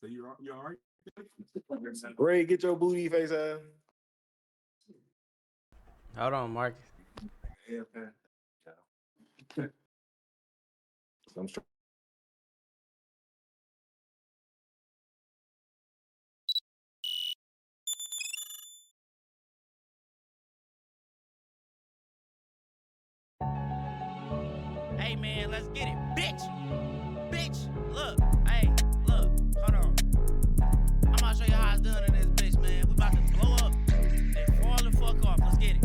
So you all right? Ray, get your booty face out. Hold on, Marcus. Yeah, man. I'm sure. Hey man, let's get it, bitch. Bitch, look, hey, look, hold on. I'm about to show you how it's done in this bitch, man. We about to blow up and fall the fuck off. Let's get it.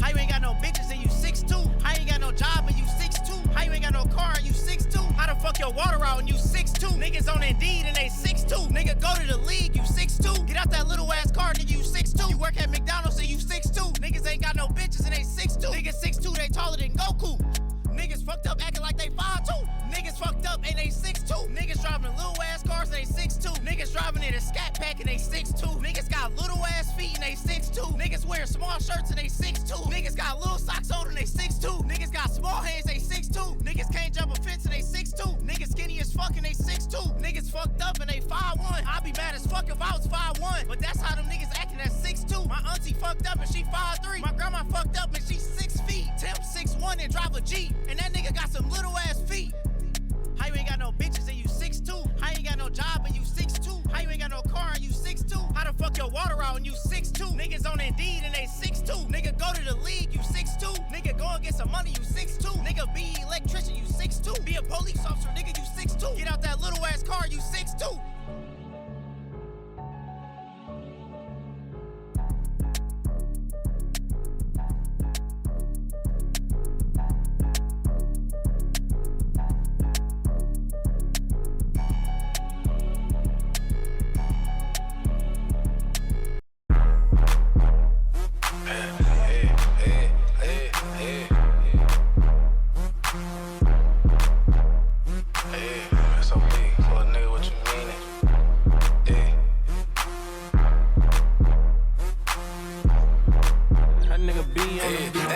How you ain't got no bitches and you 6'2"? How you ain't got no job and you 6'2"? How you ain't got no car and you 6'2"? How the fuck your water out and you 6'2"? Niggas on Indeed and they 6'2". Nigga, go to the league, you 6'2". Get out that little ass car, nigga, you 6'2". You work at McDonald's and you 6'2". Niggas ain't got no bitches and they 6'2". Niggas 6'2", they taller than Goku. Niggas fucked up acting like they 5'2". Niggas fucked up and they 6'2". Niggas driving little ass cars and they 6'2". Niggas driving in a scat pack and they 6'2". Niggas got little ass feet and they 6'2". Niggas wear small shirts and they 6'2". Niggas got little socks on and they 6'2". Niggas got small hands, they 6'2". Niggas can't jump a fence and they 6'2". Niggas skinny as fuck and they 6'2". Niggas fucked up and they 5'1". I'd be mad as fuck if I was 5'1". But that's how them niggas acting at 6'2". My auntie fucked up and she 5'3". My grandma fucked up and she 6 feet. Tim 6'1" and drive a Jeep. And that nigga got some little ass feet. How you ain't got no bitches and you 6'2"? How you ain't got no job and you 6'2"? How you ain't got no car and you 6'2"? How the fuck your water out and you 6'2"? Niggas on Indeed and they 6'2". Nigga, go to the league, you 6'2". Nigga, go and get some money, you 6'2". Nigga, be an electrician, you 6'2". Be a police officer, nigga, you 6'2". Get out that little ass car, you 6'2".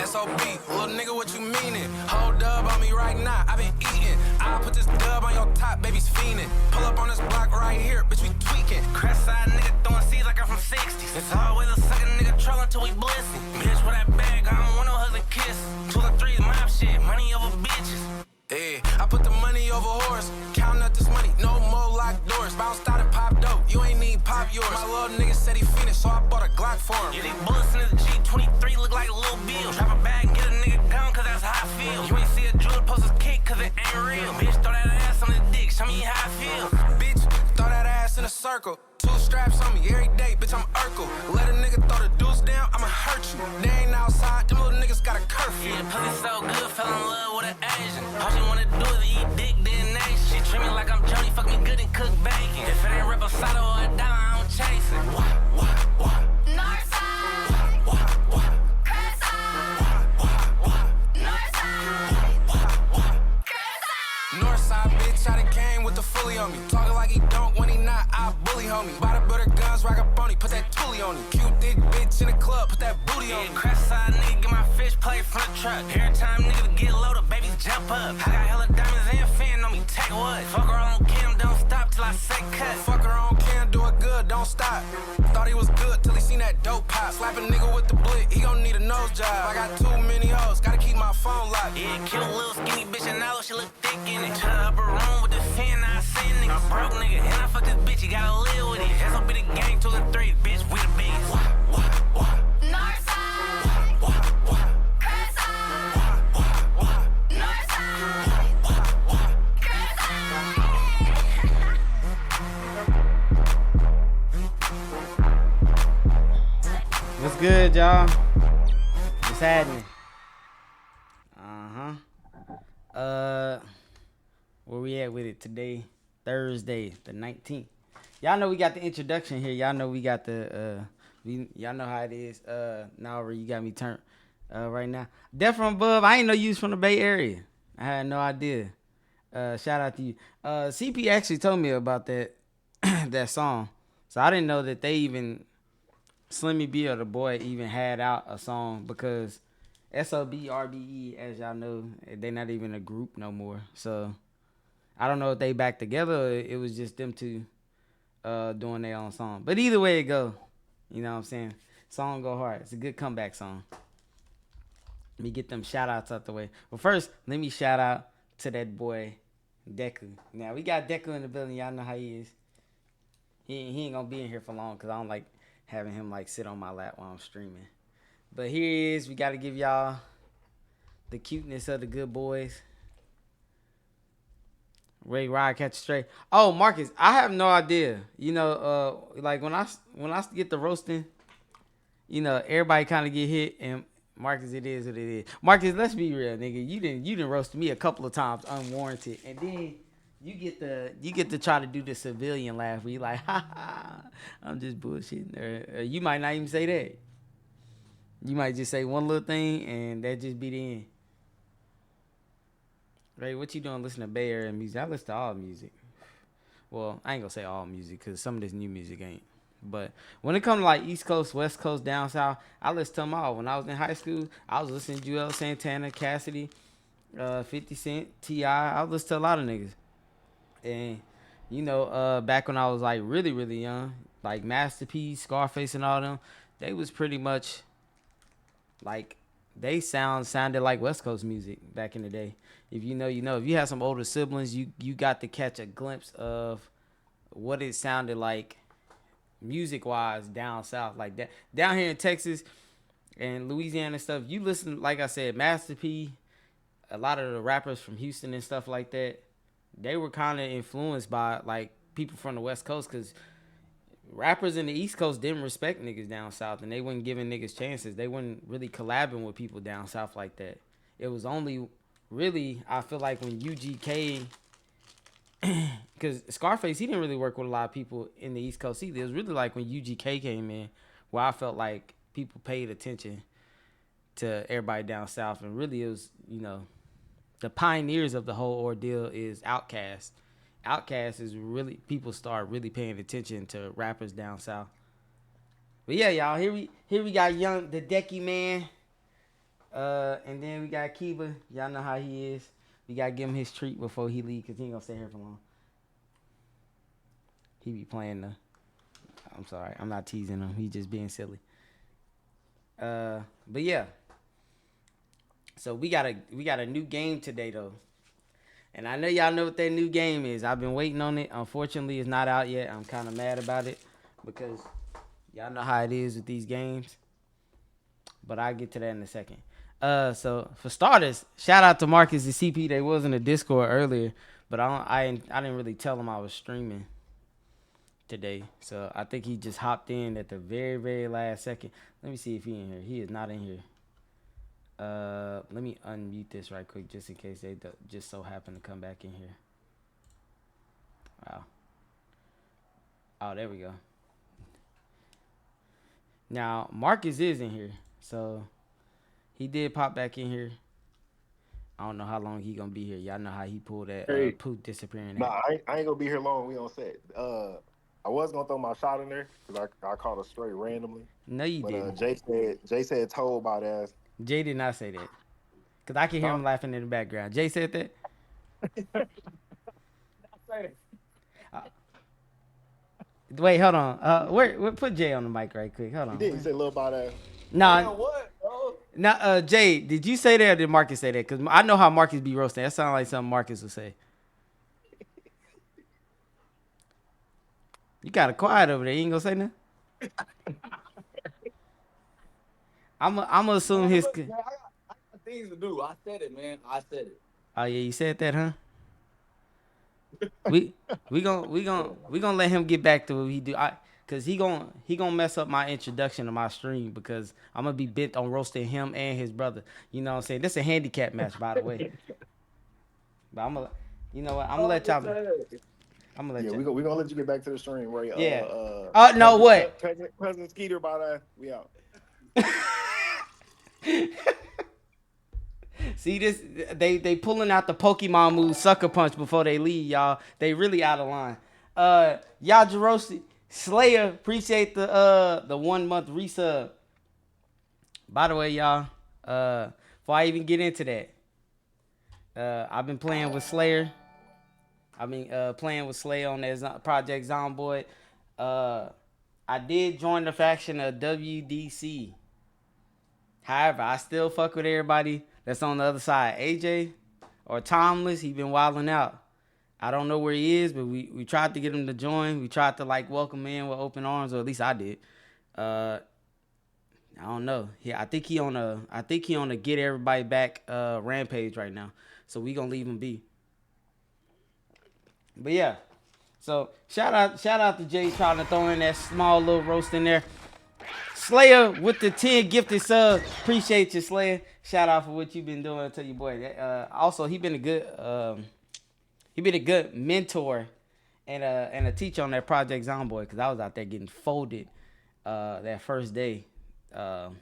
SOB, little nigga, what you meaning? Hold dub on me right now, I been eating. I'll put this dub on your top, baby's fiending. Pull up on this block right here, bitch, we tweaking. Crest side nigga throwing seeds like I'm from 60s. It's always a sucker nigga trolling till we blissing. Bitch, with that bag, I don't want no hugs and kiss. 2 or 3 is mob shit, money over bitches. Yeah, I put the money over horse. Counting up this money, no more locked doors. Bounced out and popped dope, you ain't need pop yours. My little nigga said he finished, so I bought a Glock for him. Yeah, these bullets in his G23 look like a little bill. Drop a bag and get a nigga gone, cause that's how I feel. You ain't see a jewel post his kick, cause it ain't real. Bitch, throw that ass on the dick, show me how I feel. Bitch, throw that ass in a circle. 2 straps on me every day, bitch, I'm Urkel. Let a nigga throw the deuce down, I'ma hurt you. They ain't outside, them little niggas got a curfew. Yeah, pussy so good, fell in love with an Asian. All she wanna do is eat dick, then nation. She treat me like I'm Jody, fuck me good and cook bacon. If it ain't reposado or a dollar, I don't chase it. What? Northside. What? Northside, bitch, I done came with the fully on me. Talking like he don't when he not, I bully homie. Buy the butter guns, rock up on me, put that toolie on him. Cute thick bitch in the club, put that booty on me. Crest side nigga, get my fish plate from the truck. Every time niggas get low, the babies jump up. I got hella diamonds and fin on me, take what? Fuck her on cam, don't stop till I say cut. Fuck her on cam, do it good, don't stop. Thought he was good till he seen that dope pop. Slap a nigga with the blick, he gon' need a nose job. I got too many hoes, gotta keep my phone locked. Yeah, kill a little skinny bitch and now she look thick in it. To the upper room with the fin, I see nigga. I'm broke nigga, and I fuck this bitch, you gotta live with it. SOB the gang, 2 and 3, bitch, we the biggest. What? Northside. What? Crest side. What? Northside. What? Crest side. What's good, y'all? What's happening? Where we at with it today? Thursday, the 19th. Y'all know we got the introduction here. Y'all know we got the y'all know how it is. Now you got me turned right now. Death from Above. I ain't know you was from the Bay Area. I had no idea. Shout out to you. CP actually told me about that that song. So I didn't know that they even Slimmy B or the Boy even had out a song, because SOB, RBE, as y'all know, they not even a group no more. So I don't know if they back together or it was just them two doing their own song. But either way it go, you know what I'm saying? Song go hard. It's a good comeback song. Let me get them shout outs out the way. But first, let me shout out to that boy Deku. Now we got Deku in the building. Y'all know how he is. He ain't gonna be in here for long because I don't like having him like sit on my lap while I'm streaming. But here he is. We got to give y'all the cuteness of the good boys. Ray Ride catch straight. Oh, Marcus, I have no idea. You know, like when I get the roasting, you know, everybody kind of get hit, and Marcus, it is what it is. Marcus, let's be real, nigga. You didn't roast me a couple of times unwarranted, and then you get to try to do the civilian laugh where you like, ha ha, I'm just bullshitting, or you might not even say that. You might just say one little thing, and that just be the end. Ray, what you doing listening to Bay Area music? I listen to all music. Well, I ain't gonna say all music because some of this new music ain't. But when it comes to like East Coast, West Coast, down south, I listen to them all. When I was in high school, I was listening to Joel Santana, Cassidy, 50 Cent, T.I. I was listening to a lot of niggas. And, you know, back when I was like really, really young, like Master P, Scarface and all them, they was pretty much like, they sounded like West Coast music back in the day. If you know, you know. If you have some older siblings, you got to catch a glimpse of what it sounded like music-wise down south. Like that. Down here in Texas and Louisiana and stuff, you listen, like I said, Master P, a lot of the rappers from Houston and stuff like that, they were kind of influenced by, like, people from the West Coast because rappers in the East Coast didn't respect niggas down south, and they wasn't giving niggas chances. They wasn't really collabing with people down south like that. It was only really, I feel like, when UGK, because Scarface, he didn't really work with a lot of people in the East Coast either. It was really like when UGK came in where I felt like people paid attention to everybody down south, and really it was, you know, the pioneers of the whole ordeal is Outkast. Outkast is really, people start really paying attention to rappers down south. But yeah, y'all, here we got the Decky man. And then we got Kiba. Y'all know how he is. We gotta give him his treat before he leave because he ain't gonna stay here for long. He be playing I'm sorry, I'm not teasing him. He just being silly. But yeah. So we got a new game today though. And I know y'all know what that new game is. I've been waiting on it. Unfortunately, it's not out yet. I'm kind of mad about it because y'all know how it is with these games. But I'll get to that in a second. So for starters, shout out to Marcus and CP. They was in the Discord earlier, but I didn't really tell him I was streaming today. So I think he just hopped in at the very, very last second. Let me see if he in here. He is not in here. Let me unmute this right quick just in case they just so happen to come back in here. Wow. Oh, there we go. Now, Marcus is in here, so he did pop back in here. I don't know how long he gonna be here. Y'all know how he pulled that Poot disappearing. Nah, I ain't gonna be here long. We on set. I was gonna throw my shot in there because I caught a straight randomly. No, you didn't. Jay said told about ass. Jay did not say that. Because I can hear him laughing in the background. Jay said that? Wait, hold on. Where put Jay on the mic right quick. Hold on. He did. He said a little about ass. No. What? No, Jay, did you say that or did Marcus say that? Because I know how Marcus be roasting. That sounds like something Marcus would say. You got it quiet over there. You ain't gonna say nothing? I'm gonna assume his. Man, I got things to do. I said it, man. I said it. Oh yeah, you said that, huh? we gonna let him get back to what he do. Cause he gonna mess up my introduction to my stream because I'm gonna be bent on roasting him and his brother. You know what I'm saying? This is a handicap match, by the way. But I'm gonna let y'all. I'm gonna let we gonna let you get back to the stream, Ray. Yeah. No, what? President Skeeter about that. We out. See this? They pulling out the Pokemon move sucker punch before they leave, y'all. They really out of line. Y'all Jerosi Slayer, appreciate the 1 month resub. By the way, y'all, before I even get into that, I've been playing with Slayer. Playing with Slay on that Project Zomboid. I did join the faction of WDC. However, I still fuck with everybody that's on the other side. AJ or Tomless, he been wilding out. I don't know where he is, but we tried to get him to join. We tried to welcome him in with open arms, or at least I did. I don't know. I think he on a get everybody back rampage right now. So we gonna leave him be. But yeah. So shout out to Jay trying to throw in that small little roast in there. Slayer with the 10 gifted subs. Appreciate you, Slayer. Shout out for what you've been doing to your boy. Also, he been a good mentor and a teacher on that Project Zomboid, because I was out there getting folded that first day. So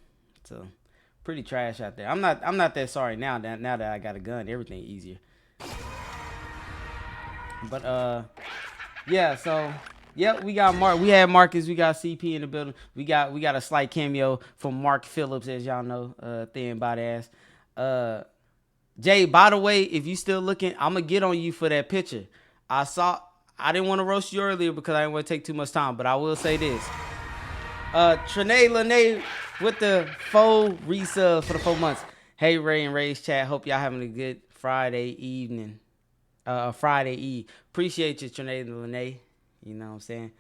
pretty trash out there. I'm not that sorry now that I got a gun. Everything easier. But yeah, so yep, we got Mark. We had Marcus. We got CP in the building. We got a slight cameo from Mark Phillips, as y'all know, thin body ass. Jay, by the way, if you still looking, I'm gonna get on you for that picture. I didn't want to roast you earlier because I didn't want to take too much time, but I will say this. Trinae Lene with the 4 resubs for the 4 months. Hey, Ray and Ray's chat. Hope y'all having a good Friday evening. Friday Eve. Appreciate you, Trinae Lene. You know what I'm saying?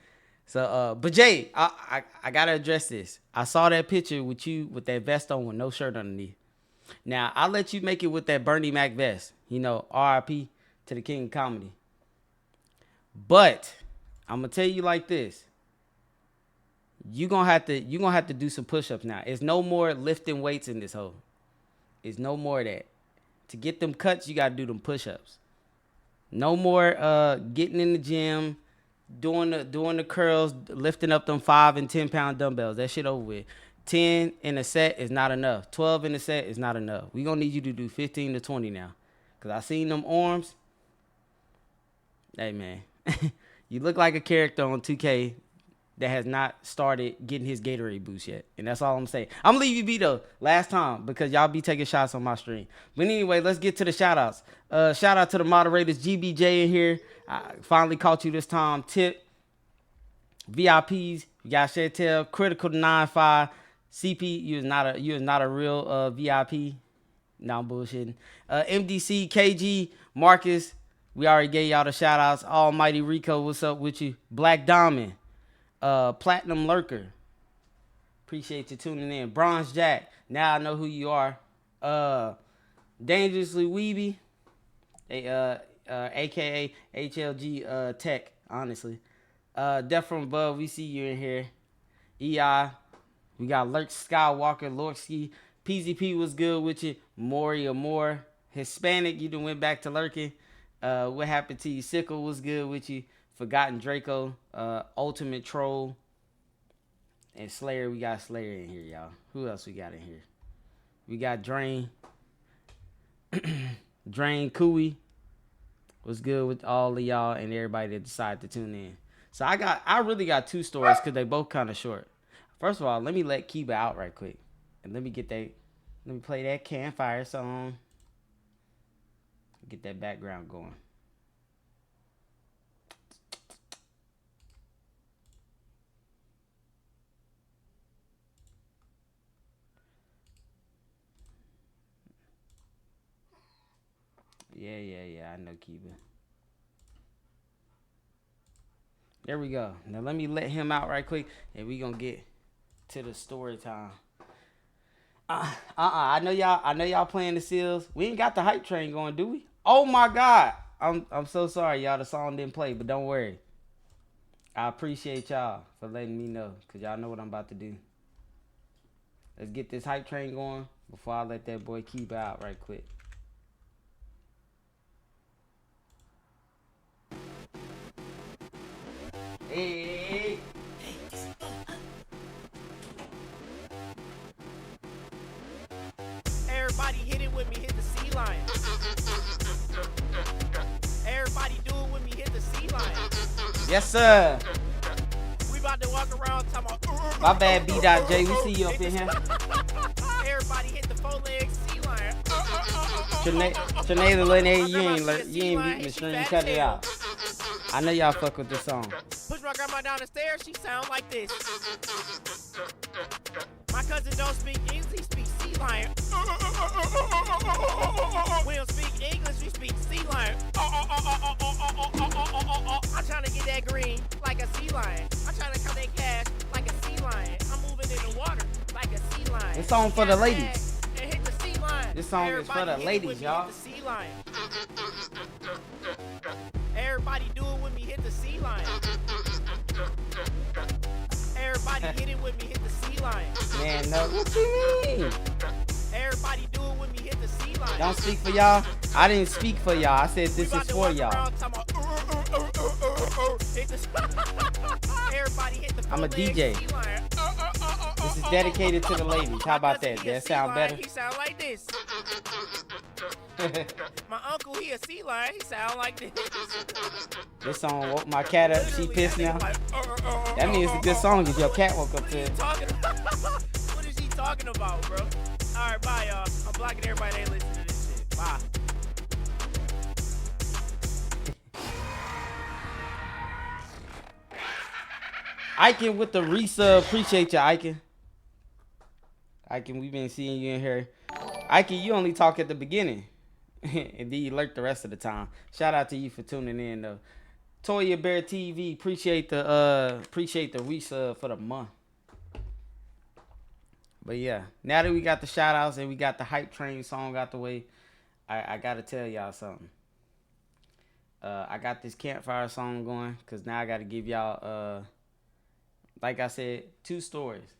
So, but Jay, I gotta address this. I saw that picture with you with that vest on with no shirt underneath. Now, I'll let you make it with that Bernie Mac vest. You know, RIP to the King of Comedy. But I'm gonna tell you like this. You're gonna have to do some push-ups now. It's no more lifting weights in this hole. It's no more of that. To get them cuts, you gotta do them push-ups. No more getting in the gym, doing the curls, lifting up them 5 and 10 pound dumbbells. That shit over with. 10 in a set is not enough. 12 in a set is not enough. We gonna need you to do 15 to 20 now. Cause I seen them arms. Hey man, you look like a character on 2K that has not started getting his Gatorade boost yet. And that's all I'm saying. I'm gonna leave you be though, last time, because y'all be taking shots on my stream. But anyway, let's get to the shout outs. Shout out to the moderators, GBJ in here. I finally caught you this time. Tip, VIPs, you got Chantel, Critical 95, CP, you is not a real VIP. No, I'm bullshitting. MDC, KG, Marcus, we already gave y'all the shout outs. Almighty Rico, what's up with you? Black Diamond. Platinum Lurker, appreciate you tuning in. Bronze Jack, now I know who you are. Dangerously Weeby, aka HLG Tech, honestly. Death from Above, we see you in here. EI, we got Lurk Skywalker, Lorksky, PZP was good with you. Maury Amore, Hispanic, you done went back to lurking. What happened to you? Sickle was good with you. Forgotten Draco, Ultimate Troll, and Slayer. We got Slayer in here, y'all. Who else we got in here? We got Drain. Drain Cooey. What's good with all of y'all and everybody that decided to tune in. So I really got 2 stories because they both kind of short. First of all, let me let Kiba out right quick. And let me play that campfire song. Get that background going. Yeah, I know Kiba. There we go. Now let me let him out right quick, and we gonna get to the story time. I know y'all playing the seals. We ain't got the hype train going, do we? Oh my God. I'm so sorry, y'all. The song didn't play, but don't worry. I appreciate y'all for letting me know, because y'all know what I'm about to do. Let's get this hype train going before I let that boy Kiba out right quick. Hey. Everybody hit it with me, hit the sea lion. Everybody do it with me, hit the sea lion. Yes, sir. We about to walk around talking about. My bad, B.J. We see you up in here. Everybody hit the 4-leg sea lion. Trinae Lene, you ain't beating the stream. Cut it out. I know y'all fuck with this song. Push my grandma down the stairs, she sound like this. My cousin don't speak English, he speaks sea lion. We don't speak English, we speak sea lion. I'm trying to get that green like a sea lion. I'm trying to count that cash like a sea lion. I'm moving in the water like a sea lion. This song for the ladies. And hit the sea lion. This song is for the Everybody hit it ladies, with me, y'all. hit the sea lion. Everybody do it with me, hit the sea lion. Everybody hit it with me, hit the sea lion. Man, no. What you mean? Everybody do it with me, hit the sea lion. Don't speak for y'all. I didn't speak for y'all. I said this is for y'all. Everybody hit the I'm a DJ. sea lion. This is dedicated to the ladies. How about that? He a That sea sound lion, better? He sound like this. My uncle, he a sea lion. He sound like this. This song woke my cat up. She pissed now. That means it's a good song if your cat woke up to it. What is he talking about, bro? All right, bye, y'all. I'm blocking everybody that ain't listening to this shit. Bye. Iken with the resub. Appreciate you, Iken. Iken, we've been seeing you in here. Iken, you only talk at the beginning. And then you lurk the rest of the time. Shout out to you for tuning in, though. Toya Bear TV, appreciate the resub for the month. But yeah, now that we got the shout outs and we got the hype train song out the way, I gotta tell y'all something. I got this campfire song going because now I gotta give y'all like I said, 2 stories.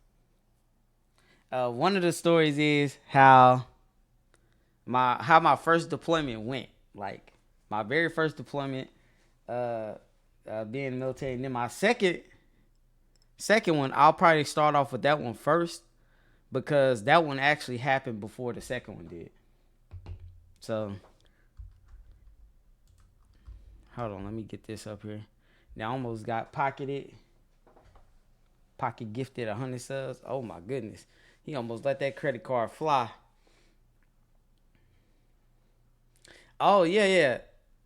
One of the stories is how my first deployment went. Like my very first deployment, being in the military, and then my second one, I'll probably start off with that one first because that one actually happened before the second one did. So hold on, let me get this up here. Now I almost got pocket gifted 100 subs. Oh my goodness. He almost let that credit card fly. Oh yeah.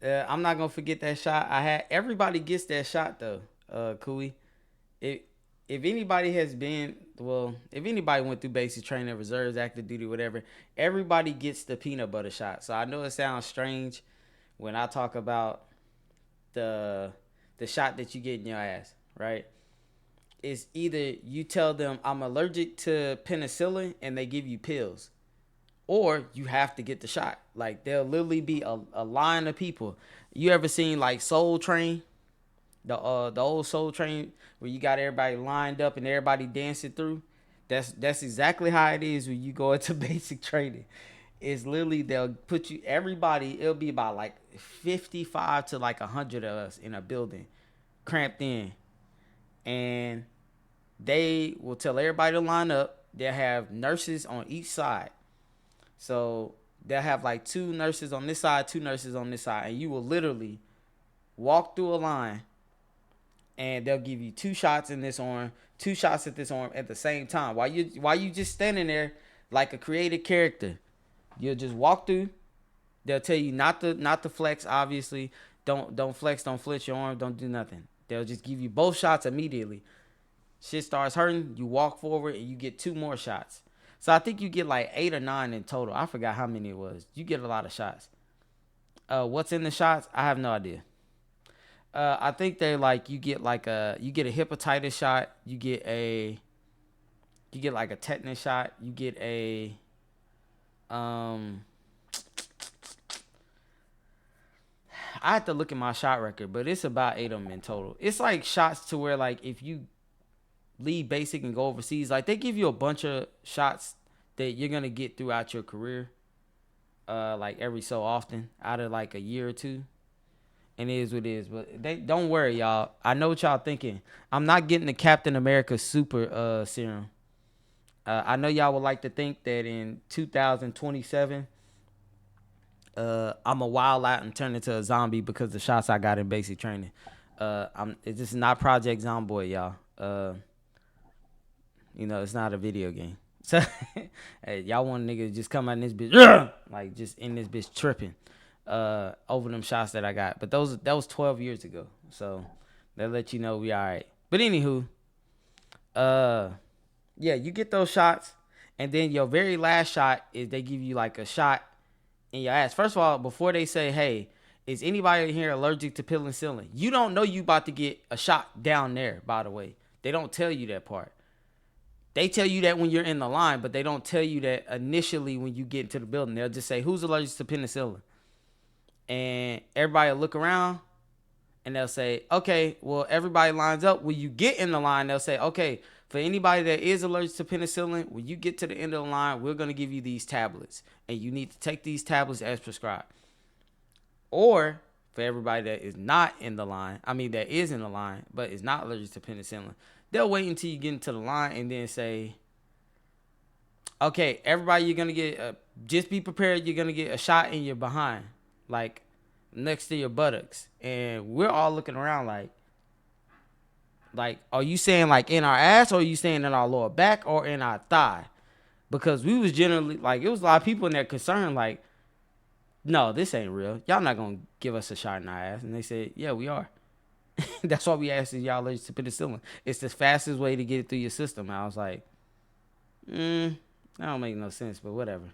I'm not gonna forget that shot I had. Everybody gets that shot though, Kui. If anybody went through basic training, reserves, active duty, whatever, everybody gets the peanut butter shot. So I know it sounds strange when I talk about the shot that you get in your ass, right? It's either you tell them I'm allergic to penicillin and they give you pills, or you have to get the shot. Like there'll literally be a line of people. You ever seen like Soul Train? The old Soul Train where you got everybody lined up and everybody dancing through? That's exactly how it is when you go into basic training. It's literally they'll put you it'll be about like 55 to like 100 of us in a building, cramped in. And they will tell everybody to line up. They'll have nurses on each side. So they'll have like 2 nurses on this side, 2 nurses on this side. And you will literally walk through a line and they'll give you 2 shots in this arm, 2 shots at this arm at the same time. While you just standing there like a creative character. You'll just walk through. They'll tell you not to flex, obviously. Don't flex, don't flinch your arm, don't do nothing. They'll just give you both shots immediately. Shit starts hurting, you walk forward, and you get 2 more shots. So I think you get like 8 or 9 in total. I forgot how many it was. You get a lot of shots. What's in the shots? I have no idea. I think they like you get a hepatitis shot. You get like a tetanus shot. You get a I have to look at my shot record, but it's about 8 of them in total. It's like shots to where like if you leave basic and go overseas, like they give you a bunch of shots that you're gonna get throughout your career, like every so often out of like a year or 2. And it is what it is. But don't worry, y'all. I know what y'all thinking. I'm not getting the Captain America super serum. I know y'all would like to think that in 2027, I'm a wild out and turn into a zombie because of the shots I got in basic training. This is not Project Zomboid, y'all. It's not a video game. So, hey, y'all want a nigga to just come out in this bitch, like just in this bitch tripping. over them shots that I got. But that was 12 years ago. So that let you know we all right. But anywho, yeah, you get those shots, and then your very last shot is they give you like a shot in your ass. First of all, before they say, hey, is anybody here allergic to penicillin? You don't know you about to get a shot down there, by the way. They don't tell you that part. They tell you that when you're in the line, but they don't tell you that initially when you get into the building. They'll just say, who's allergic to penicillin? And everybody will look around, and they'll say, okay, well, everybody lines up. When you get in the line, they'll say, okay, for anybody that is allergic to penicillin, when you get to the end of the line, we're going to give you these tablets, and you need to take these tablets as prescribed. Or for everybody that is not in the line, that is in the line, but is not allergic to penicillin, they'll wait until you get into the line and then say, okay, everybody, you're going to get, just be prepared, you're going to get a shot in your behind, like next to your buttocks. And we're all looking around like, are you saying like in our ass, or are you saying in our lower back, or in our thigh? Because we was generally, like, it was a lot of people in there concerned, like, no, this ain't real. Y'all not going to give us a shot in our ass. And they said, yeah, we are. That's why we asked, is y'all allergic to penicillin? It's the fastest way to get it through your system. I was like, that don't make no sense, but whatever.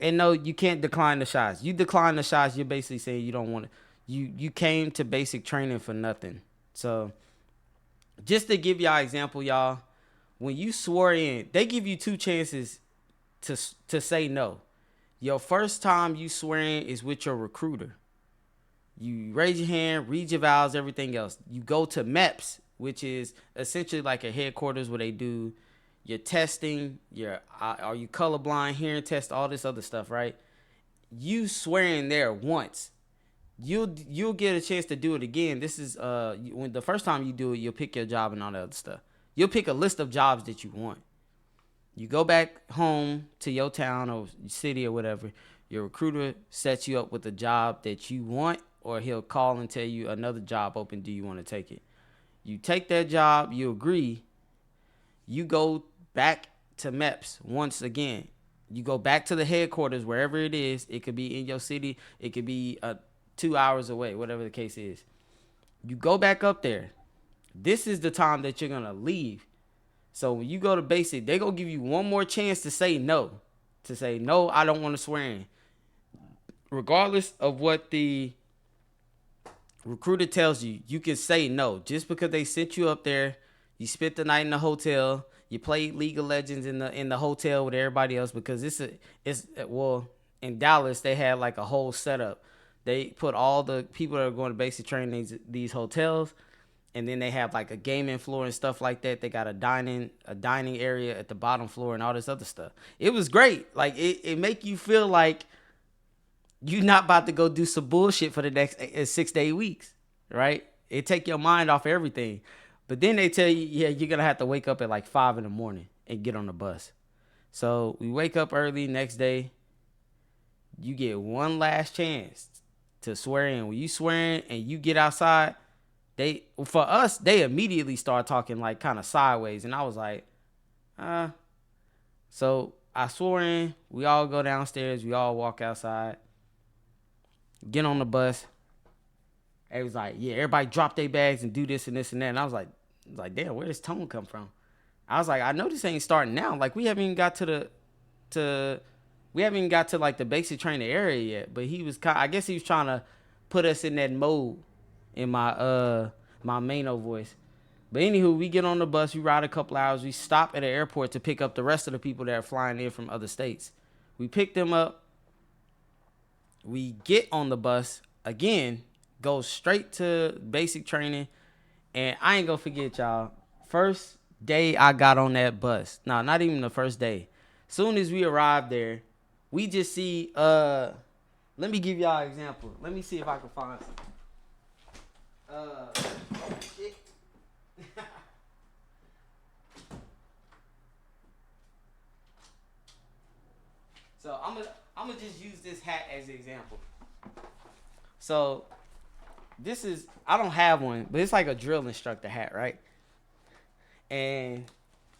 And no, you can't decline the shots. You decline the shots, you're basically saying you don't want it. You came to basic training for nothing. So just to give y'all an example, y'all, when you swore in, they give you 2 chances to say no. Your first time you swear in is with your recruiter. You raise your hand, read your vows, everything else. You go to MEPS, which is essentially like a headquarters where they do your testing, are you colorblind, hearing test, all this other stuff, right? You swear in there once. You'll get a chance to do it again. This is when the first time you do it, you'll pick your job and all that other stuff. You'll pick a list of jobs that you want. You go back home to your town or city or whatever. Your recruiter sets you up with a job that you want, or he'll call and tell you another job open. Do you want to take it? You take that job. You agree. You go back to MEPS once again. You go back to the headquarters, wherever it is. It could be in your city. It could be 2 hours away, whatever the case is. You go back up there. This is the time that you're going to leave. So when you go to basic, they going to give you one more chance to say no. To say, no, I don't want to swear in. Regardless of what the recruiter tells you, you can say no. Just because they sent you up there, you spent the night in the hotel, you played League of Legends in the hotel with everybody else, because well, in Dallas, they had like a whole setup. They put all the people that are going to basic training these hotels, and then they have like a gaming floor and stuff like that. They got a dining area at the bottom floor and all this other stuff. It was great. Like it make you feel like you're not about to go do some bullshit for the next 6 to 8 weeks, right? It take your mind off everything. But then they tell you, yeah, you're going to have to wake up at like 5 in the morning and get on the bus. So we wake up early next day. You get one last chance to swear in. When you swear in and you get outside, for us, they immediately start talking like kind of sideways. And I was like, So I swore in. We all go downstairs. We all walk outside. Get on the bus. It was like, yeah, everybody drop their bags and do this and this and that. And I was like, damn, where does tone come from? I was like, I know this ain't starting now. Like, we haven't even got to like the basic training area yet. But he was I guess he was trying to put us in that mode in my my Mano voice. But anywho, we get on the bus, we ride a couple hours, we stop at an airport to pick up the rest of the people that are flying in from other states. We pick them up. We get on the bus again, go straight to basic training, and I ain't gonna forget, y'all. First day I got on that bus. No, not even the first day. Soon as we arrived there, we just see let me give y'all an example. Let me see if I can find shit. So I'm gonna just use this hat as an example. So this is, I don't have one, but it's like a drill instructor hat, right? And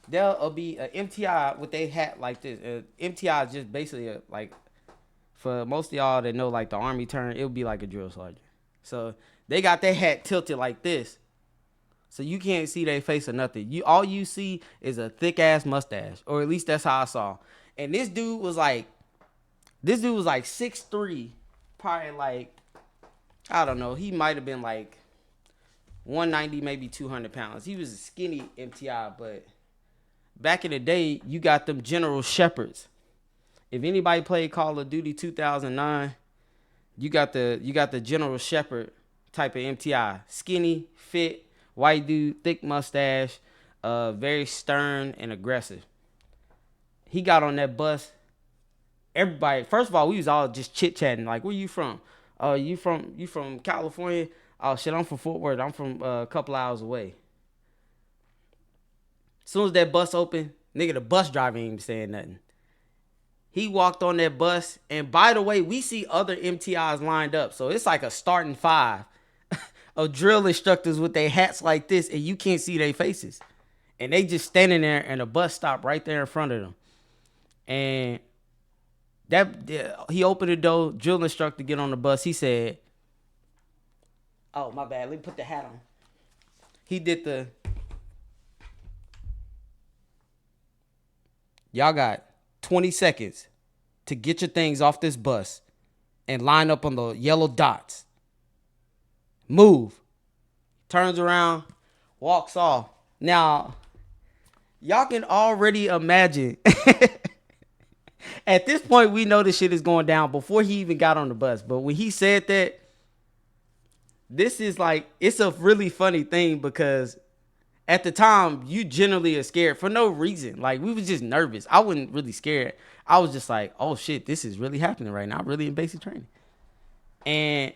there'll be an MTI with a hat like this. MTI is just basically like for most of y'all that know like the Army term, it would be like a drill sergeant. So they got their hat tilted like this. So you can't see their face or nothing. All you see is a thick ass mustache. Or at least that's how I saw. And this dude was like 6'3", probably like, I don't know, he might have been like 190, maybe 200 pounds. He was a skinny MTI, but back in the day, you got them General Shepherds. If anybody played Call of Duty 2009, you got the General Shepherd type of MTI. Skinny, fit, white dude, thick mustache, very stern and aggressive. He got on that bus. Everybody, first of all, we was all just chit-chatting. Like, where you from? You from California? Oh, shit, I'm from Fort Worth. I'm from a couple hours away. As soon as that bus opened, nigga, the bus driver ain't even saying nothing. He walked on that bus, and by the way, we see other MTIs lined up. So it's like a starting five of drill instructors with their hats like this, and you can't see their faces. And they just standing there, and the bus stopped right there in front of them. And he opened the door, drill instructor get on the bus. He said, oh, my bad, let me put the hat on. He did y'all got 20 seconds to get your things off this bus and line up on the yellow dots. Move. Turns around, walks off. Now, y'all can already imagine. At this point, we know this shit is going down before he even got on the bus. But when he said that, this is like, it's a really funny thing because at the time, you generally are scared for no reason. Like, we was just nervous. I wasn't really scared. I was just like, oh shit, this is really happening right now. I'm really in basic training. And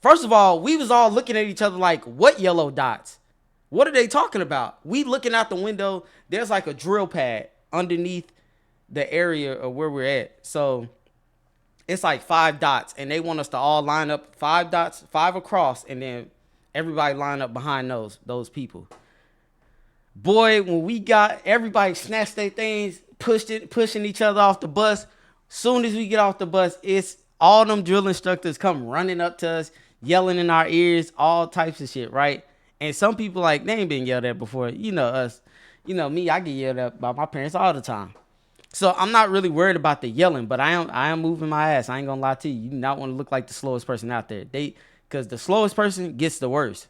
first of all, we was all looking at each other like, what yellow dots? What are they talking about? We looking out the window. There's like a drill pad underneath the area of where we're at. So it's like 5 dots, and they want us to all line up 5 dots, 5 across, and then everybody line up behind those people. Boy, when we got everybody snatched their things, pushing each other off the bus. Soon as we get off the bus, it's all them drill instructors come running up to us, yelling in our ears, all types of shit, right? And some people like, they ain't been yelled at before. You know us. You know me, I get yelled at by my parents all the time. So I'm not really worried about the yelling, but I am moving my ass. I ain't gonna lie to you. You do not want to look like the slowest person out there. Because the slowest person gets the worst.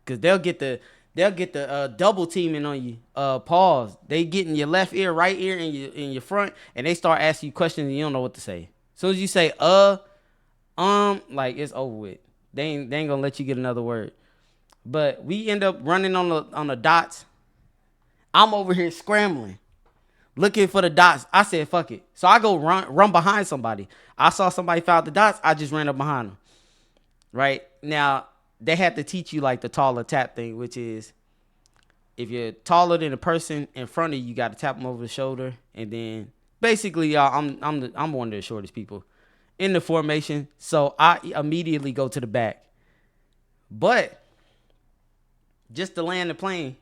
Because they'll get the double teaming on you. Pause. They get in your left ear, right ear, in your front, and they start asking you questions and you don't know what to say. As soon as you say like it's over with. They ain't gonna let you get another word. But we end up running on the dots. I'm over here scrambling, looking for the dots. I said, fuck it. So I go run behind somebody. I saw somebody found the dots. I just ran up behind them. Right? Now, they had to teach you like the taller tap thing, which is if you're taller than the person in front of you, you got to tap them over the shoulder. And then basically, y'all, I'm one of the shortest people in the formation. So I immediately go to the back. But just to land the plane,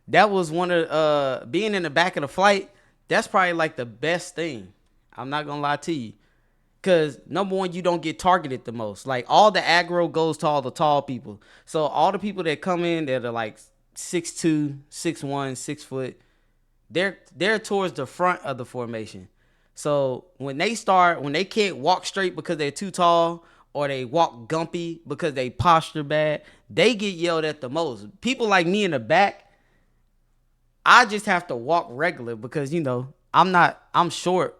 that was one of being in the back of the flight. That's probably like the best thing. I'm not gonna lie to you, cause number one, you don't get targeted the most. Like all the aggro goes to all the tall people. So all the people that come in that are like 6'2", 6'1", 6 foot, they're towards the front of the formation. So when they can't walk straight because they're too tall, or they walk gumpy because they posture bad, they get yelled at the most. People like me in the back, I just have to walk regular because, you know, I'm short,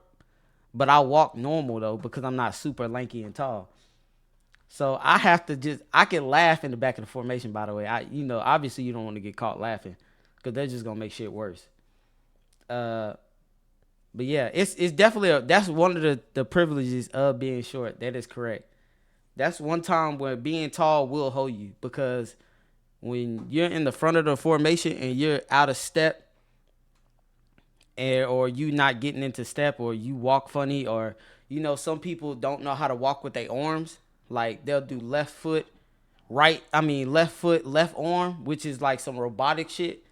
but I walk normal though because I'm not super lanky and tall. So I can laugh in the back of the formation, by the way. Obviously you don't want to get caught laughing because they're just going to make shit worse. But yeah, it's definitely, that's one of the privileges of being short. That is correct. That's one time where being tall will hold you, because when you're in the front of the formation and you're out of step, or you not getting into step, or you walk funny, or, you know, some people don't know how to walk with their arms. Like they'll do left foot, left arm, which is like some robotic shit.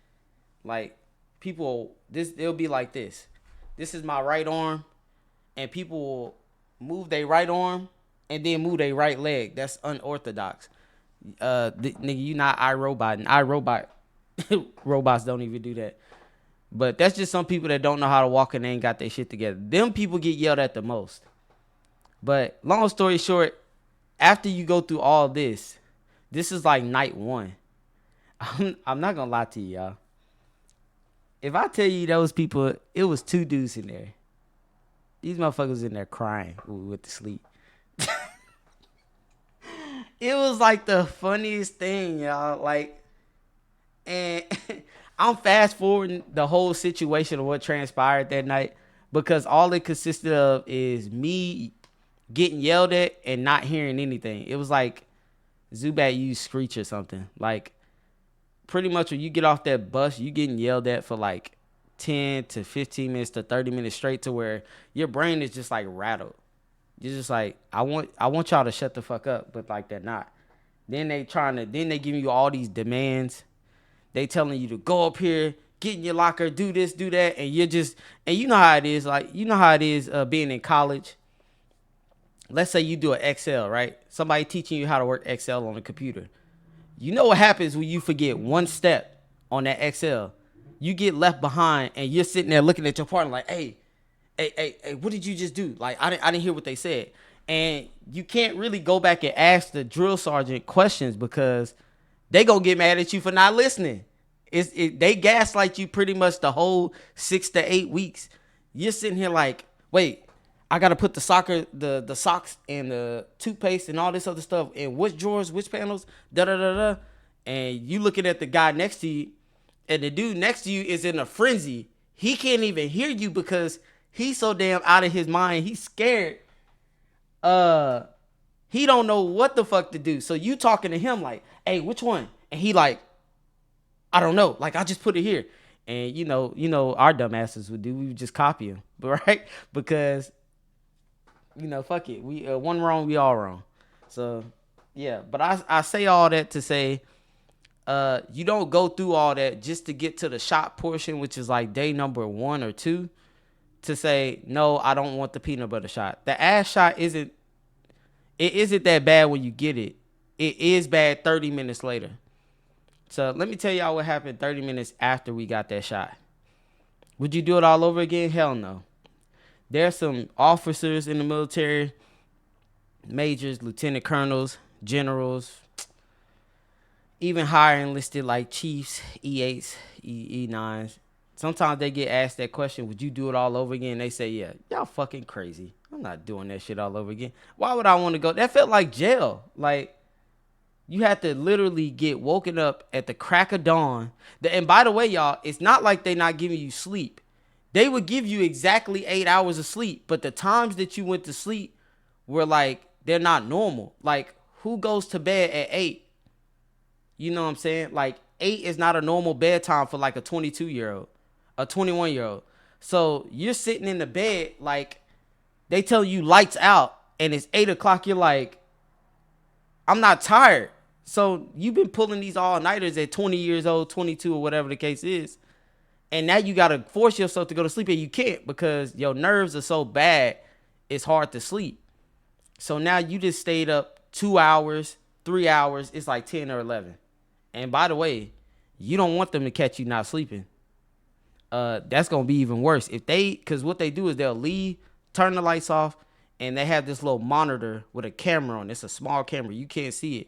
Like they'll be like this. This is my right arm, and people will move their right arm and then move their right leg. That's unorthodox. Nigga, you not iRobot, and iRobot robots don't even do that. But that's just some people that don't know how to walk and they ain't got their shit together. Them people get yelled at the most. But long story short, after you go through all this is like night one. I'm not gonna lie to you, y'all. If I tell you those people, it was 2 dudes in there. These motherfuckers in there crying when we went to sleep. It was like the funniest thing, y'all. Like, and I'm fast forwarding the whole situation of what transpired that night because all it consisted of is me getting yelled at and not hearing anything. It was like Zubat used Screech or something. Like, pretty much when you get off that bus, you getting yelled at for like 10 to 15 minutes to 30 minutes straight to where your brain is just like rattled. You're just like, I want y'all to shut the fuck up, but like they're not. Then they giving you all these demands. They telling you to go up here, get in your locker, do this, do that, and you know how it is. Like, you know how it is being in college. Let's say you do an Excel, right? Somebody teaching you how to work Excel on a computer. You know what happens when you forget one step on that Excel? You get left behind and you're sitting there looking at your partner like, hey, what did you just do? Like, I didn't hear what they said. And you can't really go back and ask the drill sergeant questions because they gonna get mad at you for not listening. They gaslight you pretty much the whole 6 to 8 weeks. You're sitting here like, wait, I gotta put the socks and the toothpaste and all this other stuff in which drawers, which panels, da-da-da-da. And you looking at the guy next to you, and the dude next to you is in a frenzy. He can't even hear you because he's so damn out of his mind. He's scared. He don't know what the fuck to do. So you talking to him like, hey, which one? And he like, I don't know. Like, I just put it here. And you know, our dumbasses would do. We would just copy him, right? Because, fuck it. We one wrong, we all wrong. So yeah. But I say all that to say, you don't go through all that just to get to the shot portion, which is like day number 1 or 2, to say, no, I don't want the peanut butter shot. The ass shot isn't that bad when you get it. It is bad 30 minutes later. So let me tell y'all what happened 30 minutes after we got that shot. Would you do it all over again? Hell no. There's some officers in the military, majors, lieutenant colonels, generals, even higher enlisted like chiefs, E8s, E9s. Sometimes they get asked that question, would you do it all over again? They say, yeah, y'all fucking crazy. I'm not doing that shit all over again. Why would I want to go? That felt like jail. Like, you had to literally get woken up at the crack of dawn. And by the way, y'all, it's not like they not giving you sleep. They would give you exactly 8 hours of sleep, but the times that you went to sleep were like, they're not normal. Like, who goes to bed at 8? You know what I'm saying? Like, 8 is not a normal bedtime for like a 22-year-old, a 21-year-old. So you're sitting in the bed, like, they tell you lights out, and it's 8 o'clock. You're like, I'm not tired. So you've been pulling these all-nighters at 20 years old, 22, or whatever the case is. And now you got to force yourself to go to sleep, and you can't because your nerves are so bad, it's hard to sleep. So now you just stayed up 2 hours, 3 hours. It's like 10 or 11. And by the way, you don't want them to catch you not sleeping. That's going to be even worse. Because what they do is they'll leave, turn the lights off, and they have this little monitor with a camera on. It's a small camera. You can't see it.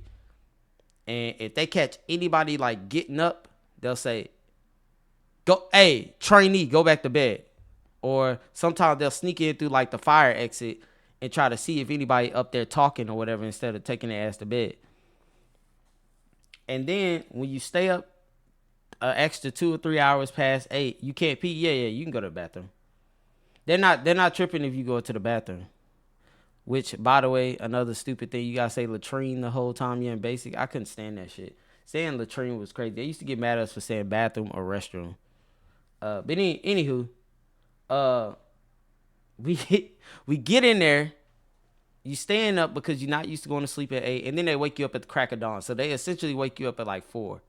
And if they catch anybody like getting up, they'll say, "Go, hey, trainee, go back to bed." Or sometimes they'll sneak in through like the fire exit and try to see if anybody up there talking or whatever instead of taking their ass to bed. And then when you stay up an extra 2 or 3 hours past 8, you can't pee. Yeah, you can go to the bathroom. They're not tripping if you go to the bathroom. Which, by the way, another stupid thing, you gotta say latrine the whole time you're in basic. I couldn't stand that shit. Saying latrine was crazy. They used to get mad at us for saying bathroom or restroom. But anywho, we get in there. You staying up because you're not used to going to sleep at 8, and then they wake you up at the crack of dawn. So they essentially wake you up at like 4.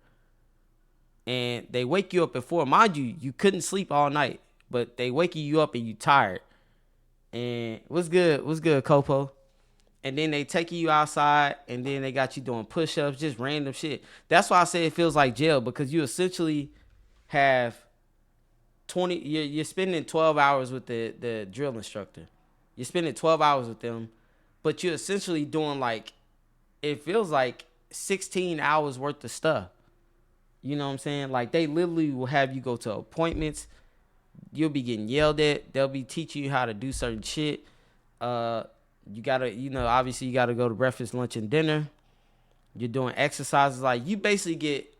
And they wake you up at 4. Mind you, you couldn't sleep all night, but they waking you up and you tired. And what's good, Copo? And then they taking you outside, and then they got you doing push-ups, just random shit. That's why I say it feels like jail, because you essentially have 20. You're spending 12 hours with the drill instructor. You're spending 12 hours with them, but you're essentially doing like, it feels like 16 hours worth of stuff. You know what I'm saying? Like, they literally will have you go to appointments. You'll be getting yelled at. They'll be teaching you how to do certain shit. You gotta, obviously you gotta go to breakfast, lunch, and dinner. You're doing exercises. Like, you basically get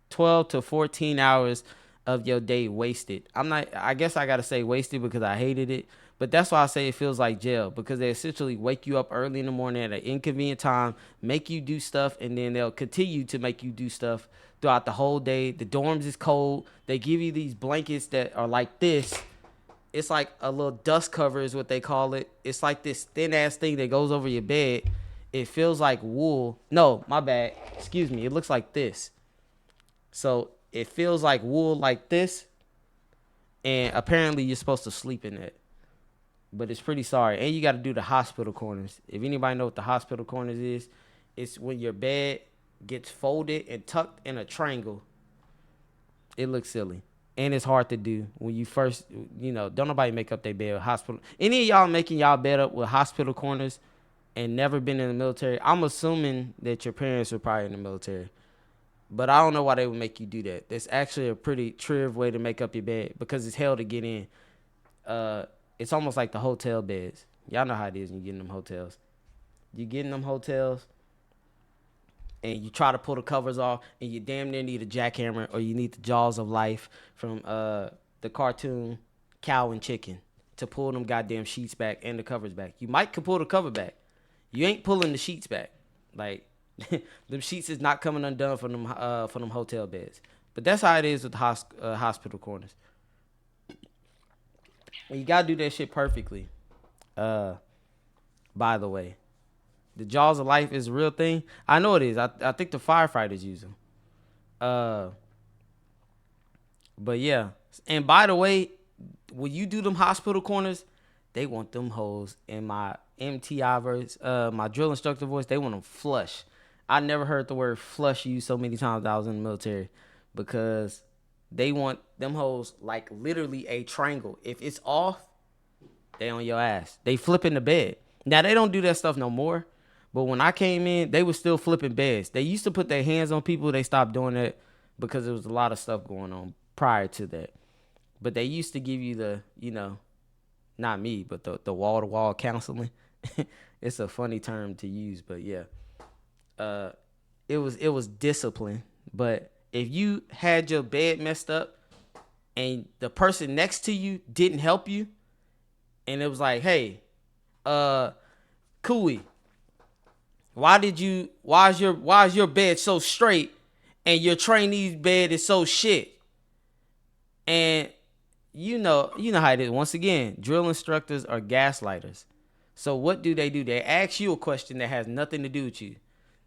12 to 14 hours of your day wasted. I guess I gotta say wasted because I hated it. But that's why I say it feels like jail, because they essentially wake you up early in the morning at an inconvenient time, make you do stuff, and then they'll continue to make you do stuff throughout the whole day. The dorms is cold. They give you these blankets that are like this. It's like a little dust cover is what they call it. It's like this thin ass thing that goes over your bed. It feels like wool. No, my bad. Excuse me. It looks like this. So it feels like wool like this. And apparently you're supposed to sleep in it. But it's pretty sorry. And you got to do the hospital corners. If anybody know what the hospital corners is, it's when your bed gets folded and tucked in a triangle. It looks silly. And it's hard to do when you first, don't nobody make up their bed with hospital. Any of y'all making y'all bed up with hospital corners and never been in the military? I'm assuming that your parents were probably in the military. But I don't know why they would make you do that. That's actually a pretty trivial way to make up your bed, because it's hell to get in. It's almost like the hotel beds. Y'all know how it is when you get in them hotels. You get in them hotels, and you try to pull the covers off, and you damn near need a jackhammer, or you need the Jaws of Life from the cartoon Cow and Chicken to pull them goddamn sheets back and the covers back. You might could pull the cover back. You ain't pulling the sheets back. Like, them sheets is not coming undone from them hotel beds. But that's how it is with the hospital corners. And you gotta do that shit perfectly. By the way, the Jaws of Life is a real thing. I know it is. I think the firefighters use them. But yeah. And by the way, when you do them hospital corners, they want them hoes in my MTI verse, my drill instructor voice. They want them flush. I never heard the word flush used so many times that I was in the military, because they want them hoes like literally a triangle. If it's off, they on your ass. They flipping the bed. Now, they don't do that stuff no more. But when I came in, they were still flipping beds. They used to put their hands on people. They stopped doing that because there was a lot of stuff going on prior to that. But they used to give you the, not me, but the wall-to-wall counseling. It's a funny term to use, but yeah. It was discipline. But if you had your bed messed up and the person next to you didn't help you, and it was like, hey, Cooey, why is your bed so straight and your trainee's bed is so shit? And you know how it is. Once again, drill instructors are gaslighters. So what do? They ask you a question that has nothing to do with you.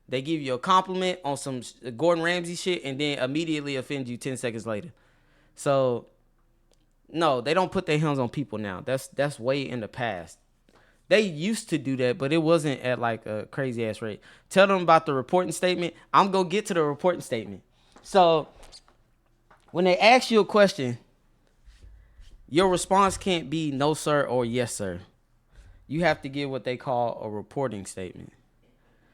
They give you a compliment on some Gordon Ramsay shit and then immediately offend you 10 seconds later. So, no, they don't put their hands on people now. That's way in the past. They used to do that, but it wasn't at like a crazy ass rate. Tell them about the reporting statement. I'm going to get to the reporting statement. So, when they ask you a question, your response can't be no, sir, or yes, sir. You have to give what they call a reporting statement.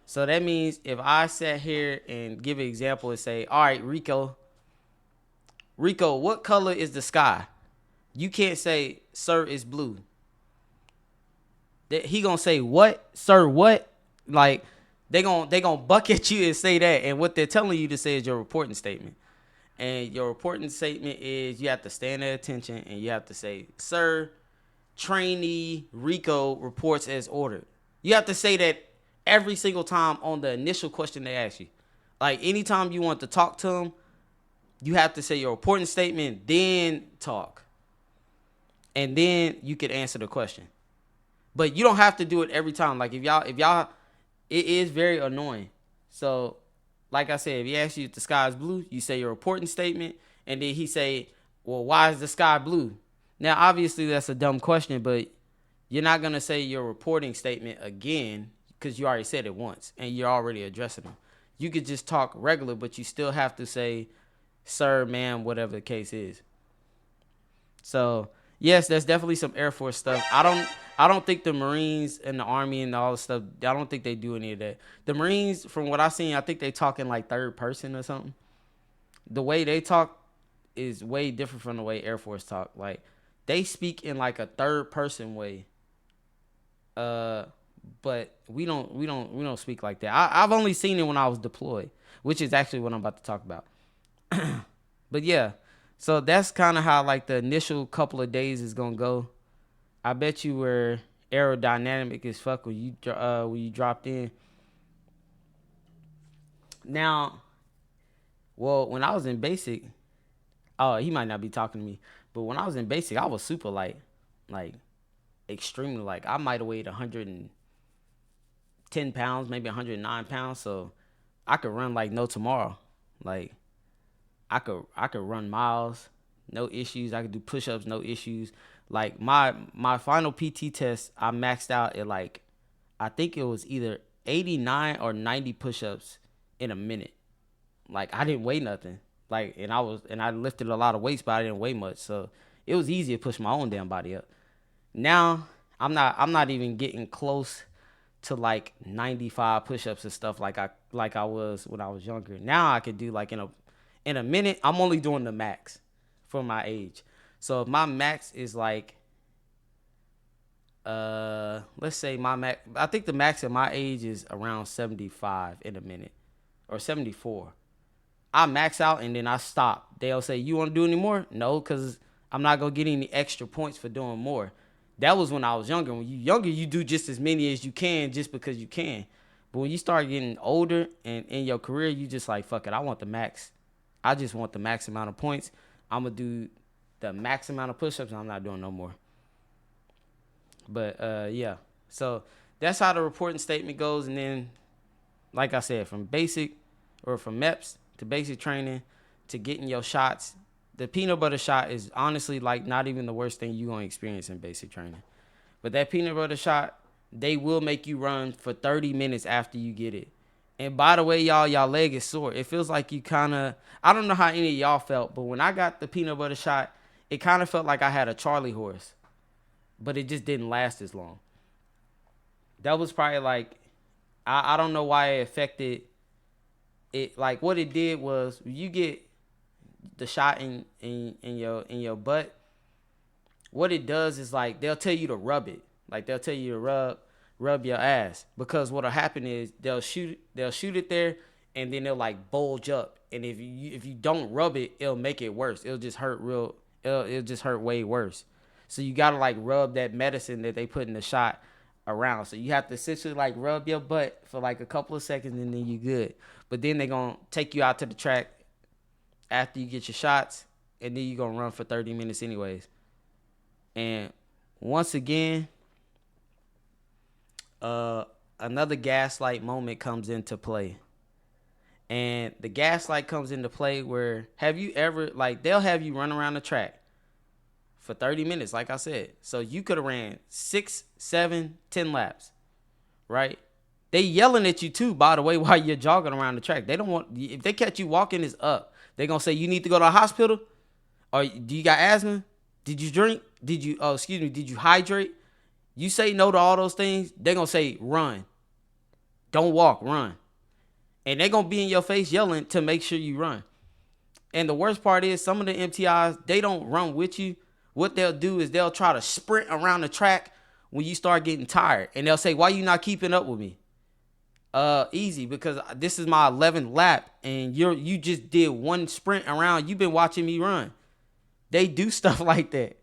So that means if I sat here and give an example and say, all right, Rico, what color is the sky? You can't say, sir, it's blue. He gonna say, what? Sir, what? Like, they gonna buck at you and say that. And what they're telling you to say is your reporting statement. And your reporting statement is you have to stand at attention and you have to say, sir, trainee Rico reports as ordered. You have to say that every single time on the initial question they ask you. Like, anytime you want to talk to them, you have to say your reporting statement, then talk. And then you could answer the question. But you don't have to do it every time. Like, if y'all, it is very annoying. So, like I said, if he asks you if the sky is blue, you say your reporting statement, and then he say, well, why is the sky blue? Now, obviously, that's a dumb question, but you're not going to say your reporting statement again because you already said it once and you're already addressing them. You could just talk regular, but you still have to say, sir, ma'am, whatever the case is. So, yes, there's definitely some Air Force stuff. I don't think the Marines and the Army and all the stuff, I don't think they do any of that. The Marines, from what I've seen, I think they talk in like third person or something. The way they talk is way different from the way Air Force talk. Like, they speak in like a third person way. But we don't speak like that. I've only seen it when I was deployed, which is actually what I'm about to talk about. But yeah, so that's kind of how like the initial couple of days is gonna go. I bet you were aerodynamic as fuck when you dropped in. Now, well, when I was in basic, oh, he might not be talking to me, but when I was in basic, I was super light, like extremely light. I might have weighed 110 pounds, maybe 109 pounds, so I could run like no tomorrow. Like, I could run miles, no issues. I could do push-ups, no issues. Like, my final PT test, I maxed out at like, I think it was either 89 or 90 push-ups in a minute. Like, I didn't weigh nothing. Like, and I lifted a lot of weights, but I didn't weigh much. So it was easy to push my own damn body up. Now I'm not even getting close to like 95 push-ups and stuff like I was when I was younger. Now I could do like in a minute. I'm only doing the max for my age. So if my max is like, let's say my max, I think the max at my age is around 75 in a minute or 74. I max out and then I stop. They'll say, you want to do any more? No, because I'm not going to get any extra points for doing more. That was when I was younger. When you're younger, you do just as many as you can just because you can. But when you start getting older and in your career, you just like, fuck it, I want the max. I just want the max amount of points. I'm going to do the max amount of push-ups and I'm not doing no more. But, yeah. So that's how the reporting statement goes. And then, like I said, from basic or from MEPS to basic training to getting your shots, the peanut butter shot is honestly like not even the worst thing you're going to experience in basic training. But that peanut butter shot, they will make you run for 30 minutes after you get it. And by the way, y'all leg is sore. It feels like you kind of, I don't know how any of y'all felt, but when I got the peanut butter shot, it kind of felt like I had a Charlie horse. But it just didn't last as long. That was probably like, I don't know why it affected it. Like what it did was you get the shot in your butt. What it does is like they'll tell you to rub it. Like they'll tell you to rub your ass, because what'll happen is they'll shoot it there and then they'll like bulge up. And if you don't rub it, it'll make it worse. It'll just hurt it'll just hurt way worse. So you gotta like rub that medicine that they put in the shot around. So you have to essentially like rub your butt for like a couple of seconds and then you good. But then they're gonna take you out to the track after you get your shots, and then you're gonna run for 30 minutes anyways. And once again, another gaslight moment comes into play. And the gaslight comes into play where, have you ever, like, they'll have you run around the track for 30 minutes, like I said. So you could have ran 6, 7, 10 laps, right? They yelling at you too, by the way, while you're jogging around the track. They don't want, if they catch you walking, it's up. They're going to say, you need to go to the hospital? Or do you got asthma? Did you drink? Did you hydrate? You say no to all those things, they're going to say, run. Don't walk, run. And they're going to be in your face yelling to make sure you run. And the worst part is some of the MTIs, they don't run with you. What they'll do is they'll try to sprint around the track when you start getting tired. And they'll say, why you not keeping up with me? Easy, because this is my 11th lap and you just did one sprint around. You've been watching me run. They do stuff like that.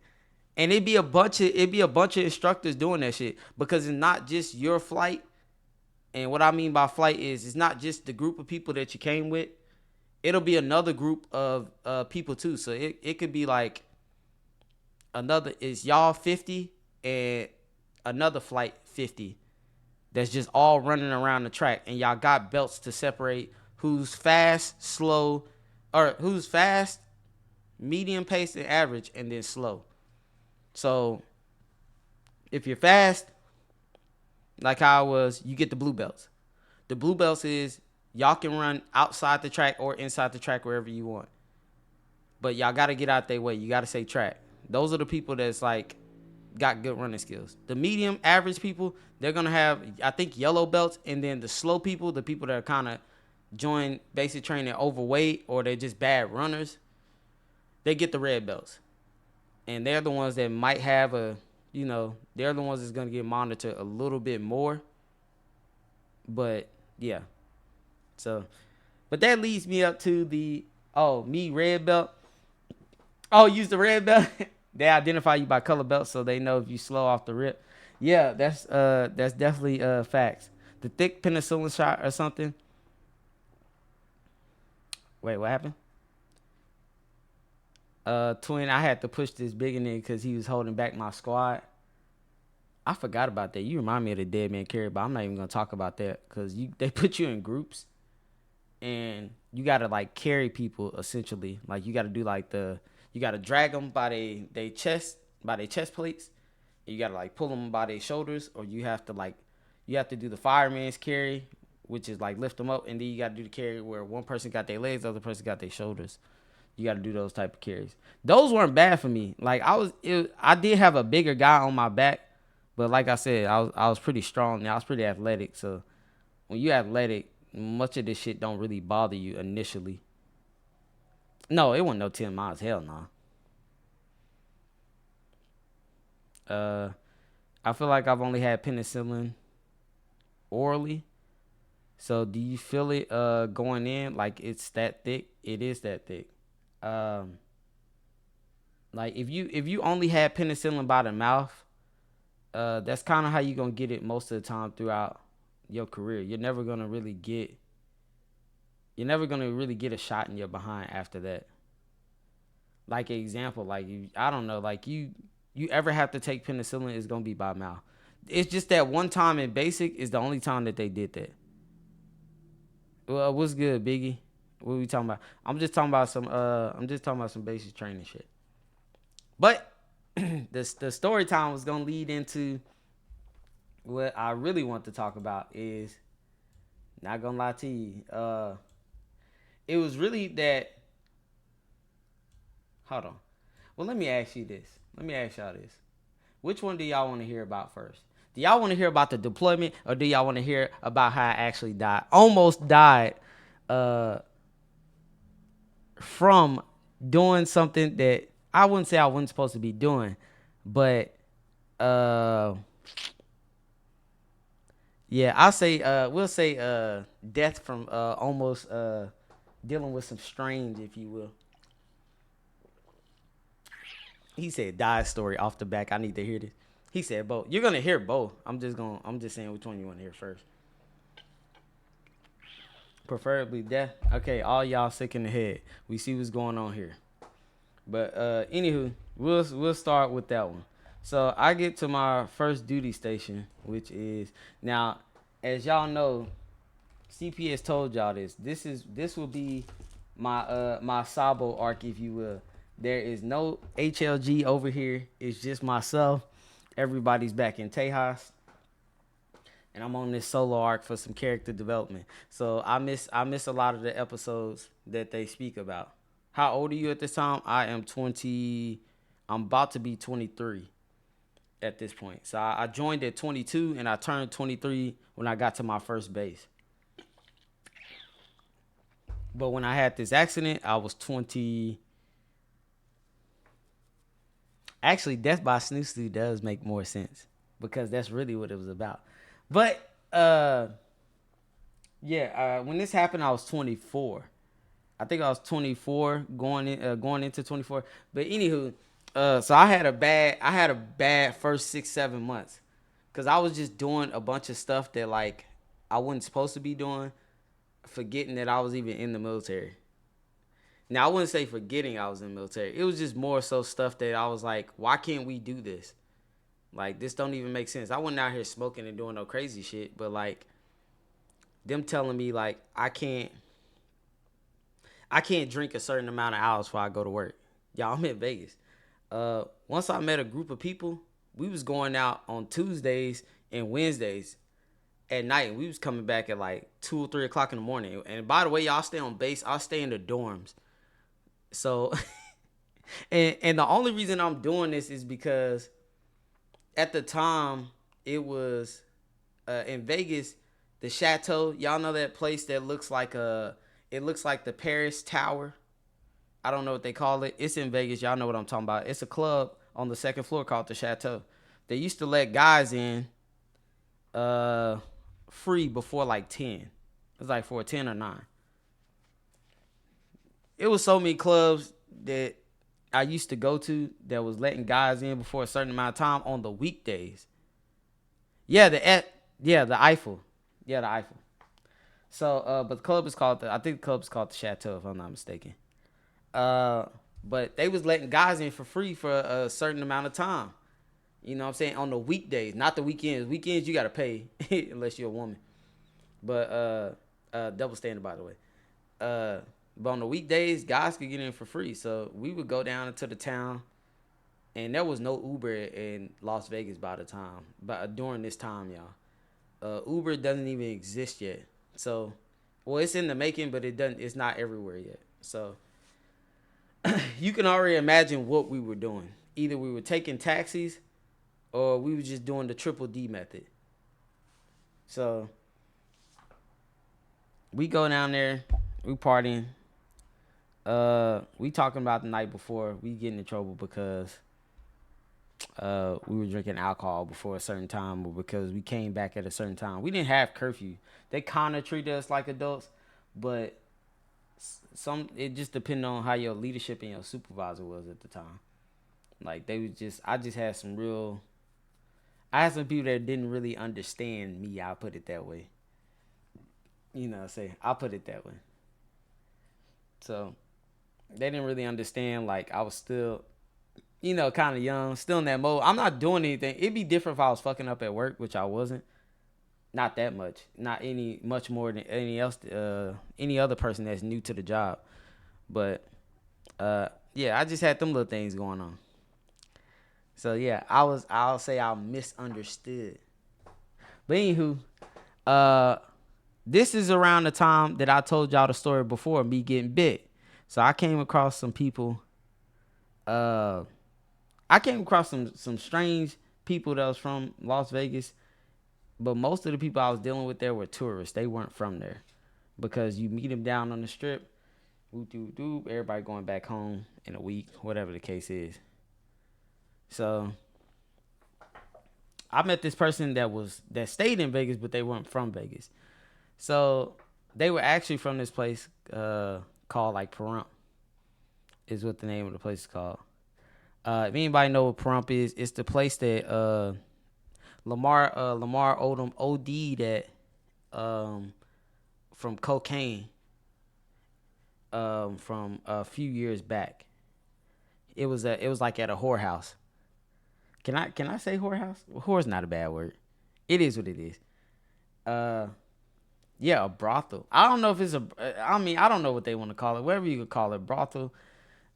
And it'd be a bunch of instructors doing that shit, because it's not just your flight. And what I mean by flight is it's not just the group of people that you came with. It'll be another group of people too. So it could be like it's y'all 50 and another flight 50 that's just all running around the track, and y'all got belts to separate who's fast, slow, or who's fast, medium pace, and average, and then slow. So if you're fast, like how I was, you get the blue belts. The blue belts is y'all can run outside the track or inside the track wherever you want. But y'all got to get out their way. You got to say track. Those are the people that's like got good running skills. The medium, average people, they're going to have, I think, yellow belts. And then the slow people, the people that are kind of join basic training overweight or they're just bad runners, they get the red belts. And they're the ones that might have they're the ones that's going to get monitored a little bit more. But, yeah. So, but that leads me up to me red belt. Oh, use the red belt. They identify you by color belt, so they know if you slow off the rip. Yeah, that's definitely facts. The thick penicillin shot or something. Wait, what happened? Twin, I had to push this big nigga because he was holding back my squad. I forgot about that. You remind me of the dead man carry, but I'm not even gonna talk about that because they put you in groups, and you gotta like carry people essentially. Like you gotta do like you gotta drag them by their chest plates. And you gotta like pull them by their shoulders, or you have to do the fireman's carry, which is like lift them up, and then you gotta do the carry where one person got their legs, the other person got their shoulders. You got to do those type of carries. Those weren't bad for me. Like I did have a bigger guy on my back, but like I said, I was pretty strong and I was pretty athletic. So when you're athletic, much of this shit don't really bother you initially. No, it wasn't no 10 miles. Hell no. I feel like I've only had penicillin orally. So do you feel it going in like it's that thick? It is that thick. Like if you only had penicillin by the mouth, that's kind of how you're gonna get it most of the time throughout your career. You're never gonna really get a shot in your behind after that. Like an example, like I don't know, like you ever have to take penicillin, it's gonna be by mouth. It's just that one time in basic is the only time that they did that. Well, what's good, Biggie? What are we talking about? I'm just talking about some basic training shit. But the story time was gonna lead into what I really want to talk about is, not gonna lie to you, it was really that. Hold on. Well, let me ask you this. Let me ask y'all this. Which one do y'all want to hear about first? Do y'all want to hear about the deployment, or do y'all want to hear about how I actually died? Almost died from doing something that I wouldn't say I wasn't supposed to be doing, but yeah, I'll say we'll say death from almost dealing with some strange, if you will. He said die story off the back. I need to hear this. He said both. You're gonna hear both. I'm just saying which one you want to hear first. Preferably death. Okay, all y'all sick in the head. We see what's going on here. But anywho, we'll start with that one. So I get to my first duty station, which is now, as y'all know, CP has told y'all this. This will be my Sabo arc, if you will. There is no HLG over here. It's just myself. Everybody's back in Tejas. And I'm on this solo arc for some character development. So I miss a lot of the episodes that they speak about. How old are you at this time? I am 20. I'm about to be 23 at this point. So I joined at 22 and I turned 23 when I got to my first base. But when I had this accident, I was 20. Actually, Death by Snooze does make more sense because that's really what it was about. But when this happened, I was 24. I think I was 24 going into 24. But anywho, so I had a bad first 6-7 months because I was just doing a bunch of stuff that like I wasn't supposed to be doing, forgetting that I was even in the military. Now, I wouldn't say forgetting I was in the military. It was just more so stuff that I was like, why can't we do this? Like, this don't even make sense. I wasn't out here smoking and doing no crazy shit, but, like, them telling me, like, I can't drink a certain amount of hours before I go to work. Y'all, I'm in Vegas. once I met a group of people, we was going out on Tuesdays and Wednesdays at night, and we was coming back at like 2 or 3 o'clock in the morning. And by the way, y'all stay on base. I'll stay in the dorms. So, and the only reason I'm doing this is because at the time it was in Vegas, the Chateau. Y'all know that place that looks like it looks like the Paris Tower. I don't know what they call it. It's in Vegas. Y'all know what I'm talking about. It's a club on the second floor called the Chateau. They used to let guys in free before like 10. It was like for 10 or 9. It was so many clubs that I used to go to that was letting guys in before a certain amount of time on the weekdays. Yeah, the Eiffel. Yeah, the Eiffel. So, but the club is called I think the club is called the Chateau, if I'm not mistaken. But they was letting guys in for free for a certain amount of time. You know what I'm saying? On the weekdays, not the weekends. Weekends you gotta pay unless you're a woman. But double standard, by the way. But on the weekdays, guys could get in for free. So we would go down into the town, and there was no Uber in Las Vegas by the time. But during this time, y'all, Uber doesn't even exist yet. So, well, it's in the making, but it's not everywhere yet. So you can already imagine what we were doing. Either we were taking taxis, or we were just doing the triple D method. So we go down there, we partying. We talking about the night before. We getting in trouble because we were drinking alcohol before a certain time, or because we came back at a certain time. We didn't have curfew. They kind of treated us like adults, but it just depended on how your leadership and your supervisor was at the time. Like I had some people that didn't really understand me. I'll put it that way. I'll put it that way. So they didn't really understand. Like, I was still, kind of young, still in that mode. I'm not doing anything. It'd be different if I was fucking up at work, which I wasn't. Not that much. Not much more than any other person that's new to the job. But yeah, I just had them little things going on. So yeah, I'll say I misunderstood. But anywho, this is around the time that I told y'all the story before, me getting bit. So I came across some people. I came across some strange people that was from Las Vegas. But most of the people I was dealing with there were tourists. They weren't from there. Because you meet them down on the strip. Everybody going back home in a week, whatever the case is. So I met this person that stayed in Vegas, but they weren't from Vegas. So they were actually from this place called like Pahrump, is what the name of the place is called. If anybody know what Pahrump is, it's the place that Lamar Odom OD'd at from cocaine from a few years back. It was like at a whorehouse. Can I say whorehouse? Well, whore's not a bad word. It is what it is. Yeah, a brothel. I don't know if it's I don't know what they want to call it. Whatever you could call it, brothel,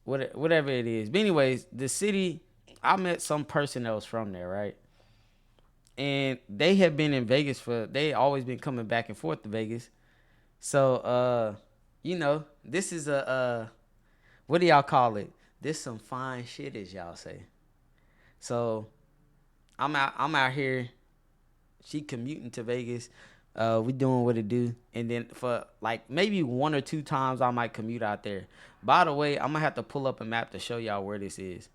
whatever it is. But anyways, the city, I met some person that was from there, right? And they have been in Vegas they always been coming back and forth to Vegas. So, this is what do y'all call it? This some fine shit, as y'all say. So I'm out here. She commuting to Vegas. We doing what it do. And then for like maybe 1 or 2 times I might commute out there. By the way, I'm gonna have to pull up a map to show y'all where this is.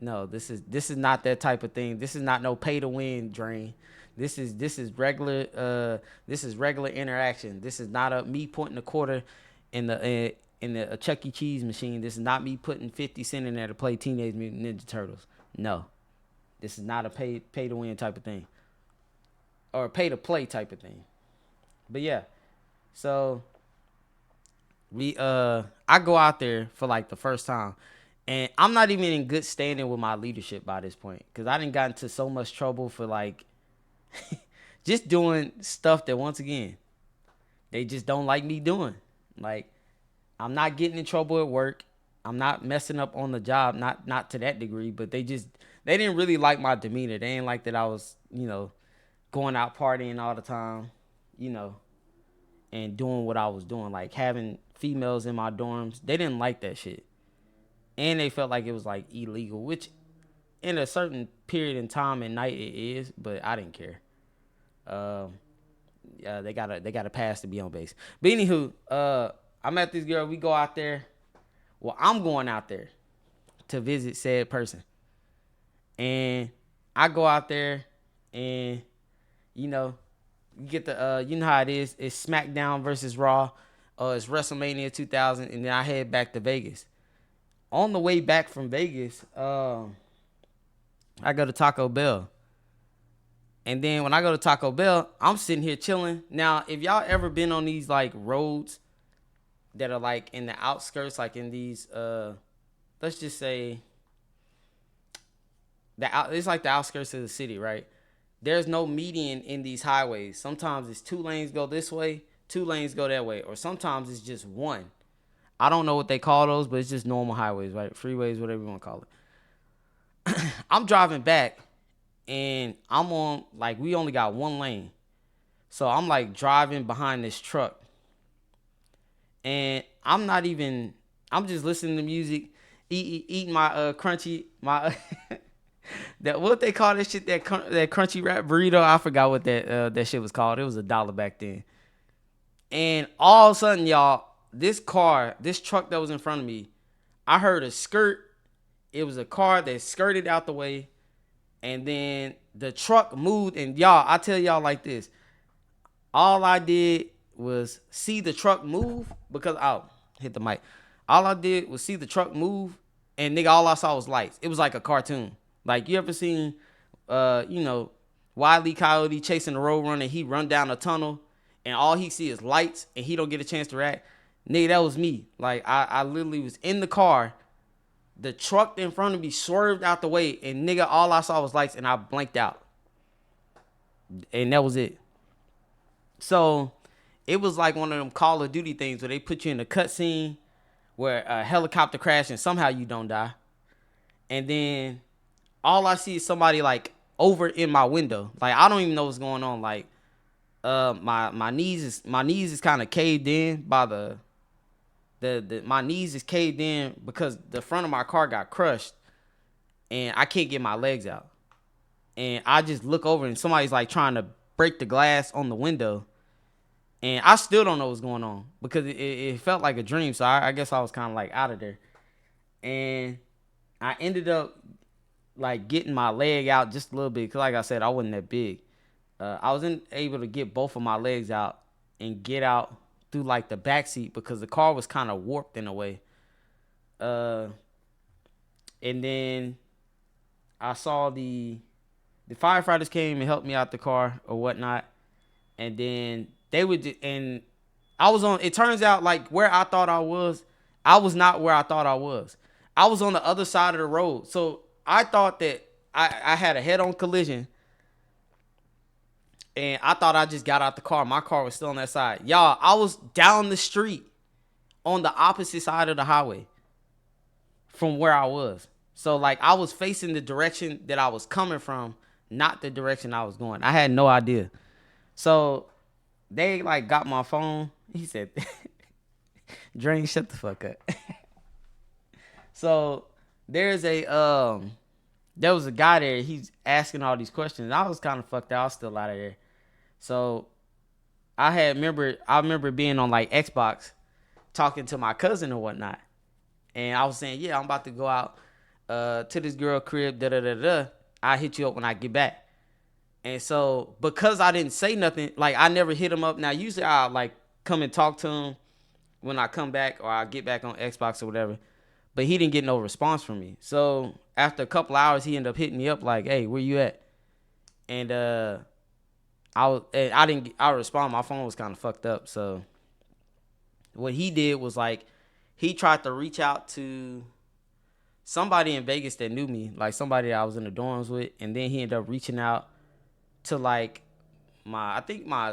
No, this is not that type of thing. This is not no pay to win drain. This is regular interaction. This is not me putting a quarter in the Chuck E. Cheese machine. This is not me putting 50 cents in there to play Teenage Mutant Ninja Turtles. No. This is not a pay to win type of thing. Or a pay to play type of thing. But yeah. So I go out there for like the first time. And I'm not even in good standing with my leadership by this point. Because I done got into so much trouble for like just doing stuff that, once again, they just don't like me doing. Like, I'm not getting in trouble at work. I'm not messing up on the job, not to that degree, but they didn't really like my demeanor. They didn't like that I was, going out partying all the time, and doing what I was doing, like having females in my dorms. They didn't like that shit. And they felt like it was like illegal, which in a certain period in time and night it is, but I didn't care. They got a pass to be on base. But anywho, I met this girl. We go out there. Well, I'm going out there to visit said person. And I go out there and, you get the, you know how it is. It's SmackDown versus Raw. It's WrestleMania 2000. And then I head back to Vegas. On the way back from Vegas, I go to Taco Bell. And then when I go to Taco Bell, I'm sitting here chilling. Now, if y'all ever been on these like roads that are like in the outskirts, like in these, let's just say, it's like the outskirts of the city, right? There's no median in these highways. Sometimes it's 2 lanes go this way, 2 lanes go that way, or sometimes it's just one. I don't know what they call those, but it's just normal highways, right? Freeways, whatever you want to call it. I'm driving back, and I'm on, like, we only got 1 lane. So I'm, like, driving behind this truck. And I'm just listening to music, eating my crunchy, that what they call that shit, that crunchy wrap burrito. I forgot what that shit was called. It was $1 back then. And all of a sudden, y'all, this truck that was in front of me, I heard a skirt. It was a car that skirted out the way, and then the truck moved. And y'all, I tell y'all like this, all I did was see the truck move because hit the mic. All I did was see the truck move, and nigga, all I saw was lights. It was like a cartoon. Like, you ever seen, Wile E. Coyote chasing the road runner? He run down a tunnel, and all he see is lights, and he don't get a chance to react. Nigga, that was me. Like, I literally was in the car. The truck in front of me swerved out the way, and nigga, all I saw was lights, and I blanked out. And that was it. So, it was like one of them Call of Duty things where they put you in a cutscene where a helicopter crashed and somehow you don't die. And then all I see is somebody like over in my window. Like, I don't even know what's going on. Like, my knees is kind of caved in by my knees is caved in because the front of my car got crushed and I can't get my legs out. And I just look over and somebody's like trying to break the glass on the window. And I still don't know what's going on because it felt like a dream. So I guess I was kind of like out of there. And I ended up like getting my leg out just a little bit. Because like I said, I wasn't that big. I wasn't able to get both of my legs out and get out through like the back seat because the car was kind of warped in a way. And then I saw the firefighters came and helped me out the car or whatnot. And then and I was on, it turns out like where I thought I was not where I thought I was. I was on the other side of the road. So I thought that I had a head-on collision. And I thought I just got out the car. My car was still on that side. Y'all, I was down the street on the opposite side of the highway from where I was. So, like, I was facing the direction that I was coming from, not the direction I was going. I had no idea. So, they, like, got my phone. He said, Drain, shut the fuck up. So, there was a guy there. He's asking all these questions. I was kind of fucked out. I was still out of there. So I remember being on like Xbox talking to my cousin or whatnot. And I was saying, yeah, I'm about to go out to this girl crib, I'll hit you up when I get back. And so because I didn't say nothing, like I never hit him up. Now usually I'll like come and talk to him when I come back or I get back on Xbox or whatever. But he didn't get no response from me. So after a couple hours, he ended up hitting me up like, hey, where you at? And I didn't respond. My phone was kind of fucked up. So what he did was like, he tried to reach out to somebody in Vegas that knew me, like somebody I was in the dorms with. And then he ended up reaching out to like my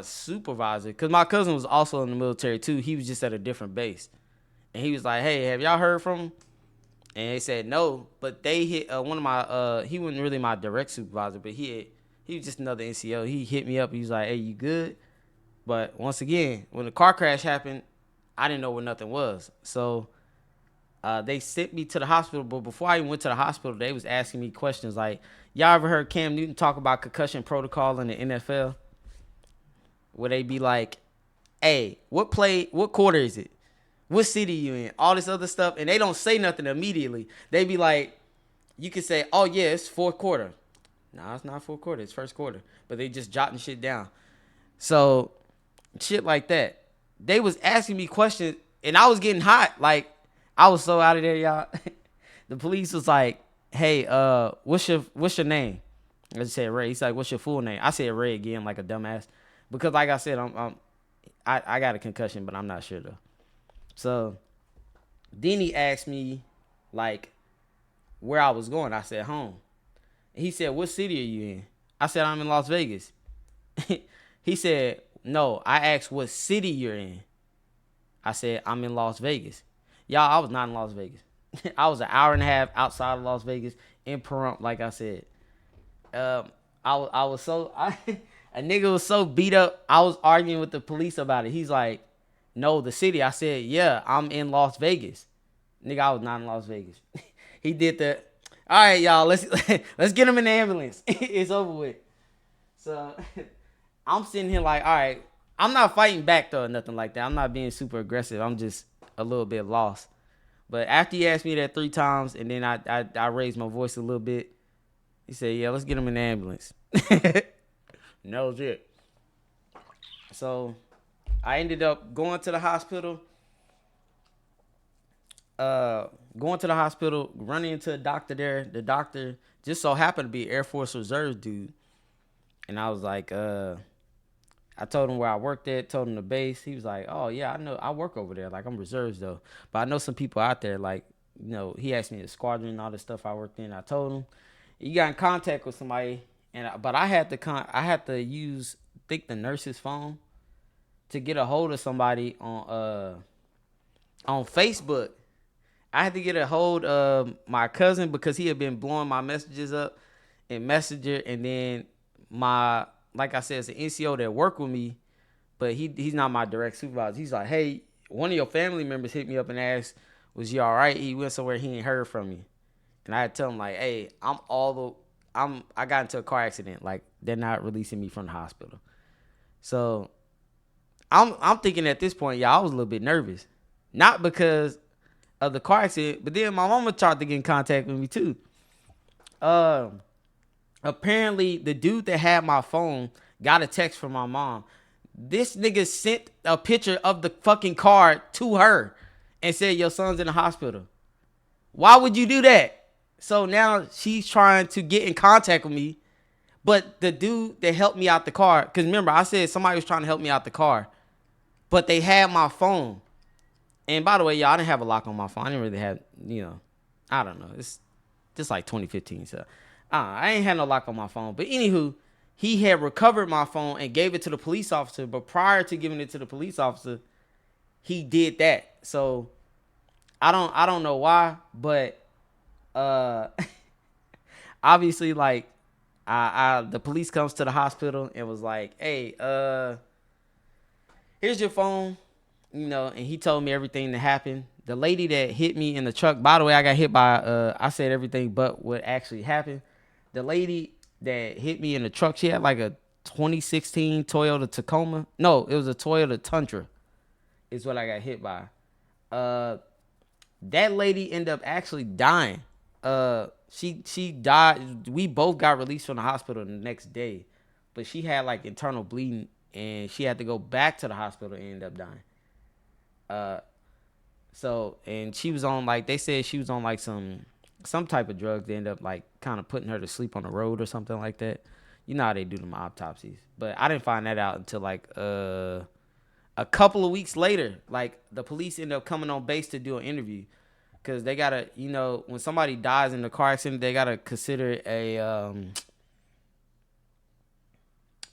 supervisor, because my cousin was also in the military too. He was just at a different base. And he was like, hey, have y'all heard from And they said no, but they hit one of my he wasn't really my direct supervisor, but he was just another NCO. He hit me up. He was like, "Hey, you good?" But once again, when the car crash happened, I didn't know where nothing was. So they sent me to the hospital. But before I even went to the hospital, they was asking me questions like, "Y'all ever heard Cam Newton talk about concussion protocol in the NFL?" Where they be like, "Hey, what quarter is it? What city you in?" All this other stuff. And they don't say nothing immediately. They be like, you can say, "Oh, yeah, it's fourth quarter." No, it's not fourth quarter. It's first quarter. But they just jotting shit down. So, shit like that. They was asking me questions, and I was getting hot. Like, I was so out of there, y'all. The police was like, "Hey, what's your name?" I just said Ray. He's like, "What's your full name?" I said Ray again, like a dumbass. Because, like I said, I got a concussion, but I'm not sure, though. So, then he asked me, like, where I was going. I said, home. He said, "What city are you in?" I said, "I'm in Las Vegas." He said, "No, I asked what city you're in." I said, "I'm in Las Vegas." Y'all, I was not in Las Vegas. I was an hour and a half outside of Las Vegas in Pahrump, like I said. I was so... a nigga was so beat up, I was arguing with the police about it. He's like, "No, the city." I said, "Yeah, I'm in Las Vegas." Nigga, I was not in Las Vegas. He did the... All right, y'all, let's get him in the ambulance. It's over with. So... I'm sitting here like, all right, I'm not fighting back though or nothing like that. I'm not being super aggressive. I'm just a little bit lost. But after he asked me that 3 times and then I raised my voice a little bit, he said, "Yeah, let's get him in the ambulance." And that was it. So I ended up going to the hospital. Running into a doctor there. The doctor just so happened to be Air Force Reserve dude. And I was like, I told him where I worked at, told him the base. He was like, "Oh, yeah, I know. I work over there. Like, I'm reserves, though. But I know some people out there, like, you know," he asked me the squadron and all the stuff I worked in. I told him. He got in contact with somebody, but I had to use, I think, the nurse's phone to get a hold of somebody on Facebook. I had to get a hold of my cousin because he had been blowing my messages up in Messenger, and then like I said, it's an NCO that worked with me, but he's not my direct supervisor. He's like, "Hey, one of your family members hit me up and asked, was you all right? He went somewhere, he ain't heard from me." And I had to tell him, like, "Hey, I got into a car accident. Like, they're not releasing me from the hospital." So I'm thinking at this point, y'all, I was a little bit nervous. Not because of the car accident, but then my mama tried to get in contact with me too. Apparently, the dude that had my phone got a text from my mom. This nigga sent a picture of the fucking car to her and said, "Your son's in the hospital." Why would you do that? So now she's trying to get in contact with me, but the dude that helped me out the car, because remember, I said somebody was trying to help me out the car, but they had my phone. And by the way, y'all, I didn't have a lock on my phone. I didn't really have, I don't know. It's just like 2015, so... I ain't had no lock on my phone. But anywho, he had recovered my phone and gave it to the police officer. But prior to giving it to the police officer, he did that. So I don't know why, but obviously, like, the police comes to the hospital and was like, "Hey, here's your phone," and he told me everything that happened. The lady that hit me in the truck, by the way, I got hit by, I said everything but what actually happened. The lady that hit me in the truck, she had like a 2016 Toyota Tacoma. No, it was a Toyota Tundra is what I got hit by. That lady ended up actually dying. She died. We both got released from the hospital the next day. But she had like internal bleeding and she had to go back to the hospital and end up dying. So, and she was on, like, they said she was on like some type of drugs. They end up like kind of putting her to sleep on the road or something like that. You know how they do them autopsies. But I didn't find that out until like a couple of weeks later. Like, the police ended up coming on base to do an interview. Because they got to, when somebody dies in a car accident, they got to consider it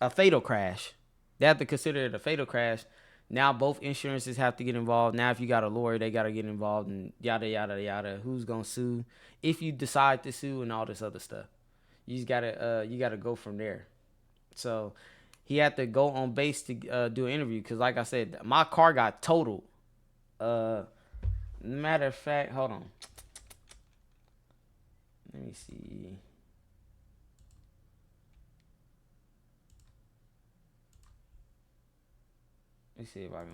a fatal crash. They have to consider it a fatal crash. Now both insurances have to get involved. Now if you got a lawyer, they got to get involved, and yada yada yada. Who's gonna sue? If you decide to sue, and all this other stuff, you just gotta go from there. So he had to go on base to do an interview because, like I said, my car got totaled. Matter of fact, hold on. Let me see. Let me see if I can.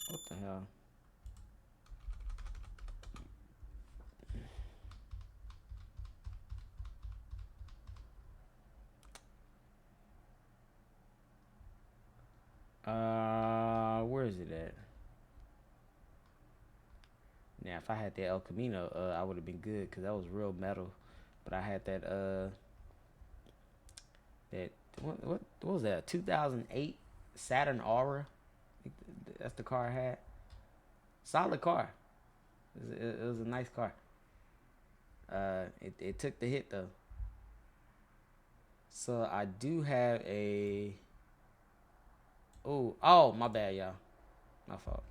What the hell? Where is it at? Now, if I had that El Camino, I would have been good because that was real metal. But I had that what was that? 2008 Saturn Aura. That's the car I had. Solid car. It was a nice car. It took the hit though. So I do have a. Oh, my bad, y'all. My fault.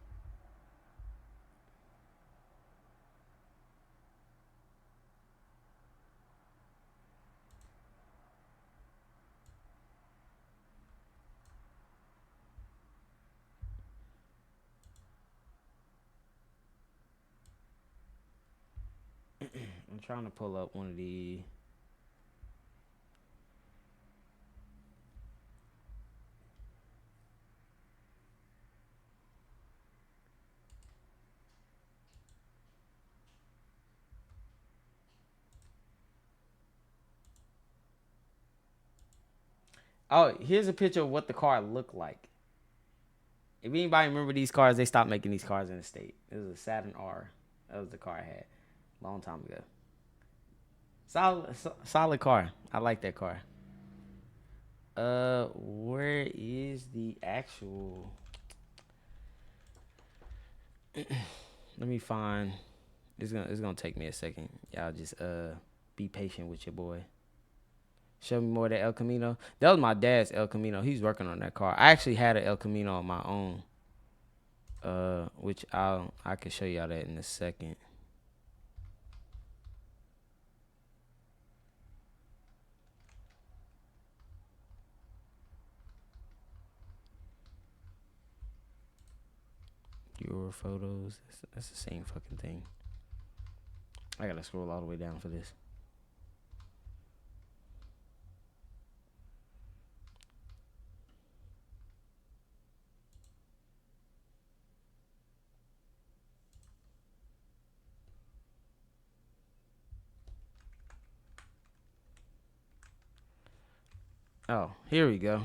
I'm trying to pull up one of the. Oh, here's a picture of what the car looked like. If anybody remember these cars, they stopped making these cars in the state. It was a Saturn R. That was the car I had a long time ago. Solid car. I like that car. Where is the actual? Let me find. It's gonna take me a second. Y'all just be patient with your boy. Show me more of that El Camino. That was my dad's El Camino. He's working on that car. I actually had an El Camino on my own. Which I can show y'all that in a second. Your photos. That's the same fucking thing. I gotta scroll all the way down for this. Oh, here we go.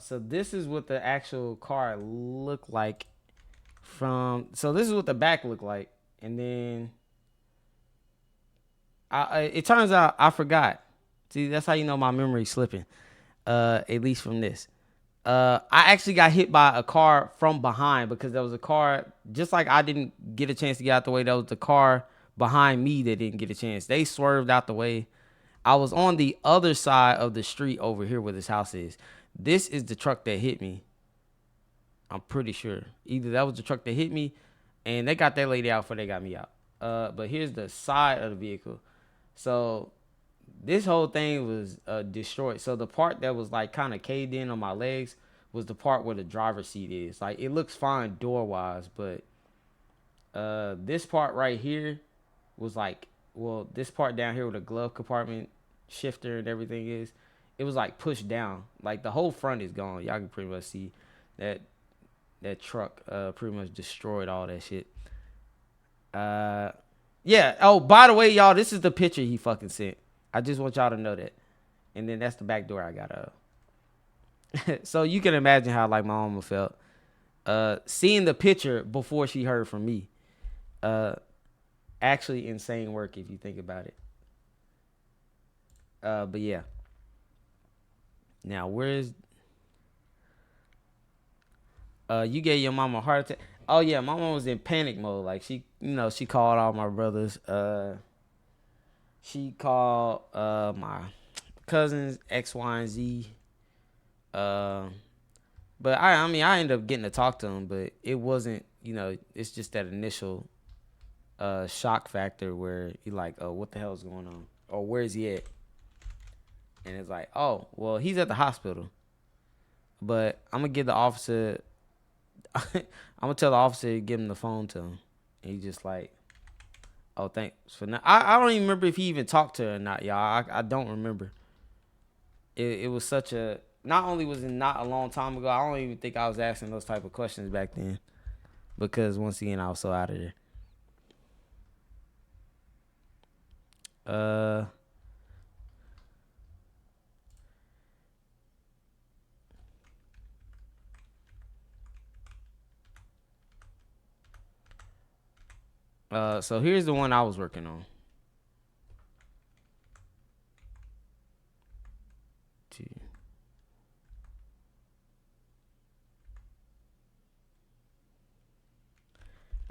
So this is what the actual car looked like so this is what the back looked like. And then it turns out I forgot. See, that's how you know my memory's slipping. At least from this. I actually got hit by a car from behind because there was a car, just like I didn't get a chance to get out the way, there was the car behind me that didn't get a chance. They swerved out the way. I was on the other side of the street over here where this house is. This is the truck that hit me. I'm pretty sure. Either that was the truck that hit me, and they got that lady out before they got me out. But here's the side of the vehicle. So this whole thing was destroyed. So the part that was like kind of caved in on my legs was the part where the driver's seat is. Like, it looks fine door-wise, but this part right here was like, well, this part down here where the glove compartment shifter and everything is, it was like pushed down. Like, the whole front is gone. Y'all can pretty much see that truck pretty much destroyed all that shit. Yeah. Oh, by the way, y'all, this is the picture he fucking sent. I just want y'all to know that. And then that's the back door I got. So you can imagine how like my mama felt. Seeing the picture before she heard from me. Actually insane work if you think about it. But yeah. Now where's you gave your mama a heart attack? Oh yeah, my mom was in panic mode. Like she called all my brothers. She called my cousins X, Y, and Z. But I mean I ended up getting to talk to them, but it wasn't, it's just that initial shock factor where you're like, oh, what the hell is going on? Or where's he at? And it's like, oh, well, he's at the hospital. But I'm going to give the officer, I'm going to tell the officer to give him the phone to him. And he's just like, oh, thanks for now. I don't even remember if he even talked to her or not, y'all. I don't remember. It was such a, not only was it not a long time ago, I don't even think I was asking those type of questions back then. Because once again, I was so out of there. So here's the one I was working on.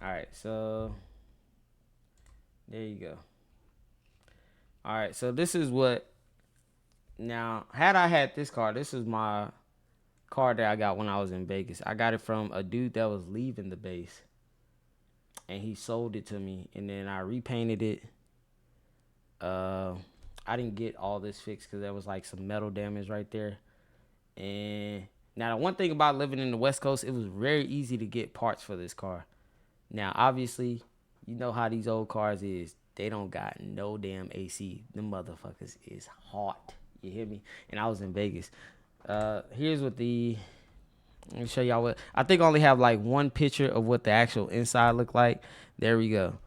All right, so there you go. All right, so this is what. Now, had I had this car, this is my car that I got when I was in Vegas. I got it from a dude that was leaving the base, and he sold it to me, and then I repainted it. I didn't get all this fixed because there was like some metal damage right there. And now the one thing about living in the West Coast, it was very easy to get parts for this car. Now, obviously, you know how these old cars is. They don't got no damn AC. Them motherfuckers is hot. You hear me? And I was in Vegas. Here's what let me show y'all what. I think I only have like one picture of what the actual inside looked like. There we go.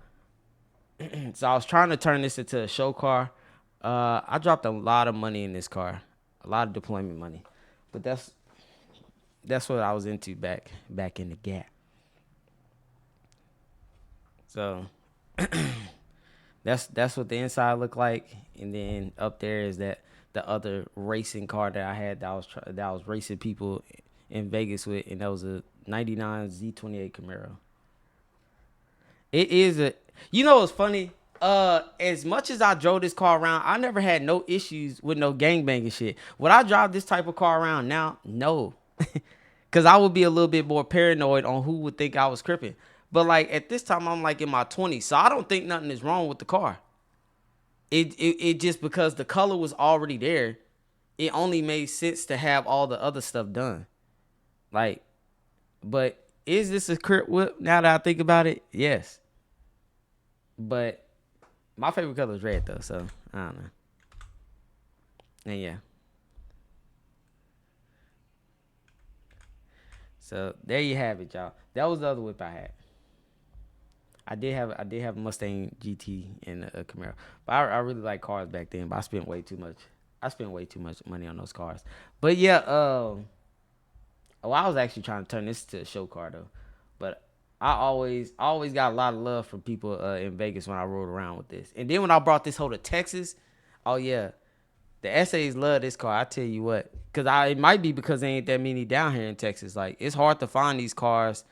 So I was trying to turn this into a show car. I dropped a lot of money in this car. A lot of deployment money. But that's what I was into back in the Gap. So that's what the inside looked like, and then up there is that the other racing car that I had that I was racing people in Vegas with, and that was a '99 Z28 Camaro. It is what's funny? As much as I drove this car around, I never had no issues with no gangbanging shit. Would I drive this type of car around now? No, because I would be a little bit more paranoid on who would think I was cripping. But like at this time, I'm like in my 20s, so I don't think nothing is wrong with the car. It just because the color was already there, it only made sense to have all the other stuff done. Like, but is this a Crip whip? Now that I think about it, yes. But my favorite color is red though, so I don't know. And yeah. So there you have it, y'all. That was the other whip I had. I did have a Mustang GT and a Camaro, but I really like cars back then. But I spent way too much money on those cars. But yeah, I was actually trying to turn this to a show car though. But I always got a lot of love from people in Vegas when I rode around with this. And then when I brought this whole to Texas, oh yeah, the essays love this car. I tell you what, it might be because there ain't that many down here in Texas. Like it's hard to find these cars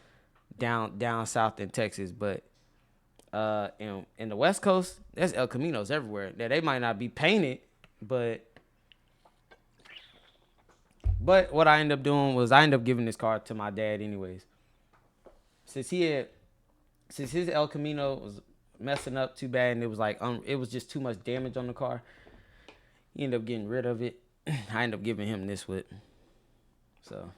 down south in Texas, but. In the West Coast, there's El Caminos everywhere. Now, they might not be painted, but what I ended up doing was I ended up giving this car to my dad anyways. Since his El Camino was messing up too bad, and it was like it was just too much damage on the car. He ended up getting rid of it. I ended up giving him this whip. So.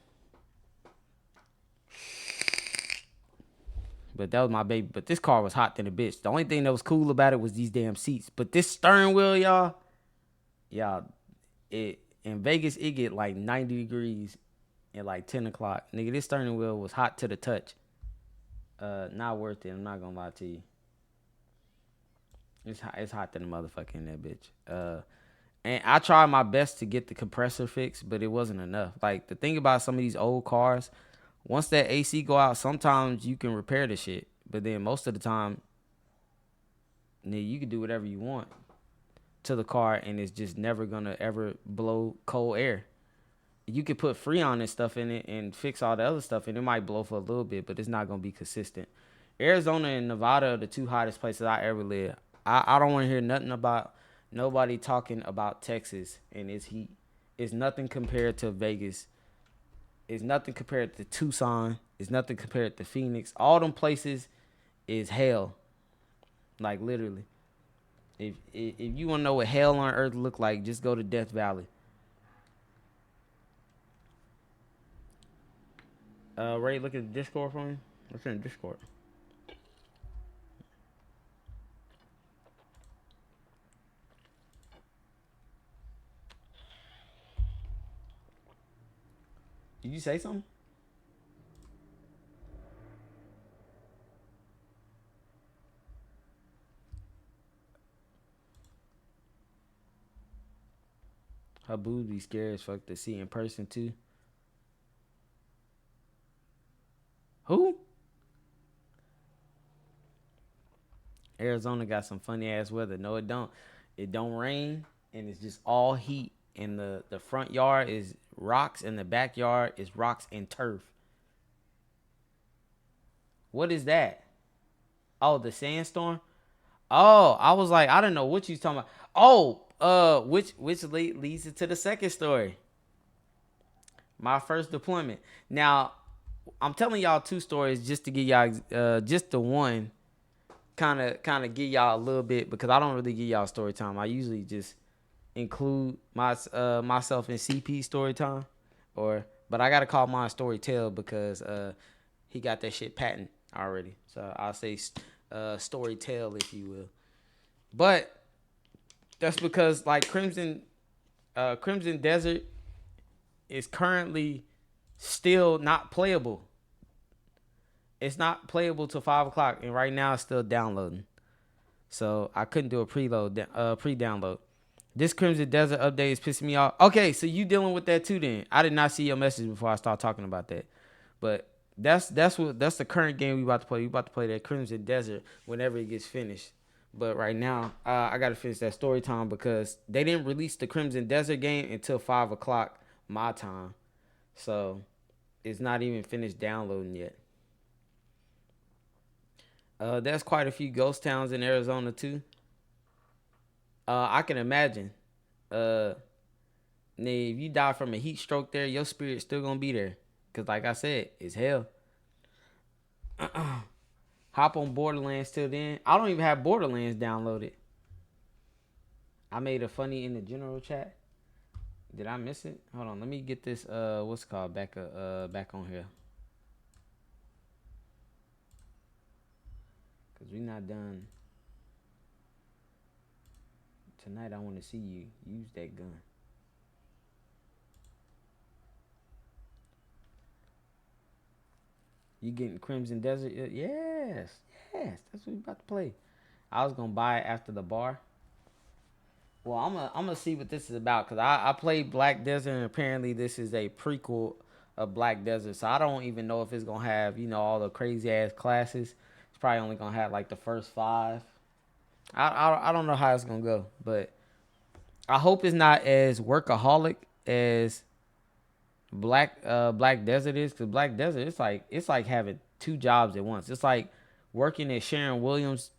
But that was my baby. But this car was hot than a bitch. The only thing that was cool about it was these damn seats. But this steering wheel, y'all, in Vegas, it get like 90 degrees at like 10 o'clock. Nigga, this steering wheel was hot to the touch. Not worth it. I'm not gonna lie to you. It's hot than a motherfucker in that bitch. And I tried my best to get the compressor fixed, but it wasn't enough. Like, the thing about some of these old cars, once that AC go out, sometimes you can repair the shit. But then most of the time, you can do whatever you want. to the car, and it's just never gonna ever blow cold air. You could put Freon and stuff in it and fix all the other stuff, and it might blow for a little bit, but it's not gonna be consistent. Arizona and Nevada are the two hottest places I ever lived. I don't want to hear nothing about nobody talking about Texas and its heat. It's nothing compared to Vegas. It's nothing compared to Tucson. It's nothing compared to Phoenix. All them places is hell. Like, literally. If you want to know what hell on earth look like, just go to Death Valley. Ray, look at the Discord for me. What's in the Discord? Did you say something? Her boobs be scary as fuck to see in person too. Who? Arizona got some funny ass weather. No, it don't. It don't rain, and it's just all heat. And the front yard is rocks, and the backyard is rocks and turf. What is that? Oh, the sandstorm? Oh, I was like, I don't know what you talking about. Oh, which leads into the second story. My first deployment. Now, I'm telling y'all two stories just to give y'all, just the one, kind of give y'all a little bit, because I don't really give y'all story time. I usually just include myself in CP story time, but I gotta call mine story tell because he got that shit patent already. So I'll say story tell, if you will. But that's because like Crimson Desert is currently still not playable. It's not playable till 5 o'clock, and right now it's still downloading. So I couldn't do a pre-download. This Crimson Desert update is pissing me off. Okay, so you dealing with that too then. I did not see your message before I start talking about that. But that's the current game we about to play. We about to play that Crimson Desert whenever it gets finished. But right now, I got to finish that story time because they didn't release the Crimson Desert game until 5 o'clock my time. So it's not even finished downloading yet. There's quite a few ghost towns in Arizona too. I can imagine. If you die from a heat stroke there, your spirit's still gonna be there. Cause like I said, it's hell. Hop on Borderlands till then. I don't even have Borderlands downloaded. I made a funny in the general chat. Did I miss it? Hold on, let me get this what's it called back on here. Cause we not done. Tonight I want to see you use that gun. You getting Crimson Desert? Yes. That's what we about to play. I was gonna buy it after the bar. Well, I'm gonna see what this is about because I played Black Desert and apparently this is a prequel of Black Desert. So I don't even know if it's gonna have all the crazy ass classes. It's probably only gonna have like the first 5. I don't know how it's gonna go, but I hope it's not as workaholic as Black Desert is, because Black Desert it's like having 2 jobs at once. It's like working at Sharon Williams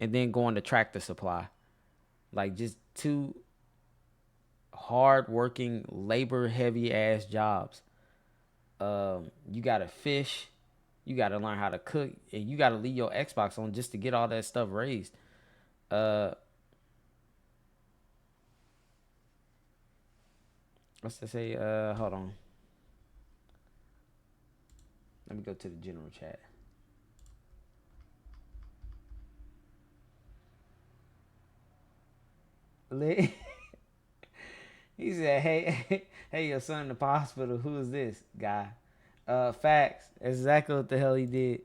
and then going to Tractor Supply, like just 2 hard working, labor heavy ass jobs. You gotta fish, you gotta learn how to cook, and you gotta leave your Xbox on just to get all that stuff raised. What's to say? Hold on. Let me go to the general chat. He said, "Hey, your son in the hospital. Who is this guy?" Facts. That's exactly what the hell he did.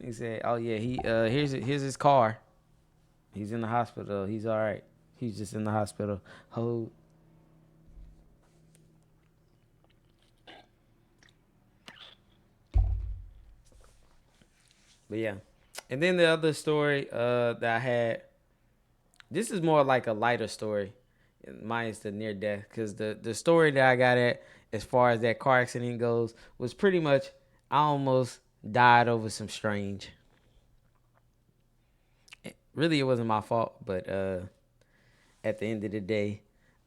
He said, "Oh yeah, here's his car. He's in the hospital. He's all right. He's just in the hospital." Hold. But yeah, And then the other story that I had, this is more like a lighter story. Mine is the near death, because the story that I got at as far as that car accident goes was pretty much I almost died over some strange. Really, it wasn't my fault, but at the end of the day,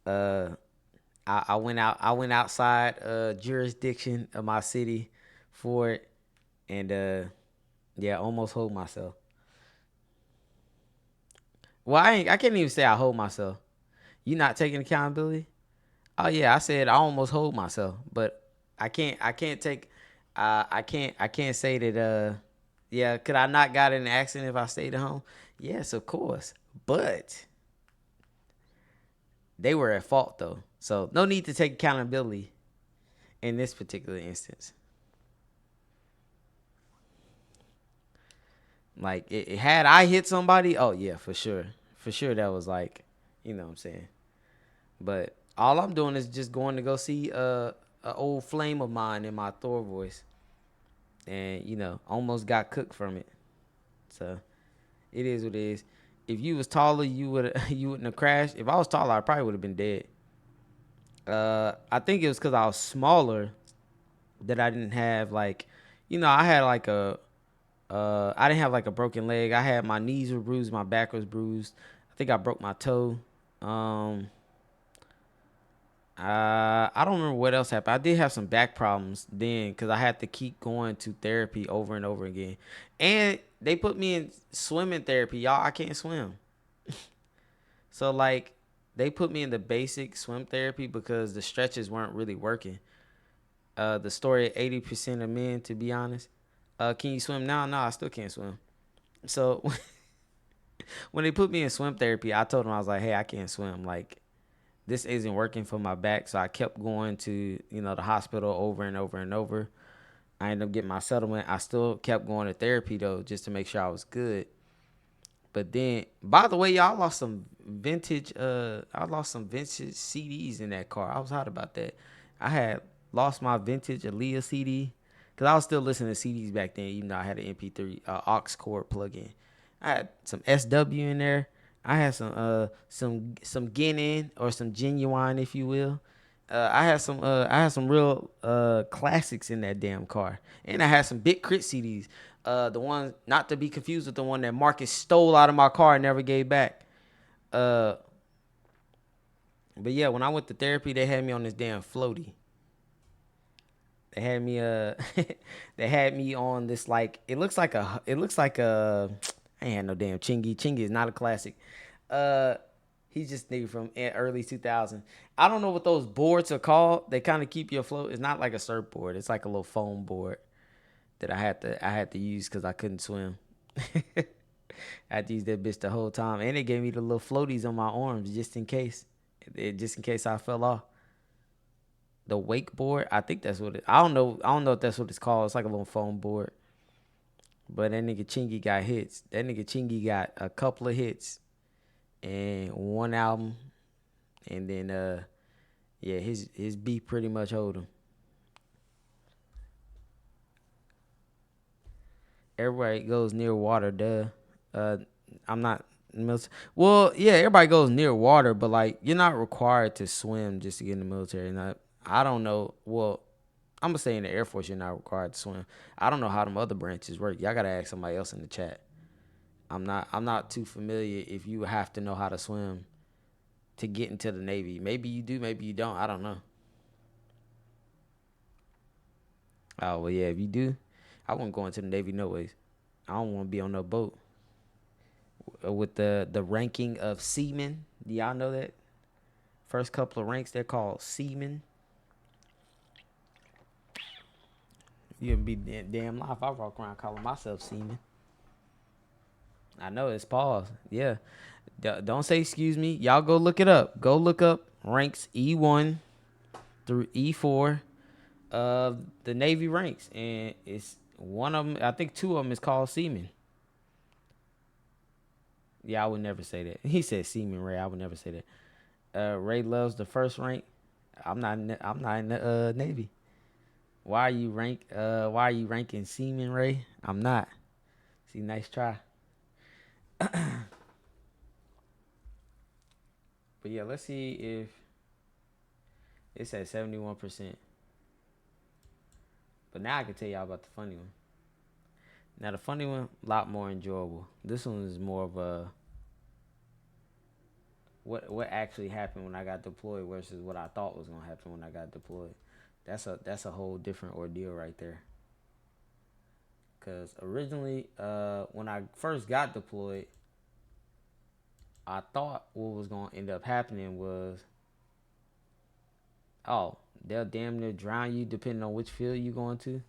I went outside jurisdiction of my city for it, and yeah, almost hold myself. Well, I can't even say I hold myself. You not taking accountability? Oh yeah, I said I almost hold myself, but I can't take I can't say that yeah, could I not got in an accident if I stayed at home? Yes, of course. But they were at fault though. So no need to take accountability in this particular instance. Like had I hit somebody, oh yeah, for sure. For sure that was like, you know what I'm saying. But all I'm doing is just going to go see a old flame of mine in my Thor voice. And, you know, almost got cooked from it. So it is what it is. If you was taller, you wouldn't have crashed. If I was taller, I probably would have been dead. I think it was because I was smaller that I didn't have like, you know, I had like I didn't have like a broken leg. I had my knees were bruised, my back was bruised. I think I broke my toe. I don't remember what else happened. I did have some back problems then because I had to keep going to therapy over and over again. And they put me in swimming therapy. Y'all, I can't swim. So, like, they put me in the basic swim therapy because the stretches weren't really working. The story of 80% of men, to be honest. Can you swim now? No, I still can't swim. So, when they put me in swim therapy, I told them, I was like, hey, I can't swim. Like, this isn't working for my back. So I kept going to, you know, the hospital over and over and over. I ended up getting my settlement. I still kept going to therapy though, just to make sure I was good. But then, by the way, y'all, I lost some vintage CDs in that car. I was hot about that. I had lost my vintage Aaliyah CD because I was still listening to CDs back then, even though I had an MP3 aux cord plug-in. I had some SW in there. I had some Genuine or some Genuine, if you will. I had some real classics in that damn car, and I had some Big Crit CDs. The one not to be confused with the one that Marcus stole out of my car and never gave back. But yeah, when I went to therapy, they had me on this damn floaty. They had me they had me on this like it looks like a I ain't had no damn Chingy. Chingy is not a classic. He's just nigga from early 2000. I don't know what those boards are called. They kind of keep you afloat. It's not like a surfboard. It's like a little foam board that I had to use because I couldn't swim. I had to use that bitch the whole time, and they gave me the little floaties on my arms just in case I fell off. The wakeboard, I think that's what it. I don't know if that's what it's called. It's like a little foam board. But that nigga Chingy got hits. That nigga Chingy got a couple of hits and one album. And then yeah, his beat pretty much hold him. Everybody goes near water, duh. I'm not well, yeah, everybody goes near water, but like you're not required to swim just to get in the military. And I don't know. Well, I'm gonna say in the Air Force you're not required to swim. I don't know how them other branches work. Y'all gotta ask somebody else in the chat. I'm not too familiar if you have to know how to swim to get into the Navy. Maybe you do, maybe you don't. I don't know. Oh well, yeah. If you do, I wouldn't go into the Navy no ways. I don't want to be on no boat with the ranking of seamen. Do y'all know that? First couple of ranks, they're called seamen. You'd be damn lie if I walk around calling myself seaman. I know it's pause. Yeah. Don't say excuse me. Y'all go look it up. Go look up ranks E1 through E4 of the Navy ranks. And it's one of them, I think two of them is called seaman. Yeah, I would never say that. He said seaman, Ray. I would never say that. Ray loves the first rank. I'm not in the Navy. Why are you ranking seaman, Ray? I'm not. See, nice try. But yeah, let's see if it's at 71%. But now I can tell y'all about the funny one. Now the funny one, a lot more enjoyable. This one is more of a what actually happened when I got deployed versus what I thought was gonna happen when I got deployed. That's a whole different ordeal right there. Cause originally, when I first got deployed, I thought what was gonna end up happening was, oh, they'll damn near drown you depending on which field you going to.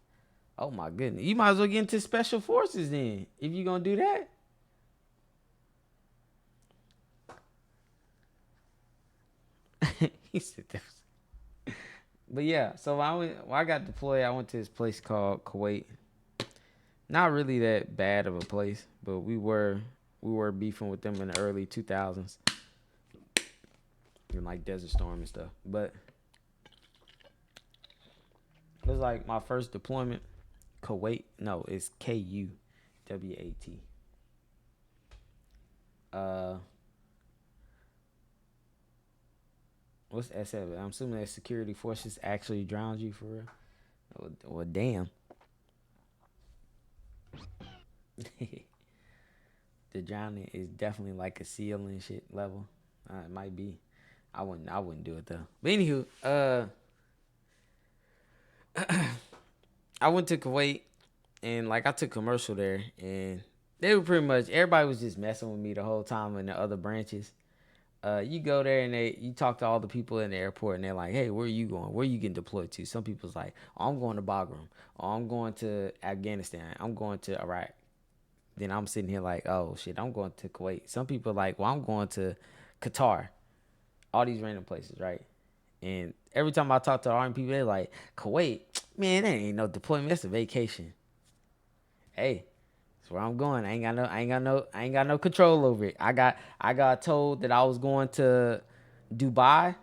Oh my goodness, you might as well get into special forces then if you gonna do that. He said that. But yeah, so when I got deployed, I went to this place called Kuwait. Not really that bad of a place, but we were beefing with them in the early 2000s, in like Desert Storm and stuff. But it was like my first deployment. Kuwait, no, it's Kuwat. What's SF? I'm assuming that security forces actually drowned you for real. Well, damn. The drowning is definitely like a SEAL and shit level. It might be. I wouldn't do it though. But anywho, I went to Kuwait and like I took commercial there and they were pretty much everybody was just messing with me the whole time in the other branches. You go there and you talk to all the people in the airport and they're like, hey, where are you going? Where are you getting deployed to? Some people's like, oh, I'm going to Bagram. Oh, I'm going to Afghanistan. I'm going to Iraq. Then I'm sitting here like, oh, shit, I'm going to Kuwait. Some people are like, well, I'm going to Qatar. All these random places, right? And every time I talk to Army people, they're like, Kuwait, man, that ain't no deployment. That's a vacation. Hey. That's where I'm going. I ain't got no control over it. I got told that I was going to Dubai,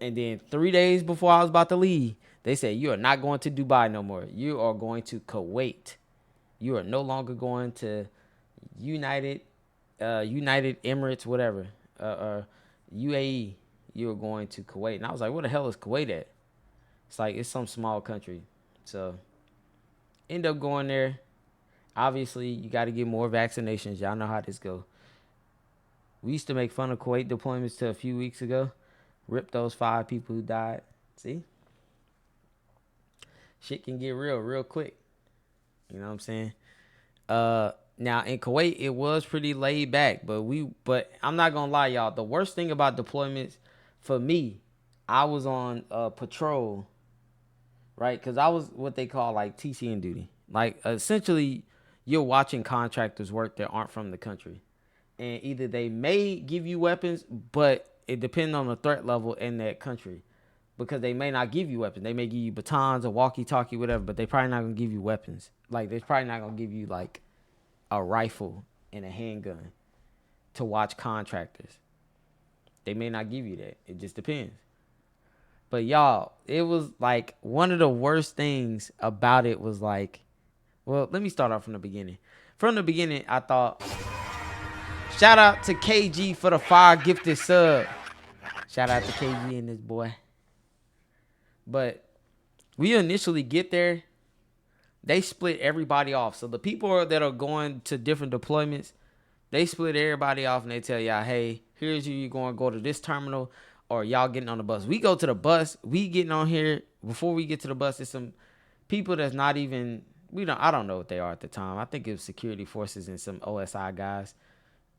and then 3 days before I was about to leave, they said you are not going to Dubai no more. You are going to Kuwait. You are no longer going to United Emirates, whatever, UAE. You are going to Kuwait. And I was like, where the hell is Kuwait at? It's like it's some small country. So end up going there. Obviously, you got to get more vaccinations. Y'all know how this go. We used to make fun of Kuwait deployments till a few weeks ago. Rip those 5 people who died. See? Shit can get real quick. You know what I'm saying? Now, in Kuwait, it was pretty laid back. But I'm not going to lie, y'all. The worst thing about deployments, for me, I was on patrol, right? Because I was what they call, like, TCN duty. Like, essentially, you're watching contractors work that aren't from the country. And either they may give you weapons, but it depends on the threat level in that country. Because they may not give you weapons. They may give you batons or walkie-talkie, whatever, but they probably not going to give you weapons. Like, they're probably not going to give you, like, a rifle and a handgun to watch contractors. They may not give you that. It just depends. But, y'all, it was, like, one of the worst things about it was, like, well, let me start off from the beginning. From the beginning, I thought, shout out to KG for the 5 gifted sub. Shout out to KG and this boy. But we initially get there, they split everybody off. So the people that are going to different deployments, they split everybody off and they tell y'all, hey, here's you're going to go to this terminal or y'all getting on the bus. We go to the bus. We getting on here. Before we get to the bus, there's some people that's not even... I don't know what they are at the time. I think it was security forces and some OSI guys.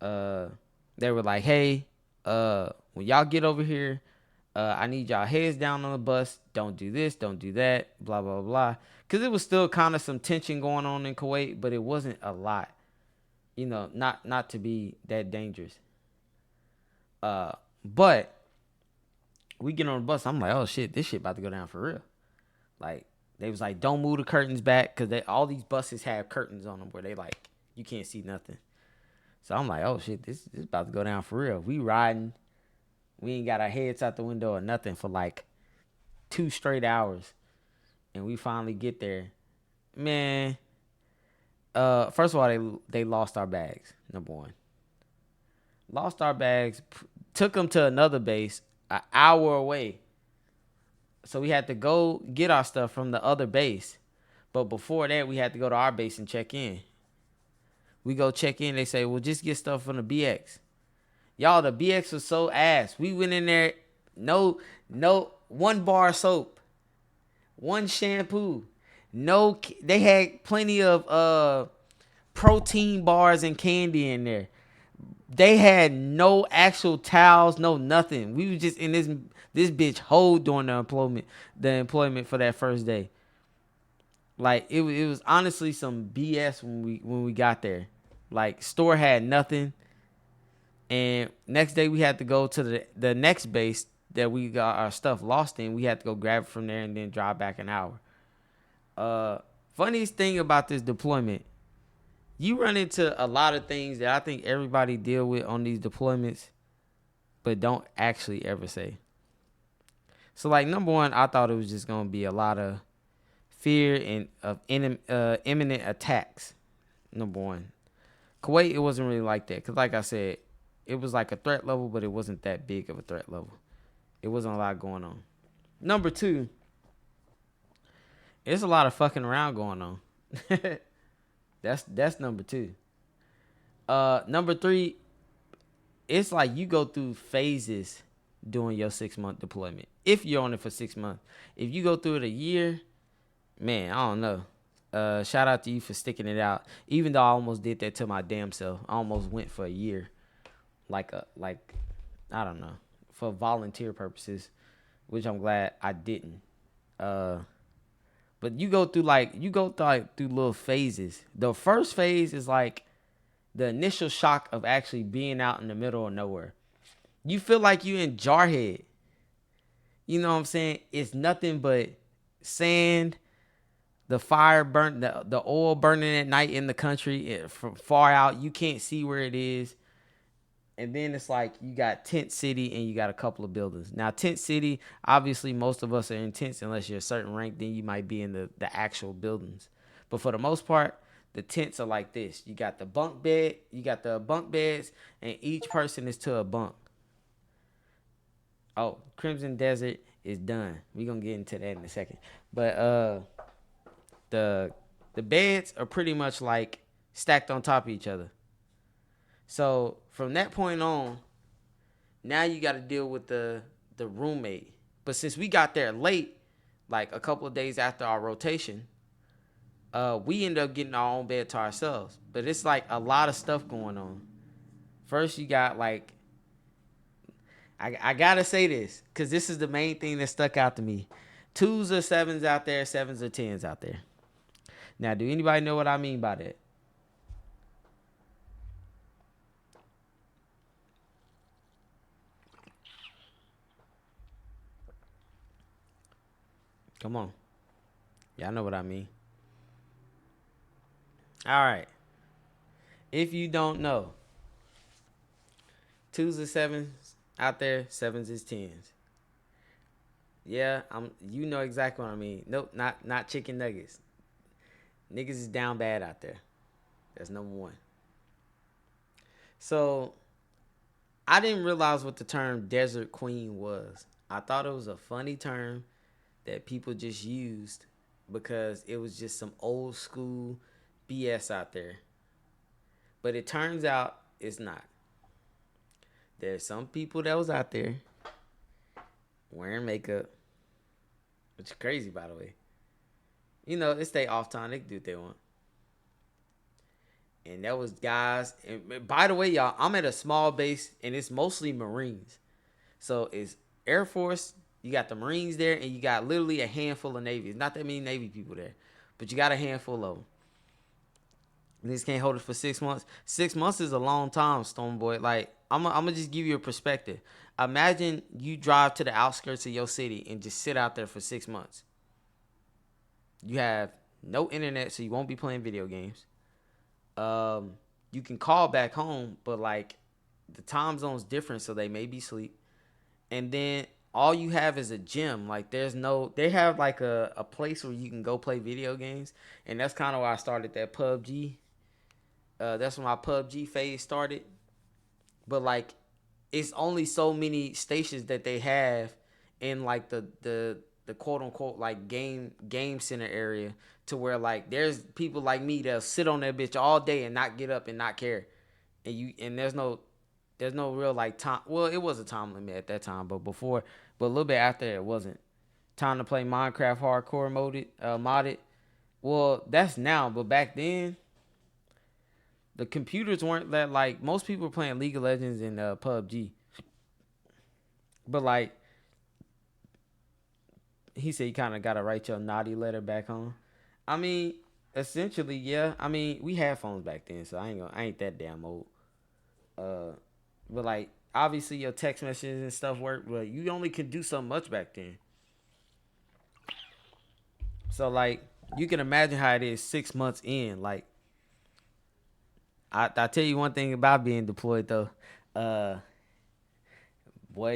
They were like, hey, when y'all get over here, I need y'all heads down on the bus. Don't do this, don't do that, blah, blah, blah. Because it was still kind of some tension going on in Kuwait, but it wasn't a lot. You know, not to be that dangerous. But we get on the bus. I'm like, oh, shit, this shit about to go down for real. Like, they was like, don't move the curtains back because all these buses have curtains on them where they like, you can't see nothing. So I'm like, oh, shit, this is about to go down for real. We riding. We ain't got our heads out the window or nothing for like 2 straight hours. And we finally get there. Man, First of all, they lost our bags. Number one, lost our bags. Took them to another base an hour away. So we had to go get our stuff from the other base. But before that, we had to go to our base and check in. We go check in. They say, well, just get stuff from the BX. Y'all, the BX was so ass. We went in there, no, 1 bar soap, 1 shampoo. No, they had plenty of protein bars and candy in there. They had no actual towels, no nothing. We was just in this bitch hole during the employment for that first day. Like it was honestly some BS when we got there. Like store had nothing, and next day we had to go to the next base that we got our stuff lost in. We had to go grab it from there and then drive back an hour. Funniest thing about this deployment, you run into a lot of things that I think everybody deal with on these deployments, but don't actually ever say. So like number one, I thought it was just gonna be a lot of fear and of imminent attacks. Number one, Kuwait, it wasn't really like that because, like I said, it was like a threat level, but it wasn't that big of a threat level. It wasn't a lot going on. Number two, there's a lot of fucking around going on. That's number two. Number three, it's like you go through phases during your 6-month deployment. If you're on it for 6 months, if you go through it a year, man, I don't know. Shout out to you for sticking it out. Even though I almost did that to my damn self. I almost went for a year, like I don't know, for volunteer purposes, which I'm glad I didn't. But you go through through little phases. The first phase is like the initial shock of actually being out in the middle of nowhere. You feel like you in Jarhead. You know what I'm saying? It's nothing but sand, the fire burnt, the oil burning at night in the country from far out. You can't see where it is. And then it's like you got Tent City and you got a couple of buildings. Now, Tent City, obviously most of us are in tents unless you're a certain rank. Then you might be in the actual buildings. But for the most part, the tents are like this. You got the bunk bed. You got the bunk beds. And each person is to a bunk. Oh, Crimson Desert is done. We're going to get into that in a second. But the beds are pretty much like stacked on top of each other. So from that point on, now you got to deal with the roommate. But since we got there late, like a couple of days after our rotation, we ended up getting our own bed to ourselves. But it's like a lot of stuff going on. First, you got like, I got to say this because this is the main thing that stuck out to me. 2s or 7s out there, 7s or 10s out there. Now, do anybody know what I mean by that? Come on. Y'all know what I mean. All right. If you don't know, 2s or 7s out there, 7s is 10s. Yeah, you know exactly what I mean. Nope, not chicken nuggets. Niggas is down bad out there. That's number one. So, I didn't realize what the term Desert Queen was. I thought it was a funny term that people just used because it was just some old school BS out there. But it turns out it's not. There's some people that was out there wearing makeup, which is crazy, by the way. You know, it's their off time. They can do what they want. And that was guys. And by the way, y'all, I'm at a small base, and it's mostly Marines. So it's Air Force. You got the Marines there, and you got literally a handful of Navy. Not that many Navy people there, but you got a handful of them. Niggas can't hold it for 6 months. 6 months is a long time, Stoneboy. Like, I'm gonna just give you a perspective. Imagine you drive to the outskirts of your city and just sit out there for 6 months. You have no internet, so you won't be playing video games. You can call back home, but like the time zone's different, so they may be asleep. And then all you have is a gym. Like they have like a place where you can go play video games. And that's kind of why I started that PUBG That's when my PUBG phase started. But like, it's only so many stations that they have in like the quote unquote like game center area to where like there's people like me that'll sit on that bitch all day and not get up and not care. And there's no real like time. Well, it was a time limit at that time, but a little bit after it wasn't. Time to play Minecraft hardcore modded. Well, that's now, but back then the computers weren't that like most people were playing League of Legends and PUBG. But like he said, you kind of gotta write your naughty letter back home. I mean, essentially, yeah. I mean, we had phones back then, so I ain't that damn old. But like obviously your text messages and stuff work, but you only could do so much back then. So like you can imagine how it is 6 months in. Like I tell you one thing about being deployed though, boy,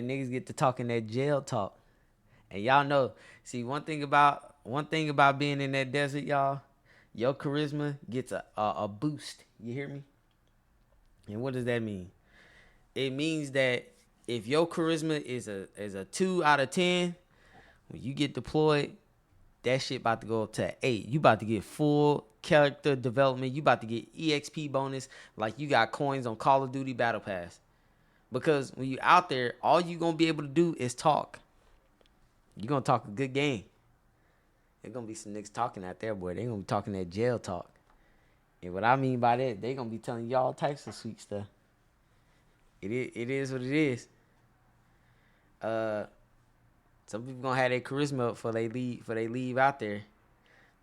niggas get to talking that jail talk, and y'all know. See, one thing about being in that desert, y'all, your charisma gets a boost. You hear me? And what does that mean? It means that if your charisma is a 2 out of 10, when you get deployed, that shit about to go up to 8. You about to get full character development. You about to get EXP bonus like you got coins on Call of Duty Battle Pass. Because when you out there, all you gonna be able to do is talk. You gonna talk a good game. There's gonna be some niggas talking out there, boy. They gonna be talking that jail talk. And what I mean by that, they gonna be telling you all types of sweet stuff. It is what it is. Some people gonna have their charisma up for they leave out there.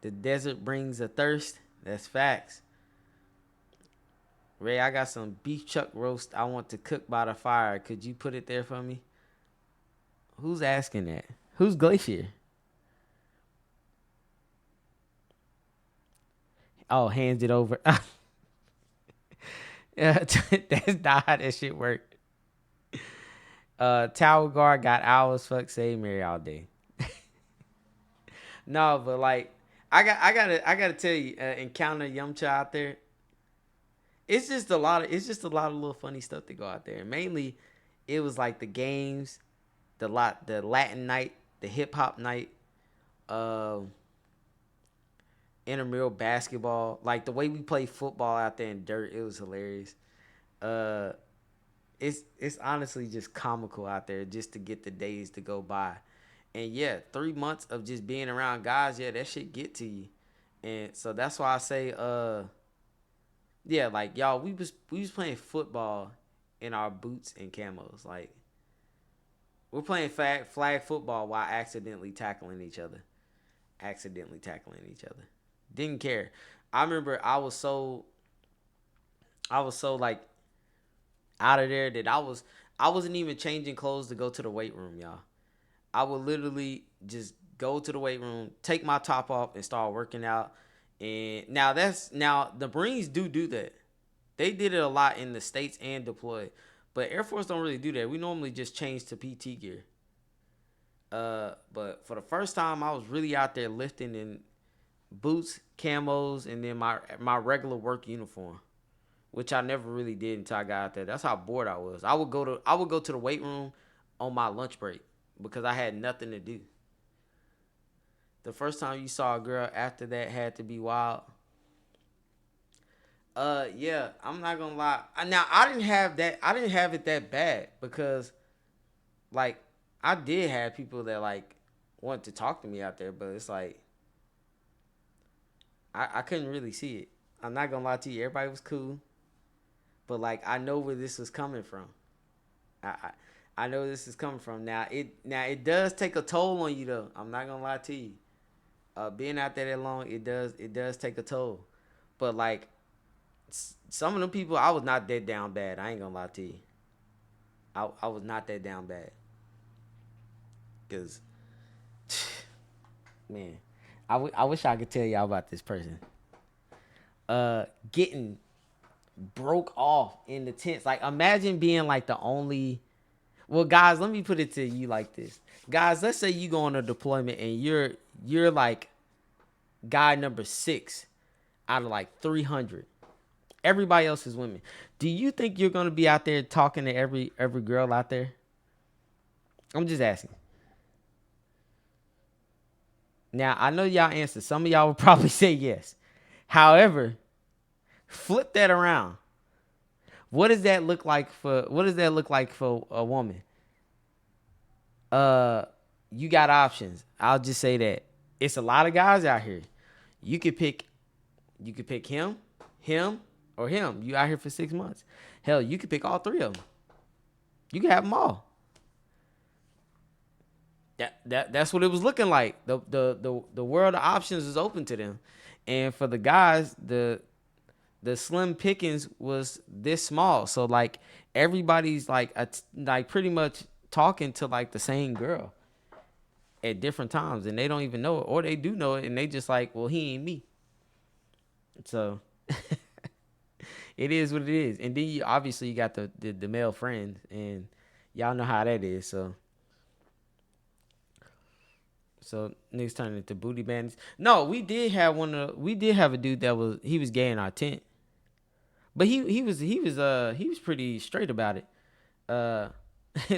The desert brings a thirst. That's facts. Ray, I got some beef chuck roast I want to cook by the fire. Could you put it there for me? Who's asking that? Who's Glacier? Oh, hands it over. That's not how that shit worked. Tower Guard got hours. Fuck, save Mary all day. No, but like, I gotta tell you, Encounter Yumcha out there. It's just a lot of little funny stuff to go out there. Mainly, it was like the games, the Latin night, the hip hop night, intramural basketball, like the way we play football out there in dirt. It was hilarious. It's honestly just comical out there just to get the days to go by. And yeah, 3 months of just being around guys, yeah, that shit get to you. And so that's why I say, yeah, like y'all, we was playing football in our boots and camos. Like we're playing flag football while accidentally tackling each other. Didn't care. I remember I was so like out of there that I wasn't even changing clothes to go to the weight room, y'all. I would literally just go to the weight room, take my top off, and start working out. And now the Marines do that. They did it a lot in the States and deployed. But Air Force don't really do that. We normally just change to PT gear. But for the first time, I was really out there lifting in boots, camos, and then my regular work uniform, which I never really did until I got out there. That's how bored I was. I would go to the weight room on my lunch break because I had nothing to do. The first time you saw a girl after that had to be wild. Yeah, I'm not gonna lie. Now I didn't have it that bad because, like, I did have people that like wanted to talk to me out there, but it's like I couldn't really see it. I'm not gonna lie to you. Everybody was cool, but like I know where this was coming from. I know where this is coming from. Now it does take a toll on you though. I'm not gonna lie to you. Being out there that long, it does take a toll. But like some of them people, I was not that down bad. I ain't gonna lie to you. I was not that down bad. Cause man, I wish I could tell y'all about this person. Getting broke off in the tents. Like imagine being like the only. Well, guys, let me put it to you like this. Guys, let's say you go on a deployment and you're like guy number 6 out of like 300. Everybody else is women. Do you think you're gonna be out there talking to every girl out there? I'm just asking. Now I know y'all answer. Some of y'all will probably say yes. However, flip that around. What does that look like for a woman? You got options. I'll just say that. It's a lot of guys out here. You could pick him, or him. You out here for 6 months. Hell, you could pick all three of them. You can have them all. That's what it was looking like. The world of options is open to them. And for the guys, the slim pickings was this small. So like everybody's like pretty much talking to like the same girl at different times, and they don't even know it, or they do know it, and they just like, well, he ain't me. So it is what it is. And then you obviously got the male friends, and y'all know how that is. So niggas turning into booty bandits. No, we did have a dude that was gay in our tent. But he was pretty straight about it.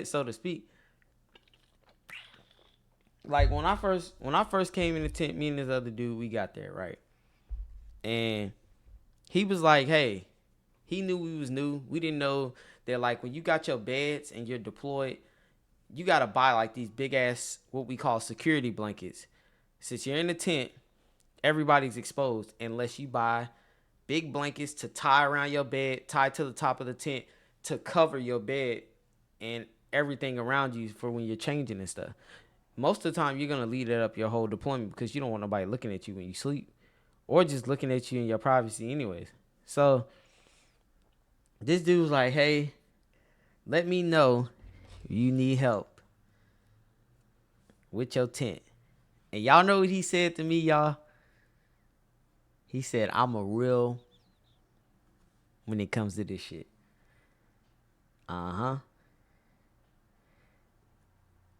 So to speak. Like when I first came in the tent, me and this other dude, we got there, right? And he was like, hey, he knew we was new. We didn't know that like when you got your beds and you're deployed, you got to buy like these big ass, what we call security blankets. Since you're in the tent, everybody's exposed unless you buy big blankets to tie around your bed, tie to the top of the tent to cover your bed and everything around you for when you're changing and stuff. Most of the time, you're going to leave that up your whole deployment because you don't want nobody looking at you when you sleep or just looking at you in your privacy anyways. So this dude was like, hey, let me know if you need help with your tent. And y'all know what he said to me, y'all? He said, I'm a real when it comes to this shit. Uh-huh.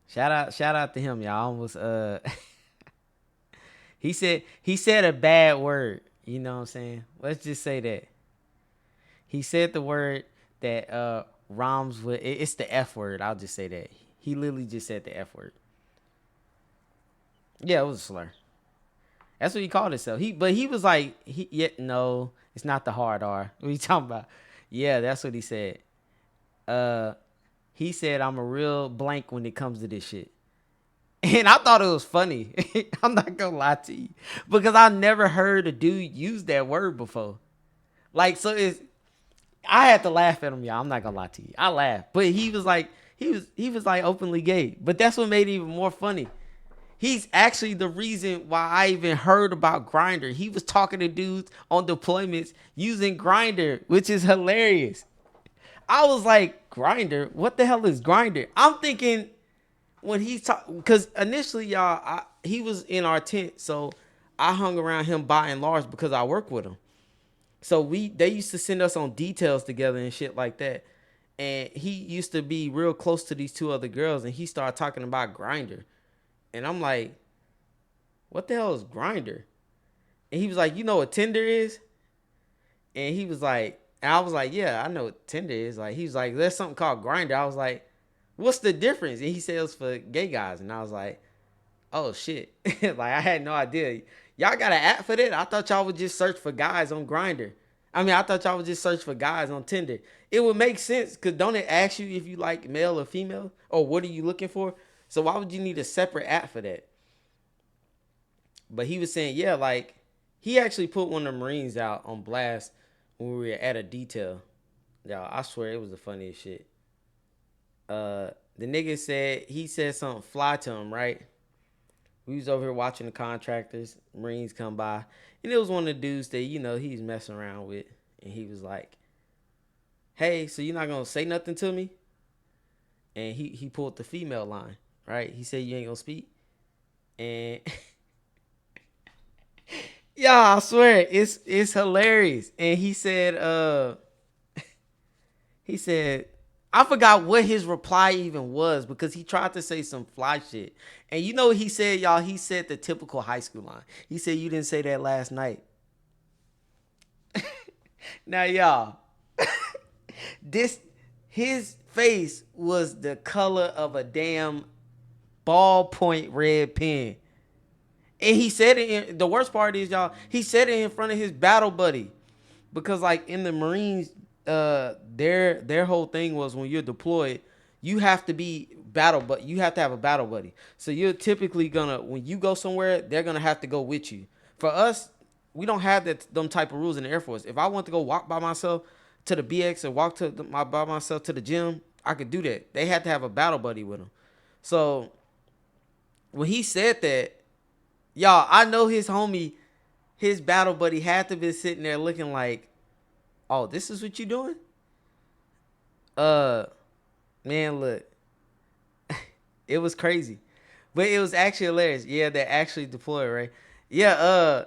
Shout out to him, y'all. Almost he said a bad word. You know what I'm saying? Let's just say that. He said the word that rhymes with it's the F word. I'll just say that. He literally just said the F word. Yeah, it was a slur. That's what he called himself. He was like, no, it's not the hard R. What are you talking about? Yeah, that's what he said. He said, I'm a real blank when it comes to this shit. And I thought it was funny. I'm not going to lie to you. Because I never heard a dude use that word before. Like, so I had to laugh at him, y'all. I'm not going to lie to you. I laughed. But he was like openly gay. But that's what made it even more funny. He's actually the reason why I even heard about Grindr. He was talking to dudes on deployments using Grindr, which is hilarious. I was like, Grindr? What the hell is Grindr? I'm thinking when he's talking, because initially, y'all, he was in our tent, so I hung around him by and large because I work with him. So they used to send us on details together and shit like that. And he used to be real close to these two other girls, and he started talking about Grindr. And I'm like, what the hell is Grindr? And he was like, you know what Tinder is? And he was like, and I was like, yeah, I know what Tinder is. Like, he was like, there's something called Grindr. I was like, what's the difference? And he said it was for gay guys. And I was like, oh, shit. Like, I had no idea. Y'all got an app for that? I thought y'all would just search for guys on Grindr. I thought y'all would just search for guys on Tinder. It would make sense, because don't it ask you if you like male or female? Or what are you looking for? So why would you need a separate app for that? But he was saying, yeah, like, he actually put one of the Marines out on blast when we were at a detail. Y'all, I swear it was the funniest shit. The nigga said something fly to him, right? We was over here watching the contractors. Marines come by. And it was one of the dudes that, he's messing around with. And he was like, hey, so you're not going to say nothing to me? And he pulled the female line, right? He said, you ain't going to speak? And yeah, I swear, it's hilarious. And he said, I forgot what his reply even was, because he tried to say some fly shit. And you know what he said, y'all? He said the typical high school line. He said, you didn't say that last night. Now, y'all, his face was the color of a damn ballpoint red pen. And he said it the worst part is, y'all, he said it in front of his battle buddy. Because like in the Marines, their whole thing was when you're deployed, you have to be you have to have a battle buddy. So you're typically when you go somewhere, they're gonna have to go with you. For us, we don't have them type of rules in the Air Force. If I want to go walk by myself to the BX or walk by myself to the gym, I could do that. They had to have a battle buddy with them. So when he said that, y'all, I know his battle buddy had to be sitting there looking like, oh, this is what you doing? Man, look. It was crazy. But it was actually hilarious. Yeah, they actually deployed, right? Yeah,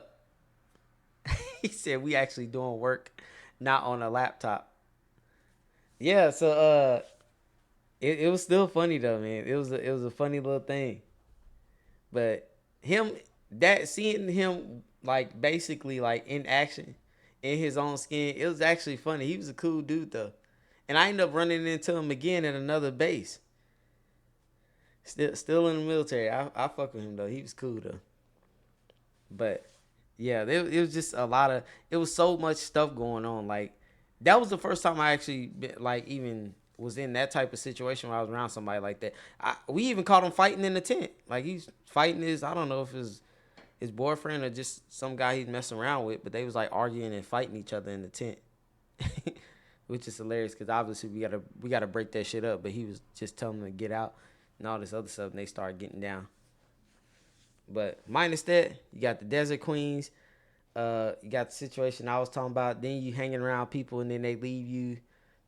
he said we actually doing work, not on a laptop. Yeah, so it was still funny though, man. It was a funny little thing. But seeing him like basically like in action in his own skin, it was actually funny. He was a cool dude though. And I ended up running into him again at another base. Still in the military. I fuck with him though. He was cool though. But yeah, it was just it was so much stuff going on. Like that was the first time I actually even was in that type of situation where I was around somebody like that. We even caught him fighting in the tent. Like he's fighting I don't know if it's his boyfriend or just some guy he's messing around with, but they was like arguing and fighting each other in the tent. Which is hilarious because obviously we gotta break that shit up. But he was just telling them to get out and all this other stuff, and they started getting down. But minus that, you got the Desert Queens. You got the situation I was talking about. Then you hanging around people and then they leave you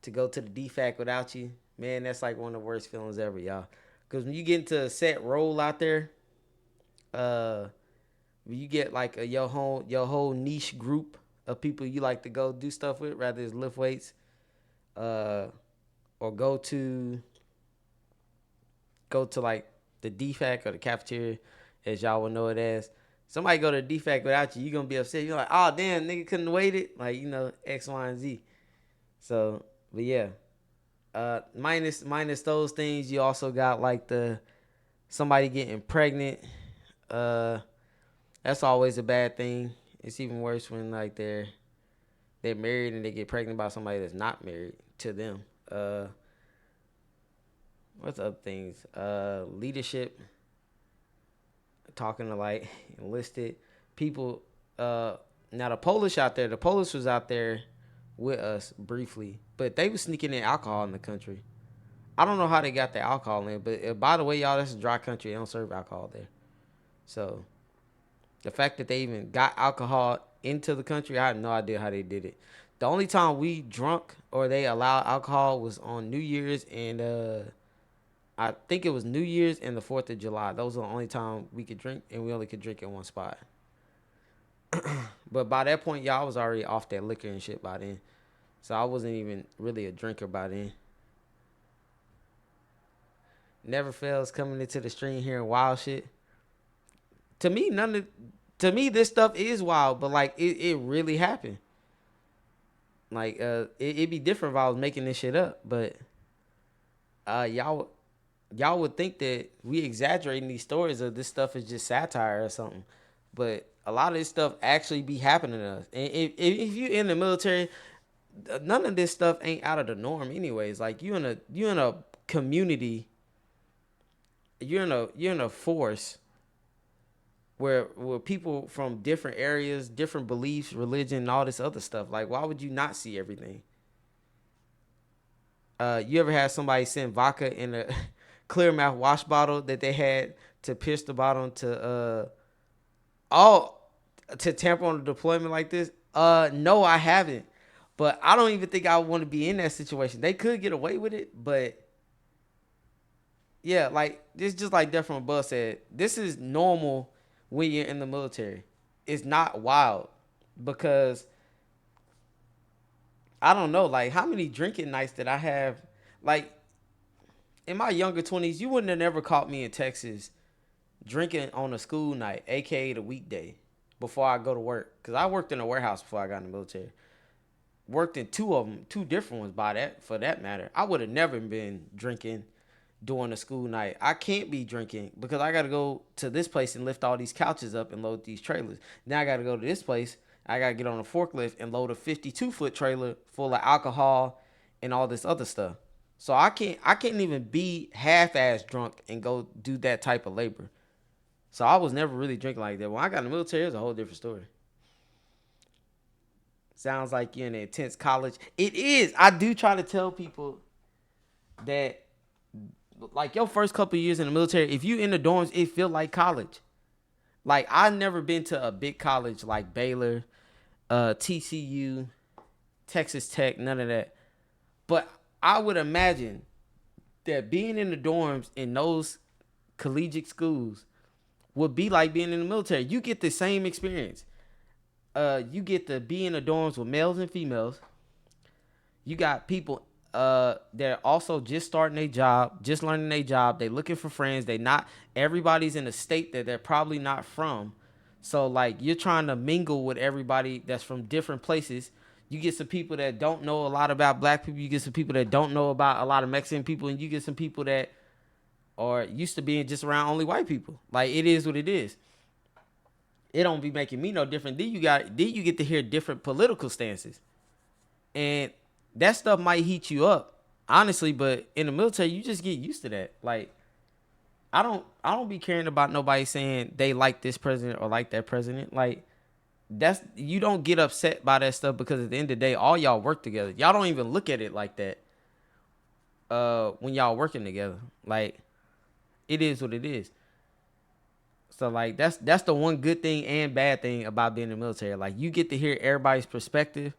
to go to the DFAC without you. Man, that's like one of the worst feelings ever, y'all. Because when you get into a set role out there, when you get like your whole niche group of people you like to go do stuff with, rather it's lift weights, or go to like the DFAC or the cafeteria, as y'all would know it as. Somebody go to the DFAC without you, you're going to be upset. You're like, oh, damn, nigga couldn't wait it. Like, X, Y, and Z. So, but yeah. Minus those things, you also got like somebody getting pregnant. That's always a bad thing. It's even worse when like they're married and they get pregnant by somebody that's not married to them. What's other things? Leadership. Talking to like enlisted people. Now the Polish was out there with us briefly, but they was sneaking in alcohol in the country. I don't know how they got the alcohol in, but by the way, y'all, that's a dry country. They don't serve alcohol there. So the fact that they even got alcohol into the country, I have no idea how they did it. The only time we drunk or they allowed alcohol was on New Year's and I think it was New Year's and the 4th of July. Those were the only time we could drink, and we only could drink in one spot. But by that point, y'all, I was already off that liquor and shit by then. So I wasn't even really a drinker by then. Never fails coming into the stream hearing wild shit. To me, this stuff is wild, but like it really happened. Like it'd be different if I was making this shit up, but y'all would think that we exaggerating these stories or this stuff is just satire or something. But a lot of this stuff actually be happening to us. And if you in the military, none of this stuff ain't out of the norm anyways. Like you in a community, you're in a force where people from different areas, different beliefs, religion, and all this other stuff. Like, why would you not see everything? You ever had somebody send vodka in a clear mouth wash bottle that they had to pierce the bottom to tamper on a deployment like this? No, I haven't. But I don't even think I want to be in that situation. They could get away with it, but yeah, like this, just like Def from Above said, this is normal when you're in the military. It's not wild because I don't know, like how many drinking nights did I have? Like in my younger 20s, you wouldn't have never caught me in Texas drinking on a school night, aka the weekday, before I go to work. Because I worked in a warehouse before I got in the military. worked in two of them, two different ones for that matter. I would have never been drinking during a school night. I can't be drinking because I got to go to this place and lift all these couches up and load these trailers. Now I got to go to this place. I got to get on a forklift and load a 52-foot trailer full of alcohol and all this other stuff. So I can't even be half-ass drunk and go do that type of labor. So I was never really drinking like that. When I got in the military, it was a whole different story. Sounds like you're in an intense college. It is. I do try to tell people that, like, your first couple of years in the military, if you in the dorms, it feel like college. Like, I've never been to a big college like Baylor, TCU, Texas Tech, none of that. But I would imagine that being in the dorms in those collegiate schools would be like being in the military. You get the same experience. You get to be in the dorms with males and females. You got people that are also just starting their job, just learning their job. They looking for friends. Everybody's in a state that they're probably not from. So, like, you're trying to mingle with everybody that's from different places. You get some people that don't know a lot about black people. You get some people that don't know about a lot of Mexican people. And you get some people that are used to being just around only white people. Like, it is what it is. It don't be making me no different. Then you get to hear different political stances. And that stuff might heat you up, honestly, but in the military, you just get used to that. Like, I don't be caring about nobody saying they like this president or like that president. Like, you don't get upset by that stuff because at the end of the day, all y'all work together. Y'all don't even look at it like that when y'all working together. Like, it is what it is. So, like, that's the one good thing and bad thing about being in the military. Like, you get to hear everybody's perspective,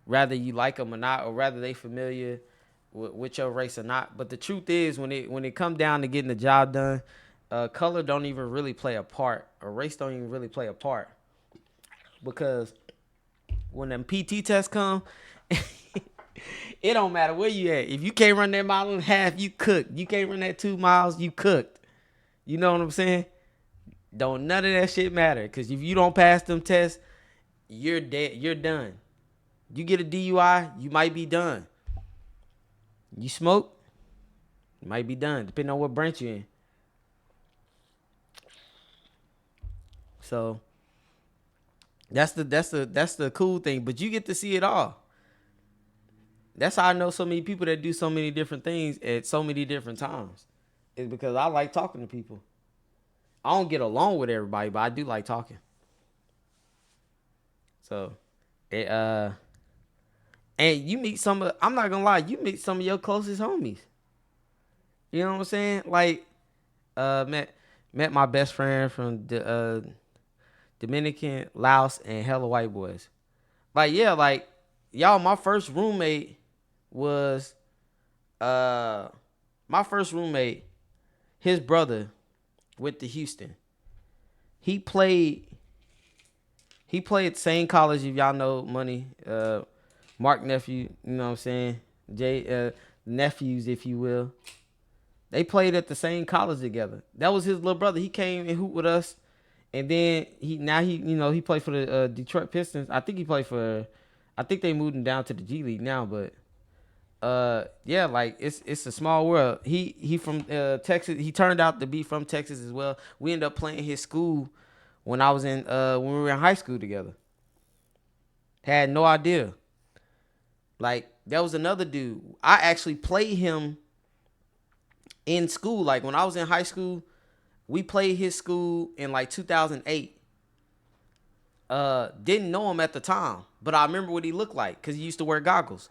rather you like them or not, or rather they familiar with your race or not. But the truth is, when it come down to getting the job done, color don't even really play a part, or race don't even really play a part. Because when them PT tests come, it don't matter where you at. If you can't run that mile and a half, you cooked. You can't run that 2 miles, you cooked. You know what I'm saying? Don't none of that shit matter. Because if you don't pass them tests, you're dead. You're done. You get a DUI, you might be done. You smoke, you might be done, depending on what branch you're in. So that's the cool thing. But you get to see it all. That's how I know so many people that do so many different things at so many different times. It's because I like talking to people. I don't get along with everybody, but I do like talking. So, and you meet I'm not gonna lie, you meet some of your closest homies. You know what I'm saying? Like, met my best friend from the Dominican, Laos, and hella white boys. Like, yeah, like, y'all, my first roommate, his brother went to Houston. He played at the same college, if y'all know Money, Mark nephew, you know what I'm saying? Nephews, if you will. They played at the same college together. That was his little brother. He came and hooped with us. And then he played for the Detroit Pistons. I think they moved him down to the G League now, but yeah, like, it's a small world. He from Texas. He turned out to be from Texas as well. We ended up playing his school when we were in high school together. Had no idea. Like, that was another dude. I actually played him in school. Like, when I was in high school, we played his school in like 2008. Didn't know him at the time, but I remember what he looked like because he used to wear goggles.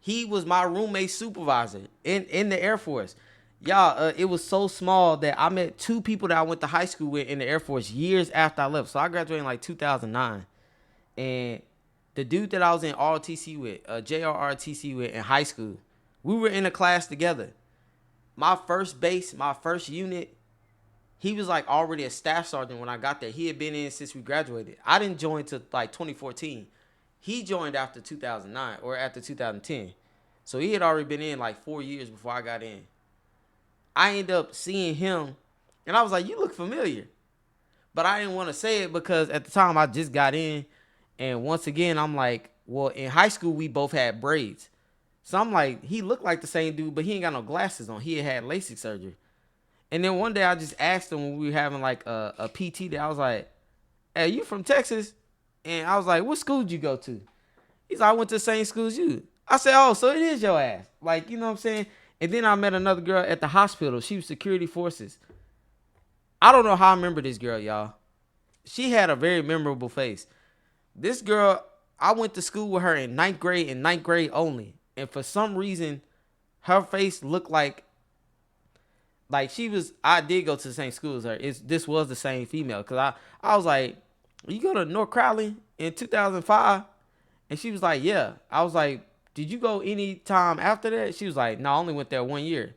He was my roommate supervisor in the Air Force. Y'all, it was so small that I met 2 people that I went to high school with in the Air Force years after I left. So I graduated in like 2009. And the dude that I was in ROTC with, JRRTC with in high school, we were in a class together. My first base, my first unit, he was like already a staff sergeant when I got there. He had been in since we graduated. I didn't join till like 2014. He joined after 2009 or after 2010. So he had already been in like 4 years before I got in. I ended up seeing him and I was like, you look familiar. But I didn't want to say it because at the time I just got in. And once again, I'm like, Well, in high school, we both had braids. So I'm like, he looked like the same dude, but he ain't got no glasses on. He had LASIK surgery. And then one day I just asked him when we were having like a PT day, I was like, hey, you from Texas? And I was like, what school did you go to? He's like, I went to the same school as you. I said, oh, so it is your ass. Like, you know what I'm saying? And then I met another girl at the hospital. She was security forces. I don't know how I remember this girl, y'all. She had a very memorable face. This girl, I went to school with her in ninth grade only. And for some reason, her face looked like she was, I did go to the same school as her. This was the same female. Because I was like, you go to North Crowley in 2005? And she was like, yeah. I was like, did you go any time after that? She was like, no, I only went there 1 year.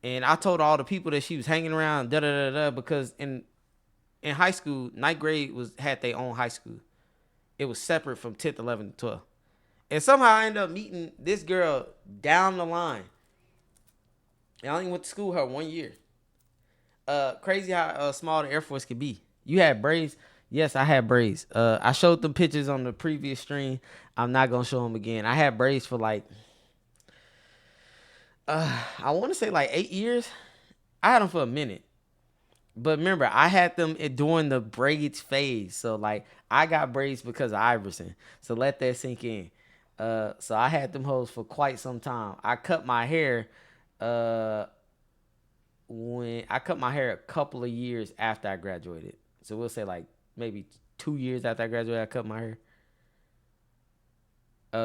And I told all the people that she was hanging around, because in high school, ninth grade had their own high school. It was separate from 10th, 11th, 12th. And somehow I ended up meeting this girl down the line. And I only went to school with her 1 year. Crazy how small the Air Force could be. You had braids? Yes, I had braids. I showed them pictures on the previous stream. I'm not going to show them again. I had braids for like, I want to say like 8 years. I had them for a minute. But remember, I had them during the braids phase. So like, I got braids because of Iverson. So let that sink in. So I had them hoes for quite some time. I cut my hair when I cut my hair a couple of years after I graduated. So we'll say like maybe 2 years after I graduated, I cut my hair.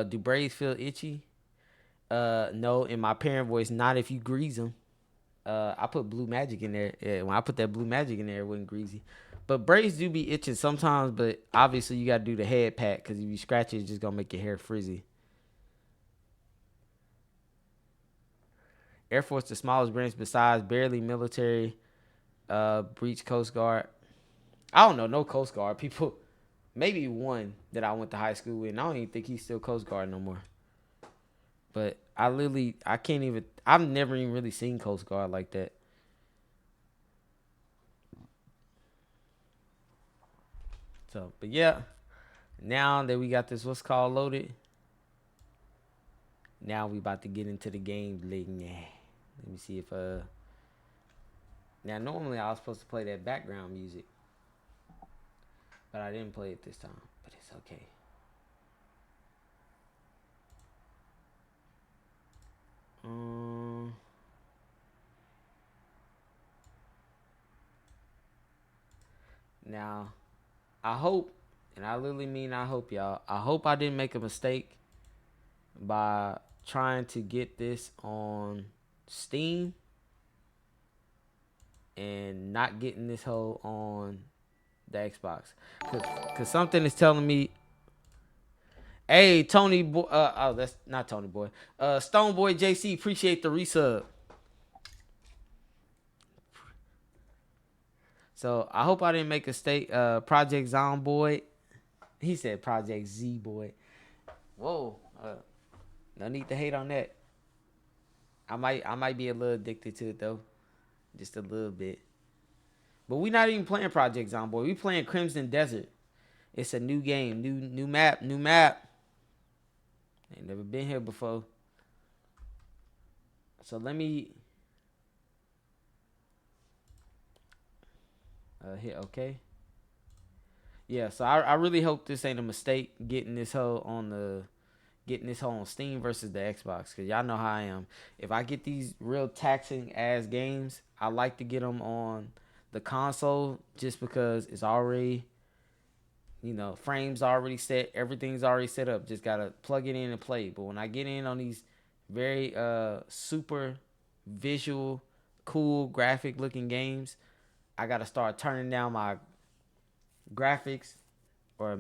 Do braids feel itchy? No, in my parent voice, not if you grease them. I put Blue Magic in there. Yeah, when I put that Blue Magic in there, it wasn't greasy. But braids do be itching sometimes, but obviously you got to do the head pat because if you scratch it, it's just going to make your hair frizzy. Air Force, the smallest branch besides barely military, breach Coast Guard. I don't know, no Coast Guard. People, maybe one that I went to high school with, and I don't even think he's still Coast Guard no more. But I've never even really seen Coast Guard like that. So, but yeah, now that we got this, what's called loaded, now we about to get into the game. Let me see if, now normally I was supposed to play that background music, but I didn't play it this time, but it's okay. Now, I hope, and I literally mean I hope, y'all. I hope I didn't make a mistake by trying to get this on Steam and not getting this hoe on the Xbox. Cause something is telling me, hey, Tony Boy, oh, that's not Tony Boy. Stone Boy JC, appreciate the resub. So I hope I didn't make a mistake. Project Zomboy, he said Project Z Boy. Whoa, no need to hate on that. I might be a little addicted to it though, just a little bit. But we not even playing Project Zomboy. We playing Crimson Desert. It's a new game, new map. Ain't never been here before. So let me hit okay. Yeah, so I really hope this ain't a mistake getting this hoe on Steam versus the Xbox, cause y'all know how I am. If I get these real taxing ass games, I like to get them on the console just because it's already, frames already set, everything's already set up. Just gotta plug it in and play. But when I get in on these very super visual, cool, graphic looking games, I gotta start turning down my graphics or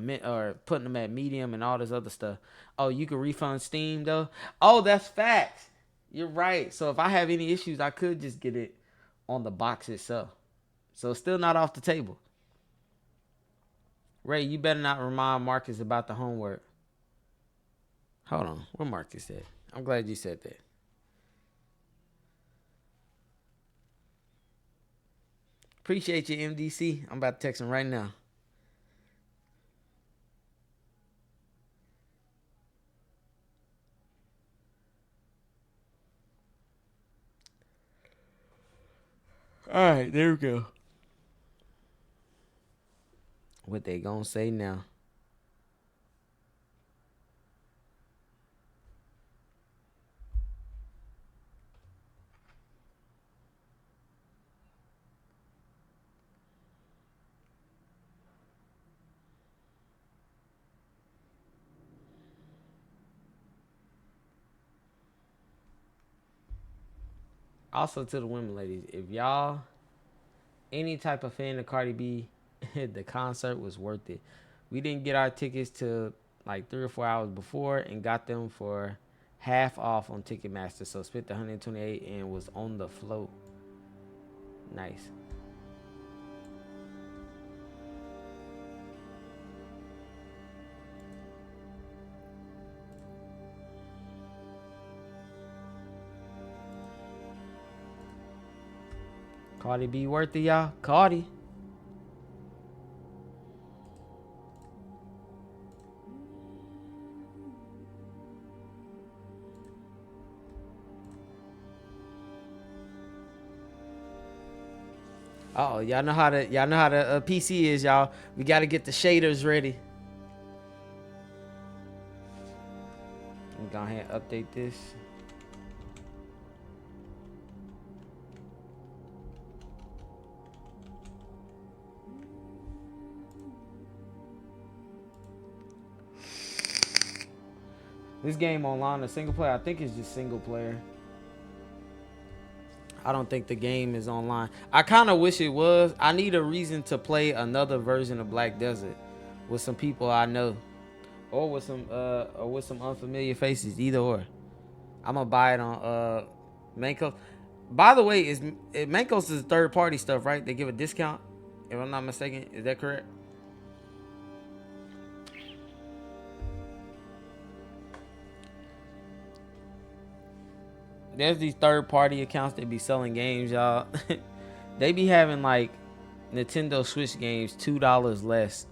putting them at medium and all this other stuff. Oh, you can refund Steam though? Oh, that's facts. You're right. So if I have any issues, I could just get it on the box itself. So it's still not off the table. Ray, you better not remind Marcus about the homework. Hold on. Where Marcus at? I'm glad you said that. Appreciate you, MDC. I'm about to text him right now. All right, there we go. What they gonna say now? Also to the women, ladies, if y'all any type of fan of Cardi B, the concert was worth it. We didn't get our tickets till like 3 or 4 hours before and got them for half off on Ticketmaster. So spent the $128 and was on the float. Nice. Cardi B worth it, y'all. Cardi. Oh, y'all know how the PC is, y'all. We gotta get the shaders ready. I'm gonna go ahead and update this. This game online, a single player, I think it's just single player. I don't think the game is online. I kind of wish it was. I need a reason to play another version of Black Desert with some people I know, or with some unfamiliar faces. Either or. I'm gonna buy it on Mancos. By the way, Mancos is third party stuff, right? They give a discount, if I'm not mistaken. Is that correct? There's these third-party accounts that be selling games, y'all. They be having like Nintendo Switch games $2 less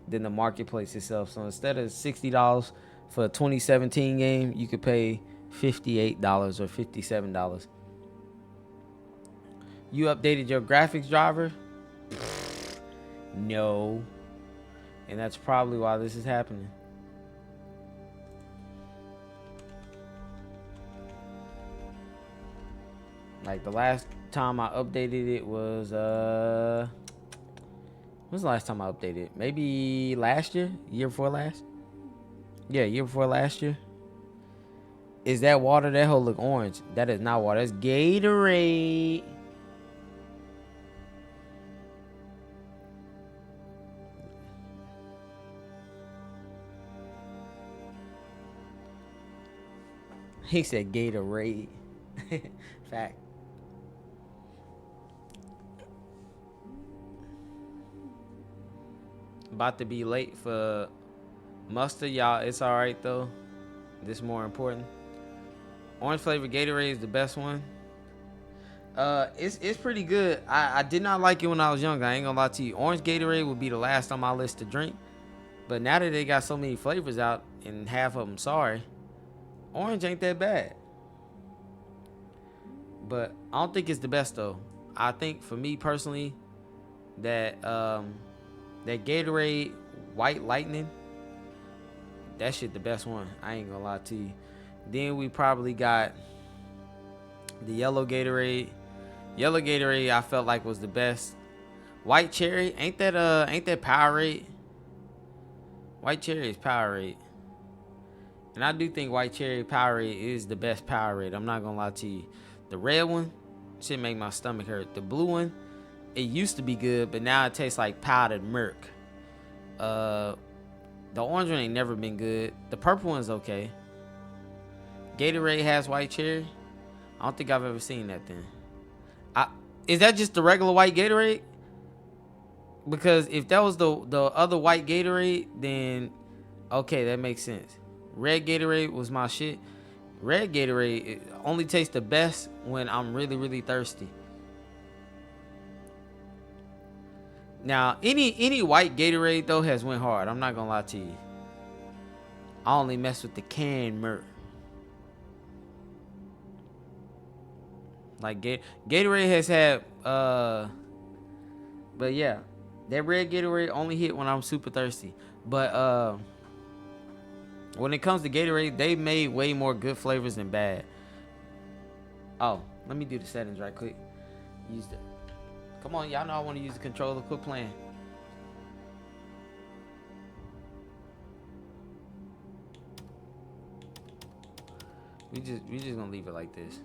than the marketplace itself. So instead of $60 for a 2017 game, you could pay $58 or $57. You updated your graphics driver? No. And that's probably why this is happening. Like the last time I updated it was when was the last time I updated it? Maybe last year? Year before last? Yeah, year before last year. Is that water? That whole look orange. That is not water. That's Gatorade. He said Gatorade. Fact. About to be late for mustard, y'all. It's all right though. This is more important. Orange flavored Gatorade is the best one. It's pretty good. I did not like it when I was younger. I ain't gonna lie to you. Orange Gatorade would be the last on my list to drink. But now that they got so many flavors out and half of them sorry, orange ain't that bad. But I don't think it's the best though. I think for me personally, that that Gatorade White Lightning, that shit the best one. I ain't gonna lie to you. Then we probably got the yellow Gatorade. Yellow Gatorade I felt like was the best. White Cherry, ain't that Powerade? White Cherry is Powerade. And I do think White Cherry Powerade is the best Powerade. I'm not gonna lie to you. The red one, shit make my stomach hurt. The blue one, it used to be good, but now it tastes like powdered milk. The orange one ain't never been good. The purple one's okay. Gatorade has white cherry. I don't think I've ever seen that then. Is that just the regular white Gatorade? Because if that was the other white Gatorade, then okay, that makes sense. Red Gatorade was my shit. Red Gatorade, it only tastes the best when I'm really, really thirsty. Now, any white Gatorade though has went hard. I'm not gonna lie to you. I only mess with the canned milk. Like Gatorade has had But yeah, that red Gatorade only hit when I'm super thirsty. But when it comes to Gatorade, they made way more good flavors than bad. Oh, let me do the settings right quick. Use the. Come on, y'all know I want to use the controller. Quit playing. We just gonna leave it like this.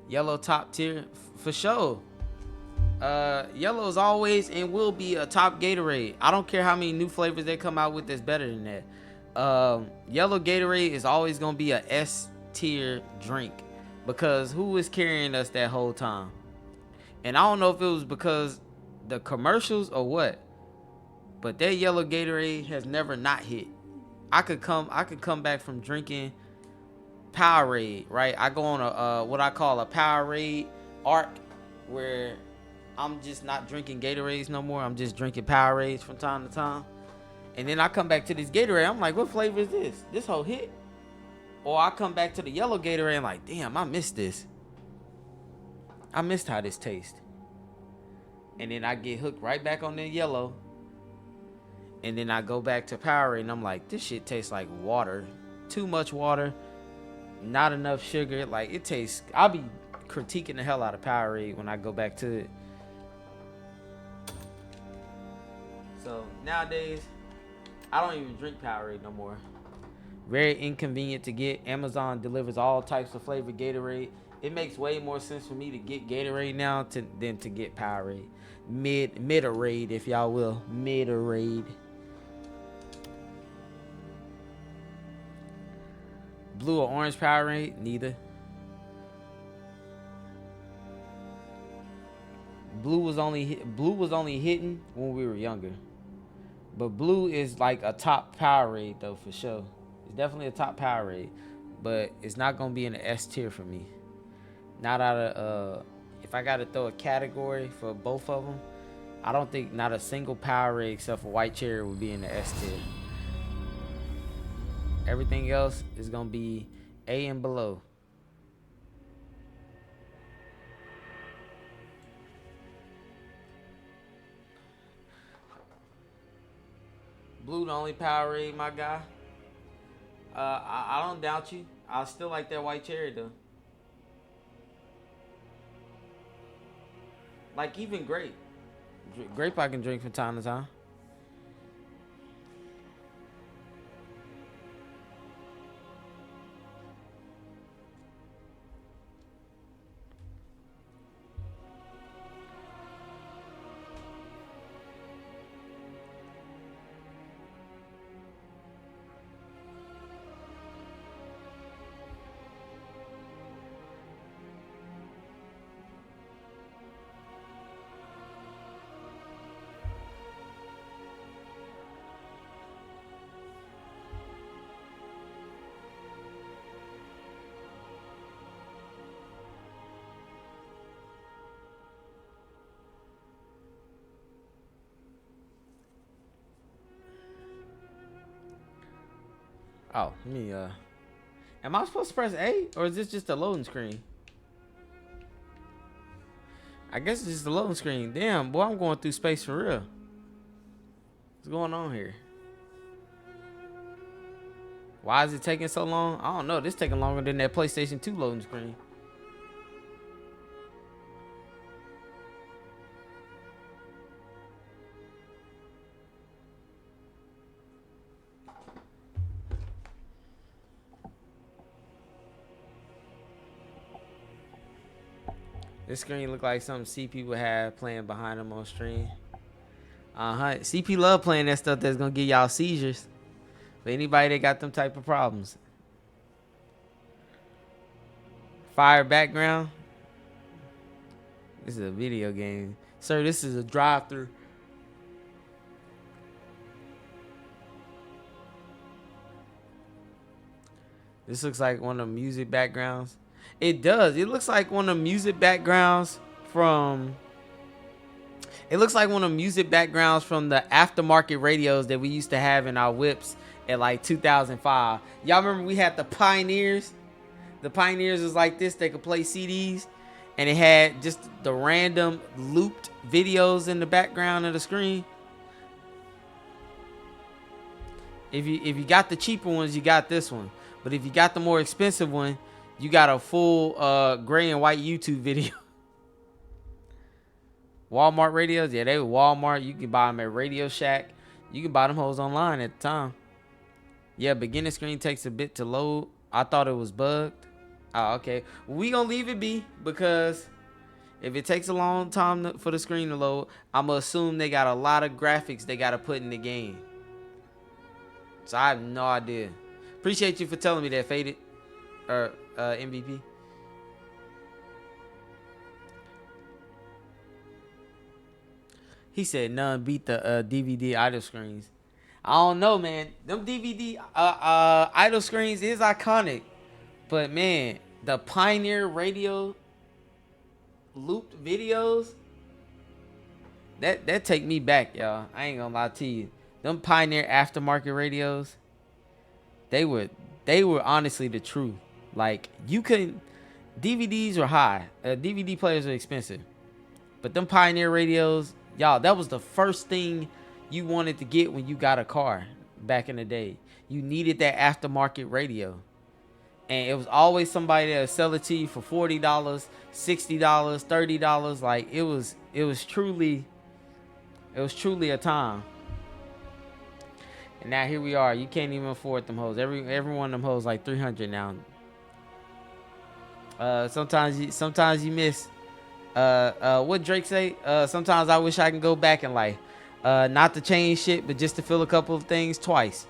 Yellow top tier for sure. Yellow is always and will be a top Gatorade. I don't care how many new flavors they come out with that's better than that. Yellow Gatorade is always gonna be a S tier drink because who was carrying us that whole time? And I don't know if it was because the commercials or what, but that yellow Gatorade has never not hit. I could come back from drinking Powerade, right? I go on a what I call a Powerade arc where I'm just not drinking Gatorades no more. I'm just drinking Powerades from time to time. And then I come back to this Gatorade. I'm like, what flavor is this? This whole hit? Or I come back to the yellow Gatorade and like, damn, I missed this. I missed how this tastes. And then I get hooked right back on the yellow. And then I go back to Powerade and I'm like, this shit tastes like water. Too much water. Not enough sugar. Like it tastes, I'll be critiquing the hell out of Powerade when I go back to it. So nowadays, I don't even drink Powerade no more. Very inconvenient to get. Amazon delivers all types of flavored Gatorade. It makes way more sense for me to get Gatorade now than to get Powerade. Mid-Raid, if y'all will. Mid-Raid. Blue or orange Powerade? Neither. Blue was only hitting when we were younger. But blue is like a top Powerade though for sure. It's definitely a top Powerade, but it's not gonna be in the S tier for me. Not out of if I gotta throw a category for both of them, I don't think not a single Powerade except for White Cherry would be in the S tier. Everything else is gonna be A and below. Blue the only Powerade, my guy. I don't doubt you. I still like that White Cherry though. Like even grape. Grape I can drink from time to time. Oh, let me am I supposed to press A or is this just a loading screen? I guess it's just a loading screen. Damn, boy, I'm going through space for real. What's going on here? Why is it taking so long? I don't know. This taking longer than that PlayStation 2 loading screen. This screen look like something CP would have playing behind him on stream. CP love playing that stuff that's gonna give y'all seizures. For anybody that got them type of problems. Fire background. This is a video game. Sir, this is a drive-through. This looks like one of the music backgrounds. It does. It looks like one of the music backgrounds from... It looks like one of the music backgrounds from the aftermarket radios that we used to have in our whips at like 2005. Y'all remember we had the Pioneers? The Pioneers was like this. They could play CDs, and it had just the random looped videos in the background of the screen. If you got the cheaper ones, you got this one. But if you got the more expensive one, you got a full gray and white YouTube video. Walmart radios, yeah, they were Walmart. You can buy them at Radio Shack. You can buy them hoes online at the time. Yeah, beginning screen takes a bit to load. I thought it was bugged. Oh, okay. We gonna leave it be because if it takes a long time for the screen to load, I'm gonna assume they got a lot of graphics they gotta put in the game. So I have no idea. Appreciate you for telling me that, Faded. Or MVP. He said none beat the DVD idle screens. I don't know, man. Them DVD idle screens is iconic. But, man, the Pioneer radio looped videos, that take me back, y'all. I ain't gonna lie to you. Them Pioneer aftermarket radios, they were honestly the truth. Like, you couldn't, DVDs were high. DVD players are expensive. But them Pioneer radios, y'all, that was the first thing you wanted to get when you got a car back in the day. You needed that aftermarket radio. And it was always somebody that would sell it to you for $40, $60, $30. Like, it was truly a time. And now here we are. You can't even afford them hoes. Every one of them hoes like $300 now. Sometimes you miss. What Drake say? Sometimes I wish I can go back in life. Not to change shit, but just to feel a couple of things twice.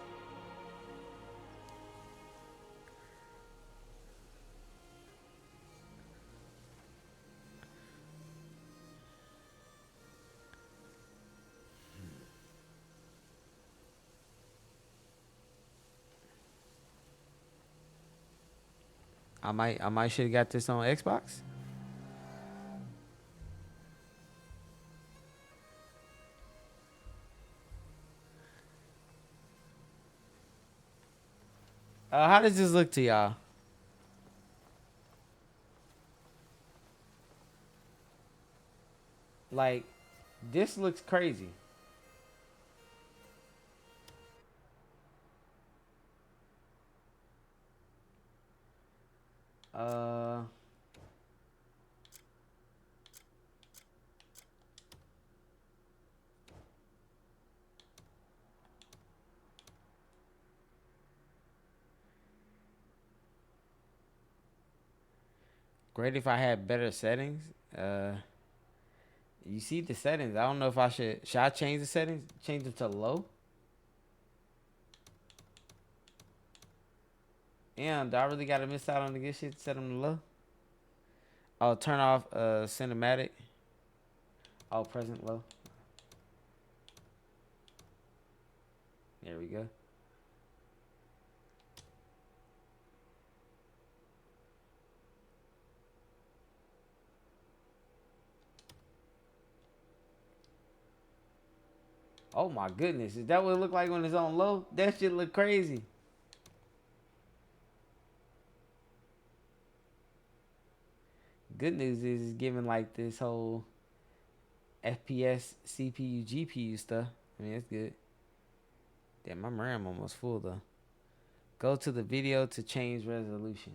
I might should have got this on Xbox. How does this look to y'all? Like, this looks crazy. Great if I had better settings. You see the settings. I don't know if I should I change the settings? Change them to low? Damn, do I really gotta miss out on the good shit to set them to low? Oh, turn off cinematic. Oh, present low. There we go. Oh my goodness. Is that what it look like when it's on low? That shit look crazy. Good news is it's giving like this whole FPS, CPU, GPU stuff. I mean, it's good. Damn, my RAM almost full though. Go to the video to change resolution.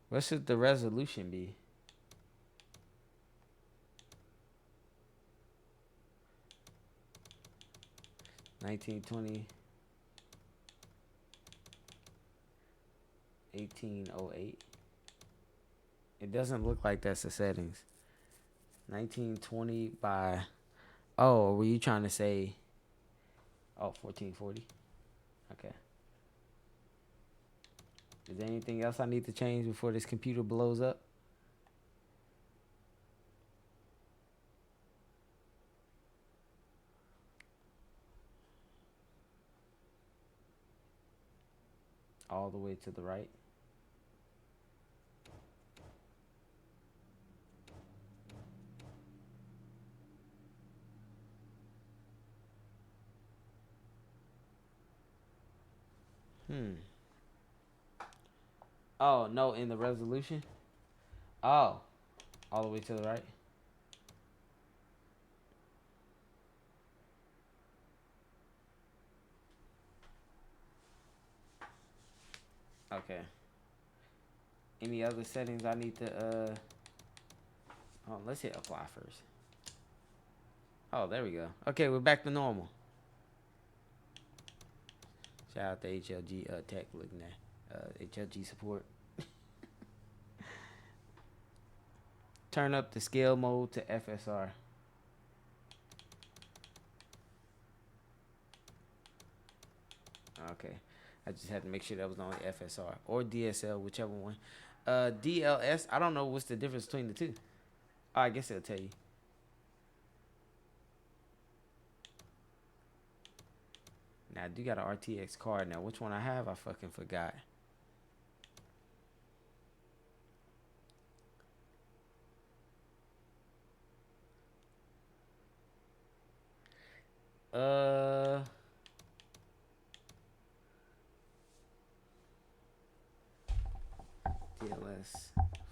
What should the resolution be? (1920) 1808. It doesn't look like that's the settings. 1920 by, oh, were you trying to say, oh, 1440? Okay. Is there anything else I need to change before this computer blows up? All the way to the right. Oh, no, in the resolution? Oh, all the way to the right? Okay. Any other settings I need to, oh, let's hit apply first. Oh, there we go. Okay, we're back to normal. Shout out to HLG Tech looking at HLG support. Turn up the scale mode to FSR. Okay. I just had to make sure that was on FSR or DSL, whichever one. DLS, I don't know what's the difference between the two. Oh, I guess it'll tell you. Now, I do got an RTX card. Now, which one I have, I fucking forgot. DLS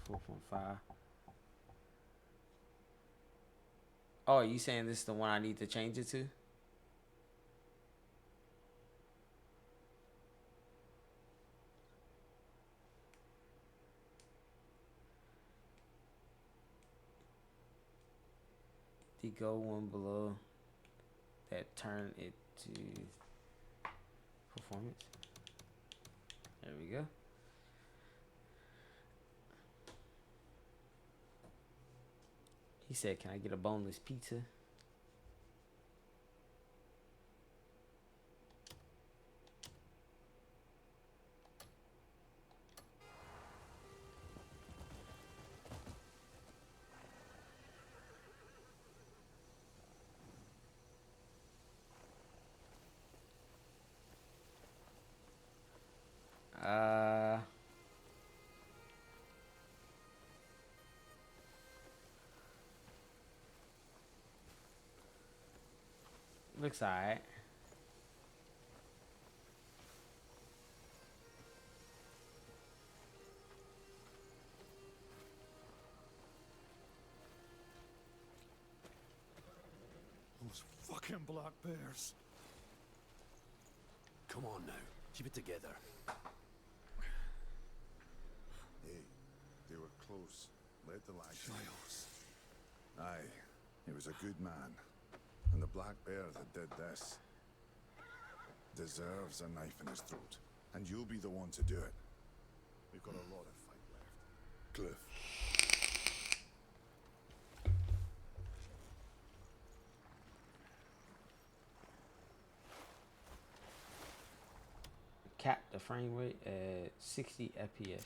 4.5. Oh, are you saying this is the one I need to change it to? The go one below that turn it to performance. There we go. He said, "Can I get a boneless pizza?" Looks alright. Those fucking black bears. Come on now, keep it together. Hey, they were close. Let the lag. Giles. Aye, he was a good man. And the black bear that did this deserves a knife in his throat. And you'll be the one to do it. We've got a lot of fight left. Cliff. Cap the frame rate at 60 FPS.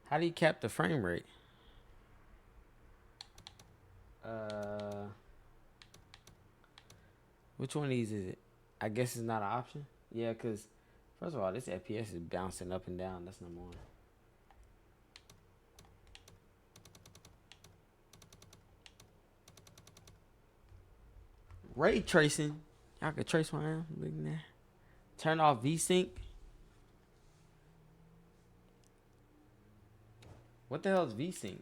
How do you cap the frame rate? Which one of these is it? I guess it's not an option. Yeah, because first of all, this FPS is bouncing up and down. That's number one. Ray tracing. Y'all can trace where I am. Look at that. Turn off VSync. What the hell is VSync?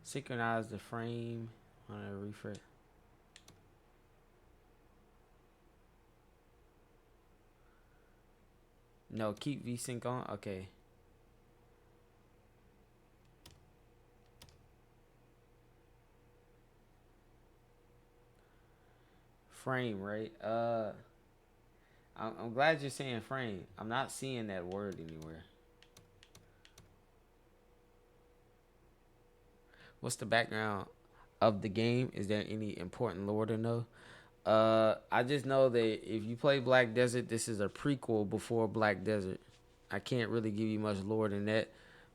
Synchronize the frame on a refresh. No, keep VSync on. Okay. Frame, right? I'm glad you're saying frame. I'm not seeing that word anywhere. What's the background of the game? Is there any important lore to know? I just know that if you play Black Desert, this is a prequel before Black Desert. I can't really give you much lore than that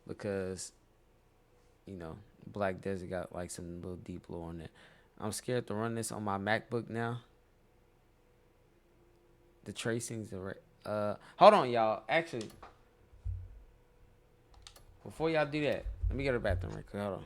because you know, Black Desert got like some little deep lore on it. I'm scared to run this on my MacBook now. The tracings are hold on, y'all. Actually, before y'all do that, let me go to the bathroom right quick. Hold on.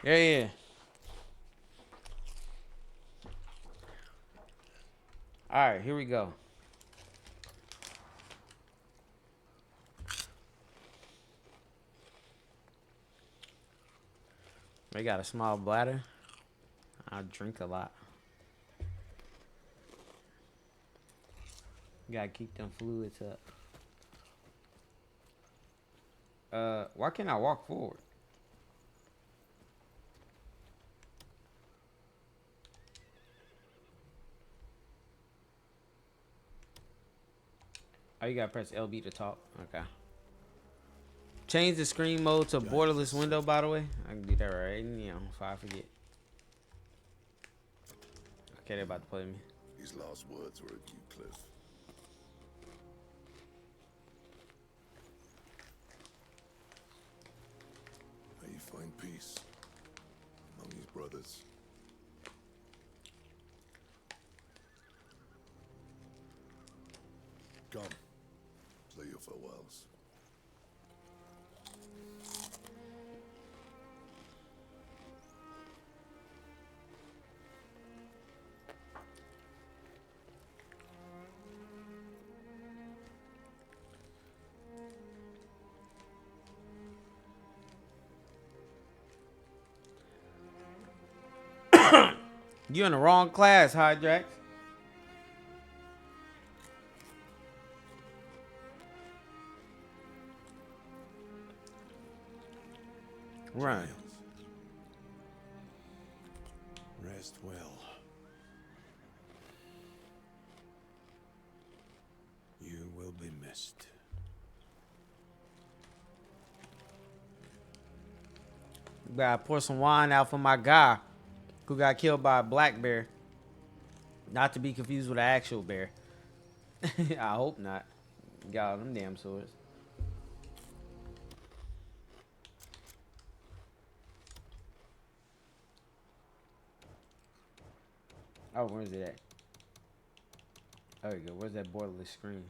Yeah. All right, here we go. We got a small bladder. I drink a lot. Gotta keep them fluids up. Why can't I walk forward? Oh, you gotta press LB to talk. Okay. Change the screen mode to borderless window, by the way. I can do that right now if I forget. Okay, they're about to play me. His last words were at you, Cliff. May you find peace among his brothers. Come, say your farewells. You in the wrong class, Hydrax. Run. Rest well. You will be missed. Gotta pour some wine out for my guy who got killed by a black bear. Not to be confused with an actual bear. I hope not. Got all them damn swords. Oh, where's it at? There you go. Where's that borderless screen?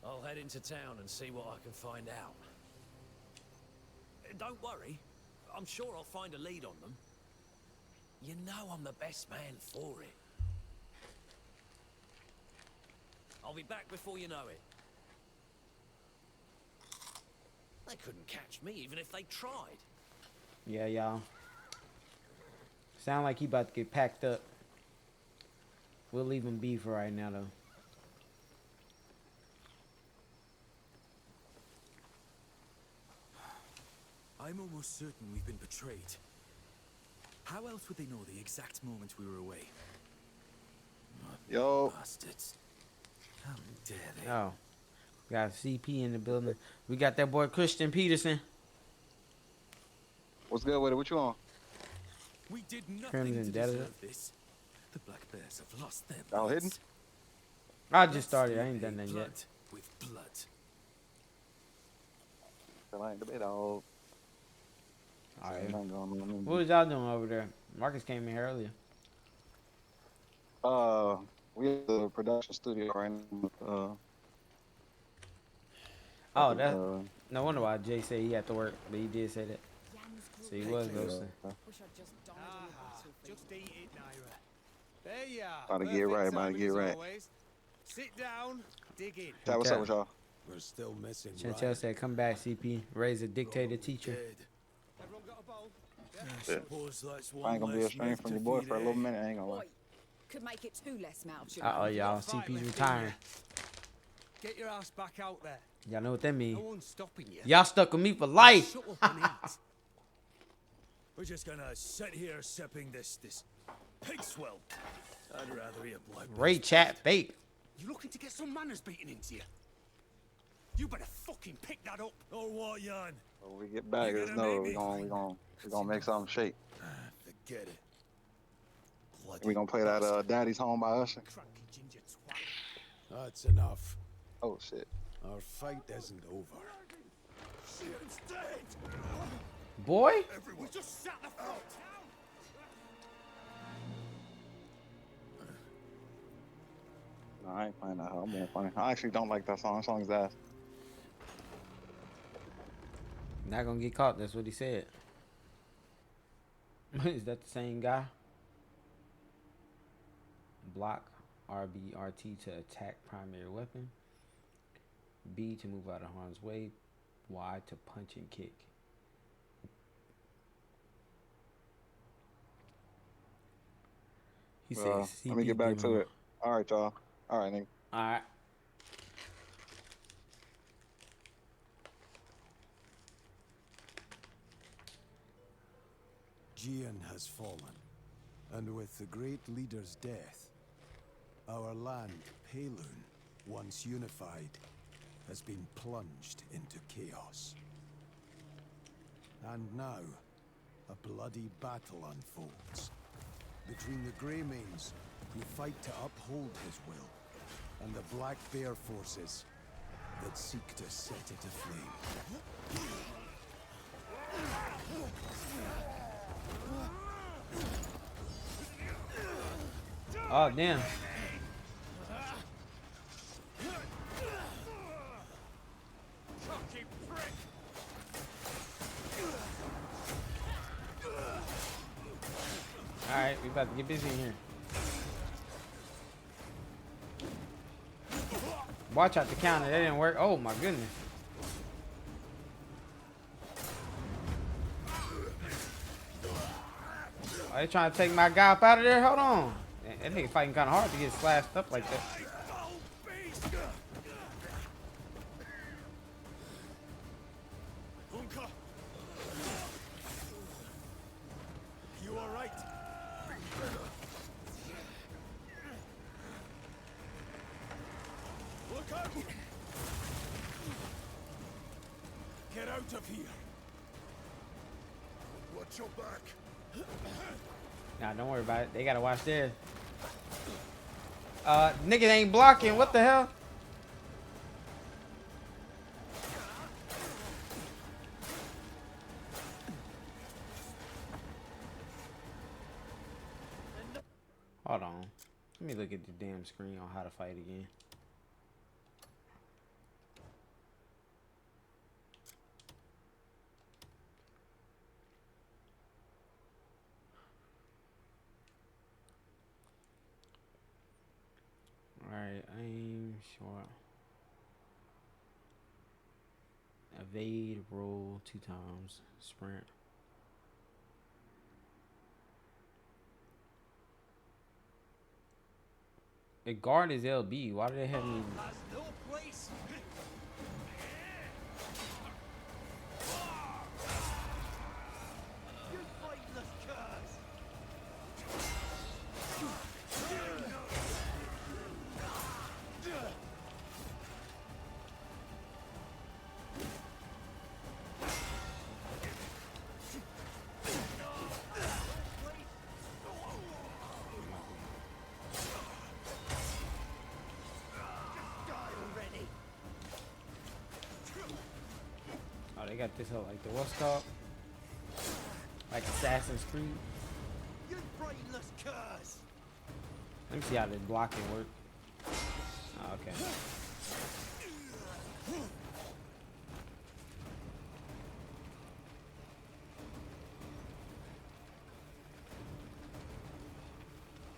I'll head into town and see what I can find out. Don't worry. I'm sure I'll find a lead on them. You know I'm the best man for it. I'll be back before you know it. They couldn't catch me even if they tried. Yeah, y'all. Sound like he about to get packed up. We'll leave him be for right now, though. I'm almost certain we've been betrayed. How else would they know the exact moment we were away? Yo, Bastards. How dare they? Oh. We got CP in the building. We got that boy Christian Peterson. what's good with it? What you on? We did nothing Crimson to Desert. deserve this. The Black Bears have lost their Y'all hidden? minds. I just started. I ain't done that Blood yet. with blood. I ain't debate all. All right. Ain't going on. What was y'all doing over there? Marcus came in here earlier. We at the production studio right now. Oh, that. No wonder why Jay said he had to work, but he did say that. So he was ghosting. Just eat it, Naira. There you are. About to get right, about to Perfect get timing as right. always. Sit down, dig in. Chat, what's up with y'all? We're still missing Chantel said, "Come back, CP. Raise a dictator teacher." Everyone got a bowl? I suppose that's I ain't gonna be a strain from your boy for a little minute. I ain't gonna lie. Could make it two less mouths. Uh oh, y'all. CP's retiring. Get your ass back out there. Y'all know what that No mean? one's stopping you. Y'all stuck with me for life. Shut up and eat. We're just gonna sit here sipping this pig swill. I'd rather eat a black Ray chat fake. You looking to get some manners beaten into you? You better fucking pick that up. Or what, Jan? When we get back, You just gonna know make we gonna make something shake. Forget it. We gonna play that Daddy's Home by Usher. Cranky ginger twat. That's enough. Oh shit. Our fight isn't over. Shit's dead. Boy. We just sat the fuck No, I ain't playing that. I'm being funny. I actually don't like that song. That song's ass. Not gonna get caught. That's what he said. Is that the same guy? Block RBRT to attack primary weapon. B to move out of harm's way. Y to punch and kick. He says, Let me get back to it. All right, y'all. All right, nigga. All right. Jian has fallen, and with the great leader's death, our land, Peilun, once unified, has been plunged into chaos. And now, a bloody battle unfolds between the Greymanes, who fight to uphold his will, and the Black Bear forces that seek to set it aflame. Oh, damn. Alright, we about to get busy in here. Watch out the counter, that didn't work. Oh my goodness. Are they trying to take my guy up out of there? Hold on. That nigga fighting kind of hard to get slashed up like that. You all right? Look out! Get out of here! Watch your back! Nah, don't worry about it. They gotta watch theirs. Nigga ain't blocking. What the hell? Hold on. Let me look at the damn screen on how to fight again. Alright, aim, Short. Evade, roll 2 times, sprint. The guard is LB. Why do they have me? No place. You pointless curs. Oh, they got this whole like the what's called? Like Assassin's Creed. You brainless curs. Let me see how this blocking work. Oh, okay.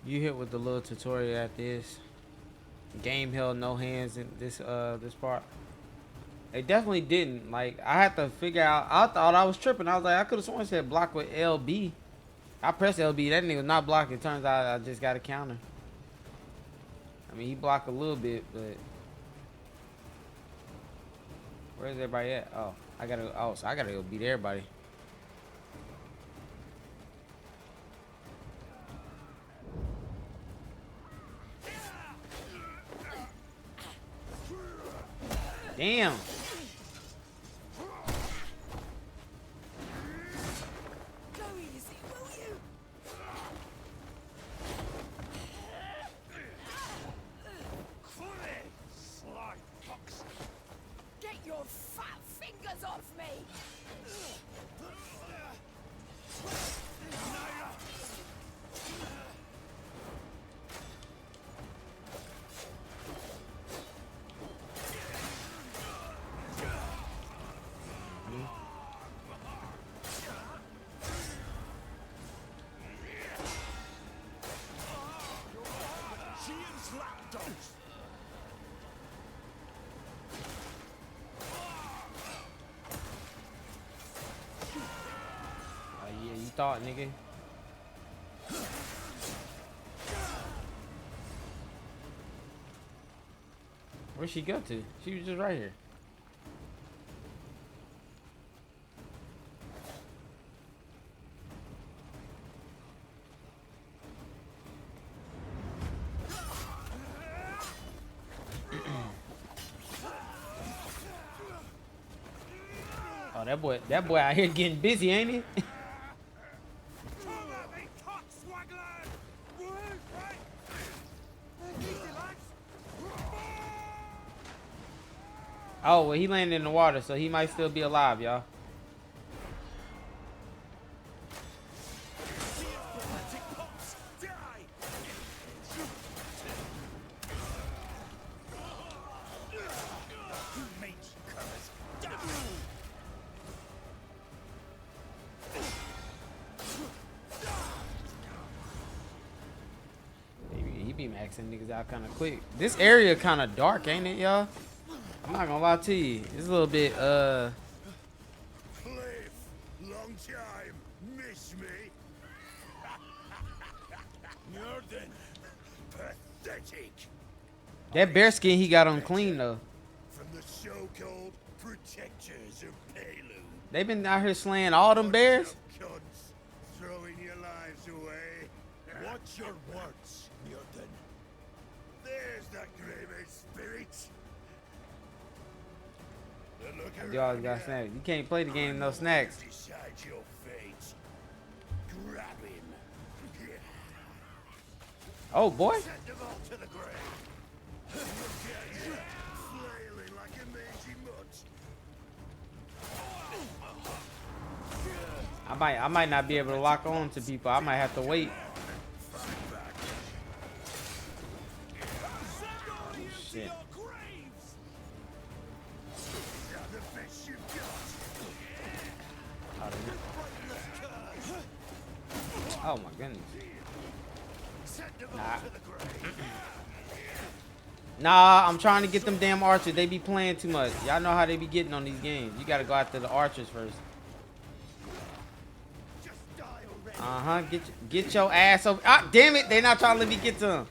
You hit with the little tutorial at this. Game held no hands in this this part. They definitely didn't. Like I had to figure out. I thought I was tripping. I was like, I could have sworn it said block with LB. I pressed LB. That nigga was not blocking. Turns out I just got a counter. I mean, he blocked a little bit, but where's everybody at? Oh, I gotta. Oh, so I gotta go beat everybody. Damn. Go easy, will you? Sly fox. Get your fat fingers off me! Yeah, you thought, nigga. Where'd she go to? She was just right here. Oh, that boy out here getting busy, ain't he? Oh, well, he landed in the water, so he might still be alive, y'all. He be maxing niggas out kind of quick. This area kind of dark, ain't it, y'all? I'm not gonna lie to you. It's a little bit, Cliff, long time. Miss me? Norden, pathetic. That bear skin he got on clean, though. From the so-called protectors of Palu. They been out here slaying all them bears? Cunts, throwing your lives away. Watch your words, Norden. There's that Greyman spirit. Y'all got snacks. You can't play the game no snacks. Decide your fate. Grab him. Oh boy. Send them all to the grave. Flailing like a mangy mutt. I might not be able to lock on to people. I might have to wait. Shit. Oh my goodness. Nah. Nah, I'm trying to get them damn archers. They be playing too much. Y'all know how they be getting on these games. You gotta go after the archers first. Get your ass over. Ah, damn it! They not trying to let me get to them.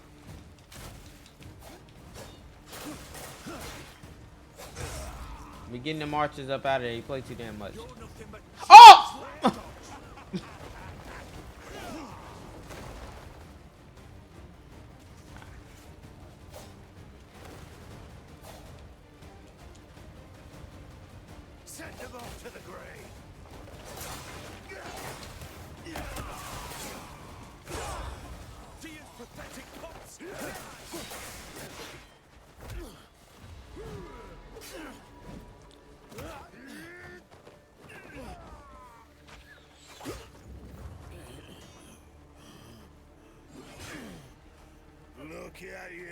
We getting them archers up out of there. You play too damn much. Oh! Send them off to the grave. To use pathetic pots. Look at you.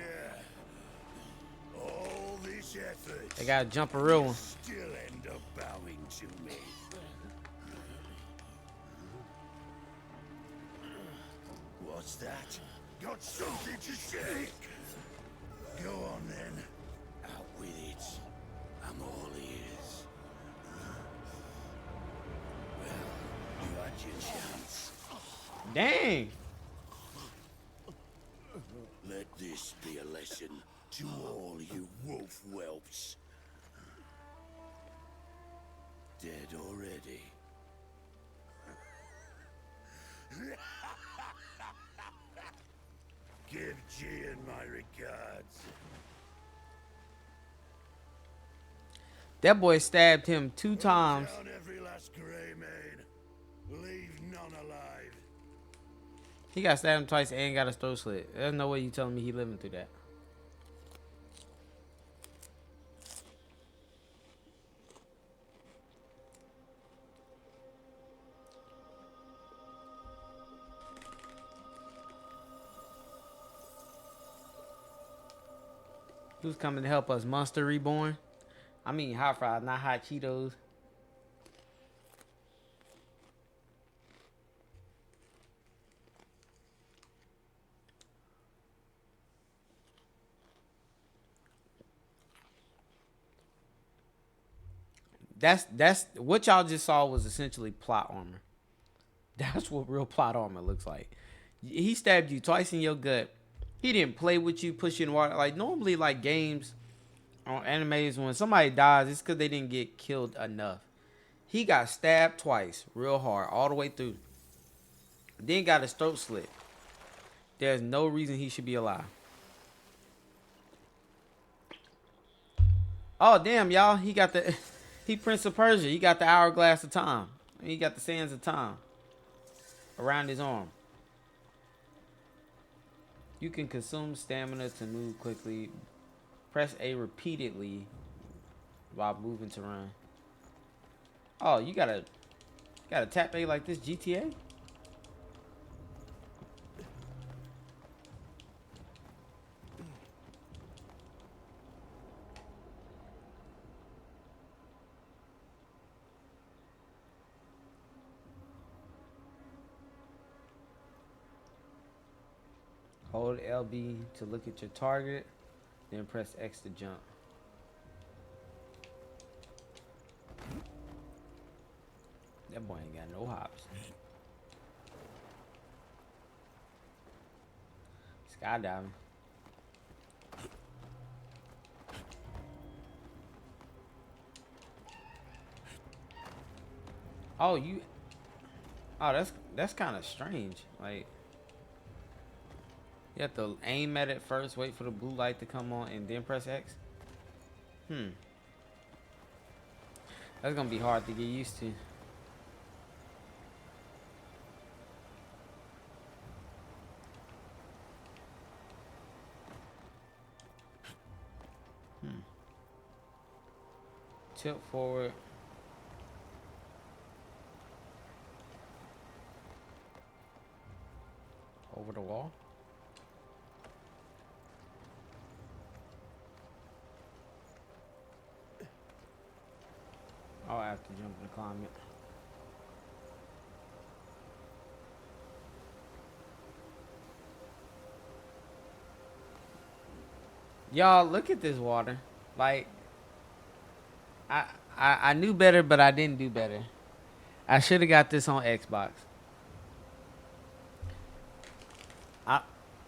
All this effort. They gotta jump a real one. Still end up bowing to me. What's that? Got something to say? Go on then. Out with it. I'm all ears. Well, you had your chance. Dang. Let this be a lesson to all you wolf whelps. Dead already. Give Gian my regards. That boy stabbed him 2 times. Down every last grey maid. Leave none alive. He got stabbed twice and got his throat slit. There's no way you telling me he living through that. Who's coming to help us? Monster Reborn? I mean hot fries, not hot Cheetos. That's what y'all just saw was essentially plot armor. That's what real plot armor looks like. He stabbed you twice in your gut. He didn't play with you, push you in water. Like normally, like games on animes, when somebody dies, it's because they didn't get killed enough. He got stabbed twice, real hard, all the way through. Then got his throat slit. There's no reason he should be alive. Oh damn, y'all! He got the he Prince of Persia. He got the hourglass of time. He got the sands of time around his arm. You can consume stamina to move quickly. Press A repeatedly while moving to run. Oh, you gotta tap A like this, GTA? Hold LB to look at your target, then press X to jump. That boy ain't got no hops. Skydiving. Oh, you. Oh, that's kind of strange. Like. You have to aim at it first, wait for the blue light to come on, and then press X. That's gonna be hard to get used to. Tilt forward. Over the wall. I'll have to jump and climb it. Y'all, look at this water. Like, I knew better, but I didn't do better. I should have got this on Xbox.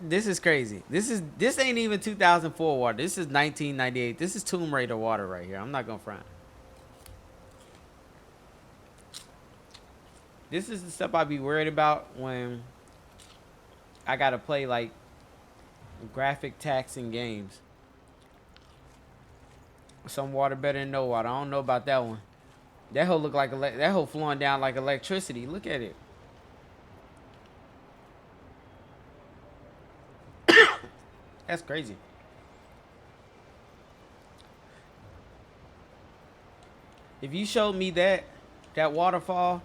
This is crazy. This ain't even 2004 water. This is 1998. This is Tomb Raider water right here. I'm not gonna front. This is the stuff I be worried about when I gotta play like graphic taxing games. Some water better than no water. I don't know about that one. That hoe look like that hoe flowing down like electricity. Look at it. That's crazy. If you showed me that waterfall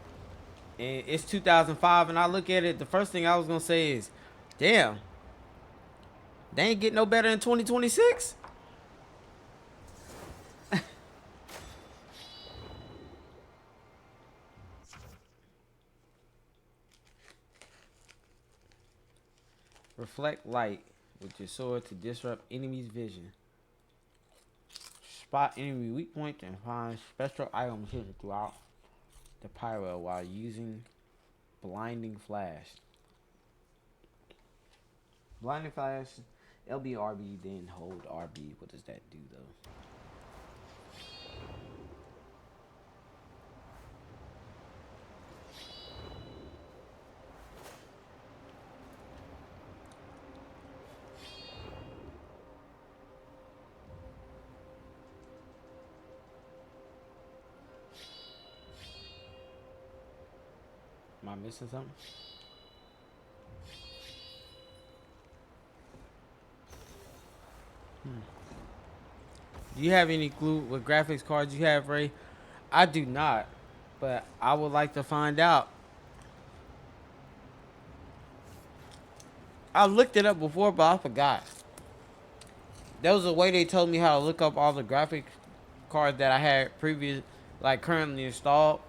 and it's 2005 and I look at it, the first thing I was gonna say is, damn, they ain't get no better in 2026. Reflect light with your sword to disrupt enemy's vision. Spot enemy weak points and find special items hidden throughout the pyro while using blinding flash. Blinding flash, LB RB, then hold RB. What does that do though? Am I missing something? Do you have any clue what graphics cards you have, Ray? I do not, but I would like to find out. I looked it up before, but I forgot. There was a way they told me how to look up all the graphics cards that I had currently installed,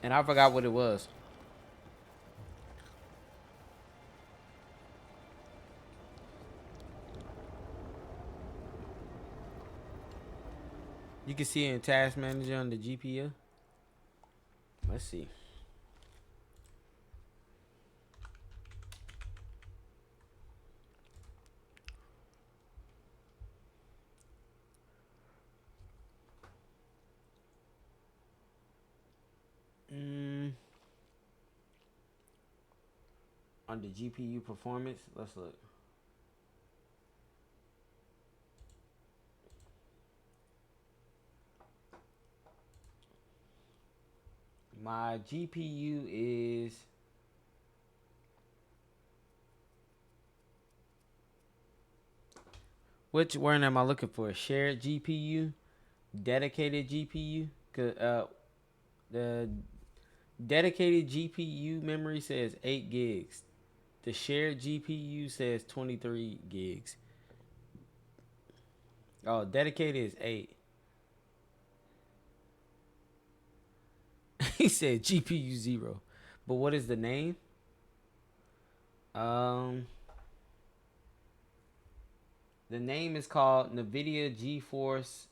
and I forgot what it was. You can see it in Task Manager on the GPU. Let's see. On the GPU performance, let's look. My GPU is which one am I looking for? Shared GPU, dedicated GPU. The dedicated GPU memory says 8 gigs. The shared GPU says 23 gigs. Oh, dedicated is 8. He said GPU 0. But what is the name? The name is called NVIDIA GeForce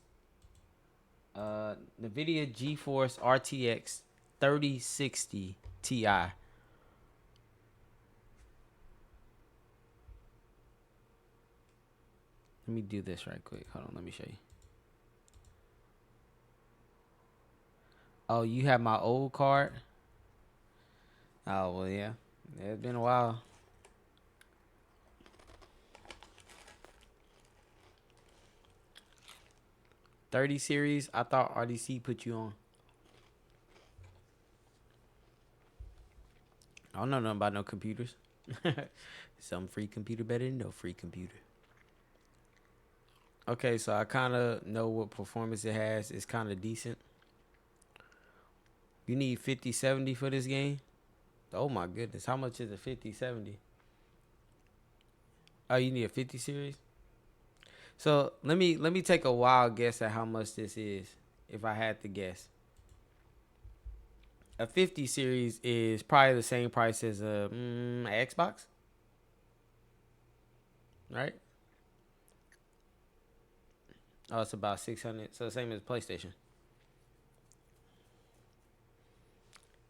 RTX 3060 Ti. Let me do this right quick. Hold on, let me show you. Oh, you have my old card? Oh, well, yeah. It's been a while. .30 series, I thought RDC put you on. I don't know nothing about no computers. Some free computer better than no free computer. Okay, so I kind of know what performance it has. It's kind of decent. You need 5070 for this game? Oh my goodness, how much is a 5070? Oh, you need a 50 series? So let me take a wild guess at how much this is, if I had to guess. A 50 series is probably the same price as a Xbox, right? Oh, it's about 600. So the same as PlayStation.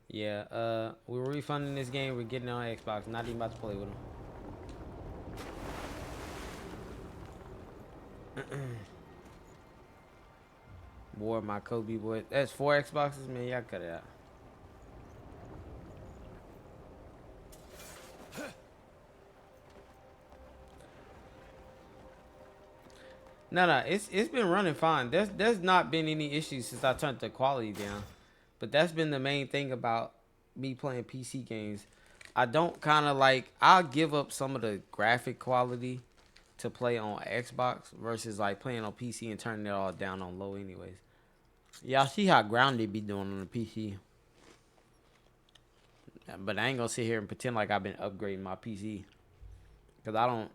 Yeah, we're refunding this game. We're getting it on Xbox. Not even about to play with them. Boy, my Kobe boy. That's 4 Xboxes, man. Y'all cut it out. No, it's been running fine. There's not been any issues since I turned the quality down. But that's been the main thing about me playing PC games. I don't kind of like, I'll give up some of the graphic quality to play on Xbox versus like playing on PC and turning it all down on low anyways. Y'all see how grounded be doing on the PC. But I ain't gonna sit here and pretend like I've been upgrading my PC. Cause I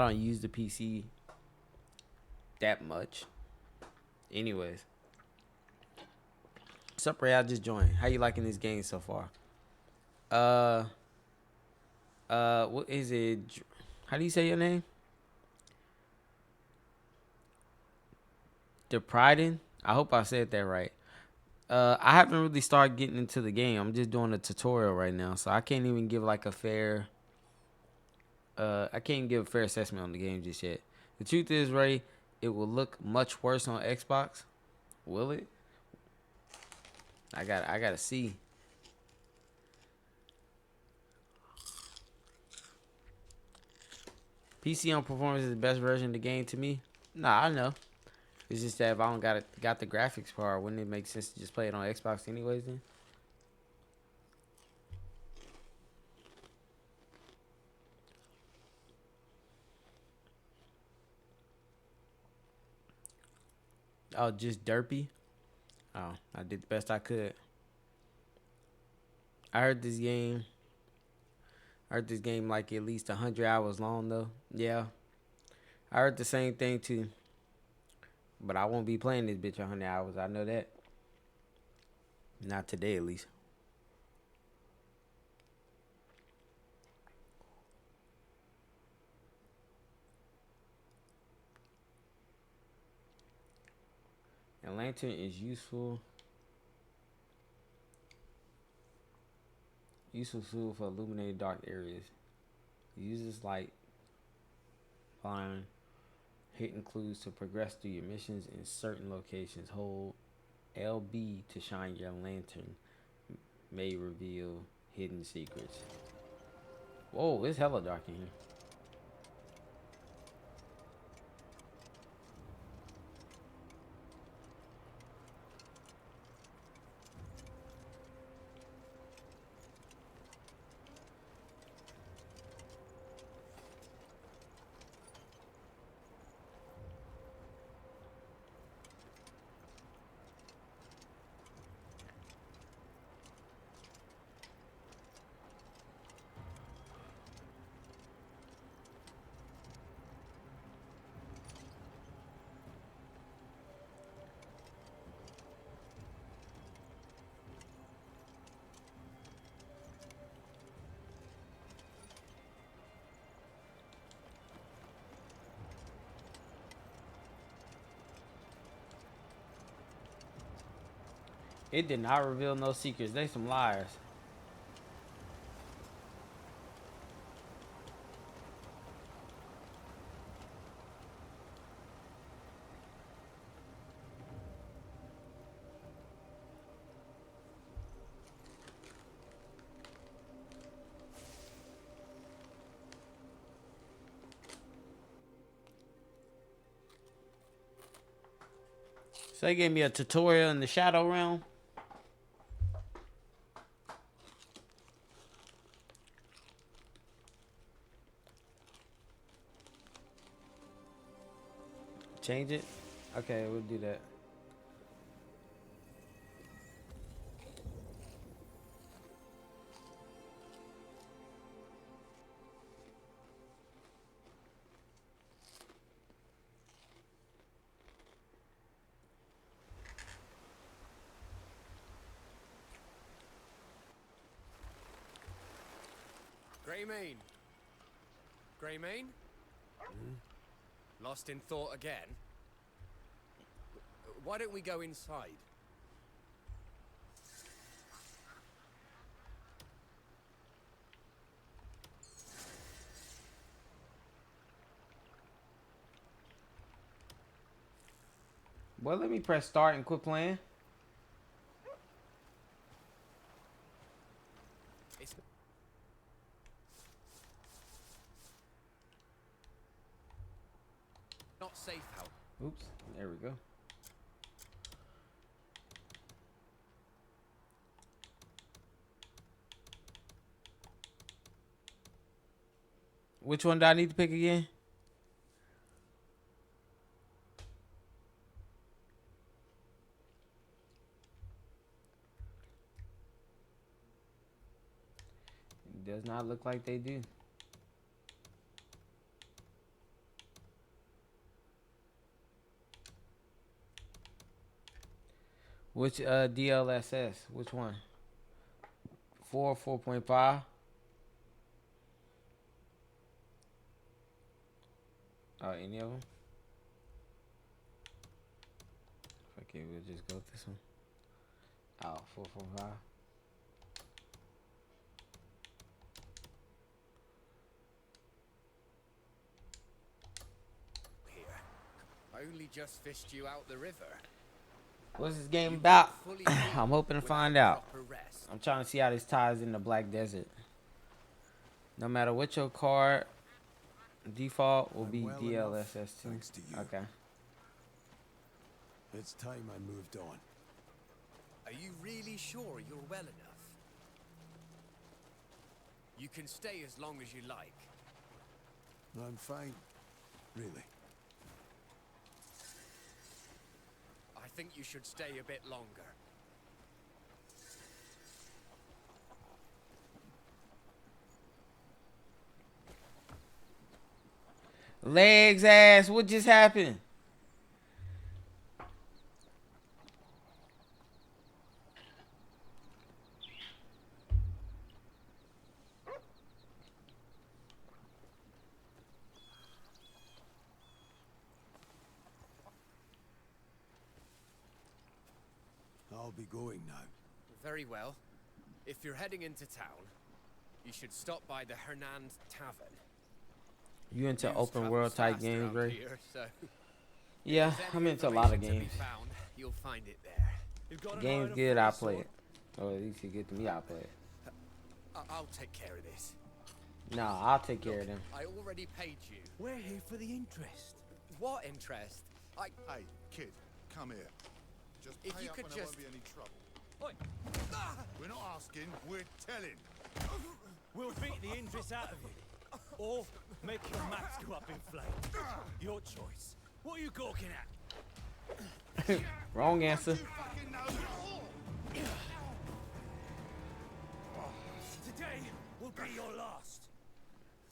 don't use the PC that much. Anyways. What's up, Ray? I just joined. How you liking this game so far? What is it? How do you say your name? Depridin? I hope I said that right. I haven't really started getting into the game. I'm just doing a tutorial right now, so I can't even give like a fair I can't give a fair assessment on the game just yet. The truth is, Ray, it will look much worse on Xbox. Will it? I gotta see. PC on performance is the best version of the game to me. Nah, I know. It's just that if I don't got the graphics part, wouldn't it make sense to just play it on Xbox anyways then? Oh, just derpy? Oh, I did the best I could. I heard this game like at least 100 hours long though. Yeah. I heard the same thing too. But I won't be playing this bitch 100 hours. I know that. Not today, at least. And lantern is useful. Useful tool for illuminating dark areas. Uses light, find hidden clues to progress through your missions in certain locations. Hold LB to shine your lantern. May reveal hidden secrets. Whoa, it's hella dark in here. It did not reveal no secrets. They some liars. So they gave me a tutorial in the Shadow Realm. Change it? Okay, we'll do that. Greymane? Greymane? Lost in thought again? Why don't we go inside? Well, let me press start and quit playing. It's not safe out. Oops, there we go. Which one do I need to pick again? It does not look like they do. Which DLSS? Which one? 4.5. Oh, any of them? Okay, we'll just go with this one. Oh, 4.5. Here. I only just fished you out the river. What's this game about? I'm hoping to find out. I'm trying to see how this ties in the Black Desert. No matter what your card, default will be DLSS2. Okay. It's time I moved on. Are you really sure you're well enough? You can stay as long as you like. I'm fine, really. I think you should stay a bit longer. Legs ass, what just happened? I'll be going now. Very well. If you're heading into town, you should stop by the Hernand Tavern. You into News open world travels type fast games, around Ray? here, so Yeah, if there's I'm any into a lot of information to games. be found, you'll find it there. Game's good, I play it. Or at least you get to me, I play it. I'll take care of this. Nah, I'll take care of them. I already paid you. We're here for the interest. What interest? Hey, kid, come here. Just If pay you up could and there just- won't be any trouble. Oi. We're not asking, we're telling. We'll beat the interest out of you. Or make your maps go up in flames. Your choice. What are you gawking at? Wrong answer. Today will be your last.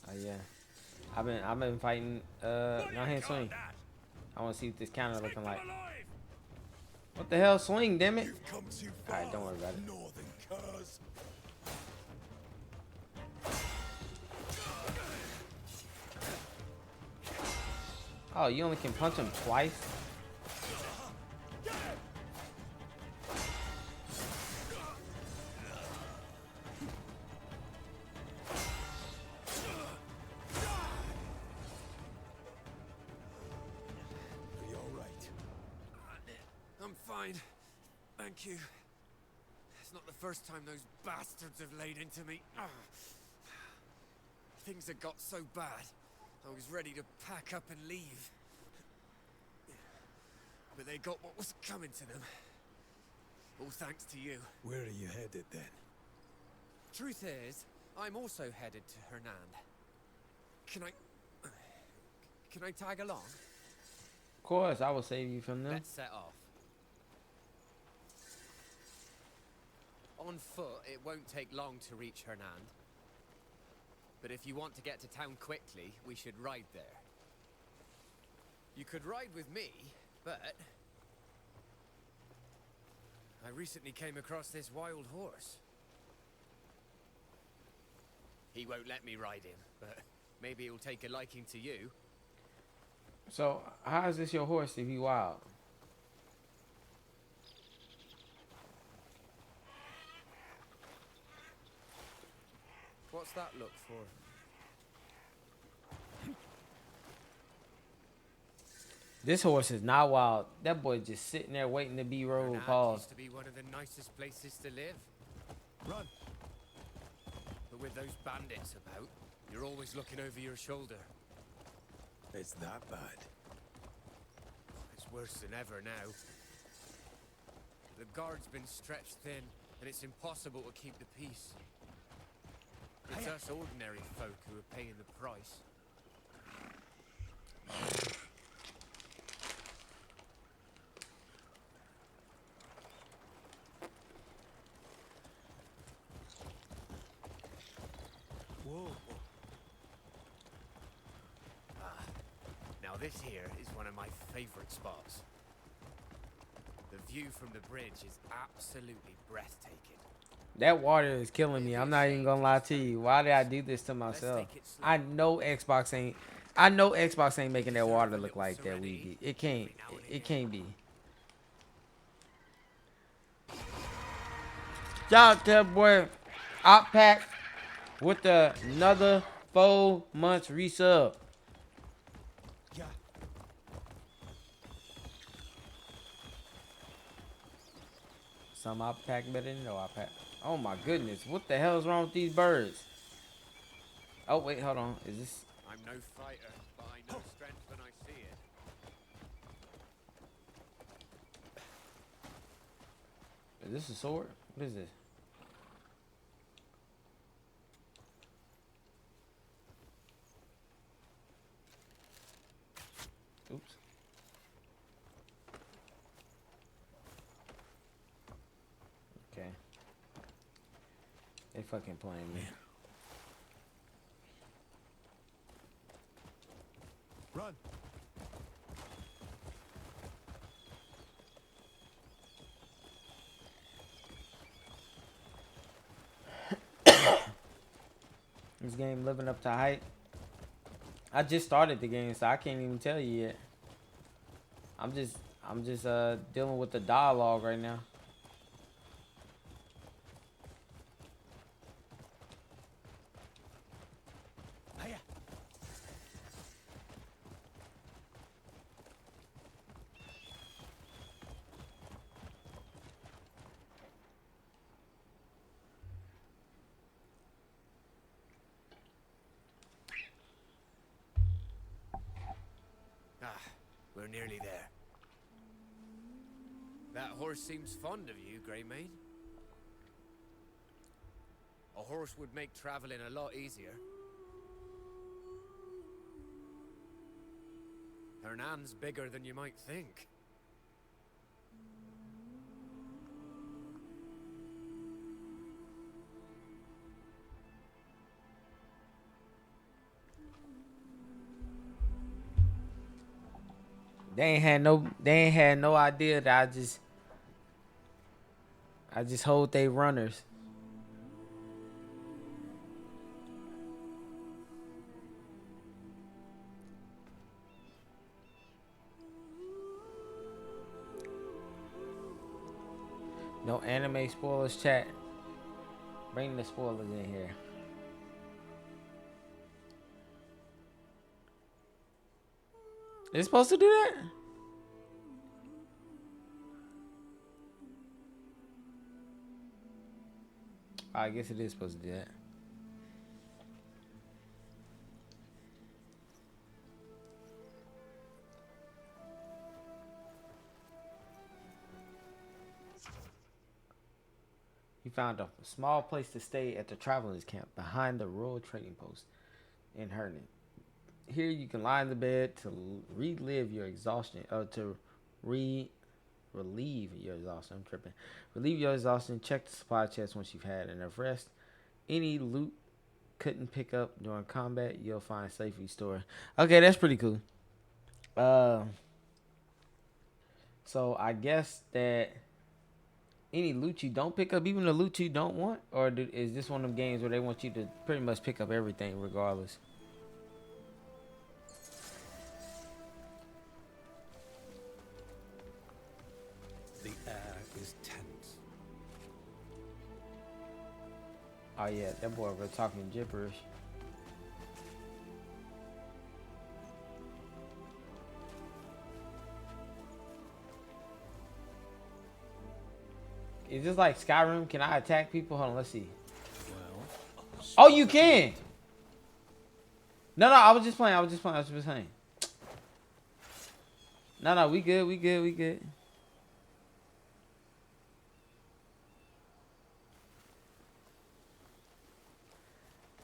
Oh yeah. I've been fighting no hand swing. I wanna see what this counter looking like. What the hell, swing, damn it. Alright, don't worry about it. Northern curs. Oh, you only can punch him twice? Are you all right? I'm fine. Thank you. It's not the first time those bastards have laid into me. Things had got so bad, I was ready to pack up and leave. But they got what was coming to them. All thanks to you. Where are you headed then? Truth is, I'm also headed to Hernand. Can I tag along? Of course, I will save you from them. Let's set off. On foot, it won't take long to reach Hernand. But if you want to get to town quickly, we should ride there. You could ride with me, but I recently came across this wild horse. He won't let me ride him, but maybe he'll take a liking to you. So, how is this your horse if he wild? What's that look for? This horse is not wild. That boy just sitting there waiting to be rolled. Hernand Pause. used to be one of the nicest places to live. Run! But with those bandits about, you're always looking over your shoulder. It's that bad. It's worse than ever now. The guard's been stretched thin, and it's impossible to keep the peace. It's us ordinary folk who are paying the price. Whoa. Now this here is one of my favorite spots. The view from the bridge is absolutely breathtaking. That water is killing me. I'm not even gonna lie to you. Why did I do this to myself? I know Xbox ain't making that water look like that. It can't be. Shout out to that boy Op Pack with another 4 months resub. Yeah. Some Op Pack better than no Op Pack. Oh my goodness, what the hell is wrong with these birds? Oh wait, hold on. Is this? I'm no fighter, but I know strength when I see it. Is this a sword? What is this? Oops. Okay. They fucking playing me. Run! This game living up to hype. I just started the game, so I can't even tell you yet. I'm just dealing with the dialogue right now. Hiya. We're nearly there. That horse seems fond of you, Greymane. A horse would make traveling a lot easier. Hernand's bigger than you might think. They ain't had no idea that I just hold they runners. No anime spoilers, chat. Bring the spoilers in here. It's supposed to do that? I guess it is supposed to do that. He found a small place to stay at the travelers camp behind the Royal Trading Post in Hernan. Here you can lie in the bed to relieve your exhaustion. Relieve your exhaustion. I'm tripping. Relieve your exhaustion. Check the supply chest once you've had enough rest. Any loot couldn't pick up during combat, you'll find safely stored. Okay, that's pretty cool. So I guess that any loot you don't pick up, even the loot you don't want, or is this one of them games where they want you to pretty much pick up everything regardless? Oh yeah, that boy was talking gibberish. Is this like Skyrim? Can I attack people? Hold on, let's see. Oh, you can. No, I was just playing. No, we good.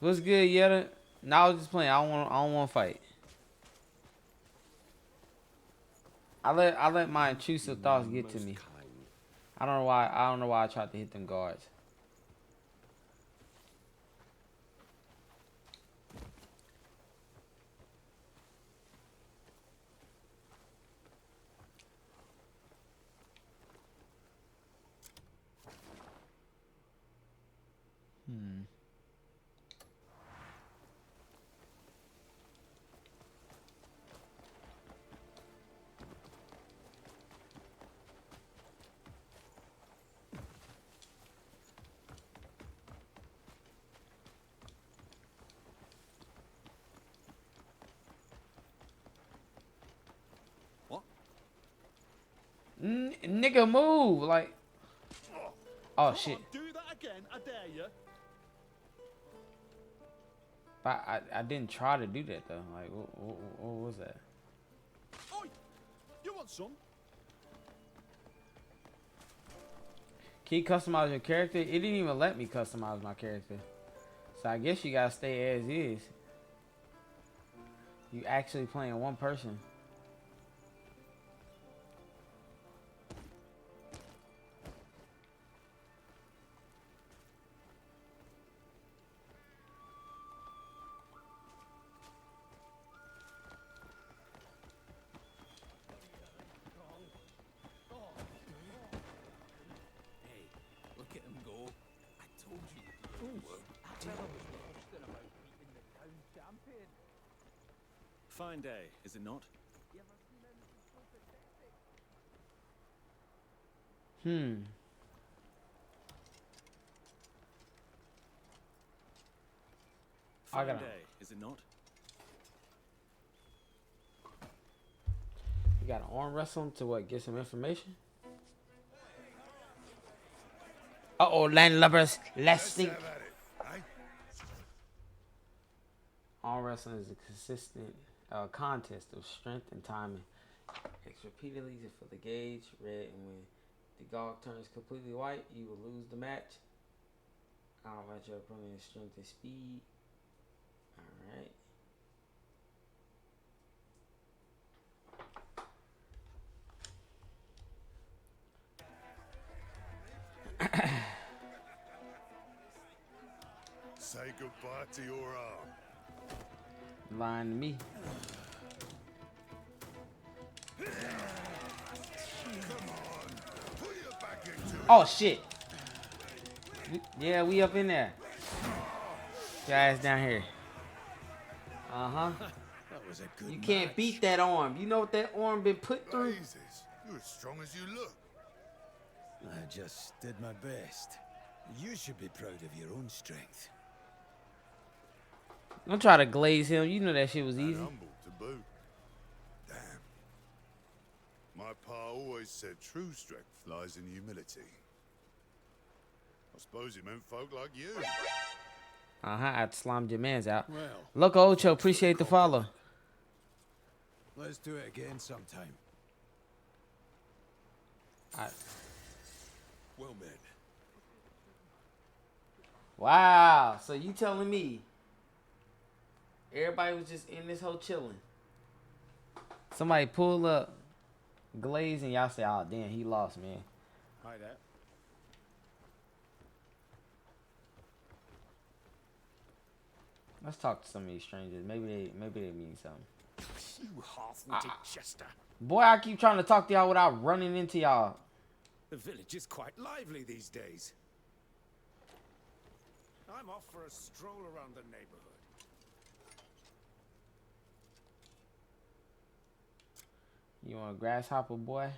What's good, Yetta? No, I was just playing. I don't want to fight. I let my intrusive thoughts get to me. I don't know why I tried to hit them guards. Nigga, move! Like, oh shit! Do that again, I dare you. But I didn't try to do that though. Like, what was that? Oi! You want some? Can you customize your character? It didn't even let me customize my character. So I guess you gotta stay as is. You actually playing one person. Fine day, is it not? Fine day, is it not? You gotta arm wrestle him to what? Get some information? Uh-oh, landlubbers, let's think. Arm wrestling is a consistent contest of strength and timing. X repeatedly to fill the gauge red, and when the gog turns completely white, you will lose the match. I'll match your opponent's strength and speed. Alright. Say goodbye to your arm. Lying to me. Oh shit. Yeah, we up in there. Guys down here. Uh-huh. You can't beat that arm. You know what that arm been put through? You're as strong as you look. I just did my best. You should be proud of your own strength. Don't try to glaze him. You know that shit was easy. Humble to boot. Damn. My pa always said true strength lies in humility. I suppose he meant folk like you. I slimed your mans out. Well, Loco Ocho, appreciate the follow. Let's do it again sometime. Well, man. Wow. So you telling me everybody was just in this hole chilling? Somebody pull up, glaze, and y'all say, "Oh damn, he lost, man." Hi there. Let's talk to some of these strangers. Maybe they mean something. You half-witted Chester. Boy, I keep trying to talk to y'all without running into y'all. The village is quite lively these days. I'm off for a stroll around the neighborhood. You want a grasshopper, boy?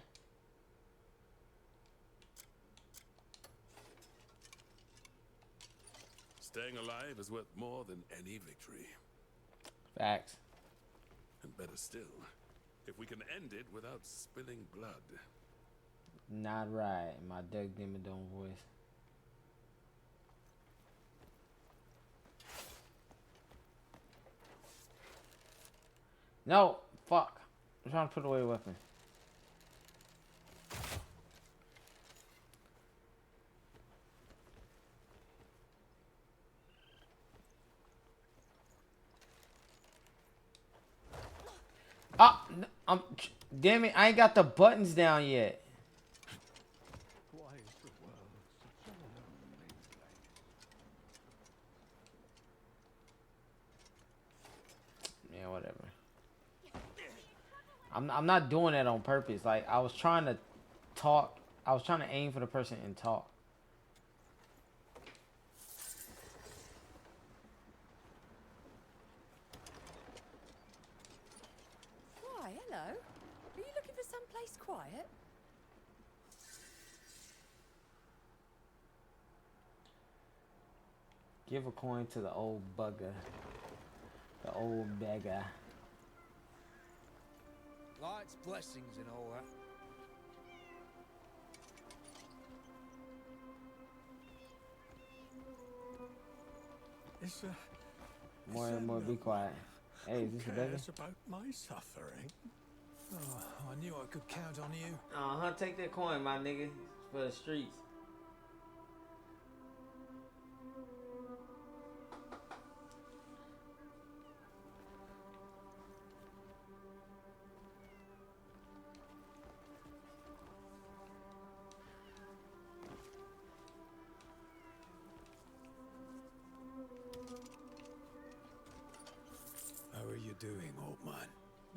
Staying alive is worth more than any victory. Facts. And better still, if we can end it without spilling blood. Not right. My Doug Dimmadome voice. No, fuck. I'm trying to put away a weapon. Ah, damn it, I ain't got the buttons down yet. Yeah, whatever. I'm not doing that on purpose. Like, I was trying to talk. I was trying to aim for the person and talk. Why, hello. Are you looking for someplace quiet? Give a coin to the old bugger. The old beggar. Life's blessings and all that. It's More and more, be quiet. Hey, is this a beggar? cares about my suffering? Oh, I knew I could count on you. Uh-huh, take that coin, my nigga. It's for the streets. How are you doing, old man?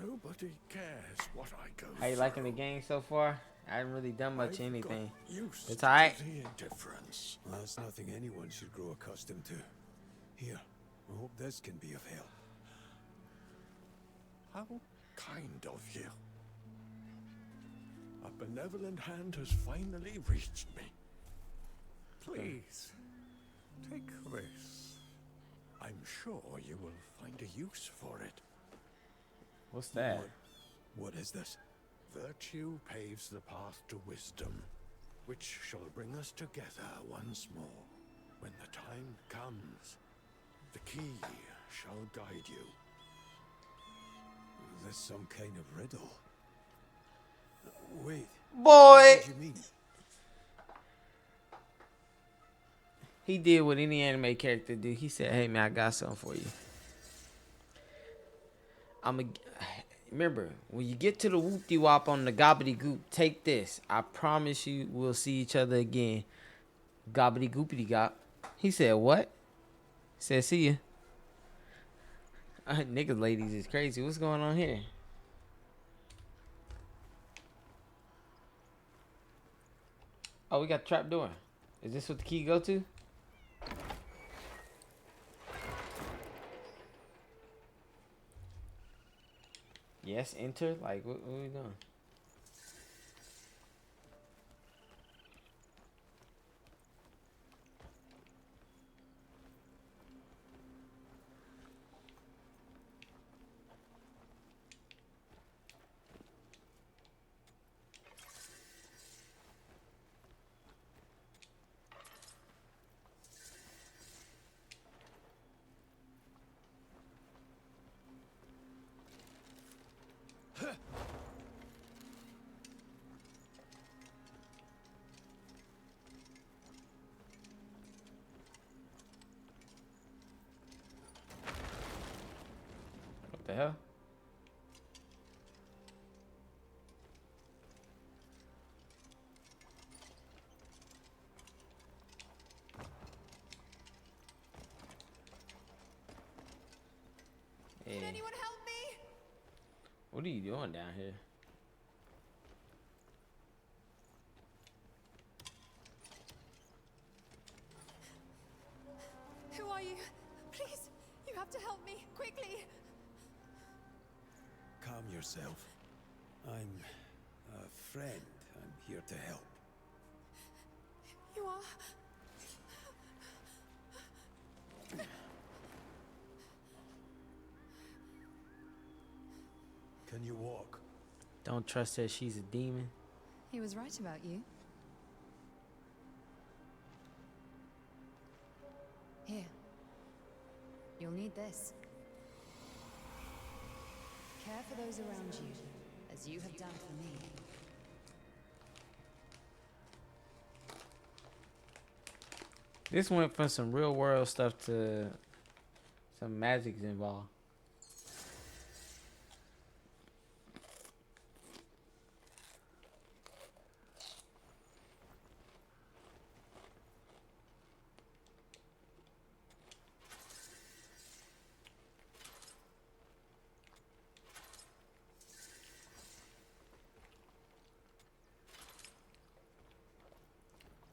Nobody cares what I go How you through. liking the game so far? I haven't really done much I've anything. got used It's to alright. the indifference. Well, that's nothing anyone should grow accustomed to. Here, I hope this can be of help. How kind of you. A benevolent hand has finally reached me. Please, take this. I'm sure you will find a use for it. What's that? What is this? Virtue paves the path to wisdom, which shall bring us together once more. When the time comes, the key shall guide you. Is this some kind of riddle? Wait. Boy! What do you mean? He did what any anime character do. He said, hey, man, I got something for you. Remember, when you get to the whoop-de-wop on the gobbity-goop, take this. I promise you we'll see each other again. Gobbity-goopity-gop. He said, what? He said, see ya. Niggas ladies is crazy. What's going on here? Oh, we got trap door. Is this what the key go to? Yes, enter. Like, what are we doing? What the hell? Can anyone help me? What are you doing down here? Who are you? Please, you have to help me, quickly. Calm yourself. I'm a friend. I'm here to help. You are? Can you walk? Don't trust her. She's a demon. He was right about you. Here. You'll need this. Care for those around you, as you have done for me. This went from some real world stuff to some magic's involved.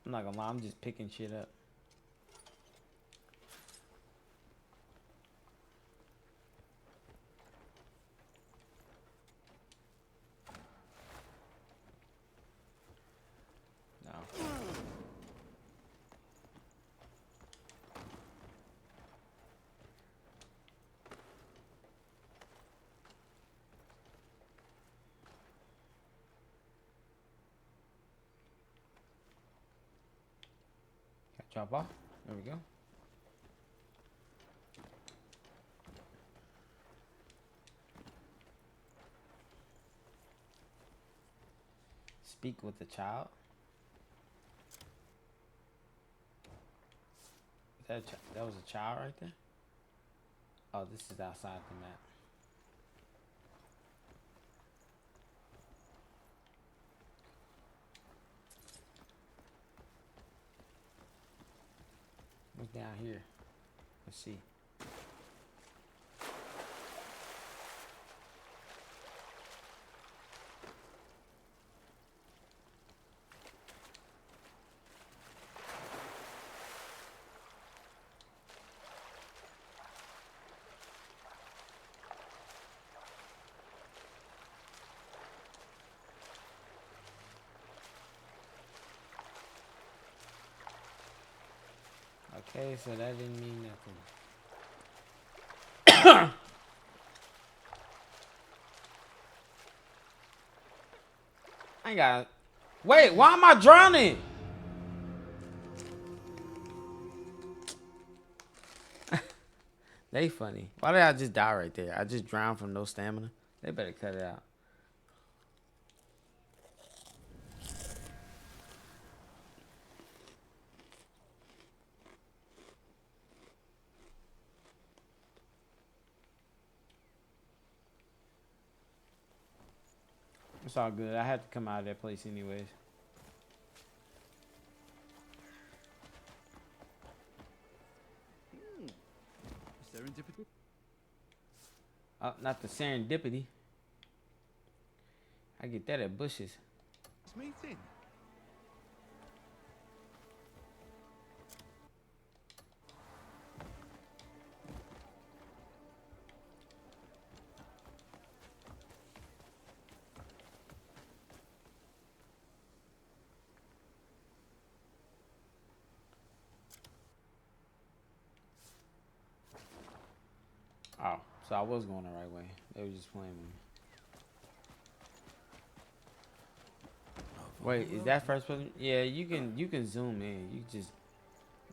I'm not gonna lie, I'm just picking shit up. No. Drop off. There we go. Speak with the child. Is that that was a child right there? Oh, this is outside the map. What's down here? Let's see. Okay, so that didn't mean nothing. I ain't got. Wait, why am I drowning? They funny. Why did I just die right there? I just drowned from no stamina. They better cut it out. It's all good. I had to come out of that place anyways. Serendipity? Not the serendipity. I get that at Bush's. Meeting. Oh, so I was going the right way. They were just playing with me. Wait, is that first person? Yeah, you can zoom in. You just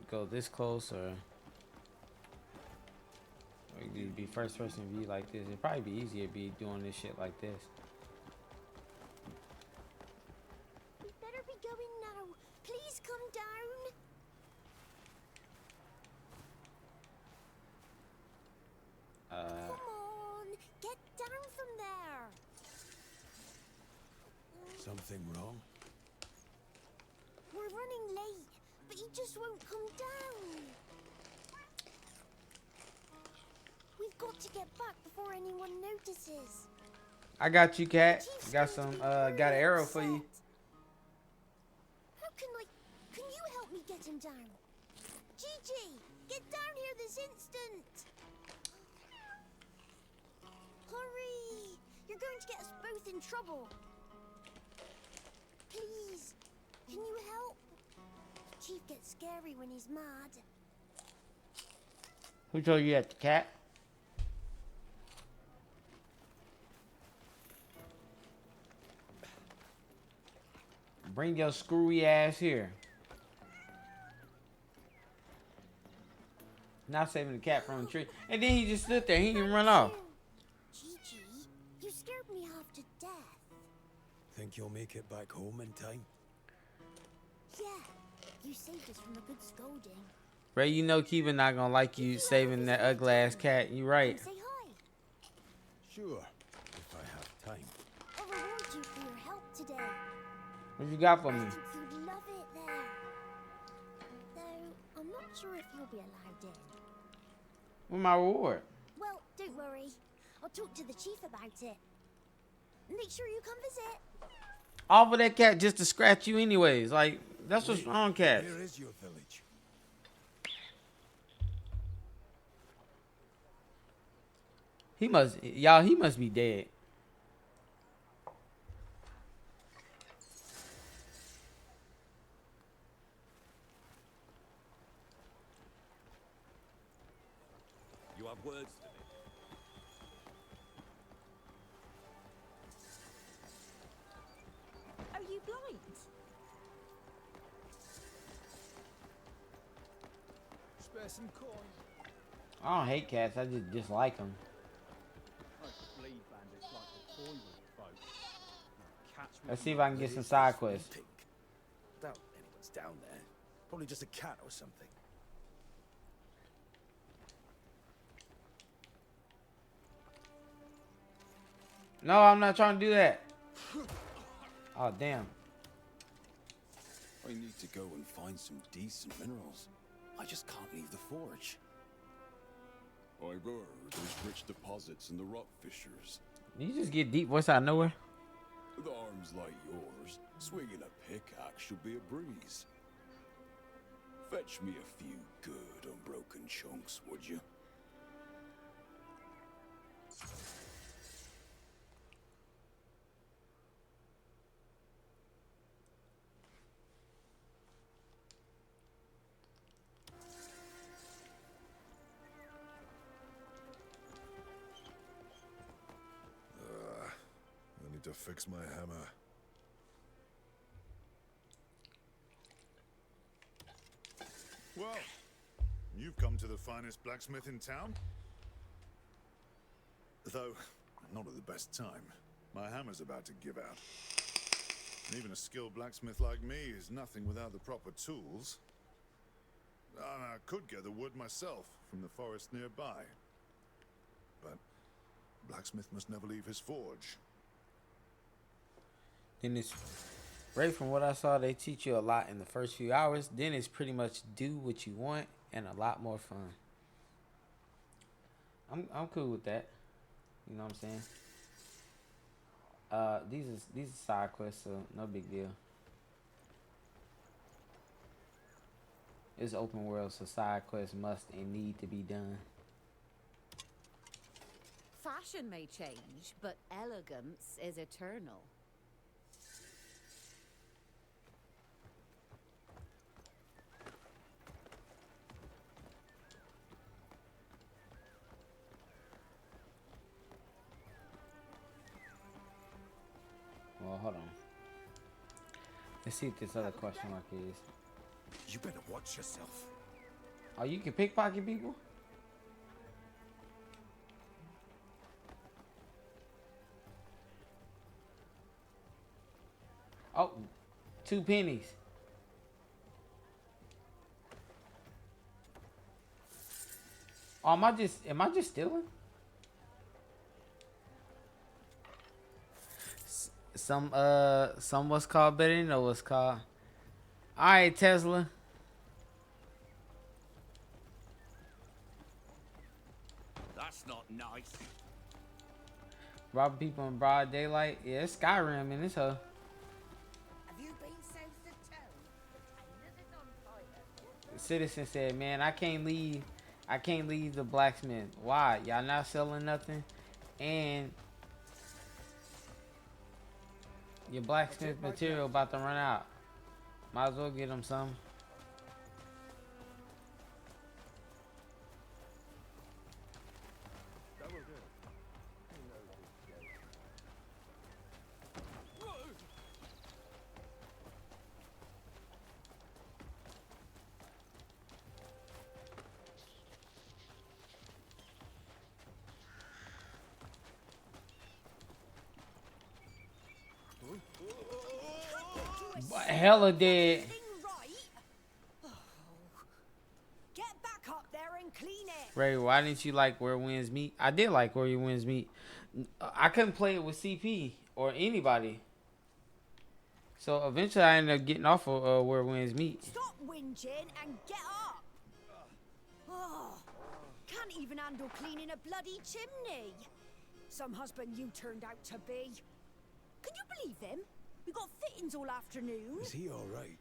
go this close, or you could be first person view like this. It'd probably be easier to be doing this shit like this. We better be going now. Please come down. Come on, get down from there. Something wrong? We're running late, but he just won't come down. We've got to get back before anyone notices. I got you, Cat. Got some. Got an arrow for you. How can you help me get him down? Gigi, get down here this instant. Hurry! You're going to get us both in trouble. Please, can you help? Chief gets scary when he's mad. Who told you that? The cat? Bring your screwy ass here. Now saving the cat from the tree. And then he just stood there. He didn't run off. Gigi, you scared me half to death. Think you'll make it back home in time? Yeah, you saved us from a good scolding. Ray, you know Kiva not gonna like you saving that ugly ass cat. You right. Say hi. Sure, if I have time. I'll reward you for your help today. What you got for me? I think you'd love it there. Though, I'm not sure if you'll be allowed in. What's my reward? Well, don't worry. I'll talk to the chief about it. Make sure you come visit. Offer that cat just to scratch you anyways. Like, that's what's wrong, cats. Where is your village? He must be dead. You have words to me. Are you blind? Spare some coin. I don't hate cats. I just dislike them. Most bleed bandits like to toy with folk. Cats Let's see if I can get some side quests. Doubt anyone's down there. Probably just a cat or something. No, I'm not trying to do that. Oh, damn. I need to go and find some decent minerals. I just can't leave the forge. I've heard there's rich deposits in the rock fissures. You just get deep voice out of nowhere. With arms like yours, swinging a pickaxe should be a breeze. Fetch me a few good unbroken chunks, would you? I need to fix my hammer. Well, you've come to the finest blacksmith in town. Though, not at the best time. My hammer's about to give out. And even a skilled blacksmith like me is nothing without the proper tools. And I could get the wood myself from the forest nearby. But blacksmith must never leave his forge. Then it's right from what I saw, they teach you a lot in the first few hours. Then it's pretty much do what you want and a lot more fun. I'm cool with that. You know what I'm saying? These are side quests, so no big deal. It's open world, so side quests must and need to be done. Fashion may change, but elegance is eternal. Well, hold on. Let's see what this other question mark is. You better watch yourself. Oh, you can pickpocket people? Oh, 2 pennies. Oh, am I just stealing? Some what's called better than know what's called. Alright, Tesla. That's not nice. Robbing people in broad daylight. Yeah, it's Skyrim in this hoe. Have you been south of town? The tailor's on fire. The citizen said, "Man, I can't leave the blacksmith. Why? Y'all not selling nothing, and your blacksmith material about to run out. Might as well get them some." hella dead. Get back up there and clean it. Ray, why didn't you like Where Winds Meet? I did like Where Your Winds Meet. I couldn't play it with CP or anybody. So eventually I ended up getting off of Where Winds Meet. Stop whinging and get up. Oh, can't even handle cleaning a bloody chimney. Some husband you turned out to be. Can you believe him? We got fittings all afternoon. Is he all right?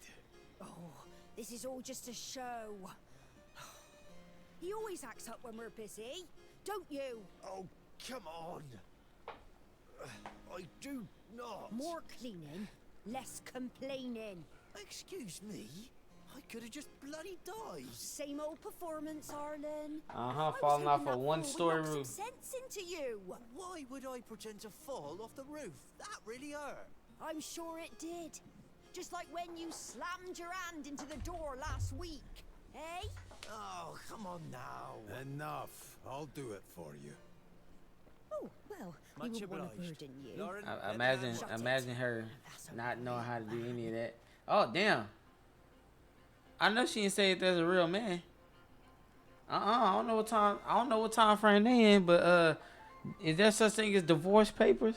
Oh, this is all just a show. He always acts up when we're busy, don't you? Oh, come on. I do not. More cleaning, less complaining. Excuse me? I could have just bloody died. Same old performance, Arlen. Falling off a one-story roof. Sense into you. Why would I pretend to fall off the roof? That really hurt. I'm sure it did. Just like when you slammed your hand into the door last week, eh? Oh, come on now. Enough. I'll do it for you. Oh, well, Much you would want a obliged. burden, you. Lauren, Imagine her not knowing how to do any of that. Oh, damn. I know she didn't say if there's a real man. I don't know what time frame they in, but is there such thing as divorce papers?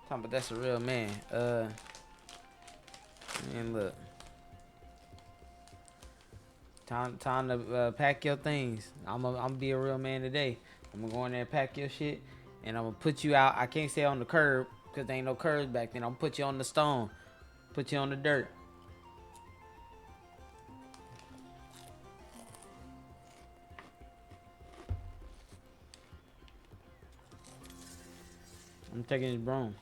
Talking about that's a real man. And look. Time to pack your things. I'm gonna be a real man today. I'm gonna go in there and pack your shit, and I'm gonna put you out. I can't stay on the curb because there ain't no curbs back then. I'm gonna put you on the stone, put you on the dirt. I'm taking his broom.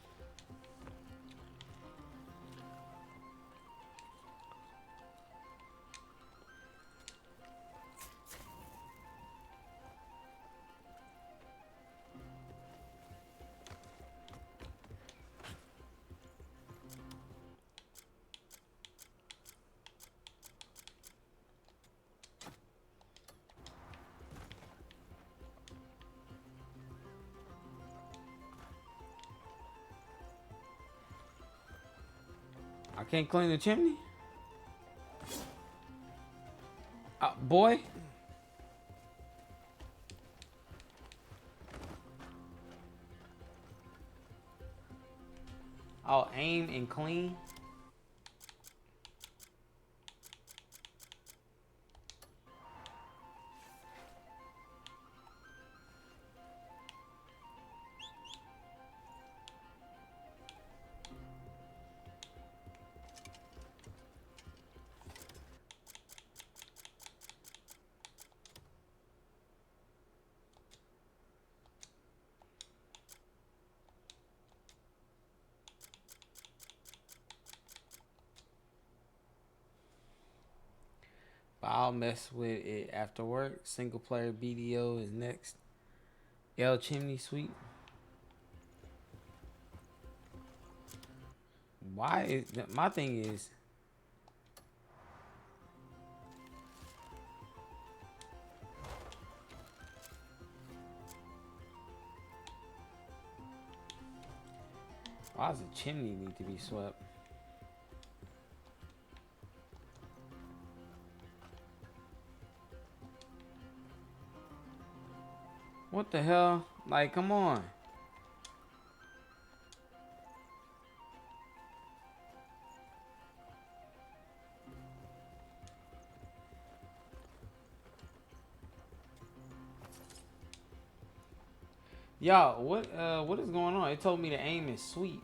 I can't clean the chimney? Boy? I'll aim and clean. But I'll mess with it after work. Single player BDO is next. L Chimney Sweep. Why is my thing is why does the chimney need to be swept? What the hell? Like, come on. Y'all, what is going on? It told me to aim and sweep.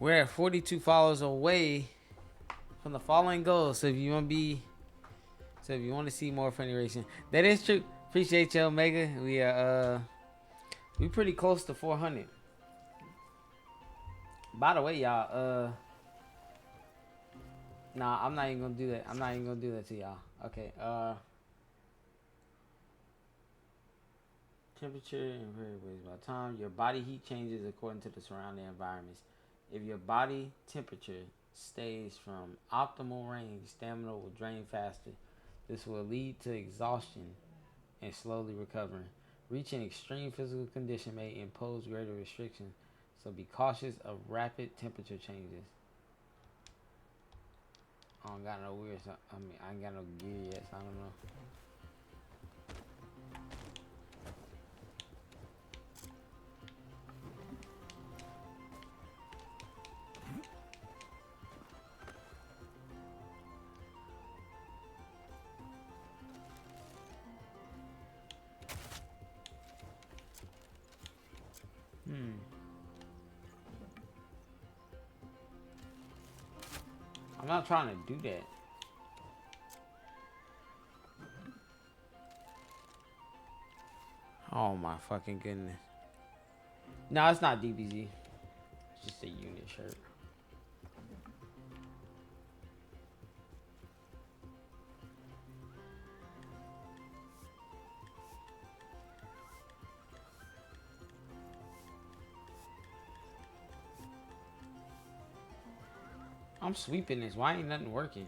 We're at 42 followers away from the following goals. So if you want to see more funny racing, that is true. Appreciate you, Omega. We pretty close to 400. By the way, y'all, nah, I'm not even gonna do that. I'm not even gonna do that to y'all. Okay, temperature and variables by time. Your body heat changes according to the surrounding environments. If your body temperature stays from optimal range, stamina will drain faster. This will lead to exhaustion and slowly recovering. Reaching extreme physical condition may impose greater restrictions, so be cautious of rapid temperature changes. I don't got no weird, I ain't got no gear yet, so I don't know. I'm not trying to do that. Oh my fucking goodness. No, it's not DBZ. It's just a unit shirt. I'm sweeping this. Why ain't nothing working?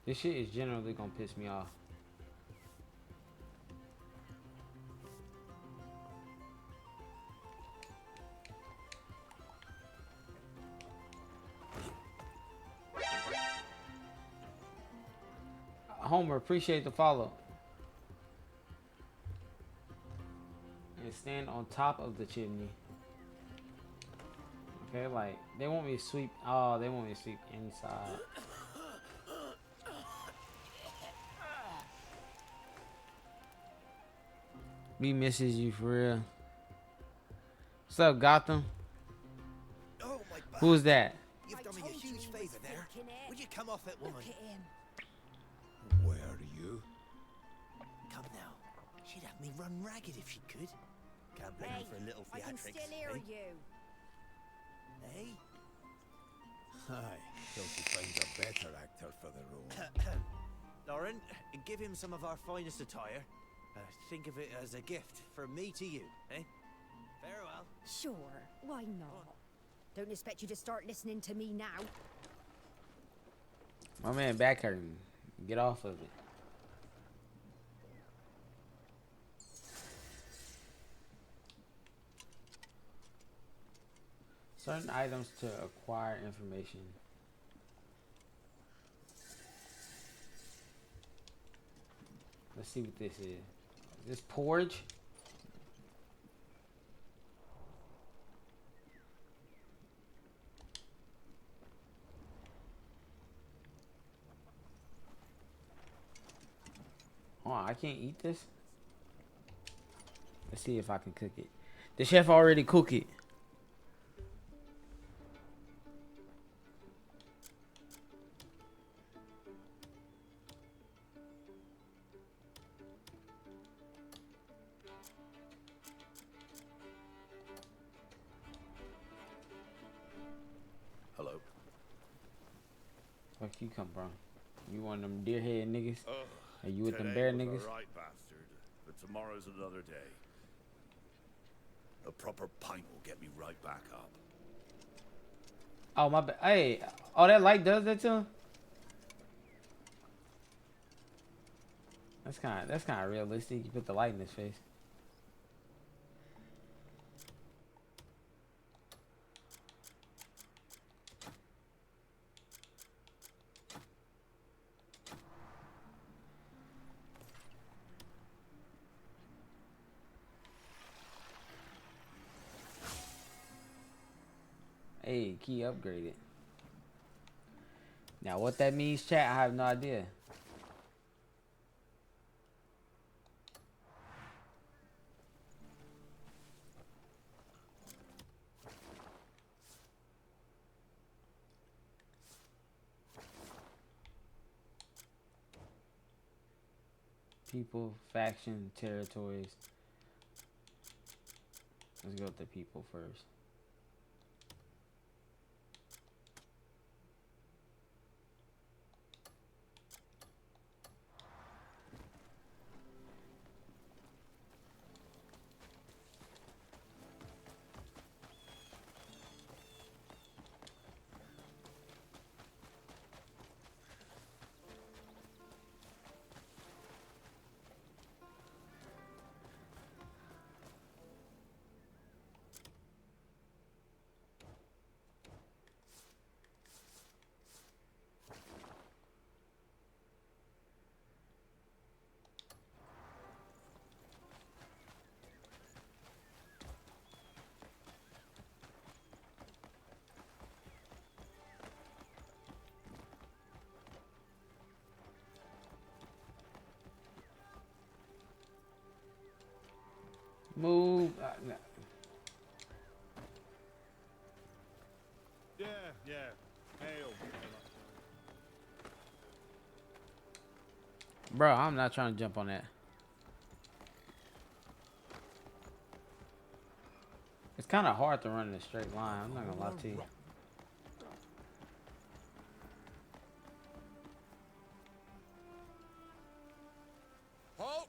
This shit is generally gonna piss me off. Homer, appreciate the follow. And stand on top of the chimney. Okay, like, they want me to sweep. Oh, they want me to sweep inside. Me misses you for real. What's up, Gotham? Oh, my Who's that? You've done me a huge favor there. Would you come off it, woman? Where are you? Come now. She'd have me run ragged if she could. Can't blame her for a little I can theatrics. still hear you. Hey? Aye, till she finds a better actor for the role. Lauren, give him some of our finest attire. Think of it as a gift from me to you, eh? Farewell. Sure, why not? Don't expect you to start listening to me now. My man back hurting. Get off of it. Certain items to acquire information. Let's see what this is. Is this porridge? Oh, I can't eat this? Let's see if I can cook it. The chef already cooked it. Hello. Where you come from? You one of them deer head niggas? Are you with them bear niggas? Right, bastard. But tomorrow's another day. A proper pint will get me right back up. Oh my bad. Hey, oh that light does that to him? That's kind of realistic. You put the light in his face. Hey, key upgraded. Now what that means, chat, I have no idea. People, faction, territories. Let's go with the people first. Move. No. Yeah. Hail. Bro, I'm not trying to jump on that. It's kind of hard to run in a straight line. I'm not gonna lie to you. Halt!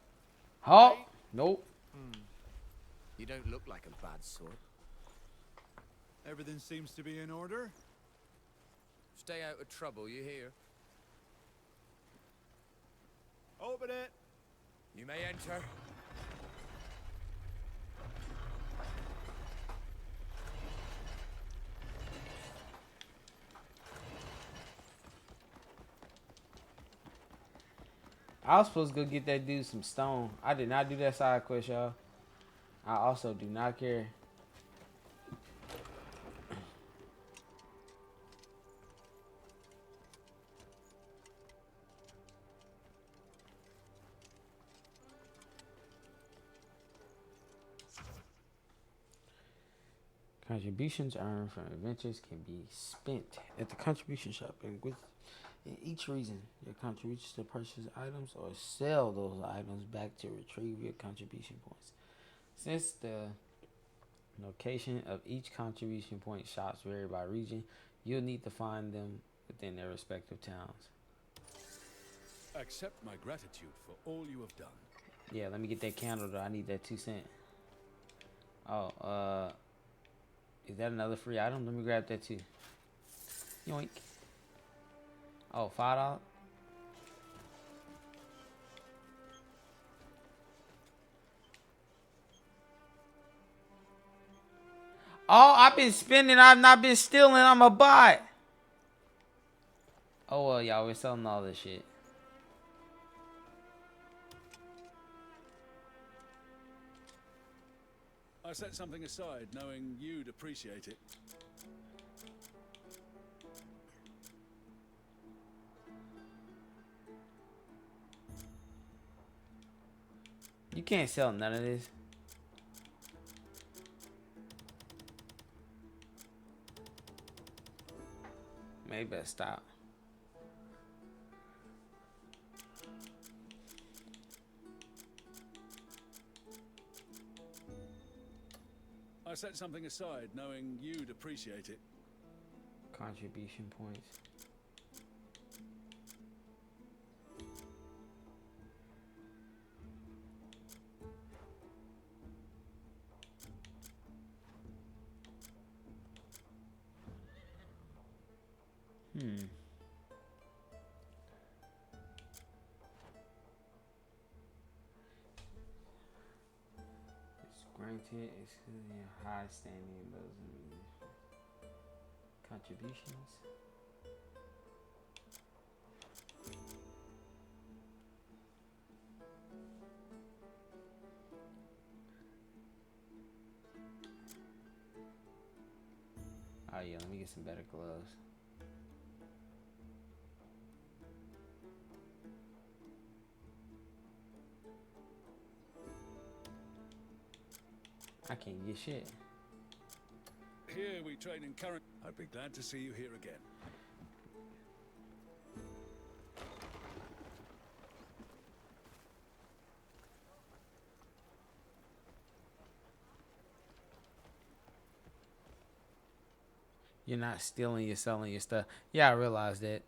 Halt! Nope. You don't look like a bad sort. Everything seems to be in order. Stay out of trouble, you hear? Open it. You may enter. I was supposed to go get that dude some stone. I did not do that side quest, y'all. I also do not care. Contributions earned from adventures can be spent at the contribution shop, and with in each reason, your contributions to purchase items or sell those items back to retrieve your contribution points. Since the location of each contribution point shops vary by region, you'll need to find them within their respective towns. Accept my gratitude for all you have done. Yeah, let me get that candle though. I need that 2 cent. Oh, is that another free item? Let me grab that too. Yoink. Oh, $5. Oh, I've been spending. I've not been stealing. I'm a bot. Oh, well, y'all, we're selling all this shit. I set something aside knowing you'd appreciate it. You can't sell none of this. Maybe better stop. I set something aside knowing you'd appreciate it. Contribution points. It's granted exclusively high standing those contributions. Oh yeah, let me get some better gloves. I can't get shit. Here we train in current. I'd be glad to see you here again. You're not stealing, you're selling your stuff. Yeah, I realized that.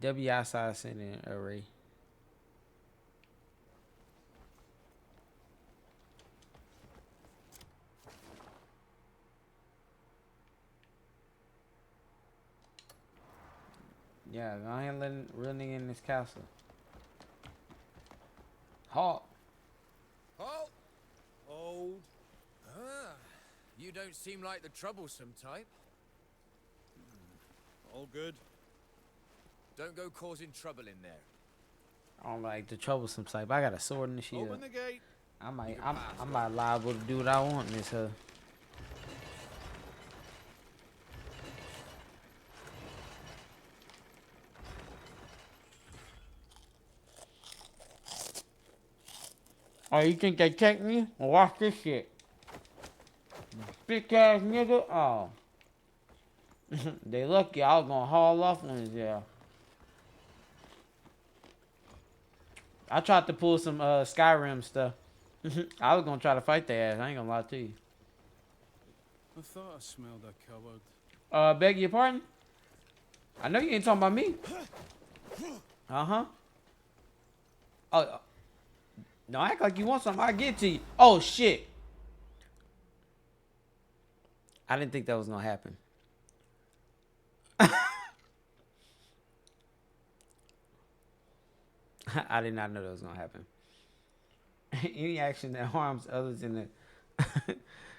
WI sending array. Yeah, go ahead and let real nigga in this castle. Halt. Halt! Hold. Ah, you don't seem like the troublesome type. All good. Don't go causing trouble in there. I don't like the troublesome type. I got a sword in the shield. Open the gate. I might liable to do what I want in this huh. Oh, you think they take me? Well, watch this shit. Bitch ass nigga. Oh. They lucky I was gonna haul off on his ass. I tried to pull some Skyrim stuff. I was gonna try to fight their ass. I ain't gonna lie to you. I thought I smelled a coward. Beg your pardon? I know you ain't talking about me. Uh-huh. Oh. No, act like you want something. I get to you. Oh, shit. I didn't think that was going to happen. I did not know that was going to happen. Any action that harms others in the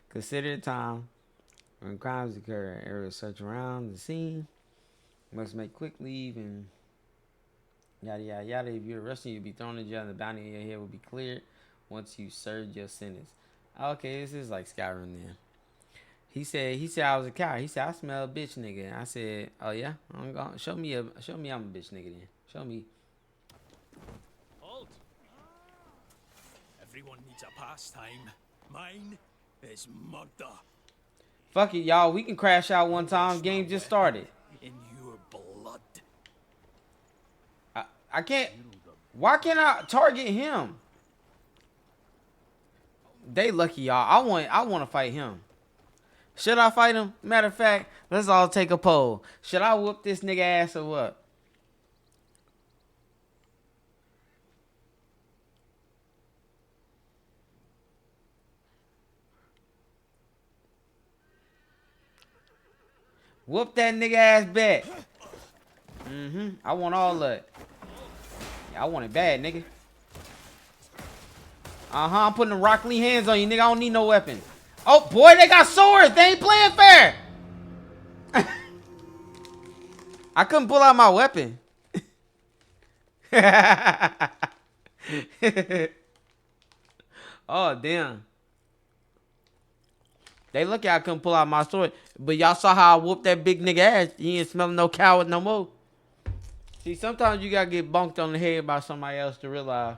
considered time when crimes occur, areas search around the scene, must make quick leave and yada yada yada. If you're arrested, you'll be thrown in jail and the bounty on your head will be cleared once you served your sentence. Okay, this is like Skyrim then. He said I was a coward. He said I smell a bitch nigga. And I said, oh yeah? I'm gonna show me I'm a bitch nigga then. Show me. Halt! Everyone needs a pastime. Mine is murder. Fuck it, y'all. We can crash out one time. Game just started. In your blood. I can't. Why can't I target him? They lucky, y'all. I want to fight him. Should I fight him? Matter of fact, let's all take a poll. Should I whoop this nigga ass or what? Whoop that nigga ass back. I want all of it. Yeah, I want it bad, nigga. I'm putting the Rock Lee hands on you, nigga. I don't need no weapon. Oh, boy, they got swords. They ain't playing fair. I couldn't pull out my weapon. Oh, damn. They lucky I couldn't pull out my sword. But y'all saw how I whooped that big nigga ass. He ain't smelling no coward no more. See, sometimes you gotta get bonked on the head by somebody else to realize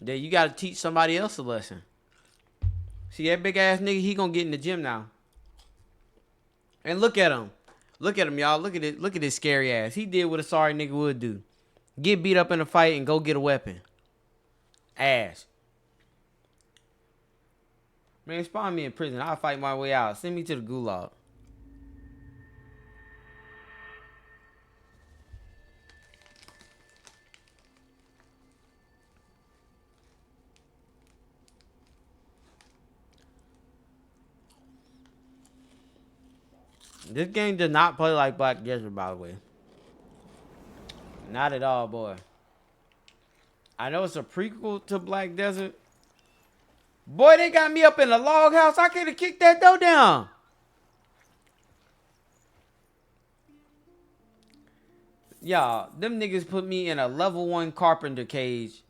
that you gotta teach somebody else a lesson. See, that big ass nigga, he gonna get in the gym now. And look at him. Look at him, y'all. Look at it. Look at this scary ass. He did what a sorry nigga would do. Get beat up in a fight and go get a weapon. Ass. Man, spawn me in prison. I'll fight my way out. Send me to the gulag. This game does not play like Black Desert, by the way. Not at all, boy. I know it's a prequel to Black Desert. Boy, they got me up in the log house. I could have kicked that door down. Y'all, them niggas put me in a level 1 carpenter cage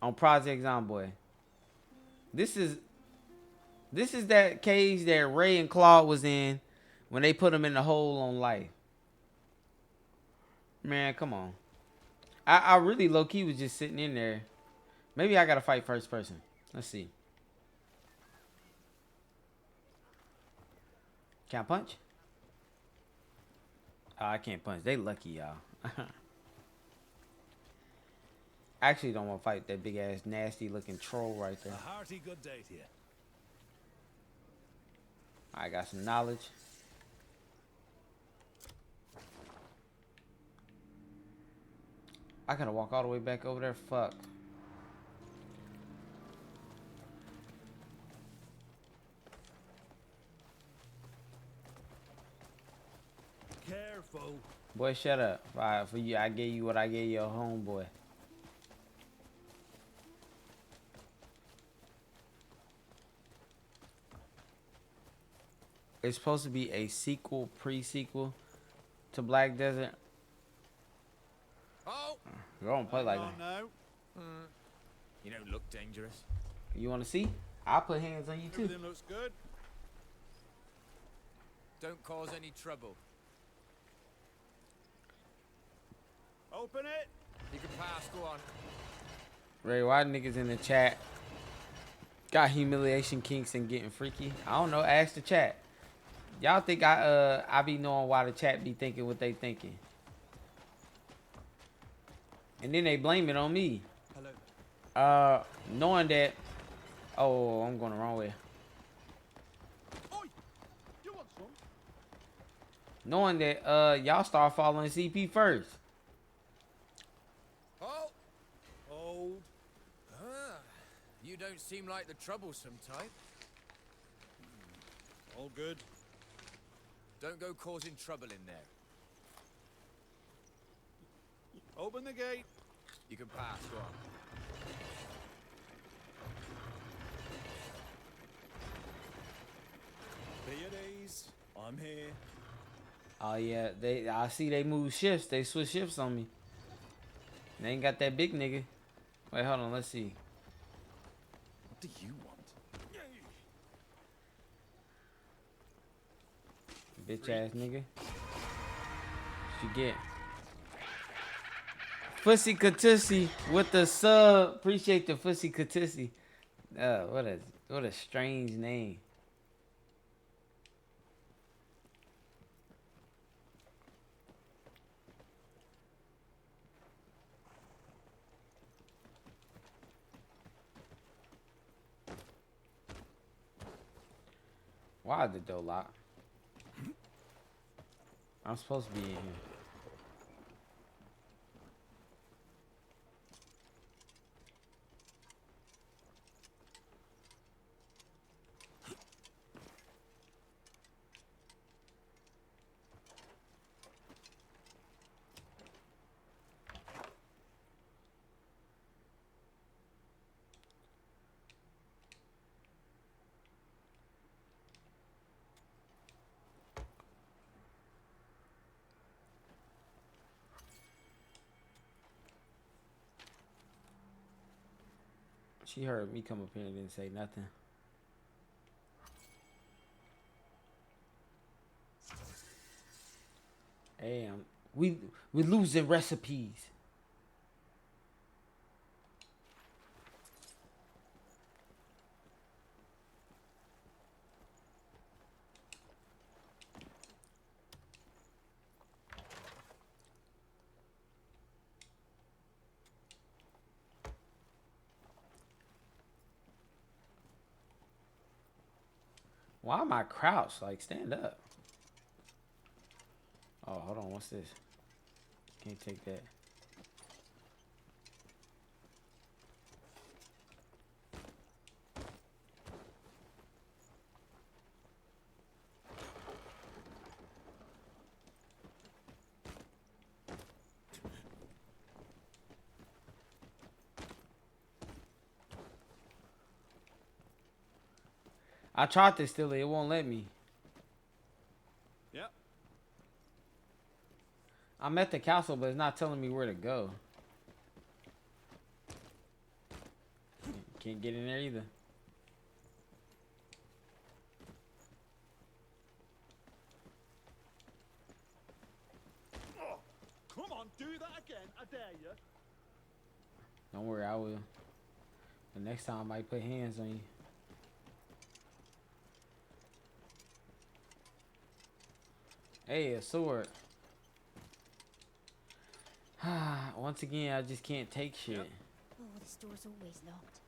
on Project Zomboid. This This is that cage that Ray and Claude was in when they put him in the hole on life. Man, come on. I really low-key was just sitting in there. Maybe I gotta fight first person. Let's see. Can I punch? Oh, I can't punch. They lucky, y'all. I actually don't want to fight that big ass nasty looking troll right there. A hearty good day to you. I got some knowledge. I gotta walk all the way back over there. Fuck. Careful. Boy, shut up. For you, I gave you what I gave your homeboy. It's supposed to be a sequel, pre-sequel to Black Desert. Oh! You don't play like that. No. You don't look dangerous. You want to see? I'll put hands on you too. Everything looks good. Don't cause any trouble. Open it. You can pass. Go on. Ray, why niggas in the chat got humiliation kinks and getting freaky? I don't know. Ask the chat. Y'all think I be knowing why the chat be thinking what they thinking. And then they blame it on me. Hello. Knowing that. Oh, I'm going the wrong way. Oi! You want some? Knowing that y'all start following CP first. Oh! Hold. You don't seem like the troublesome type. All good. Don't go causing trouble in there. Open the gate. You can pass. Go on. Be at ease. I'm here. Oh yeah, I see they move shifts. They switch shifts on me. They ain't got that big nigga. Wait, hold on. Let's see. What do you want? Bitch ass nigga. What you get? Fussy Katussi with the sub. Appreciate the Fussy Katussi. What a strange name. Why the door lock? I'm supposed to be in here. She heard me come up here and didn't say nothing. Damn, we losing recipes. Why am I crouched? Like, stand up. Oh, hold on. What's this? Can't take that. I tried to steal it. It won't let me. Yep. I'm at the castle, but it's not telling me where to go. Can't get in there either. do that again, I dare you. Don't worry, I will. The next time I might put hands on you. Hey, a sword. Once again, I just can't take shit. Oh, this door's always locked.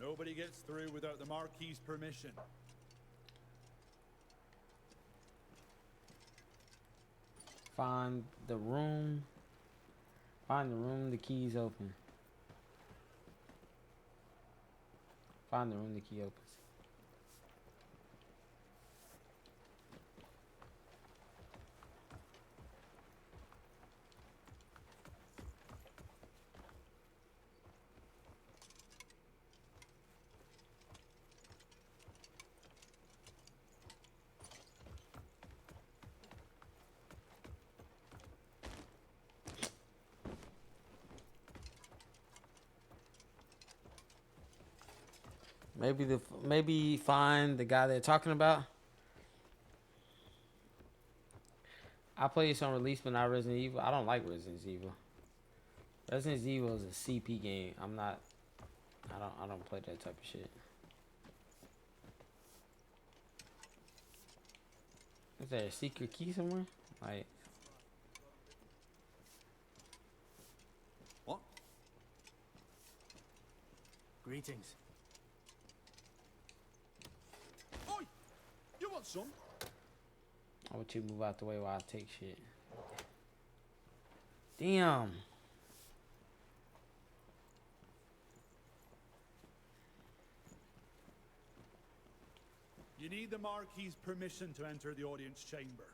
Nobody gets through without the Marquis's permission. Find the room. Find the room the key's open. Find the room the key opens. Maybe find the guy they're talking about. I played some release, but not Resident Evil. I don't like Resident Evil. Resident Evil is a CP game. I don't play that type of shit. Is there a secret key somewhere? Like, what? Greetings. Oi! You want some? I want you to move out the way while I take shit. Damn. You need the Marquis's permission to enter the audience chamber.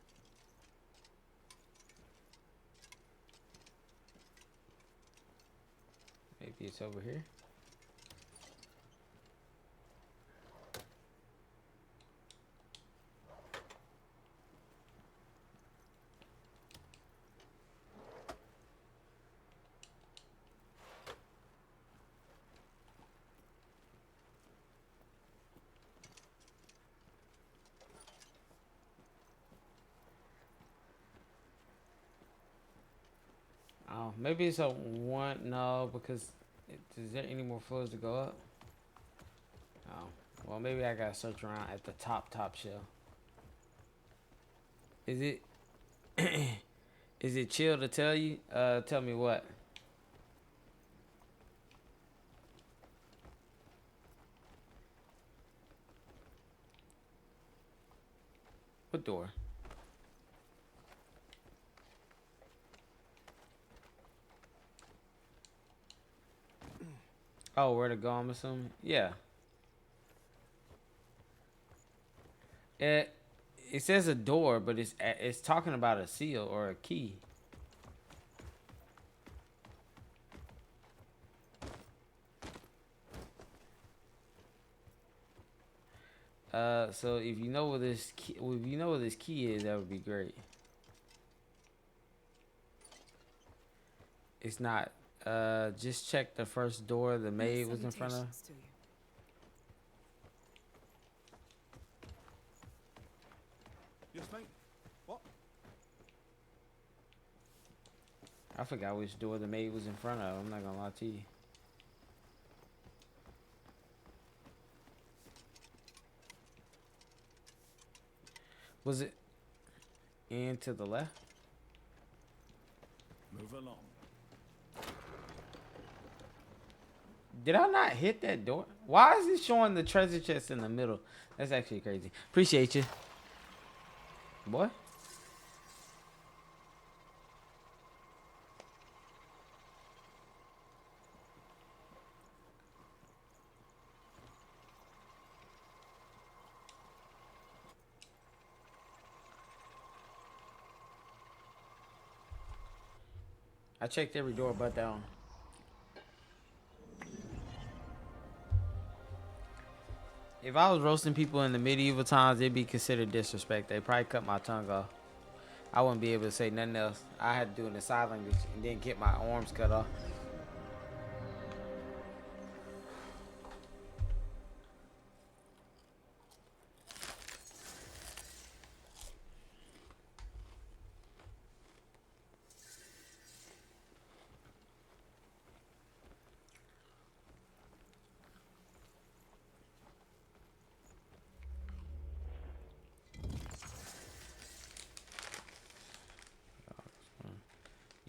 Maybe it's over here. Oh, maybe it's a one. No, because is there any more floors to go up? Oh, well, maybe I gotta search around at the top shelf. Is it? Is it chill to tell you? Tell me what. What door? Oh, where to go, I'm assuming? Yeah. It says a door, but it's talking about a seal or a key. So if you know where this key, is, that would be great. It's not. Just check the first door the maid was in front of. Yes, mate. What? I forgot which door the maid was in front of. I'm not gonna lie to you. Was it in to the left? Move along. Did I not hit that door? Why is it showing the treasure chest in the middle? That's actually crazy. Appreciate you. Boy. I checked every door but that one. If I was roasting people in the medieval times, it'd be considered disrespect. They'd probably cut my tongue off. I wouldn't be able to say nothing else. I had to do it in sign language and then get my arms cut off.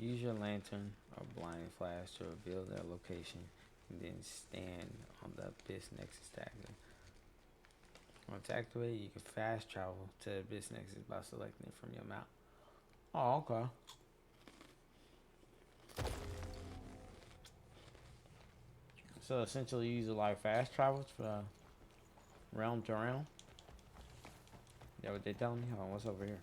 Use your lantern or blind flash to reveal their location, and then stand on the Abyss Nexus to activate. Once activated, you can fast travel to the Abyss Nexus by selecting it from your map. Oh, okay. So essentially, you use it like fast travels for realm to realm. Is that what they telling me? Hold on, what's over here?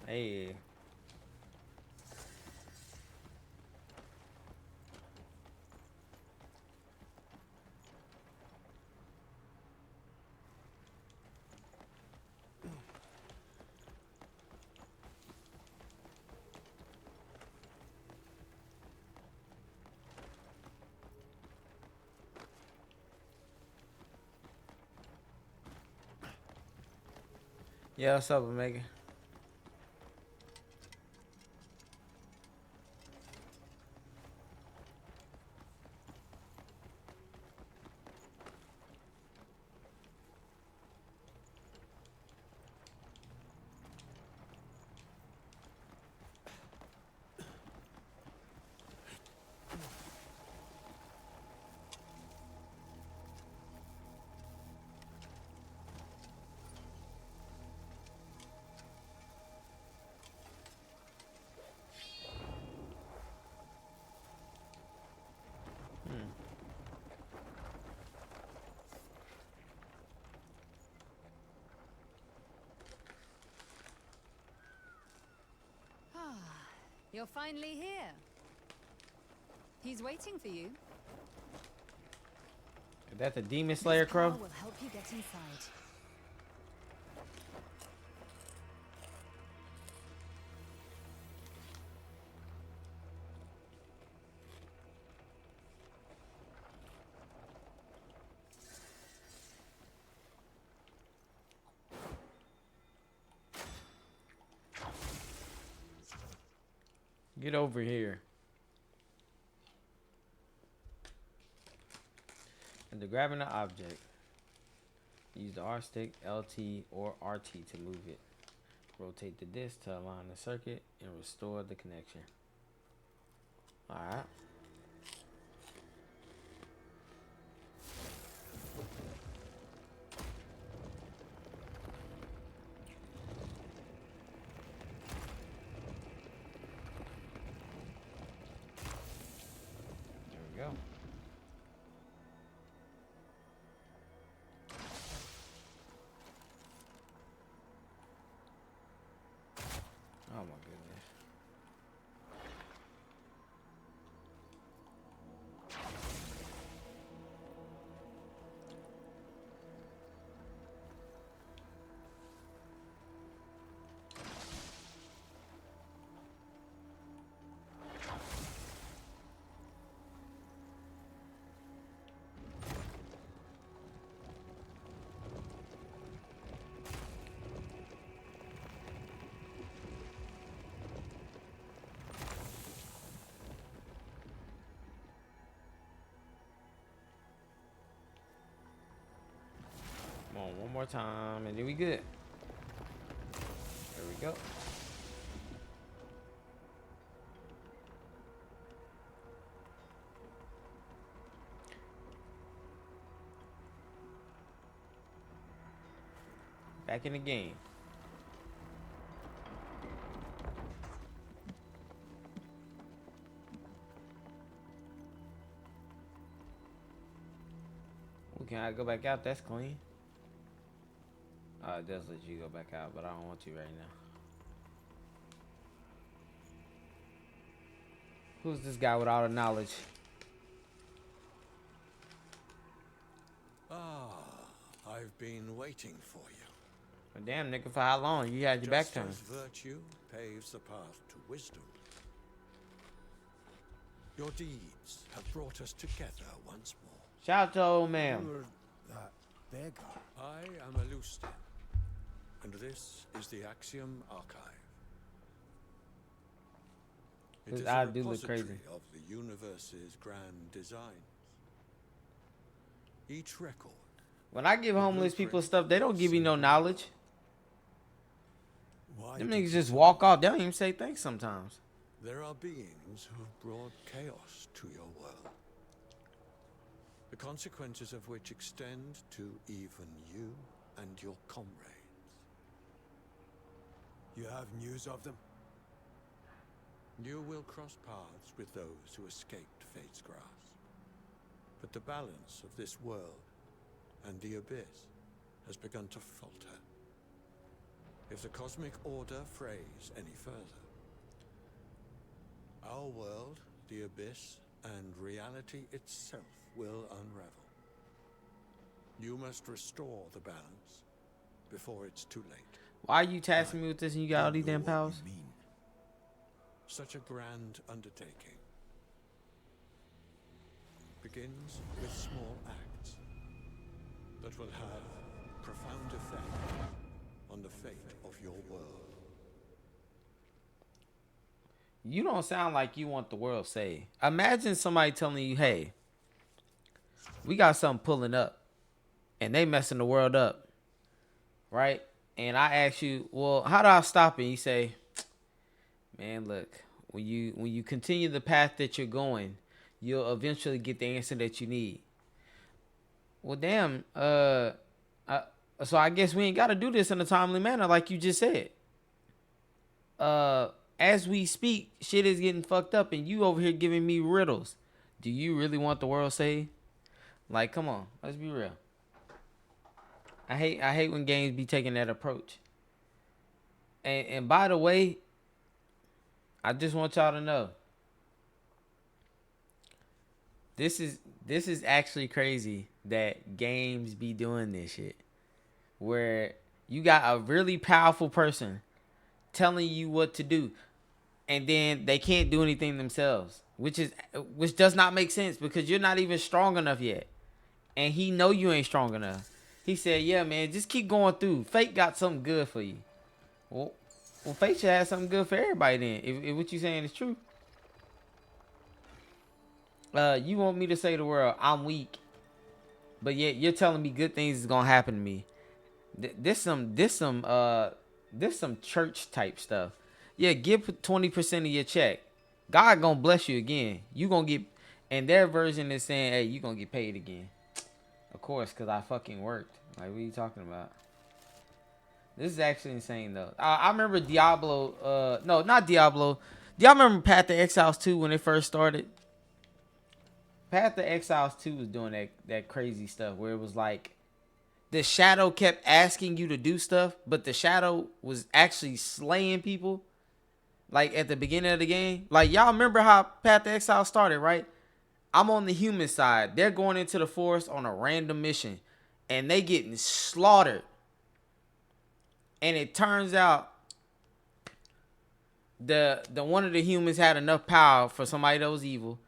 Hey. Yeah, what's up, Omega? You're finally here. He's waiting for you. Is that the Demon Slayer Crow? Will help you get inside. Get over here. And to grabbing the object, use the R stick, LT, or RT to move it. Rotate the disc to align the circuit and restore the connection. Alright. There we go. Oh my goodness. Come on, one more time, and then we good. There we go. Back in the game. Can I go back out? That's clean. It does let you go back out, but I don't want to right now. Who's this guy with all the knowledge? Ah, I've been waiting for you. Well, damn, nigga, for how long? You had your back turned. Just as virtue paves the path to wisdom. Your deeds have brought us together once more. Shout out to old man. You're that beggar. I am a Lustan, and this is the Axiom Archive. It His is eye a do look repository crazy. of the universe's grand design. Each record. When I give homeless people stuff, they don't give me no knowledge. Why Them did niggas you just walk off. They don't even say thanks sometimes. There are beings who have brought chaos to your world. The consequences of which extend to even you and your comrades. You have news of them? You will cross paths with those who escaped Fate's grasp. But the balance of this world and the abyss has begun to falter. If the cosmic order frays any further, our world, the abyss, and reality itself will unravel. You must restore the balance before it's too late. Why are you tasking me with this and you got all these damn powers? Such a grand undertaking begins with small acts that will have profound effect on the fate of your world. You don't sound like you want the world saved. Imagine somebody telling you, hey, we got something pulling up and they messing the world up, right? And I ask you, well, how do I stop it? And you say, man, look, when you continue the path that you're going, you'll eventually get the answer that you need. Well, damn, so I guess we ain't got to do this in a timely manner like you just said. As we speak, shit is getting fucked up and you over here giving me riddles. Do you really want the world saved? Like, come on, let's be real. I hate when games be taking that approach. And by the way, I just want y'all to know. This is actually crazy that games be doing this shit. Where you got a really powerful person telling you what to do, and then they can't do anything themselves, which does not make sense because you're not even strong enough yet, and he know you ain't strong enough. He said, "Yeah, man, just keep going through. Fate got something good for you." Well, Fate should have something good for everybody then. If what you saying is true. You want me to say to the world I'm weak, but yet you're telling me good things is gonna happen to me. This some church type stuff. Yeah, give 20% of your check. God gonna bless you again. You gonna get, and their version is saying, hey, you gonna get paid again. Of course, because I fucking worked. Like, what are you talking about? This is actually insane, though. I remember Diablo. No, not Diablo. Do y'all remember Path to Exiles 2 when it first started? Path to Exiles 2 was doing that crazy stuff where it was like, the shadow kept asking you to do stuff, but the shadow was actually slaying people. Like at the beginning of the game. Like y'all remember how Path to Exile started, right? I'm on the human side. They're going into the forest on a random mission. And they getting slaughtered. And it turns out the one of the humans had enough power for somebody that was evil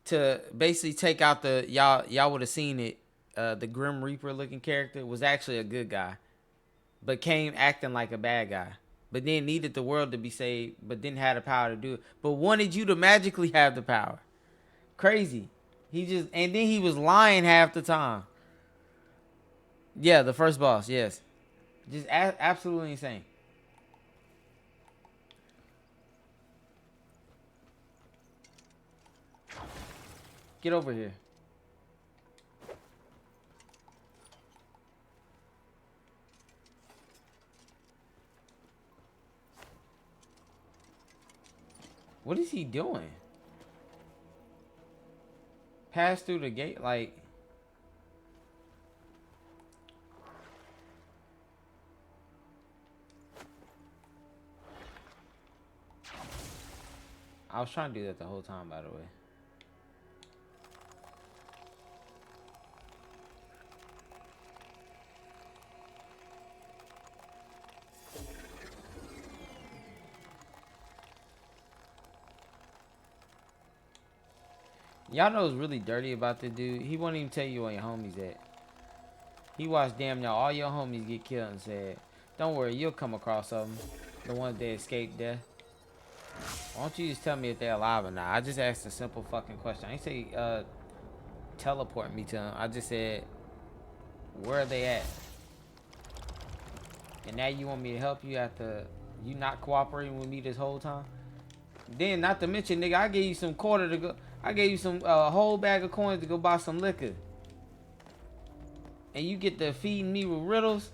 to basically take out the y'all would have seen it. The Grim Reaper looking character was actually a good guy, but came acting like a bad guy, but then needed the world to be saved, but didn't have the power to do it, but wanted you to magically have the power. Crazy. And then he was lying half the time. Yeah, the first boss, yes. Just absolutely insane. Get over here. What is he doing? Pass through the gate, like... I was trying to do that the whole time, by the way. Y'all know what's really dirty about this dude? He won't even tell you where your homies at. He watched damn near all your homies get killed and said, don't worry, you'll come across them. The ones that escaped death. Why don't you just tell me if they're alive or not? I just asked a simple fucking question. I didn't say teleport me to them. I just said, Where are they at? And now you want me to help you after you not cooperating with me this whole time? Then, not to mention, nigga, I gave you some quarter to go. I gave you some whole bag of coins to go buy some liquor. And you get to feeding me with riddles?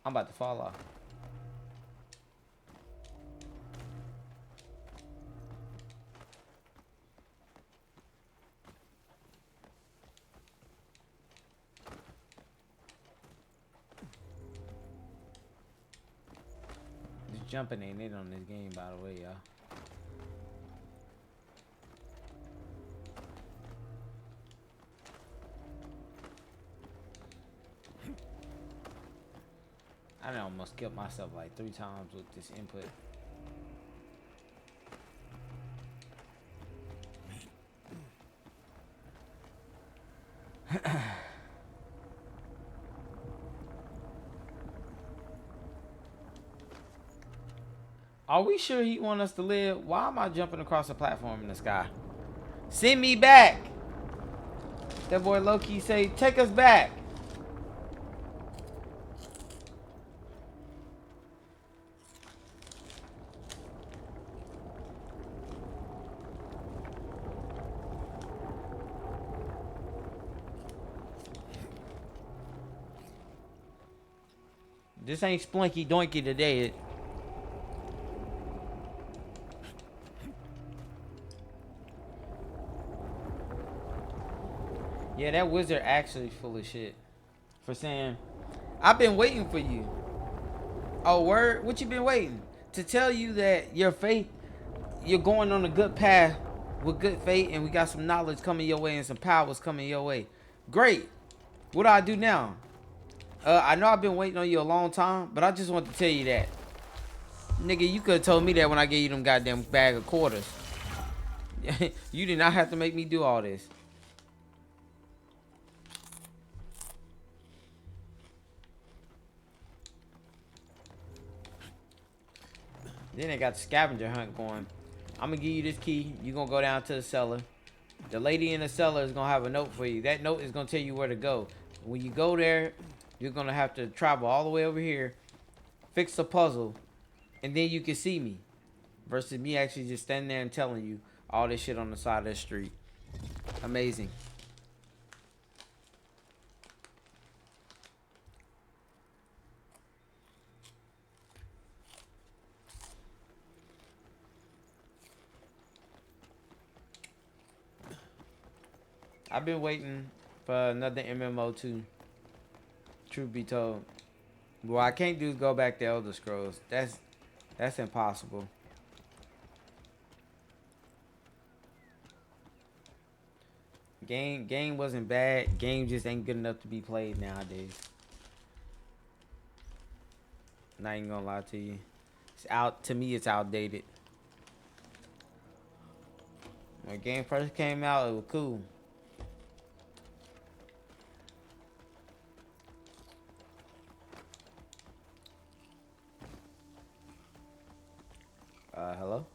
I'm about to fall off. Just jumping ain't it on this game, by the way, y'all. I done almost killed myself like 3 times with this input. Are we sure he want us to live? Why am I jumping across a platform in the sky? Send me back. That boy Loki say, take us back. This ain't Splinky Doinky today. Yeah, that wizard actually full of shit. For saying, I've been waiting for you. Oh, word? What you been waiting? To tell you that your faith, you're going on a good path with good faith, and we got some knowledge coming your way and some powers coming your way. Great. What do I do now? I know I've been waiting on you a long time, but I just want to tell you that. Nigga, you could have told me that when I gave you them goddamn bag of quarters. You did not have to make me do all this. Then they got the scavenger hunt going. I'm going to give you this key. You're going to go down to the cellar. The lady in the cellar is going to have a note for you. That note is going to tell you where to go. When you go there, you're going to have to travel all the way over here, fix the puzzle, and then you can see me. Versus me actually just standing there and telling you all this shit on the side of the street. Amazing. I've been waiting for another MMO too. Truth be told, what I can't do is go back to Elder Scrolls. That's impossible. Game wasn't bad. Game just ain't good enough to be played nowadays. Not even gonna lie to you. It's out to me. It's outdated. When the game first came out, it was cool. Hello?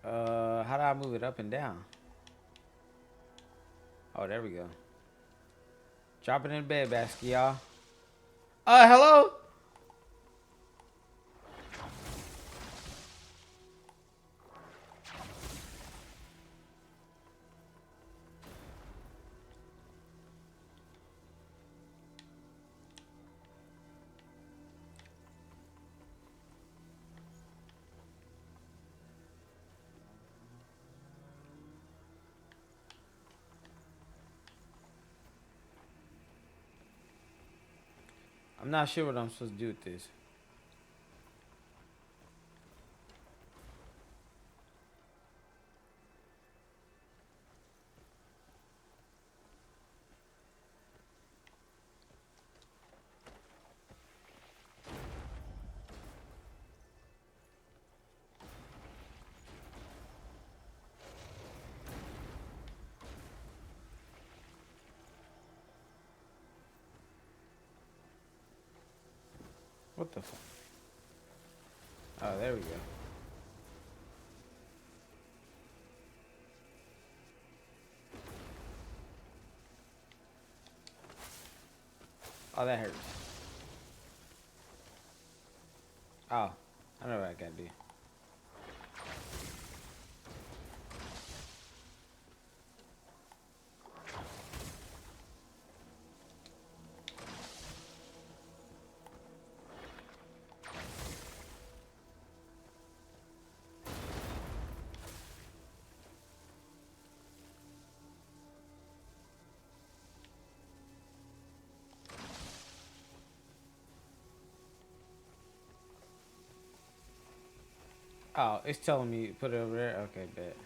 How do I move it up and down? Oh, there we go. Drop it in the bed basket, y'all. Hello? I'm not sure what I'm supposed to do with this. What the fuck? Oh, there we go. Oh, that hurts. Oh, I know what I gotta do. Oh, it's telling me to put it over there. Okay, bet.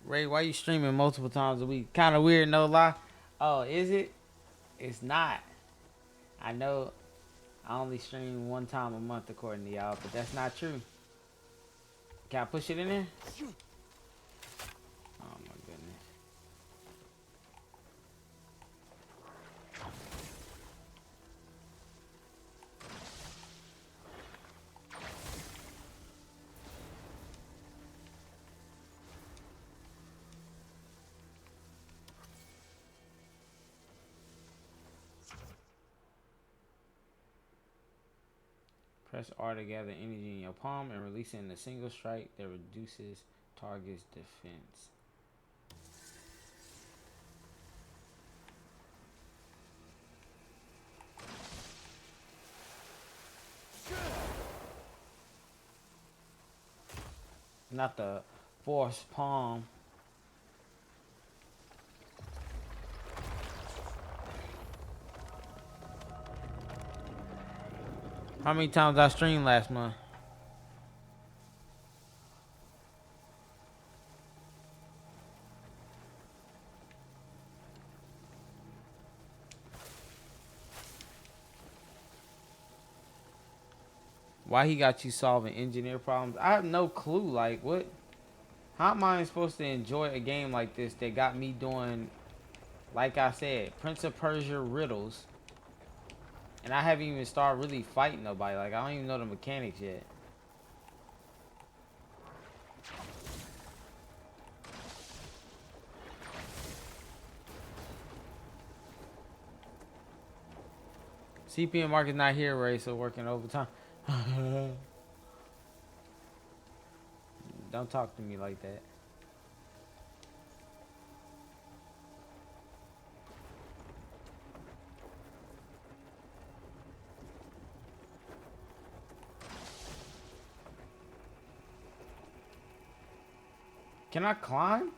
Ray, why you streaming multiple times a week? Kind of weird, no lie. Oh, is it? It's not. I know I only stream one time a month according to y'all, but that's not true. Can I push it in there? Oh my goodness. Press R to gather energy in your palm and release it in a single strike that reduces target's defense. Not the force palm. How many times I streamed last month? Why he got you solving engineer problems? I have no clue. Like, what? How am I supposed to enjoy a game like this that got me doing, like I said, Prince of Persia riddles? And I haven't even started really fighting nobody. Like, I don't even know the mechanics yet. CPM market's not here, Ray, so working overtime. Don't talk to me like that. Can I climb?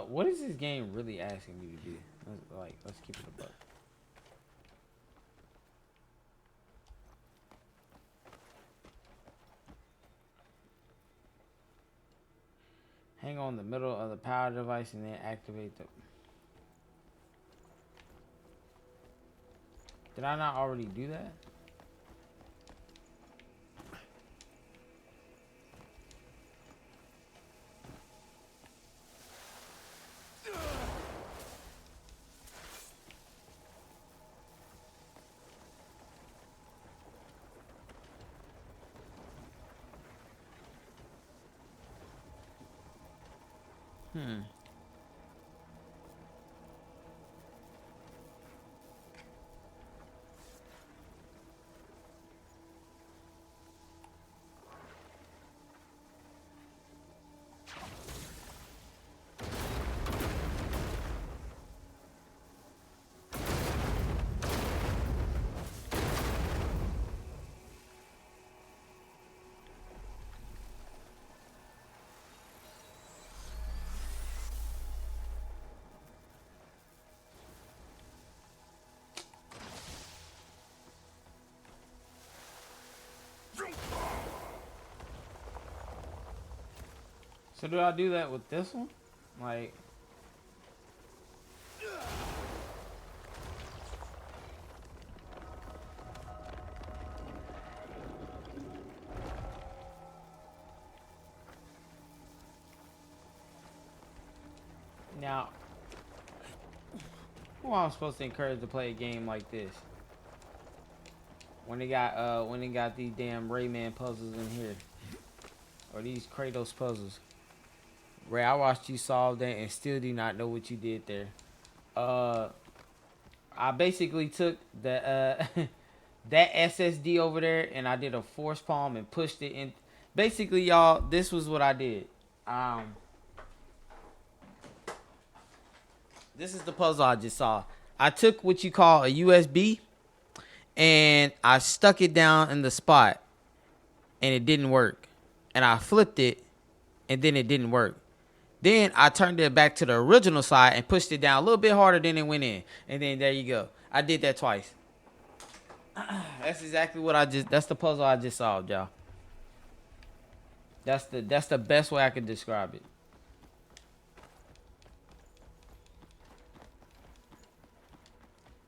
What is this game really asking me to do? Let's keep it a buck. Hang on the middle of the power device and then activate the... Did I not already do that? So do I do that with this one? Like... Now, who am I supposed to encourage to play a game like this? When they got these damn Rayman puzzles in here. Or these Kratos puzzles. Ray, I watched you solve that and still do not know what you did there. I basically took the that SSD over there and I did a force palm and pushed it in. Basically, y'all, this was what I did. This is the puzzle I just saw. I took what you call a USB and I stuck it down in the spot and it didn't work. And I flipped it and then it didn't work. Then I turned it back to the original side and pushed it down a little bit harder than it went in. And then there you go. I did that twice. That's exactly what that's the puzzle I just solved, y'all. That's the best way I could describe it.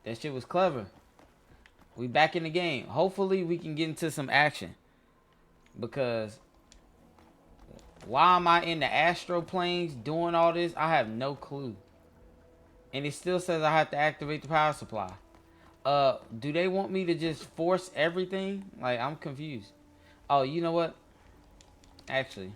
That shit was clever. We back in the game. Hopefully we can get into some action. Because why am I in the astro planes doing all this? I have no clue. And it still says I have to activate the power supply. Do they want me to just force everything? Like, I'm confused. Oh, you know what? Actually.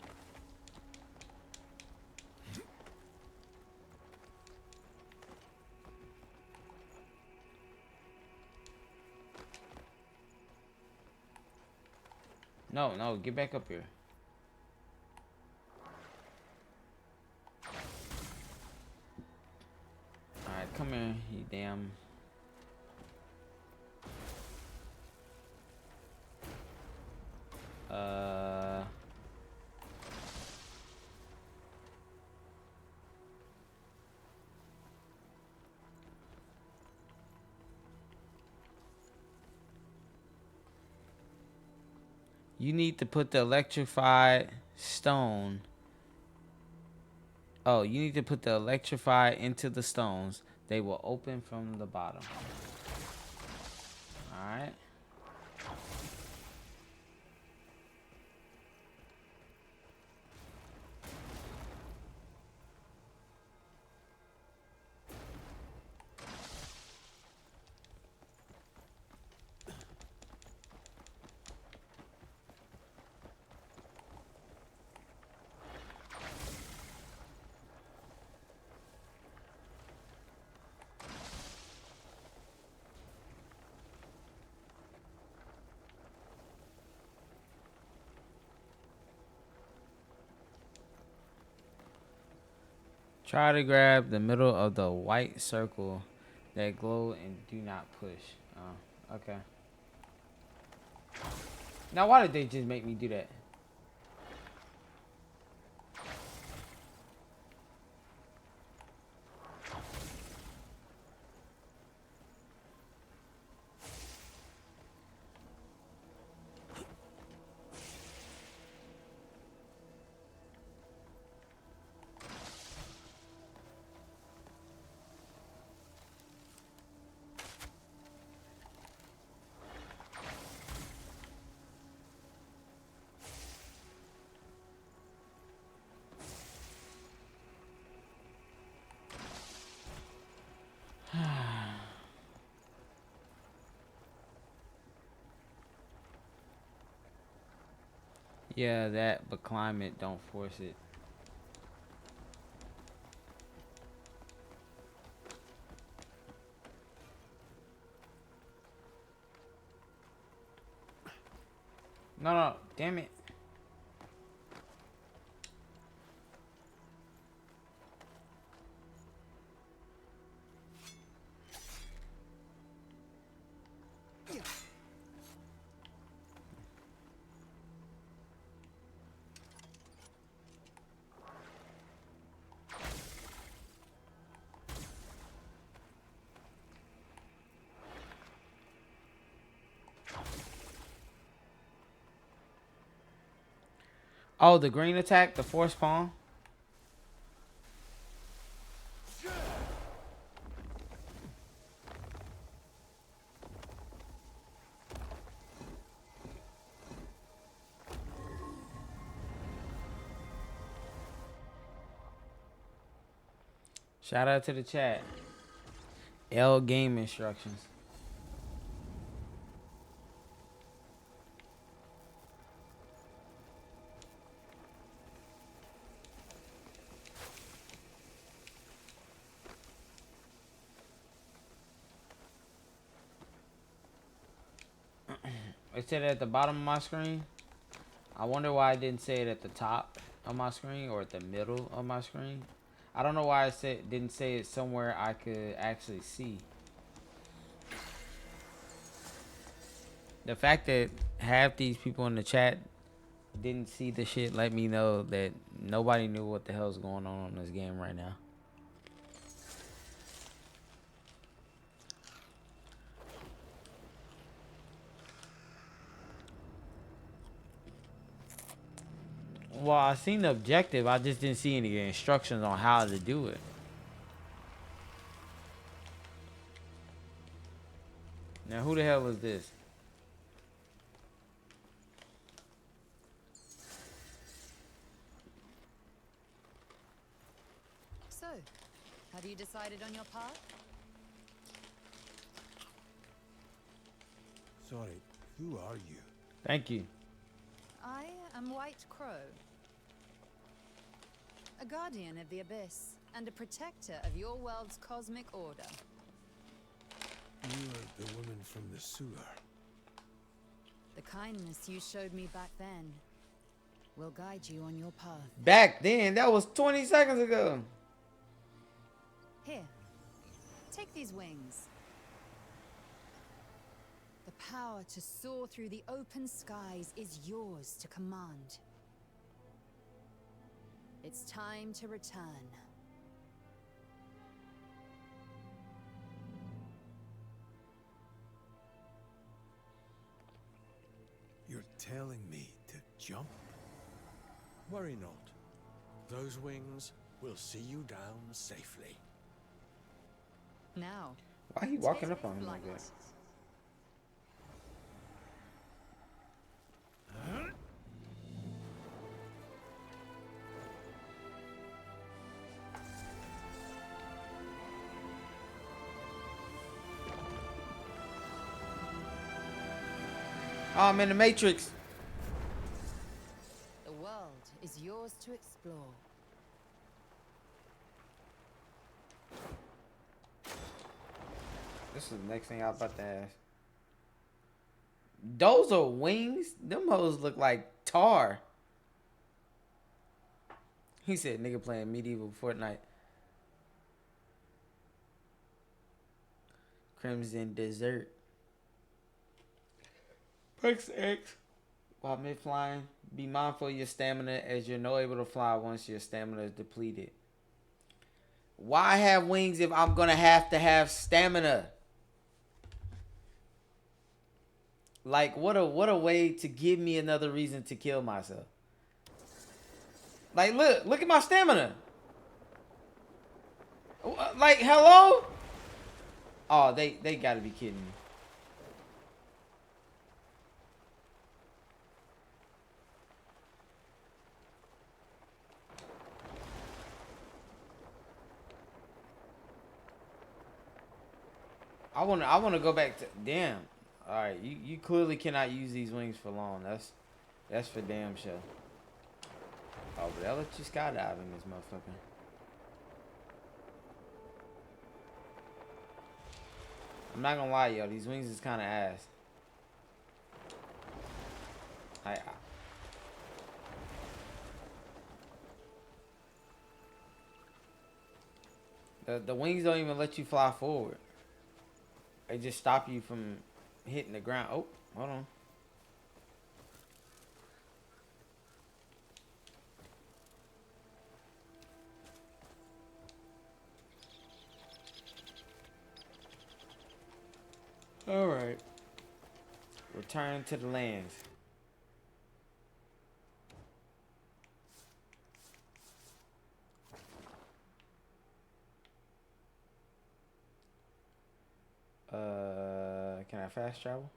No, get back up here. Alright, come here, you damn... You need to put the electrified stone. Oh, you need to put the electrified into the stones. They will open from the bottom. Alright. Try to grab the middle of the white circle that glow and do not push. Oh, okay. Now, why did they just make me do that? Yeah, that, but climb it, don't force it. No, damn it. Oh, the green attack, the force palm. Shout out to the chat. L game instructions. It said it at the bottom of my screen. I wonder why I didn't say it at the top of my screen or at the middle of my screen. I don't know why I didn't say it somewhere I could actually see. The fact that half these people in the chat didn't see the shit let me know that nobody knew what the hell's going on in this game right now. Well, I seen the objective. I just didn't see any instructions on how to do it. Now, who the hell is this? So, have you decided on your path? Sorry, who are you? Thank you. I am White Crow. A guardian of the Abyss, and a protector of your world's cosmic order. You are the woman from the sewer. The kindness you showed me back then will guide you on your path. Back then? That was 20 seconds ago. Here, take these wings. The power to soar through the open skies is yours to command. It's time to return. You're telling me to jump? Worry not. Those wings will see you down safely. Now. Why are you walking up on him like that? Oh, I'm in the Matrix. The world is yours to explore. This is the next thing I was about to ask. Those are wings? Them hoes look like tar. He said nigga playing medieval Fortnite. Crimson Dessert. Perks X. While mid-flying, be mindful of your stamina as you're not able to fly once your stamina is depleted. Why have wings if I'm going to have stamina? Like, what a way to give me another reason to kill myself. Like, look at my stamina. Like, hello? Oh, they got to be kidding me. I wanna go back to damn. All right, you clearly cannot use these wings for long. That's for damn sure. Oh, but they'll let you skydive in this motherfucker. I'm not gonna lie, yo. These wings is kind of ass. The wings don't even let you fly forward. They just stop you from hitting the ground. Oh, hold on. All right. Return to the lands. Can I fast travel?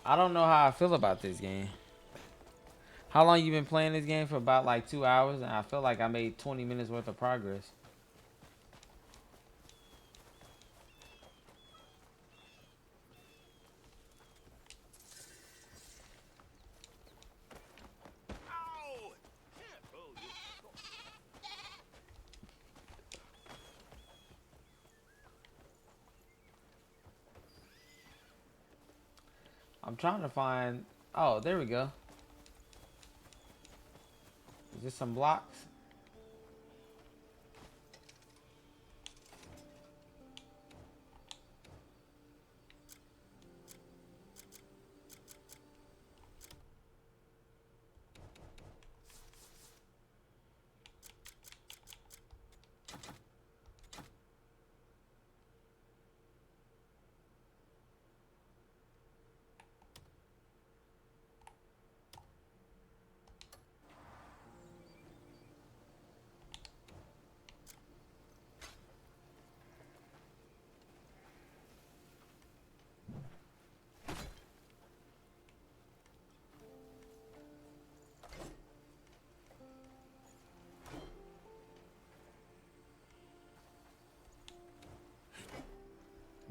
I don't know how I feel about this game. How long you been playing this game? For about like 2 hours, and I feel like I made 20 minutes worth of progress. I'm trying to find. Oh, there we go. Is this some blocks?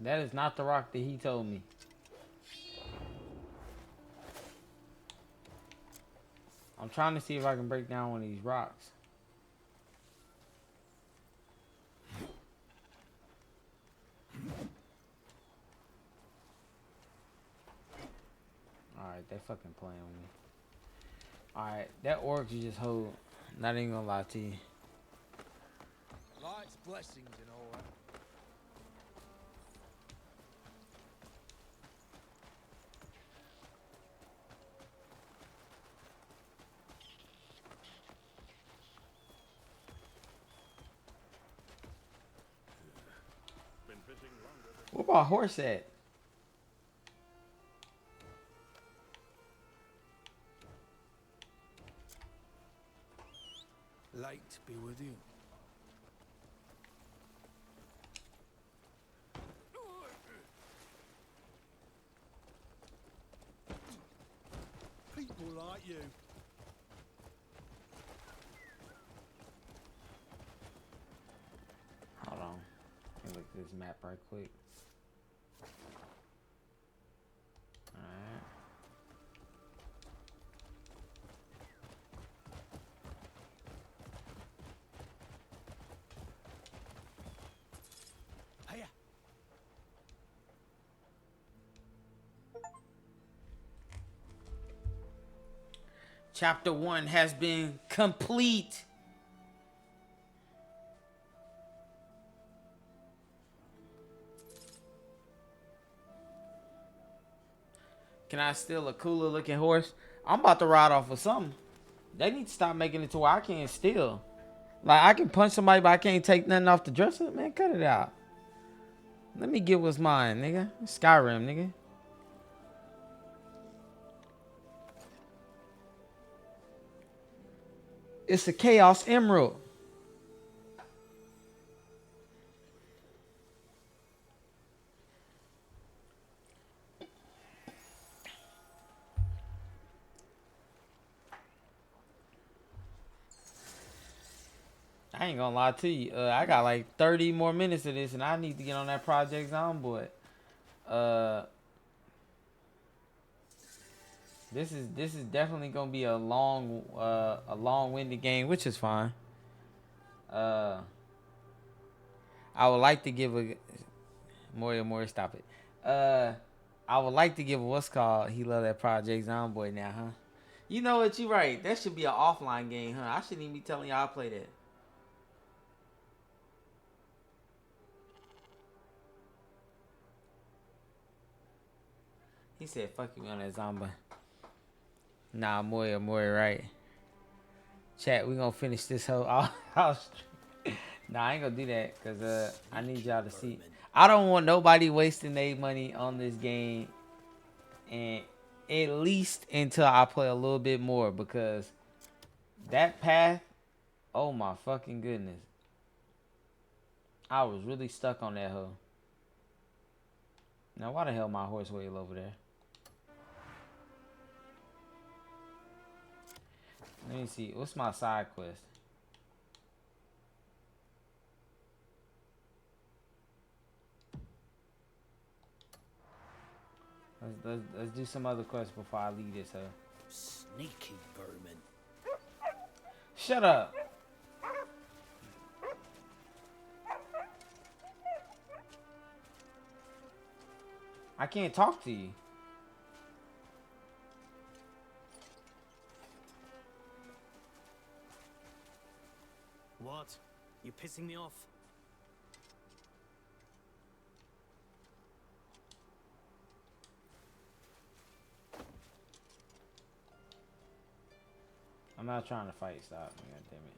That is not the rock that he told me. I'm trying to see if I can break down one of these rocks. Alright, they fucking playing with me. Alright, that orc you just hold. Not even gonna lie to you. Light's blessings and all that. Where my horse at? Light be with you. People like you. Hold on. Let me look at this map right quick. Alright. Hiya. Chapter 1 has been complete. Can I steal a cooler looking horse? I'm about to ride off of something. They need to stop making it to where I can't steal. Like, I can punch somebody, but I can't take nothing off the dresser. Man, cut it out. Let me get what's mine, nigga. Skyrim, nigga. It's a Chaos Emerald. I ain't gonna lie to you. I got like 30 more minutes of this, and I need to get on that Project Zomboid. This is definitely gonna be a long-winded game, which is fine. I would like to give a more stop it. I would like to give a what's called. He love that Project Zomboid now, huh? You know what? You right. That should be an offline game, huh? I shouldn't even be telling y'all I play that. He said, fuck you on that zombie. Nah, Moya, right. Chat, we gonna finish this whole house. Nah, I ain't gonna do that, because I need y'all to see. I don't want nobody wasting their money on this game. And at least until I play a little bit more, because that path, oh my fucking goodness. I was really stuck on that hoe. Now, why the hell my horse wheel over there? Let me see. What's my side quest? Let's do some other quests before I leave this. Sneaky vermin. Shut up. I can't talk to you. What? You're pissing me off? I'm not trying to fight. Stop. God damn it.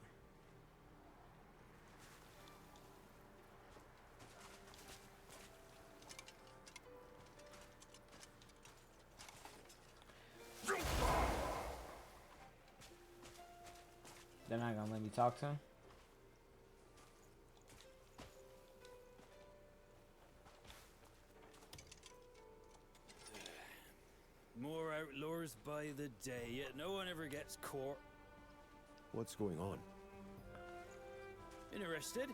They're not gonna let me talk to him. More outlaws by the day, yet no one ever gets caught. What's going on? Interested?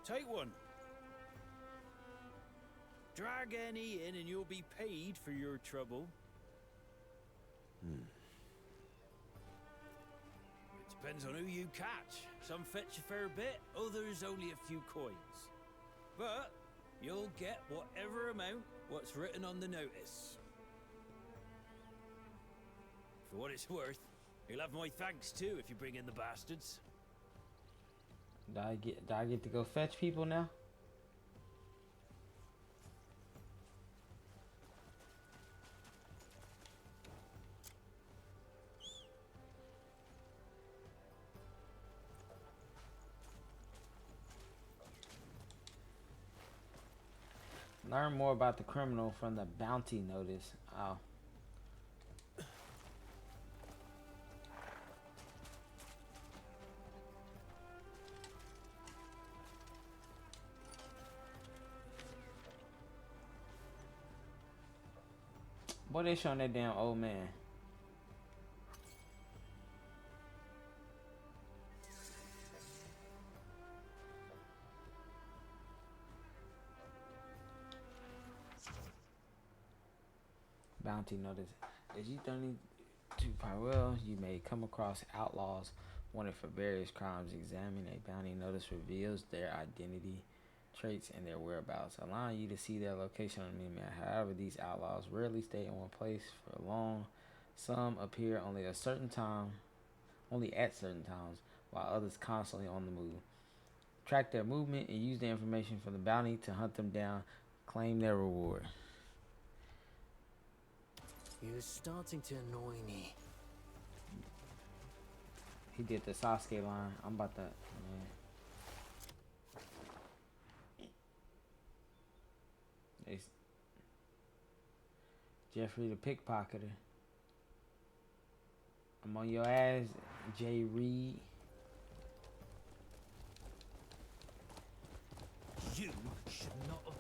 Take one. Drag any in and you'll be paid for your trouble. It depends on who you catch. Some fetch a fair bit, others only a few coins. But you'll get whatever amount what's written on the notice. For what it's worth, you'll have my thanks too if you bring in the bastards. Do I get to go fetch people now? Learn more about the criminal from the bounty notice. Oh. Boy, they showing that damn old man. Bounty notice. As you journey to Pyrell, you may come across outlaws wanted for various crimes. Examine a bounty notice reveals their identity, traits, and their whereabouts, allowing you to see their location on the map. However, these outlaws rarely stay in one place for long. Some appear only at certain times, while others constantly on the move. Track their movement and use the information from the bounty to hunt them down, claim their reward. You're starting to annoy me. He did the Sasuke line. I'm about to, man. Jeffrey the pickpocketer. I'm on your ass, Jay Reed. You should not have.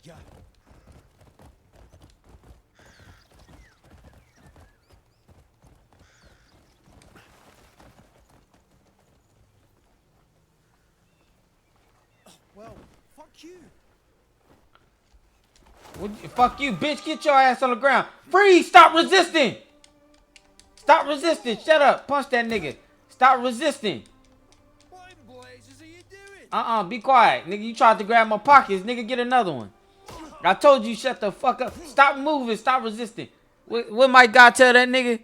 Yeah. Well, fuck you. Fuck you, bitch. Get your ass on the ground. Freeze. Stop resisting. Stop resisting. Shut up. Punch that nigga. Stop resisting. What in blazes are you doing? Be quiet. Nigga, you tried to grab my pockets. Nigga, get another one. I told you shut the fuck up. Stop moving. Stop resisting. What might God tell that nigga?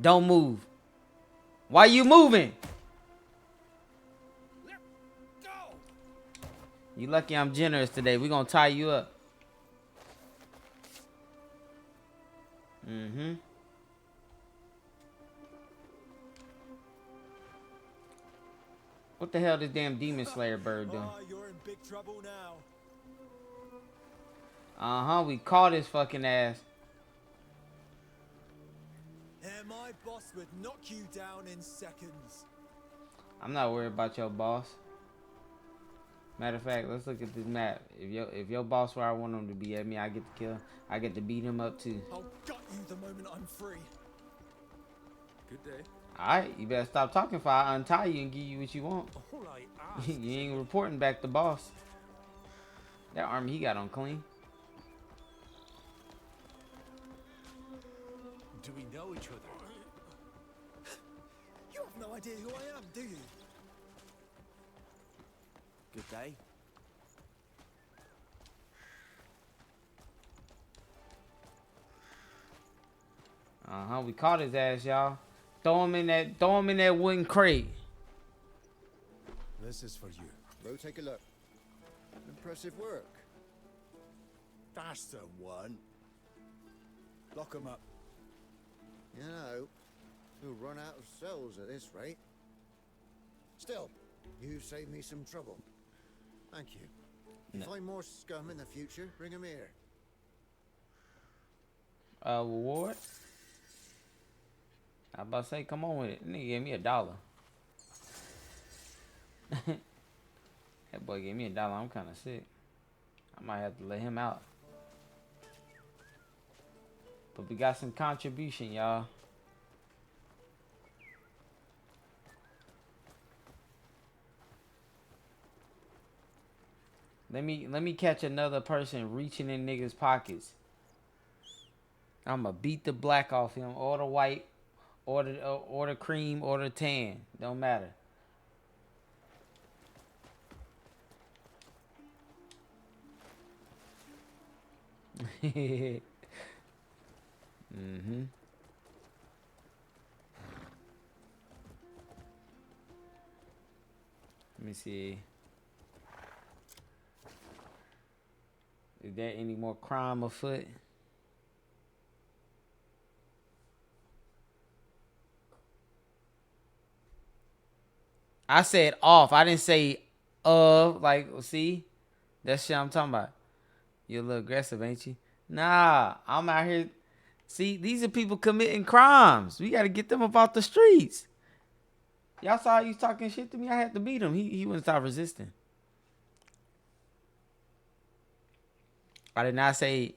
Don't move. Why you moving? You lucky I'm generous today. We gonna tie you up. Mm-hmm. What the hell this damn Demon Slayer bird doing? Oh, you're in big trouble now. Uh-huh, we caught his fucking ass. My boss would knock you down in seconds. I'm not worried about your boss. Matter of fact, let's look at this map. If your boss where I want him to be at me, I get to kill. I get to beat him up too. I'll gut you the moment I'm free. Good day. Alright, you better stop talking before I untie you and give you what you want. All I ask. You ain't reporting back to boss. That army he got on clean. Do we know each other? You have no idea who I am, do you? Good day. We caught his ass, y'all. Throw him in that wooden crate. This is for you. Go take a look. Impressive work. That's the one. Lock 'em up. You know, we'll run out of cells at this rate. Still, you saved me some trouble. Thank you. If you find more scum in the future, bring 'em here. Reward? I about to say, come on with it. Nigga gave me $1. That boy gave me $1. I'm kind of sick. I might have to let him out. But we got some contribution, y'all. Let me catch another person reaching in niggas' pockets. I'ma beat the black off him, or the white, or the cream, or the tan. Don't matter. Mm-hmm. Let me see. Is there any more crime afoot? I said off. I didn't say of. Like, see? That shit I'm talking about. You're a little aggressive, ain't you? Nah, I'm out here. See, these are people committing crimes. We got to get them up off the streets. Y'all saw you talking shit to me. I had to beat him. He wouldn't stop resisting. I did not say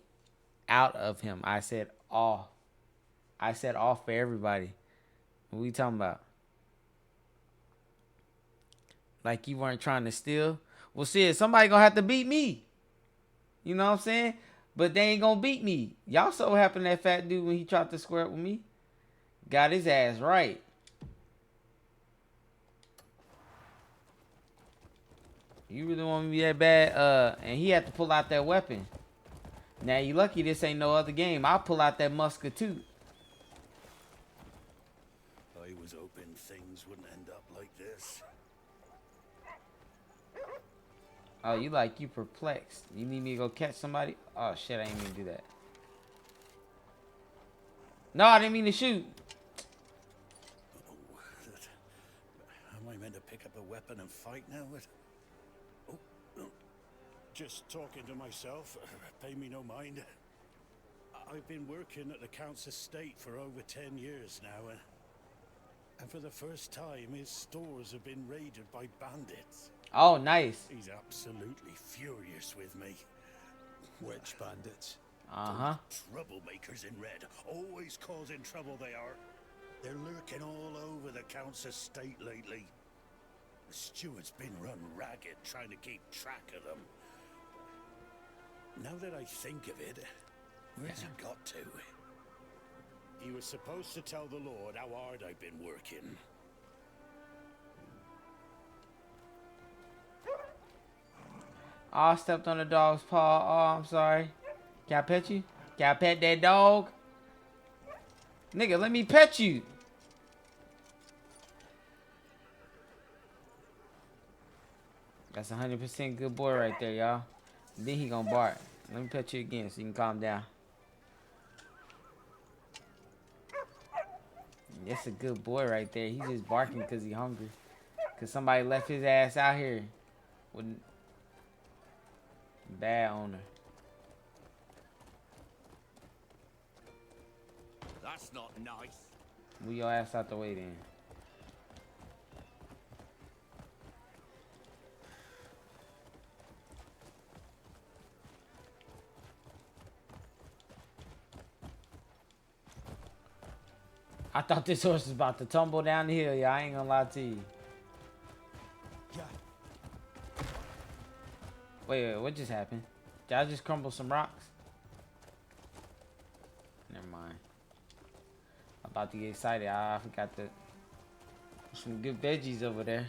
out of him. I said off. I said off for everybody. What we talking about? Like you weren't trying to steal? Well, shit, somebody gonna have to beat me. You know what I'm saying? But they ain't gonna beat me. Y'all so happen that fat dude when he tried to square up with me. Got his ass right. You really want me to be that bad? And he had to pull out that weapon. Now you lucky this ain't no other game. I'll pull out that musket too. I was hoping things wouldn't end up like this. Oh, you perplexed. You need me to go catch somebody? Oh shit, I didn't mean to do that. No, I didn't mean to shoot. Am I meant to pick up a weapon and fight now? Just talking to myself. Pay me no mind. I've been working at the Count's estate for over 10 years now, and for the first time, his stores have been raided by bandits. Oh, nice. He's absolutely furious with me. Which bandits? Uh-huh. Troublemakers in red. Always causing trouble, they are. They're lurking all over the Count's estate lately. The steward's been run ragged trying to keep track of them. Now that I think of it, where's he got to? He was supposed to tell the Lord how hard I've been working. Oh, I stepped on the dog's paw. Oh, I'm sorry. Can I pet you? Can I pet that dog? Nigga, let me pet you. That's 100% good boy right there, y'all. Then he gonna bark. Let me pet you again so you can calm down. That's a good boy right there. He's just barking because he's hungry. Because somebody left his ass out here with bad owner. That's not nice. Move your ass out the way then. I thought this horse was about to tumble down the hill. Yeah, I ain't gonna lie to you. Wait, what just happened? Did I just crumble some rocks? Never mind. I'm about to get excited. I forgot to... Some good veggies over there.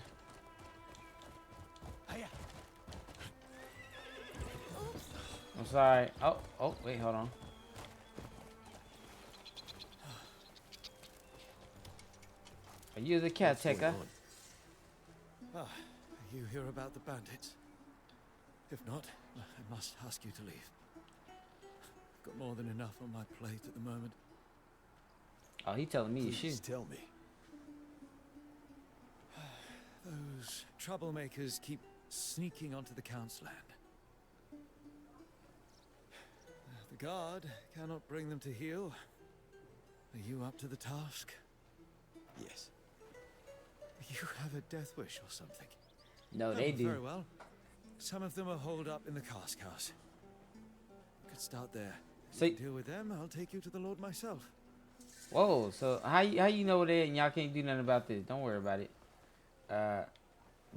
I'm sorry. Oh, wait, hold on. Are you the caretaker? Ah, you hear about the bandits? If not, I must ask you to leave. I've got more than enough on my plate at the moment. Oh, he telling me you Please should. tell me. Those troublemakers keep sneaking onto the Count's land. The guard cannot bring them to heel. Are you up to the task? Yes. You have a death wish or something? No, they do. Very well. Some of them are holed up in the cask house. You could start there. So You deal with them, I'll take you to the Lord myself. whoa, so how you know that and y'all can't do nothing about this? Don't worry about it.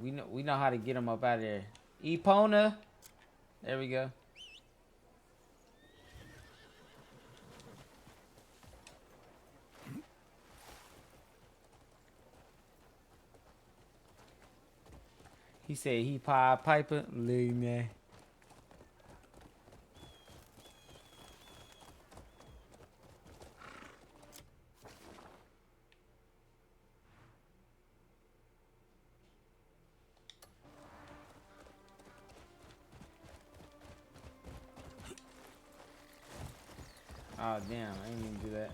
We know how to get them up out of there. Epona. There we go. He said he Piper. Look, man. Oh damn, I didn't even do that.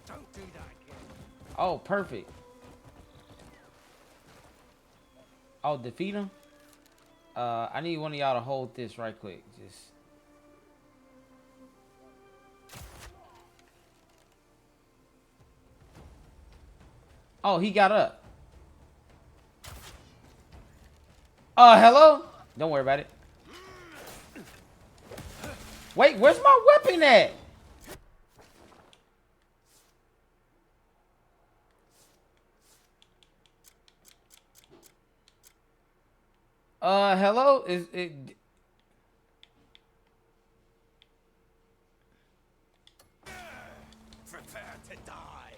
Don't do that again. Oh, perfect. Oh, defeat him? I need one of y'all to hold this right quick. Just... Oh, he got up. Hello? Don't worry about it. Wait, where's my weapon at? Hello? Is it... Prepare to die.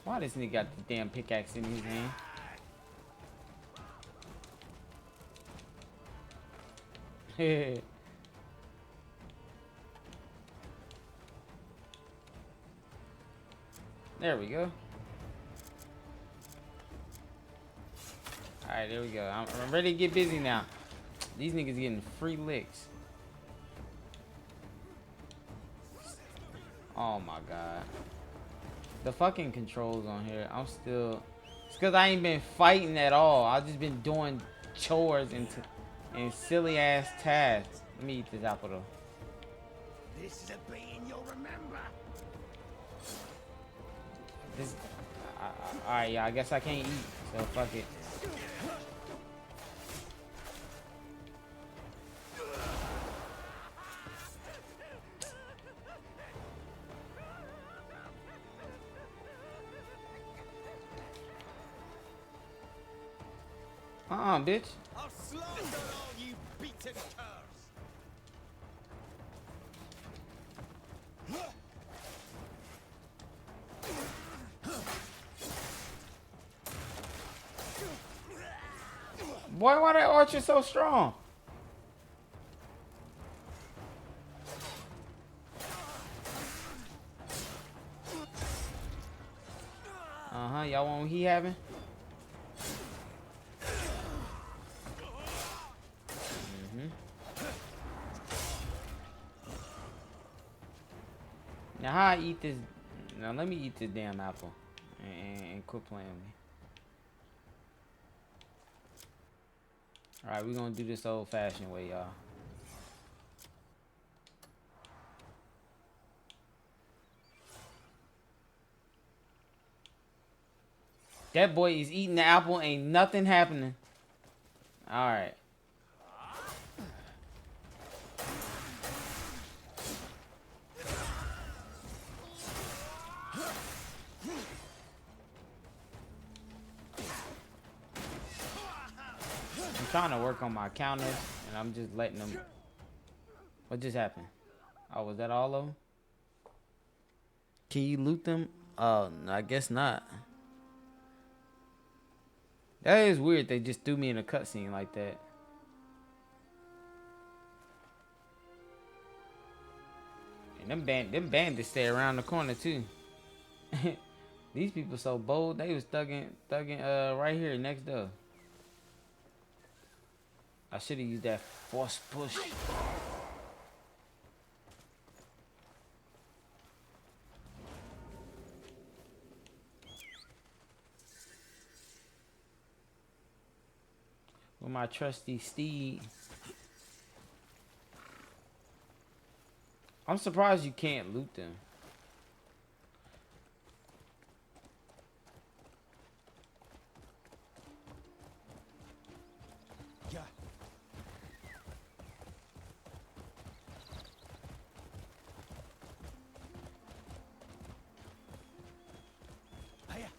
Why this nigga got the damn pickaxe in his hand? There we go. Alright, there we go. I'm ready to get busy now. These niggas getting free licks. Oh my god. The fucking controls on here, I'm still... It's because I ain't been fighting at all. I've just been doing chores and silly ass tasks. Let me eat this apple though. This is a beating you'll remember. This... Alright, yeah, I guess I can't eat, so fuck it. Bitch. I'll slaughter all you beaten curs. Boy, why that archer so strong? Y'all want what he having? Now how I eat this? Now let me eat this damn apple and quit playing with me. All right, we're gonna do this old-fashioned way, y'all. That boy is eating the apple, ain't nothing happening. All right. I'm trying to work on my counters, and I'm just letting them. What just happened? Oh, was that all of them? Can you loot them? Oh, no, I guess not. That is weird. They just threw me in a cutscene like that. And them bandits stay around the corner too. These people so bold. They was thugging right here next door. I should have used that force push. With my trusty steed. I'm surprised you can't loot them. Yeah. Hiya.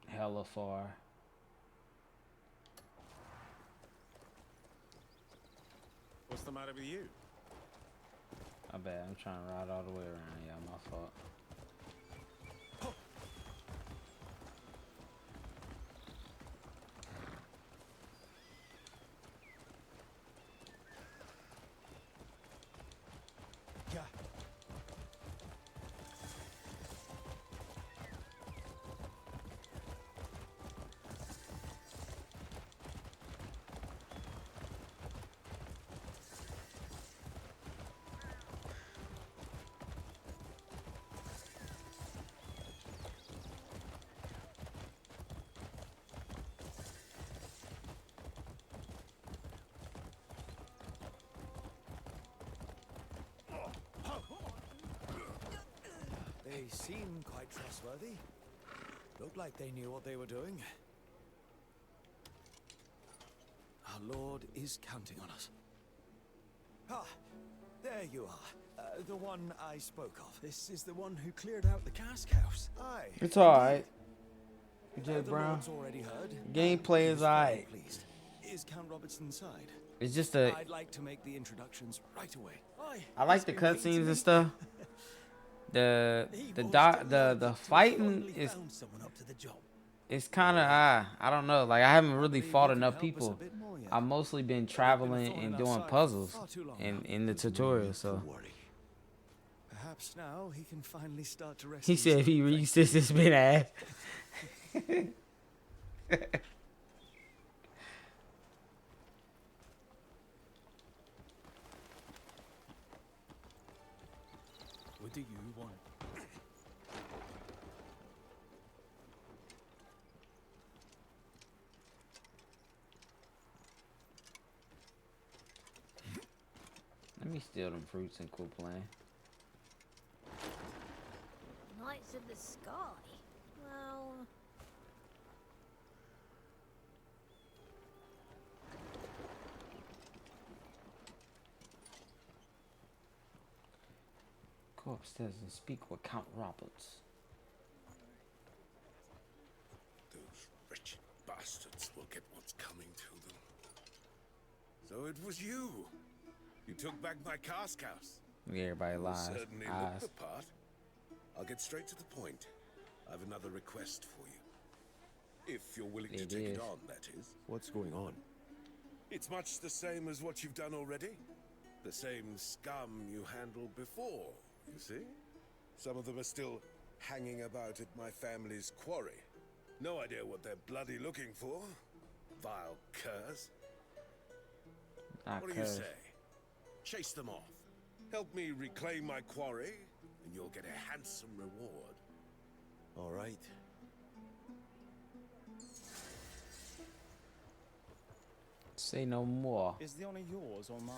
Hella far. What's the matter with you? I bet I'm trying to ride all the way around. Yeah, my fault. Yeah. They seem quite trustworthy. Looked like they knew what they were doing. Our Lord is counting on us. Ah, there you are. The one I spoke of. This is the one who cleared out the cask house. Aye. It's alright. Jay The Brown. Lord's already heard. Gameplay is alright. Pleased. Is Count Robertson inside? It's just a. I'd like to make the introductions right away. Aye. I like the cutscenes and stuff. The fighting is. Someone up to the job. It's kind of I don't know. Like I haven't really fought enough people. I've mostly been traveling and doing puzzles in the tutorial. So Perhaps now he can finally start to rest. he said if he reads this, it's been ass. What do you want? Let me steal them fruits and quit playing. Knights of the Sky? Well... Go upstairs and speak with Count Roberts. Those wretched bastards will get what's coming to them. So it was you. You took back my cask house. Yeah, everybody You lies. certainly look Eyes. the part. I'll get straight to the point. I have another request for you. If you're willing to It take is. it on, that is. What's going on? It's much the same as what you've done already. The same scum you handled before, you see? Some of them are still hanging about at my family's quarry. No idea what they're bloody looking for. Vile curs. What do you say? Chase them off. Help me reclaim my quarry, and you'll get a handsome reward. All right. Say no more. Is the honor yours or mine?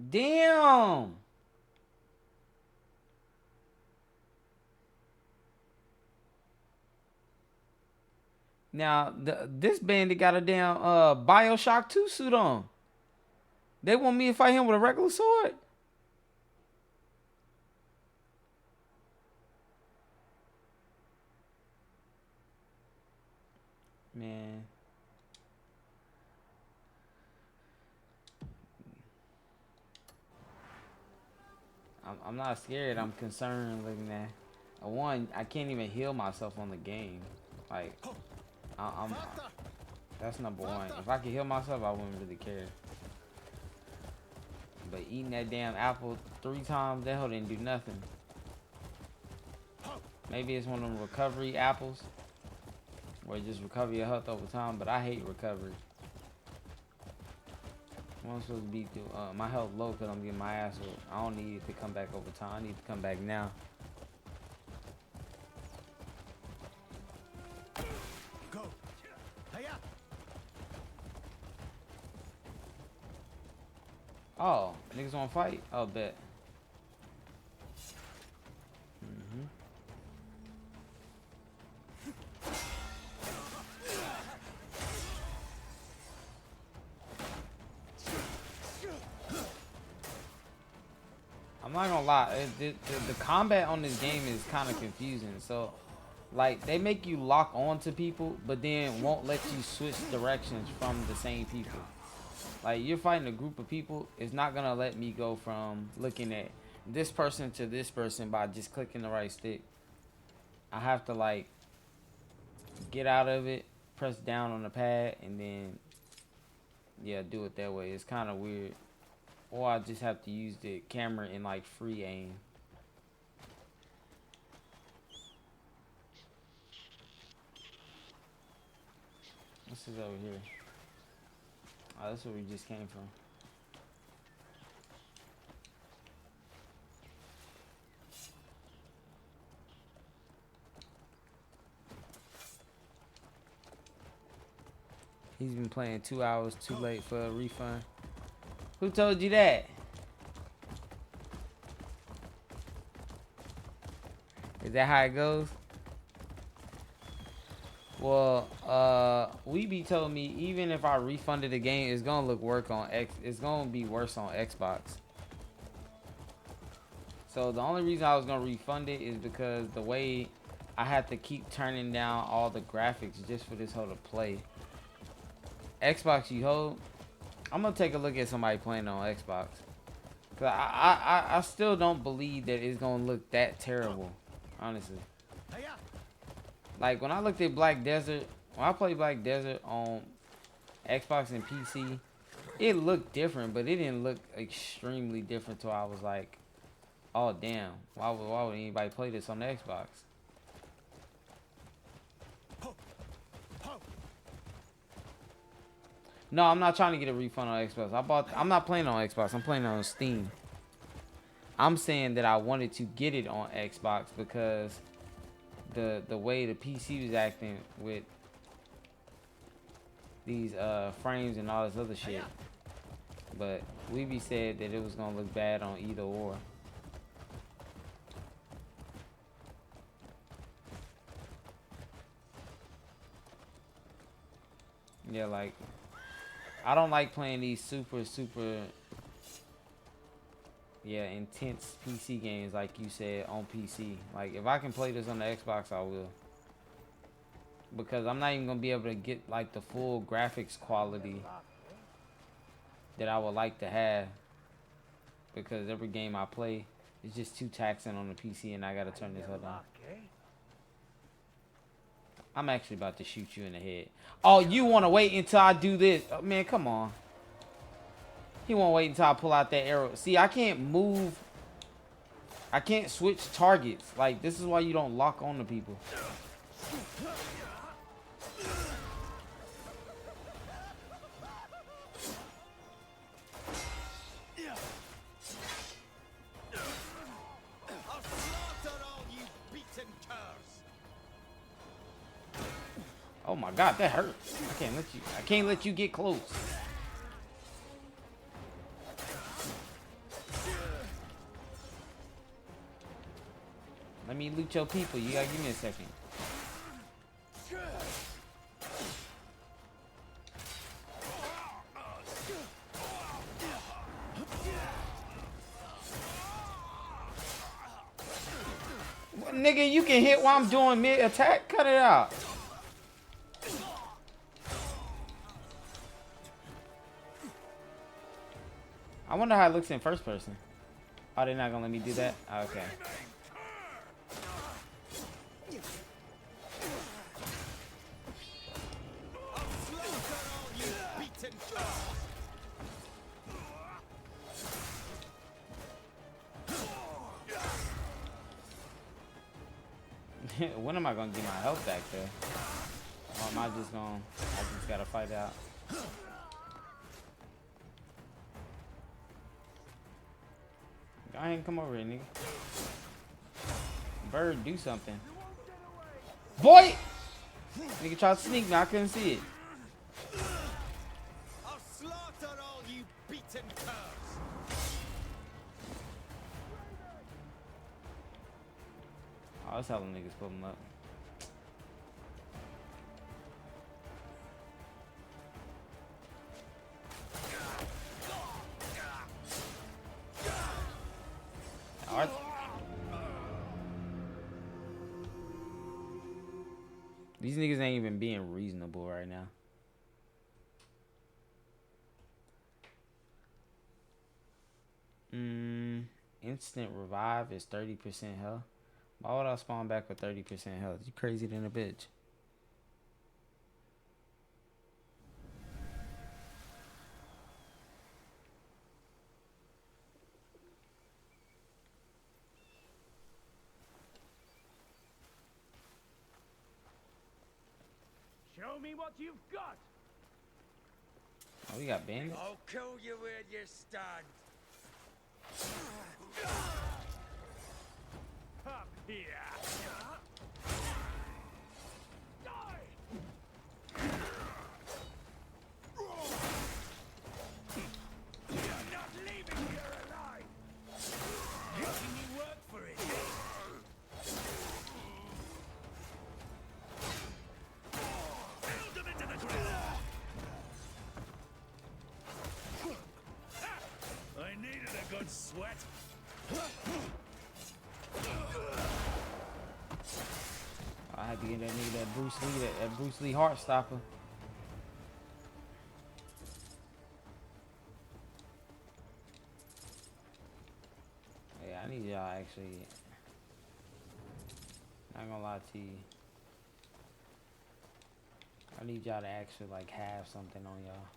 Damn. Now, this bandit got a damn Bioshock 2 suit on. They want me to fight him with a regular sword? Man. I'm not scared. I'm concerned looking at. One, I can't even heal myself on the game. Like, that's number one. If I could heal myself, I wouldn't really care. But eating that damn apple 3 times, that hell didn't do nothing. Maybe it's one of them recovery apples, where it just recover your health over time. But I hate recovery. I'm supposed to be my health low because I'm getting my ass whooped. I don't need it to come back over time. I need to come back now. Go. Hiya. Oh, niggas want to fight? I'll bet. I'm not gonna lie, the combat on this game is kind of confusing. So, like, they make you lock on to people, but then won't let you switch directions from the same people. Like, you're fighting a group of people, it's not gonna let me go from looking at this person to this person by just clicking the right stick. I have to, like, get out of it, press down on the pad, and then, yeah, do it that way. It's kind of weird. Or I just have to use the camera in like free aim. What's this over here? Oh, that's where we just came from. He's been playing 2 hours too late for a refund. Who told you that? Is that how it goes? Well, Weeby told me even if I refunded the game, it's gonna look it's gonna be worse on Xbox. So the only reason I was gonna refund it is because the way I had to keep turning down all the graphics just for this hoe to play. Xbox, you hold. I'm gonna take a look at somebody playing on Xbox. Cause I still don't believe that it's gonna look that terrible, honestly. Like when I looked at Black Desert, when I played Black Desert on Xbox and PC, it looked different, but it didn't look extremely different. So I was like, oh damn, why would anybody play this on the Xbox? No, I'm not trying to get a refund on Xbox. I'm not playing on Xbox. I'm playing on Steam. I'm saying that I wanted to get it on Xbox because the way the PC was acting with these frames and all this other shit. But Weeby said that it was gonna look bad on either or. Yeah, like I don't like playing these super intense PC games like you said on PC. Like if I can play this on the Xbox, I will. Because I'm not even gonna be able to get like the full graphics quality that I would like to have. Because every game I play is just too taxing on the PC and I gotta turn this on. I'm actually about to shoot you in the head. Oh, you want to wait until I do this? Oh, man, come on. He won't wait until I pull out that arrow. See, I can't move. I can't switch targets. Like, this is why you don't lock on to people. Oh my God, that hurt. I can't let you get close. Let me loot your people. You gotta give me a second. Well, nigga, you can hit while I'm doing mid-attack. Cut it out. I wonder how it looks in first person. Oh, they're not gonna let me do that? Oh, okay. When am I gonna get my health back there? Or am I just gotta fight out? Go ahead and come over here, nigga. Bird, do something. Boy! Nigga tried to sneak me, I couldn't see it. I'll slaughter all you beaten curs. Oh, that's how the niggas put them up. Alright. These niggas ain't even being reasonable right now. Instant revive is 30% health. Why would I spawn back with 30% health? You crazy than a bitch. Show me what you've got. Oh, we got bandits? I'll kill you where you stand. Up here. You're not leaving here alive. Making me work for it. Build them into the ground. I needed a good sweat. I had to get that nigga that Bruce Lee heart stopper. Yeah, I need y'all actually. Not gonna lie to you. I need y'all to actually like have something on y'all.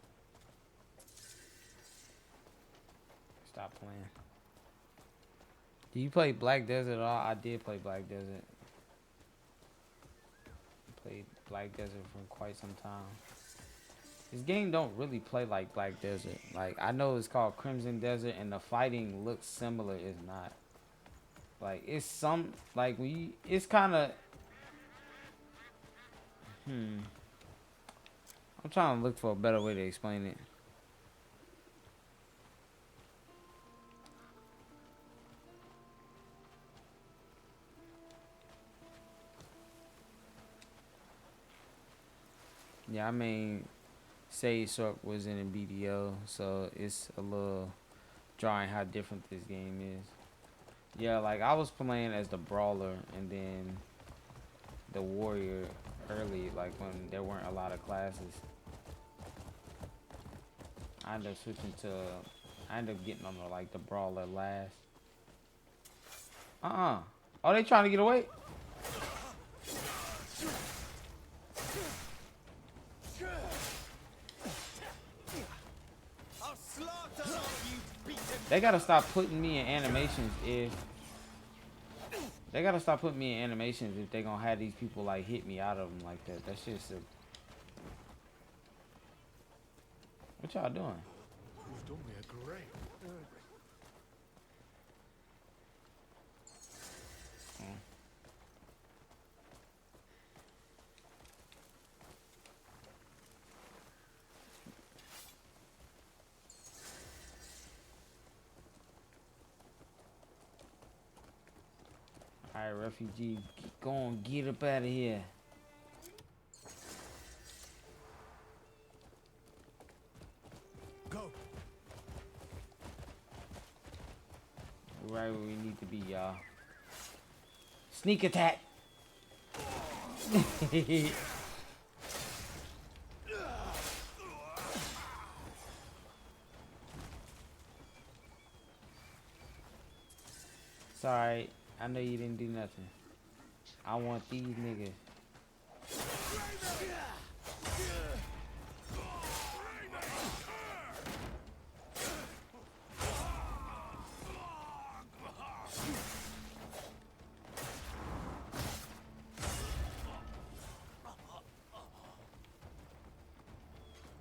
Stop playing. Do you play Black Desert at all? I did play Black Desert. Played Black Desert for quite some time. This game don't really play like Black Desert. Like, I know it's called Crimson Desert and the fighting looks similar. It's not. Like, it's some, like, it's kind of, I'm trying to look for a better way to explain it. Yeah, I mean, Sage Sork was in a BDO, so it's a little drawing how different this game is. Yeah, like, I was playing as the Brawler and then the Warrior early, like, when there weren't a lot of classes. I ended up switching to, I ended up getting on the, like, the Brawler last. Oh, they trying to get away? I'll slaughter all They gotta stop putting me in animations if they gonna have these people like hit me out of them like that. That shit's silly. What y'all doing? You've done me a great. Alright, refugee, go on, get up out of here. Go. Right where we need to be, y'all. Sneak attack. Sorry, I know you didn't do nothing. I want these niggas.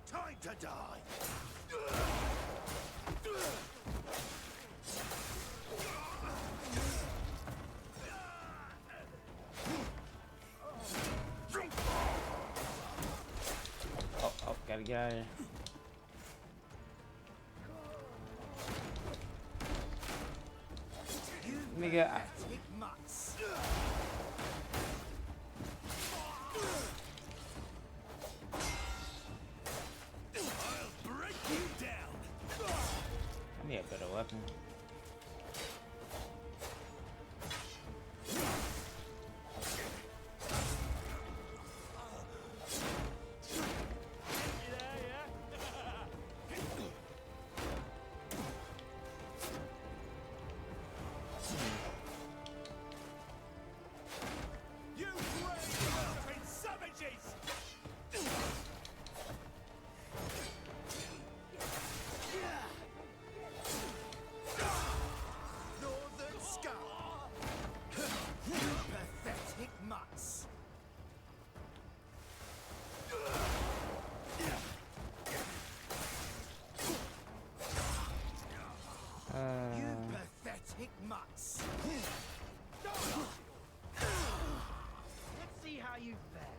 Time to die. Oh, gotta get out of here. Nigga, I need a better weapon. Pathetic mutts. Let's see how you fare.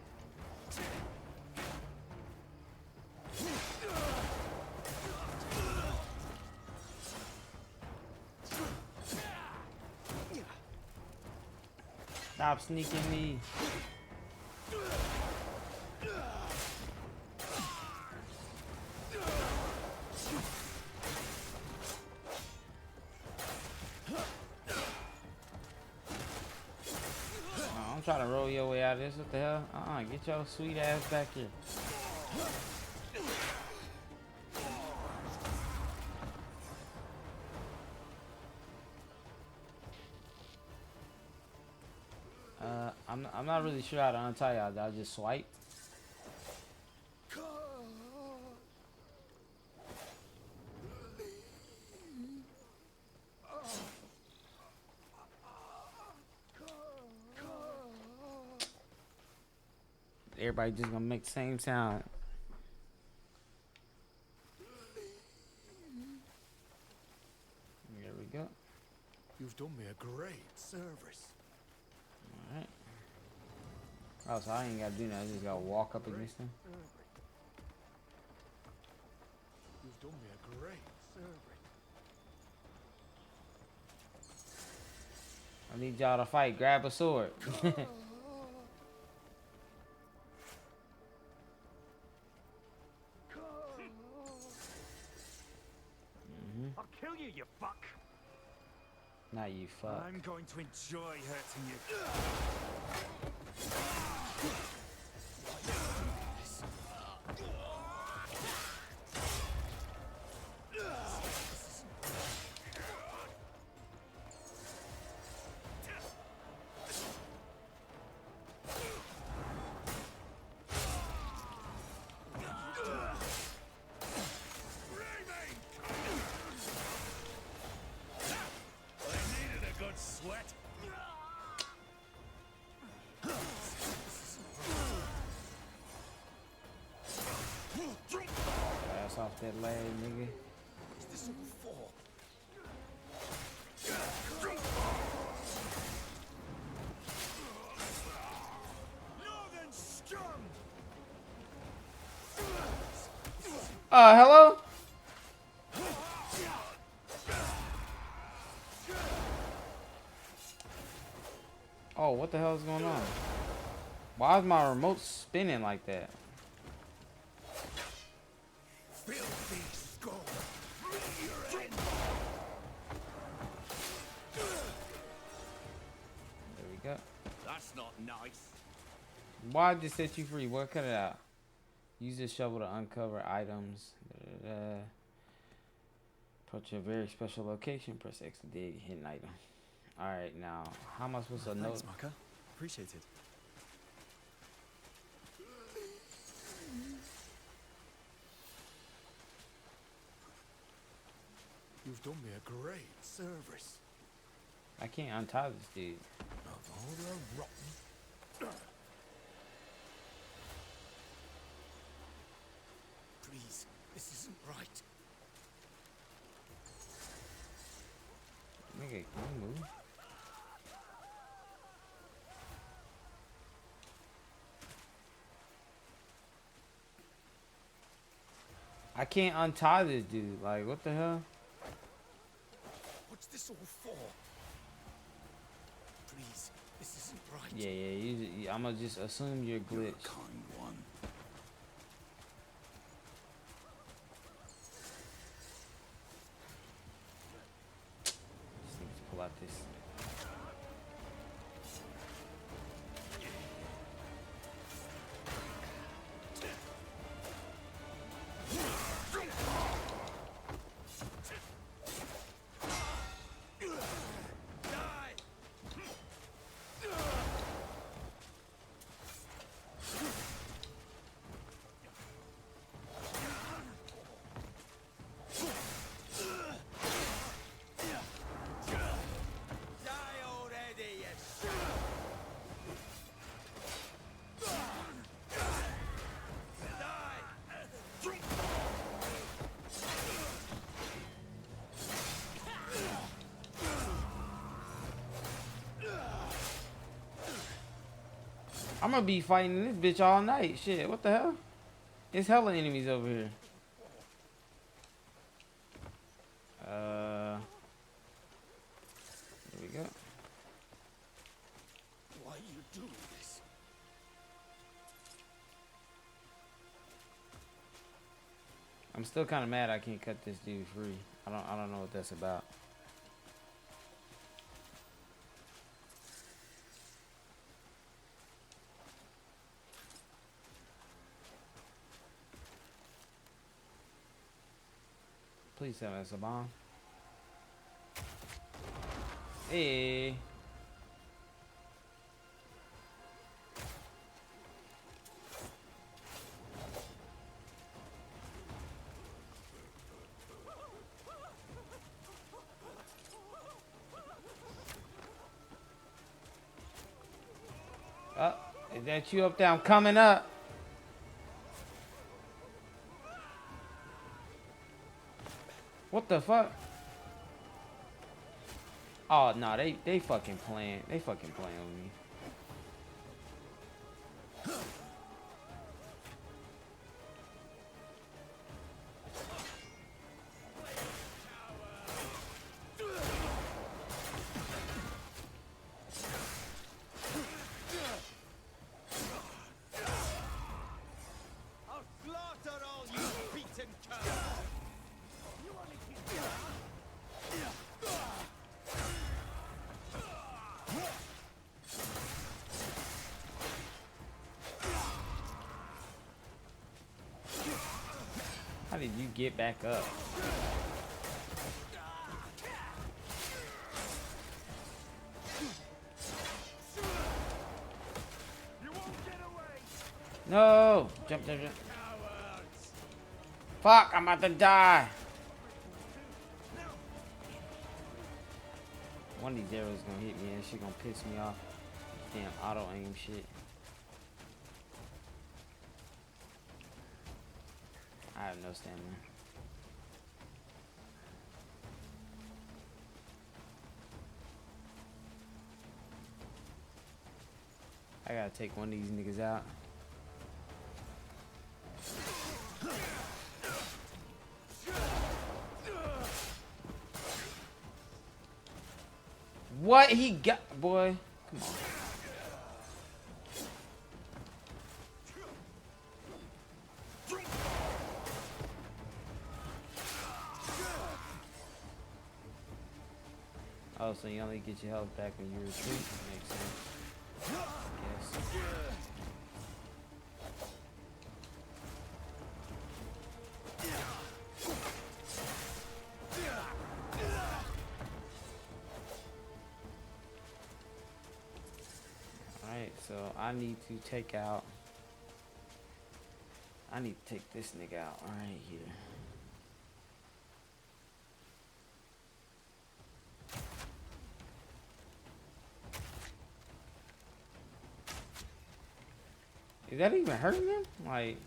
Stop sneaking me. I'm trying to roll your way out of this. What the hell? Get your sweet ass back here. I'm not really sure how to untie y'all. Did I just swipe? Everybody just gonna make the same sound. There we go. You've done me a great service. Alright. Oh, so I ain't gotta do nothing. I just gotta walk up against them. You've done me a great service. I need y'all to fight. Grab a sword. I'll kill you, you fuck. Not you fuck. I'm going to enjoy hurting you. off that leg, nigga. What's this all for? Northern scum! Hello? Oh, what the hell is going on? Why is my remote spinning like that? Filthy scum! There we go. That's not nice. Why just set you free? What? Cut it out. Use this shovel to uncover items. Approach a very special location. Press X to dig. Hit an item. Alright, now, how am I supposed to know? Thanks, Maka. Appreciate it. You've done me a great service. I can't untie this dude. Of all the rotten... Please, this isn't right. Nigga, can you move? I can't untie this dude. Like, what the hell? What's this all for? Please, this isn't right. Yeah, I'm gonna just assume you're glitched. You're a kind one. Just need to pull out this. I'm gonna be fighting this bitch all night. Shit, what the hell? There's hella enemies over here. There we go. Why are you doing this? I'm still kind of mad I can't cut this dude free. I don't know what that's about. Please tell me it's a bomb. Hey. Is that you up there? I'm coming up. What the fuck? Oh no, they fucking playing. They fucking playing with me. I'll slaughter all you beaten curs. How did you get back up? No! Jump, jump, jump. Fuck, I'm about to die. One of these arrows gonna hit me and shit gonna piss me off. Damn auto aim shit. have no stamina. I gotta take one of these niggas out. What he got, boy? Come on. Oh, so you only get your health back when you retreat? Makes sense. I guess. Alright, so I need to take out... I need to take this nigga out right here. Is that even hurting him? Like...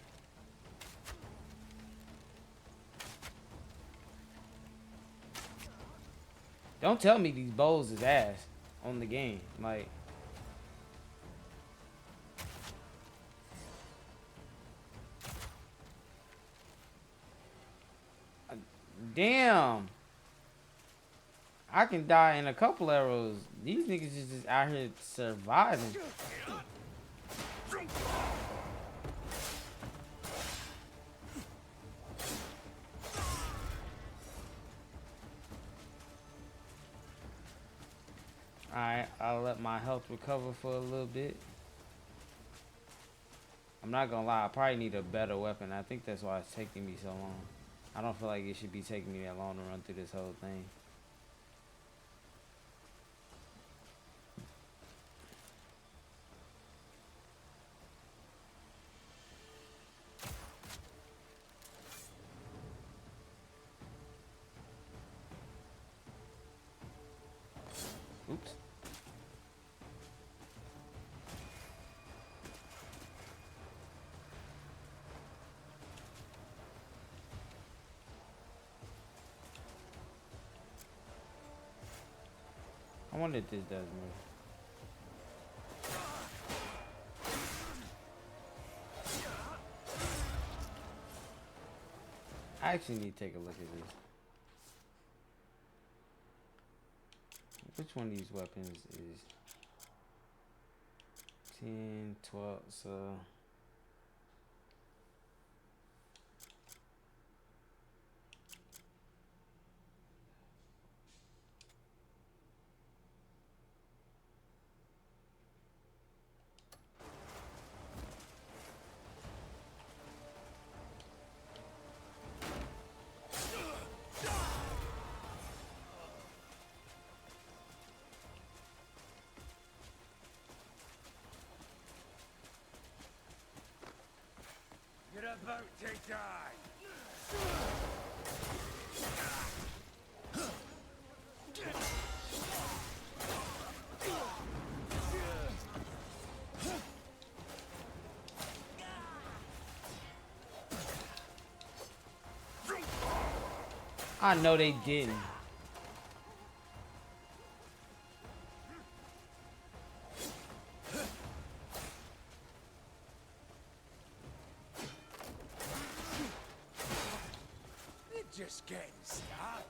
Don't tell me these bows is ass on the game. Like... Damn. I can die in a couple arrows. These niggas is just out here surviving. Alright, I'll let my health recover for a little bit. I'm not gonna lie, I probably need a better weapon. I think that's why it's taking me so long. I don't feel like it should be taking me that long to run through this whole thing. Oops. I wonder if this does move. I actually need to take a look at this. Which one of these weapons is 10, 12, so... You're about to die. I know they didn't. Just getting started.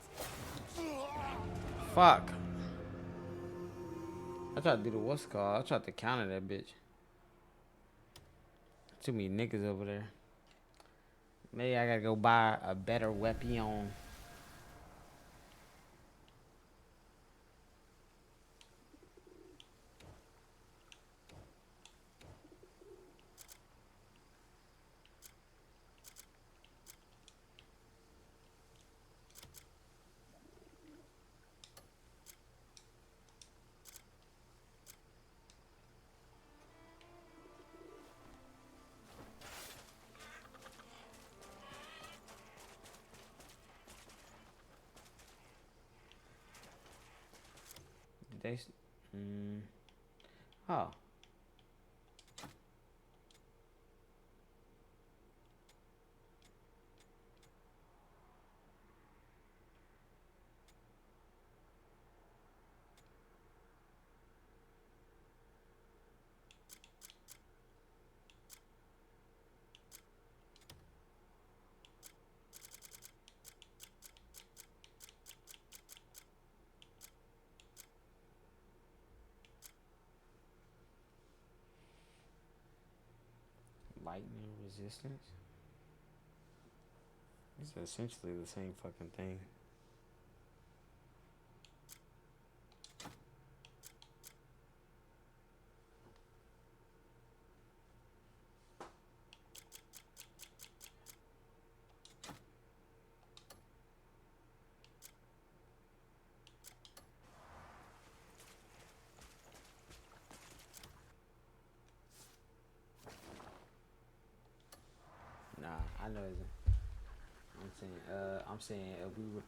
Fuck. I tried to do the what's called. I tried to counter that bitch. Too many niggas over there. Maybe I gotta go buy a better weapon. They, oh. Lightning resistance. It's essentially the same fucking thing. Nah, I know it's. I'm saying if we would.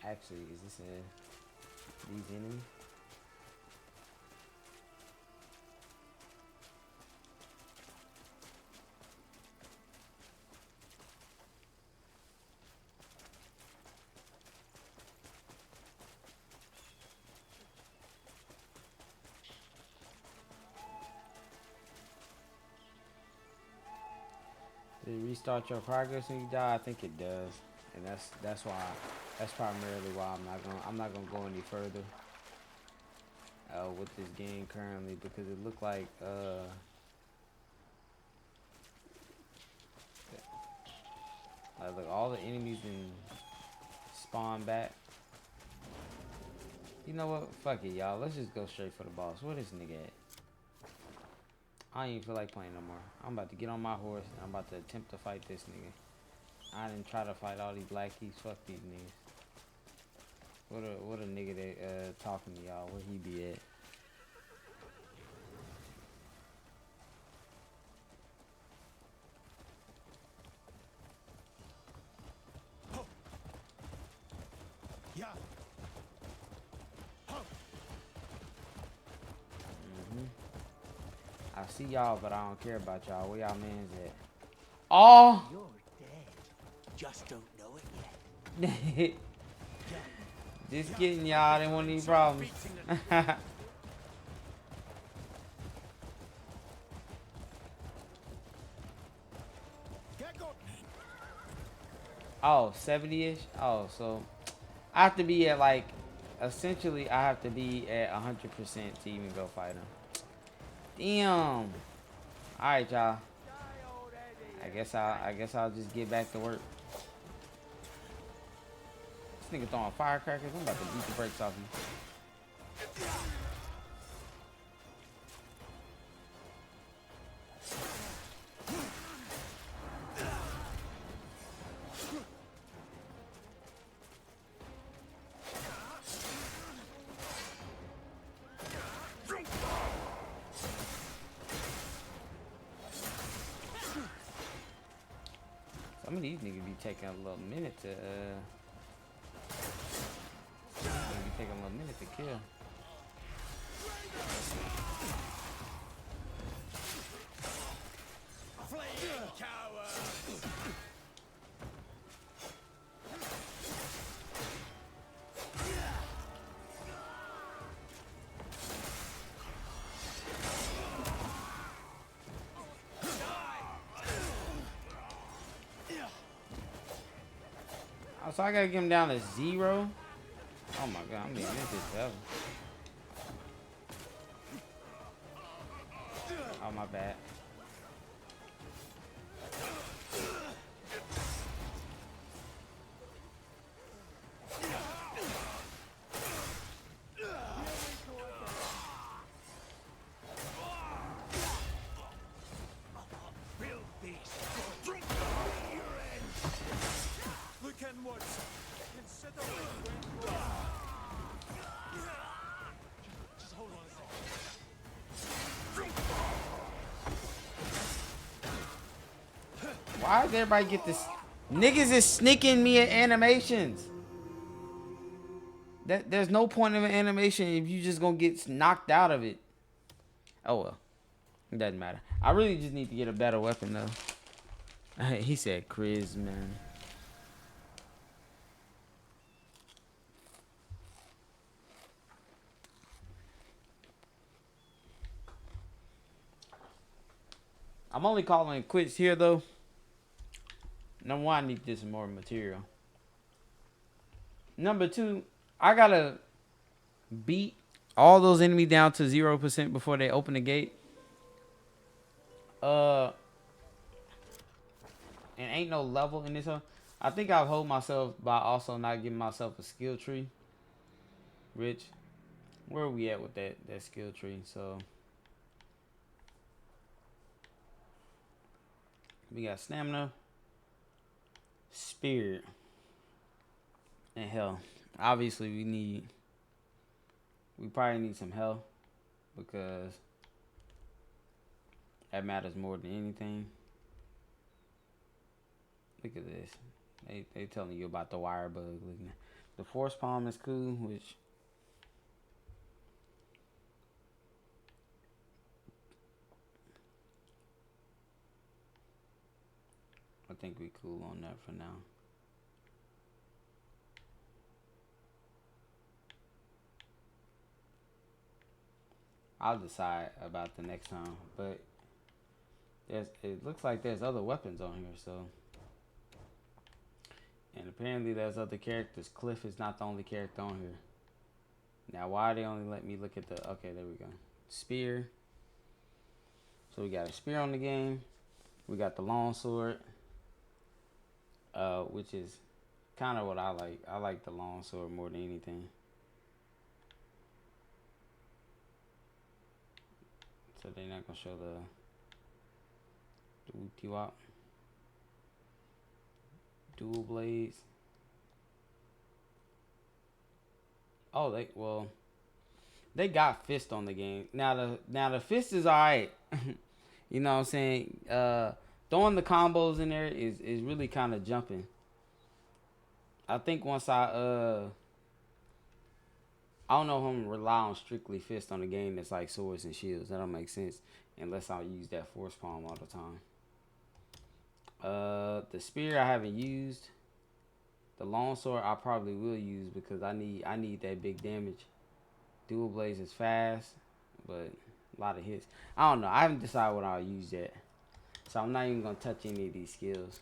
Actually, is this these enemies? Did it restart your progress when you die? I think it does, and that's why. That's primarily why I'm not gonna go any further with this game currently, because it looked like look, all the enemies can spawn back. You know what? Fuck it, y'all. Let's just go straight for the boss. Where this nigga at? I don't even feel like playing no more. I'm about to get on my horse and I'm about to attempt to fight this nigga. I didn't try to fight all these blackies. Fuck these niggas. What a nigga that talking to y'all. Where he be at? I see y'all, but I don't care about y'all. Where y'all mans at? Oh! You're dead. Just don't know it yet. Just kidding, y'all. I didn't want any problems. Oh, 70-ish? Oh, so I have to be at like, essentially I have to be at 100% to even go fight him. Damn. Alright, y'all. I guess I'll just get back to work. This nigga throwing firecrackers. I'm about to beat the brakes off you. Some of these niggas be taking a little minute to kill. Oh, so I gotta get him down to 0. Oh my god, I'm being this devil. Oh my bad. Why does everybody get this? Niggas is sneaking me at animations. There's no point of an animation if you just gonna get knocked out of it. Oh well. It doesn't matter. I really just need to get a better weapon though. He said Chris, man. I'm only calling it quits here though. Number 1, I need this more material. Number 2, I gotta beat all those enemies down to 0% before they open the gate. And ain't no level in this one. I think I'll hold myself by also not giving myself a skill tree. Rich, where are we at with that skill tree? So we got stamina, spirit, and health. Obviously, we probably need some health because that matters more than anything. Look at this. They telling you about the wire bug. Looking at the force palm is cool, which I think we cool on that for now. I'll decide about the next time, but it looks like there's other weapons on here, so. And apparently there's other characters. Cliff is not the only character on here. Now, why they only let me look at the... Okay, there we go. Spear. So we got a spear on the game. We got the longsword. Which is kind of what I like. I like the longsword more than anything. So they're not going to show the Whoop-de-wop. Dual blades. Oh, they got fist on the game. Now the fist is alright. You know what I'm saying? Throwing the combos in there is really kind of jumping. I think once I don't know if I'm gonna rely on strictly fist on a game that's like swords and shields. That don't make sense unless I use that force palm all the time. The spear I haven't used. The longsword I probably will use because I need that big damage. Dual blades is fast, but a lot of hits. I don't know. I haven't decided what I'll use yet, so I'm not even gonna touch any of these skills.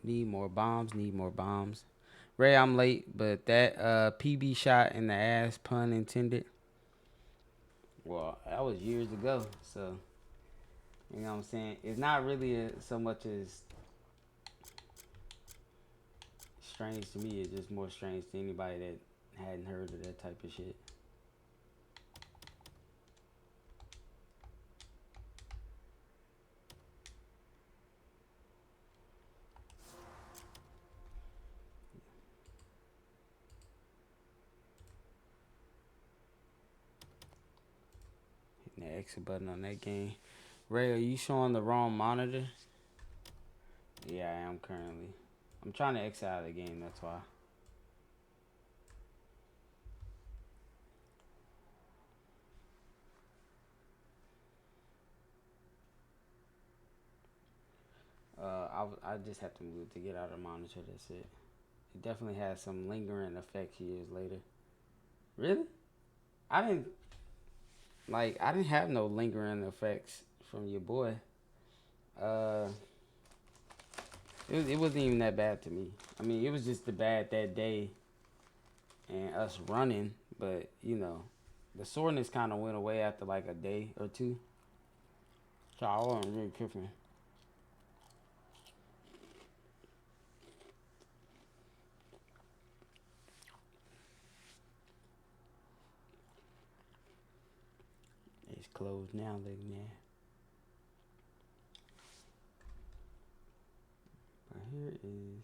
Need more bombs. Ray, I'm late, but that PB shot in the ass, pun intended. Well, that was years ago, so you know what I'm saying? It's not really so much as strange to me. It's just more strange to anybody that hadn't heard of that type of shit. The exit button on that game. Ray, are you showing the wrong monitor? Yeah, I am currently. I'm trying to exit out of the game, that's why. I just have to move to get out of the monitor, that's it. It definitely has some lingering effects years later. Really? I didn't have no lingering effects from your boy. It wasn't even that bad to me. I mean, it was just the bad that day and us running, but you know, the soreness kind of went away after like a day or two. So I wasn't really tripping. It's closed now, looking at. But here is,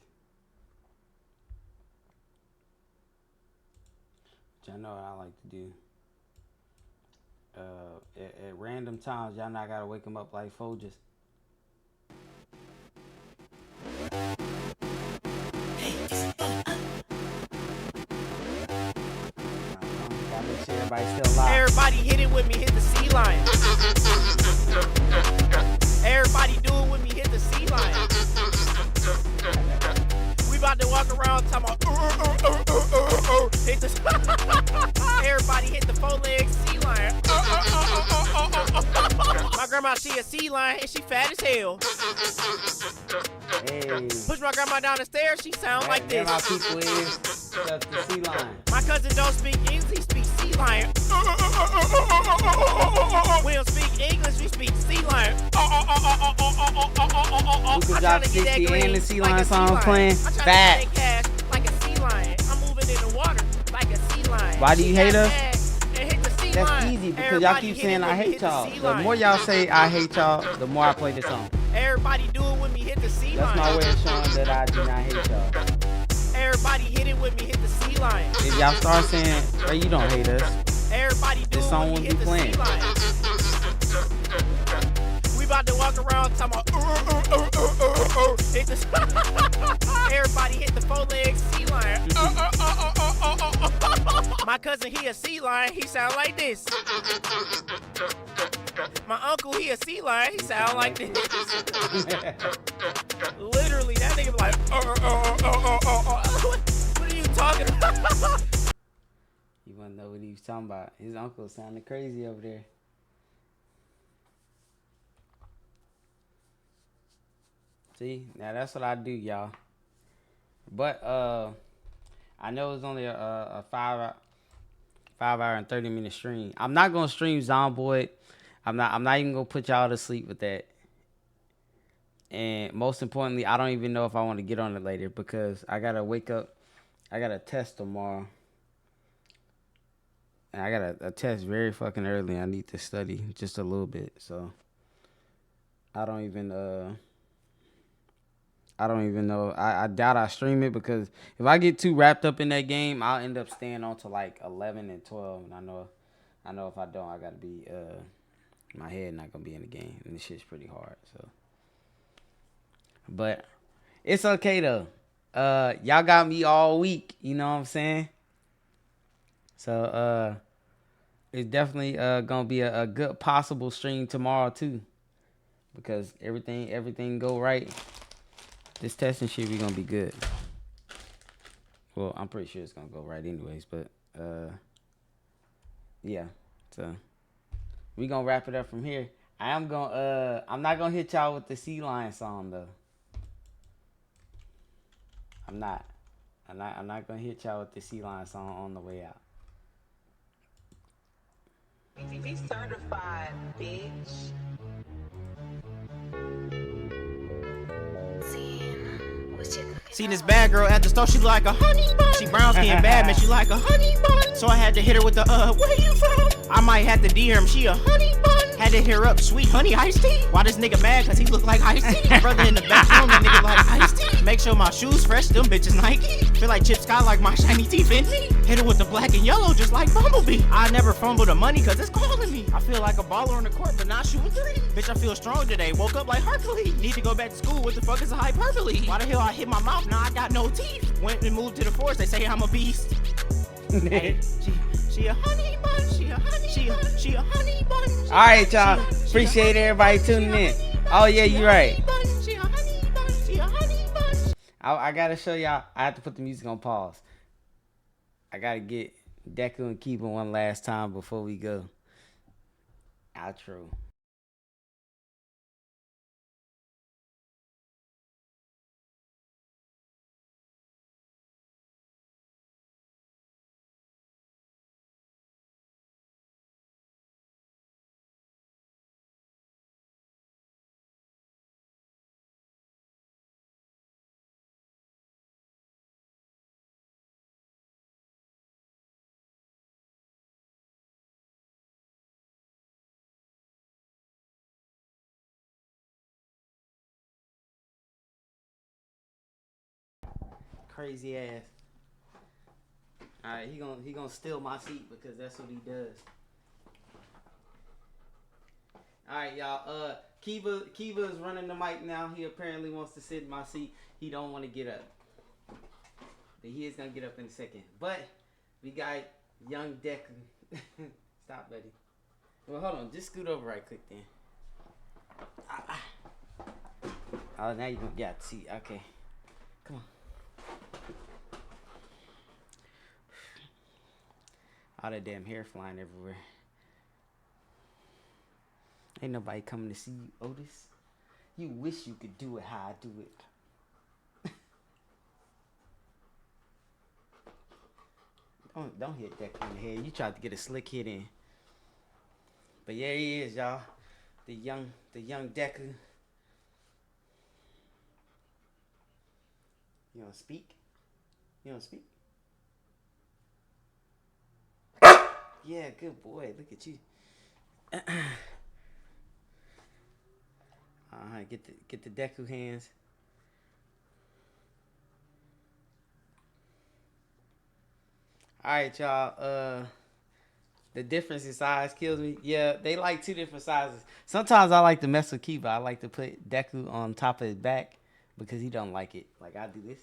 which I know I like to do. At random times, y'all know I gotta wake them up like Folgers. Everybody hit it with me, hit the sea lion. Everybody do it with me, hit the sea lion. grandma, she a sea lion, and she fat as hell. Hey. Push my grandma down the stairs, she sound like this. How people is the sea lion. My cousin don't speak English, he speaks sea lion. We don't speak English, we speak sea lion. Good job, 60 and the sea lion song playing. Facts. Cash like a sea lion. I'm moving in the water like a sea lion. Why do you hate us? That's easy because y'all keep saying I hate y'all. The more y'all say I hate y'all, the more I play this song. Everybody do it with me, hit the sea line. That's my way of showing that I do not hate y'all. Everybody hit it with me, hit the sea line. If y'all start saying, hey, you don't hate us, everybody do this song wouldn't be playing. We about to walk around talking about hit the everybody hit the 4-leg sea lion. My cousin, he a sea lion, he sound like this. My uncle, he a sea lion, he sound like this. Literally, that nigga be like, what are you talking about? You wanna know what he was talking about? His uncle sounded crazy over there. See, now that's what I do, y'all. But I know it's only a 5 hour and 30-minute stream. I'm not gonna stream Zomboid. I'm not even gonna put y'all to sleep with that. And most importantly, I don't even know if I want to get on it later because I gotta wake up. I got a test tomorrow. And I got a test very fucking early. I need to study just a little bit. So I don't even know. I doubt I stream it because if I get too wrapped up in that game, I'll end up staying on to like 11 and 12. And I know if I don't, I gotta be my head not gonna be in the game, and this shit's pretty hard. So, but it's okay though. Y'all got me all week. You know what I'm saying? So it's definitely gonna be a good possible stream tomorrow too, because everything go right. This testing shit we gonna be good. Well, I'm pretty sure it's gonna go right anyways, but yeah. So we gonna wrap it up from here. I'm not gonna hit y'all with the Sea Lion song though. I'm not gonna hit y'all with the Sea Lion song on the way out. Be certified, bitch. Seen this bad girl at the store, she like a honey bun. She brown skin bad, man, she like a honey bun. So I had to hit her with the, where you from? I might have to DM, she a honey bun. Had to hit her up, sweet honey iced tea. Why this nigga mad? Cause he look like iced tea. My brother in the bathroom, that nigga like iced tea. Make sure my shoes fresh, them bitches Nike. Feel like Chip Scott like my shiny teeth in me. Hit her with the black and yellow, just like Bumblebee. I never fumble the money cause it's calling me. I feel like a baller on the court, but not shooting three. Bitch, I feel strong today, woke up like Hercules. Need to go back to school, what the fuck is a hyperbole? Why the hell I hit my mouth, now I got no teeth. Went and moved to the forest, they say I'm a beast. Hey, she a honey bun, she a honey bun. All right, y'all. Appreciate everybody tuning in. Oh yeah, you're right. I gotta show y'all. I have to put the music on pause. I gotta get Deku and Kiba one last time before we go. Outro. Crazy ass. All right, he gonna steal my seat because that's what he does. All right, y'all. Kiba is running the mic now. He apparently wants to sit in my seat. He don't want to get up, but he is gonna get up in a second. But we got young Deku. Stop, buddy. Well, hold on. Just scoot over right quick then. Oh, now you gonna get the seat. Okay, come on. All that damn hair flying everywhere. Ain't nobody coming to see you, Otis. You wish you could do it how I do it. Don't hit Deku in the head. You tried to get a slick hit in. But yeah, he is, y'all. The young Deku. You don't speak? You don't speak? Yeah, good boy. Look at you. Get the Deku hands. All right, y'all. The difference in size kills me. Yeah, they like two different sizes. Sometimes I like to mess with Kiba. I like to put Deku on top of his back because he don't like it. Like I do this.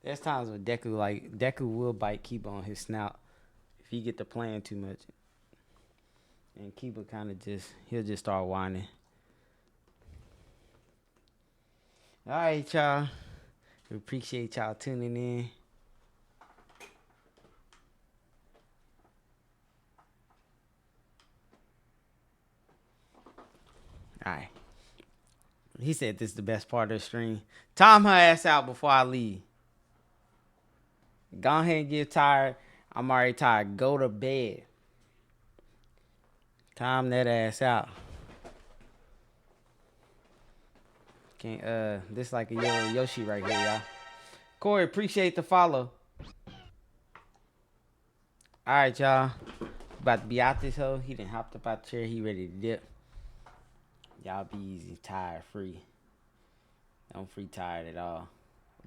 There's times when Deku will bite Kiba on his snout if he get to playing too much. And Kiba kind of he'll just start whining. All right, y'all. We appreciate y'all tuning in. All right. He said this is the best part of the stream. Time her ass out before I leave. Go ahead and get tired. I'm already tired. Go to bed. Time that ass out. Can't this like a Yoshi right here, y'all. Corey, appreciate the follow. Alright, y'all. About to be out this hole. He done hopped up out the chair. He ready to dip. Y'all be easy, tired, free. Don't free tired at all.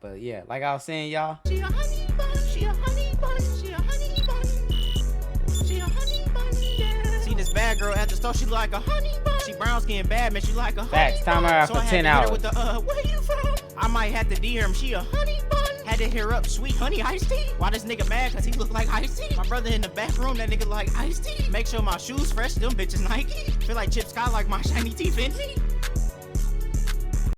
But yeah, like I was saying, y'all. She a honey bun, she a honey bun, she a honey bun. She a honey bun, yeah. Seen this bad girl at the store, she like a honey bun. She brown skin bad, man, she like a Facts, honey time bun. her out So for I had 10 to hit her hours. with the, where you from? I might have to DM, she a honey bun. Had to hear up, sweet honey iced tea. Why this nigga mad? Cause he look like iced tea. My brother in the back room, that nigga like iced tea. Make sure my shoes fresh, them bitches Nike. Feel like Chip Scott like my shiny teeth in me.